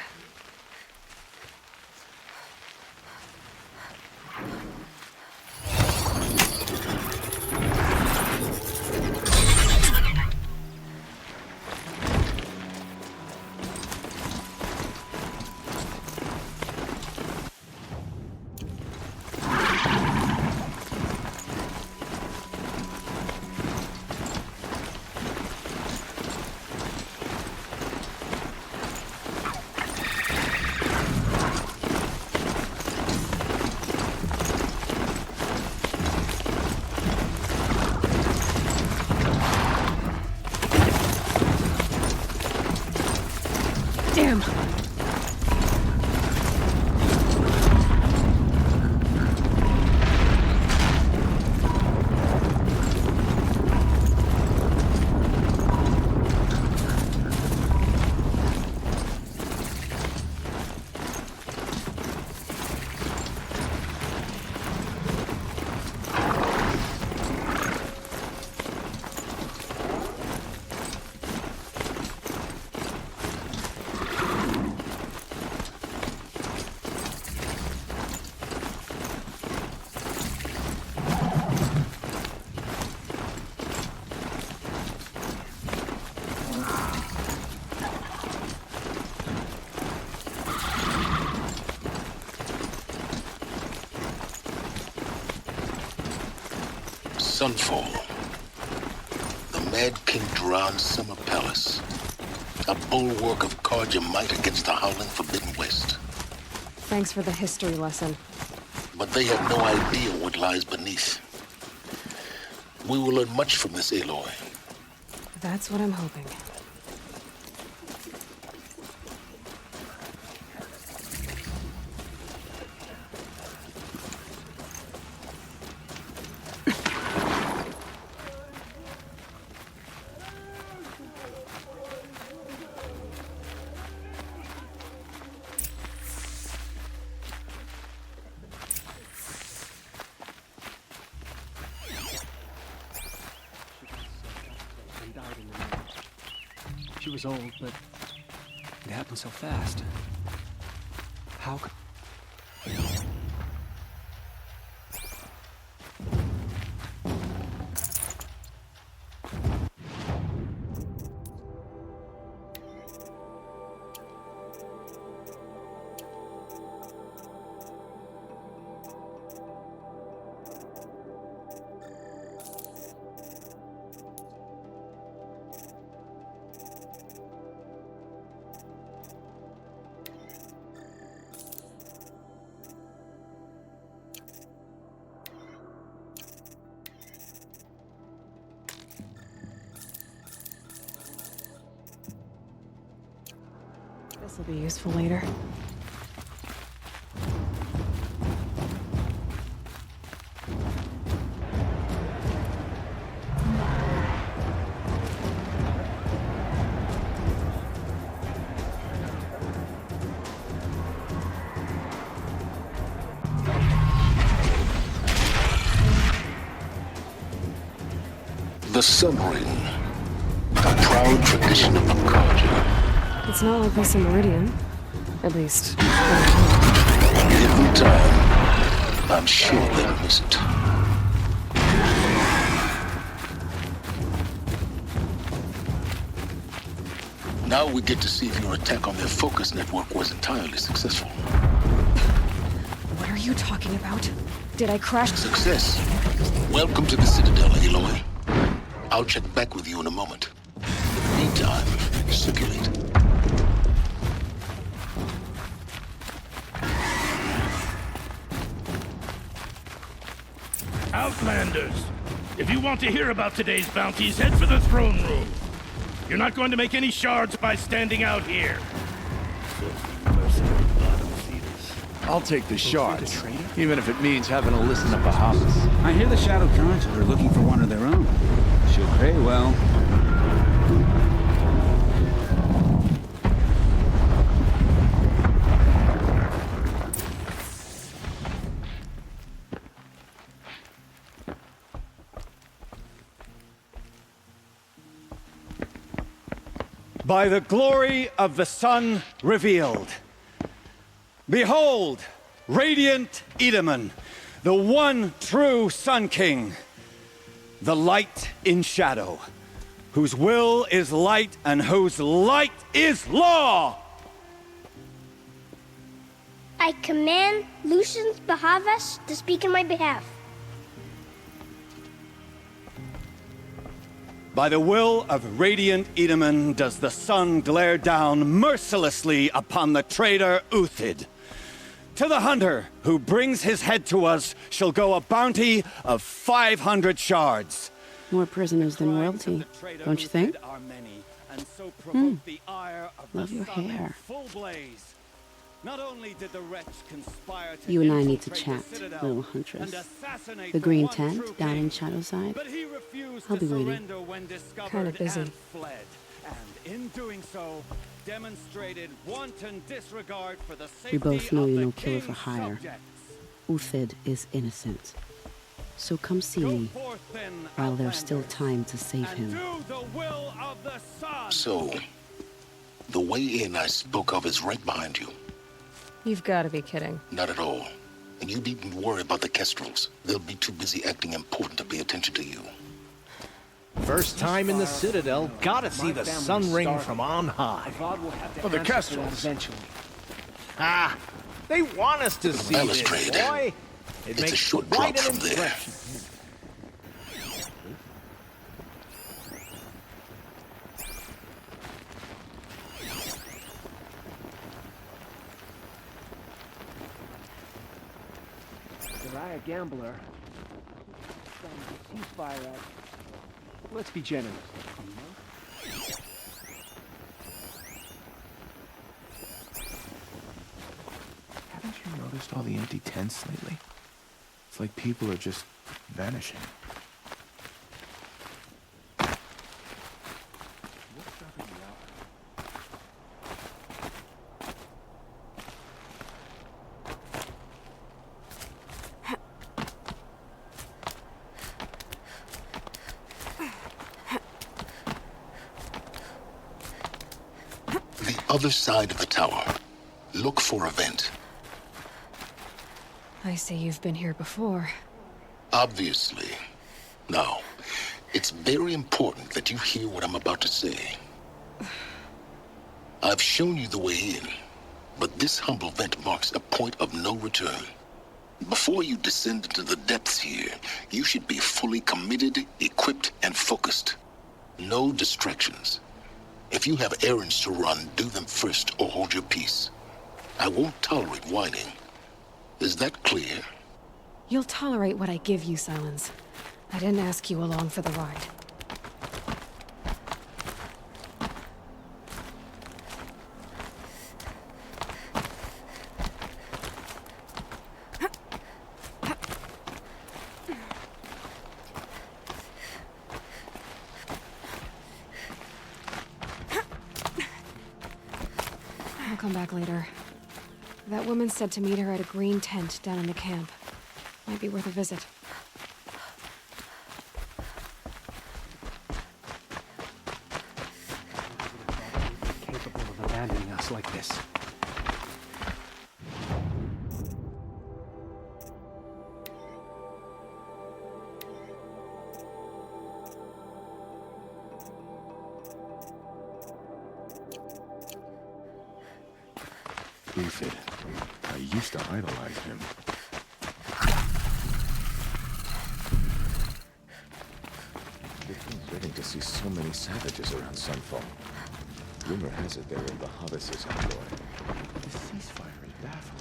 Sunfall. The Mad King Duran's summer palace. A bulwark of Carja might against the howling Forbidden West. Thanks for the history lesson. But they have no idea what lies beneath. We will learn much from this, Aloy. That's what I'm hoping. She was old, but it happened so fast. How could... This will be useful later. The Sun Ring. A proud tradition of the Carja. It's not like this in Meridian. At least, Every time, I'm sure they'll miss it. Now we get to see if your attack on their focus network was entirely successful. what are you talking about? Did I crash? Success. Welcome to the Citadel, Aloy. I'll check back with you in a moment. In the meantime, circulate. Outlanders! If you want to hear about today's bounties, head for the throne room. You're not going to make any shards by standing out here. I'll take the shards, even if it means having to listen to Bahamas. I hear the Shadow Carja are looking for one of their own. She'll pay well. By the glory of the sun revealed. Behold, radiant Edaman, the one true Sun King, the light in shadow, whose will is light and whose light is law! I command Lucius Bahavas to speak in my behalf. By the will of radiant Edaman does the sun glare down mercilessly upon the traitor Uthid. To the hunter who brings his head to us shall go a bounty of 500 shards. More prisoners than royalty, don't you think? Love your hair. Not only did the wretch conspire to You and I need to chat, little huntress. The green tent down in Shadowside. I'll be waiting. Kind of busy. And in doing so, demonstrated wanton disregard for the safety We both know of you're the no killer for hire. Uthid is innocent. So come see me, while there's still time to save him. So, the way in I spoke of is right behind you. You've got to be kidding. Not at all. And you needn't worry about the Kestrels. They'll be too busy acting important to pay attention to you. First time in the Citadel, gotta see the sun ring from on high. For the Kestrels. Ah, they want us to see this, boy. It's a short drop from there. Were I a gambler, ceasefire at... Let's be generous. Haven't you noticed all the empty tents lately? It's like people are just vanishing. Other side of the tower. Look for a vent. I see you've been here before. Obviously. Now, it's very important that you hear what I'm about to say. I've shown you the way in, but this humble vent marks a point of no return. Before you descend into the depths here, you should be fully committed, equipped, and focused. No distractions. If you have errands to run, do them first or hold your peace. I won't tolerate whining. Is that clear? You'll tolerate what I give you, Silence. I didn't ask you along for the ride. I'll come back later. That woman said to meet her at a green tent down in the camp. Might be worth a visit. Capable of abandoning us like this. Uthid. I used to idolize him. It's concerning to see so many savages around Sunfall. Rumor has it they were the Hobbits' employ. The ceasefire is baffling.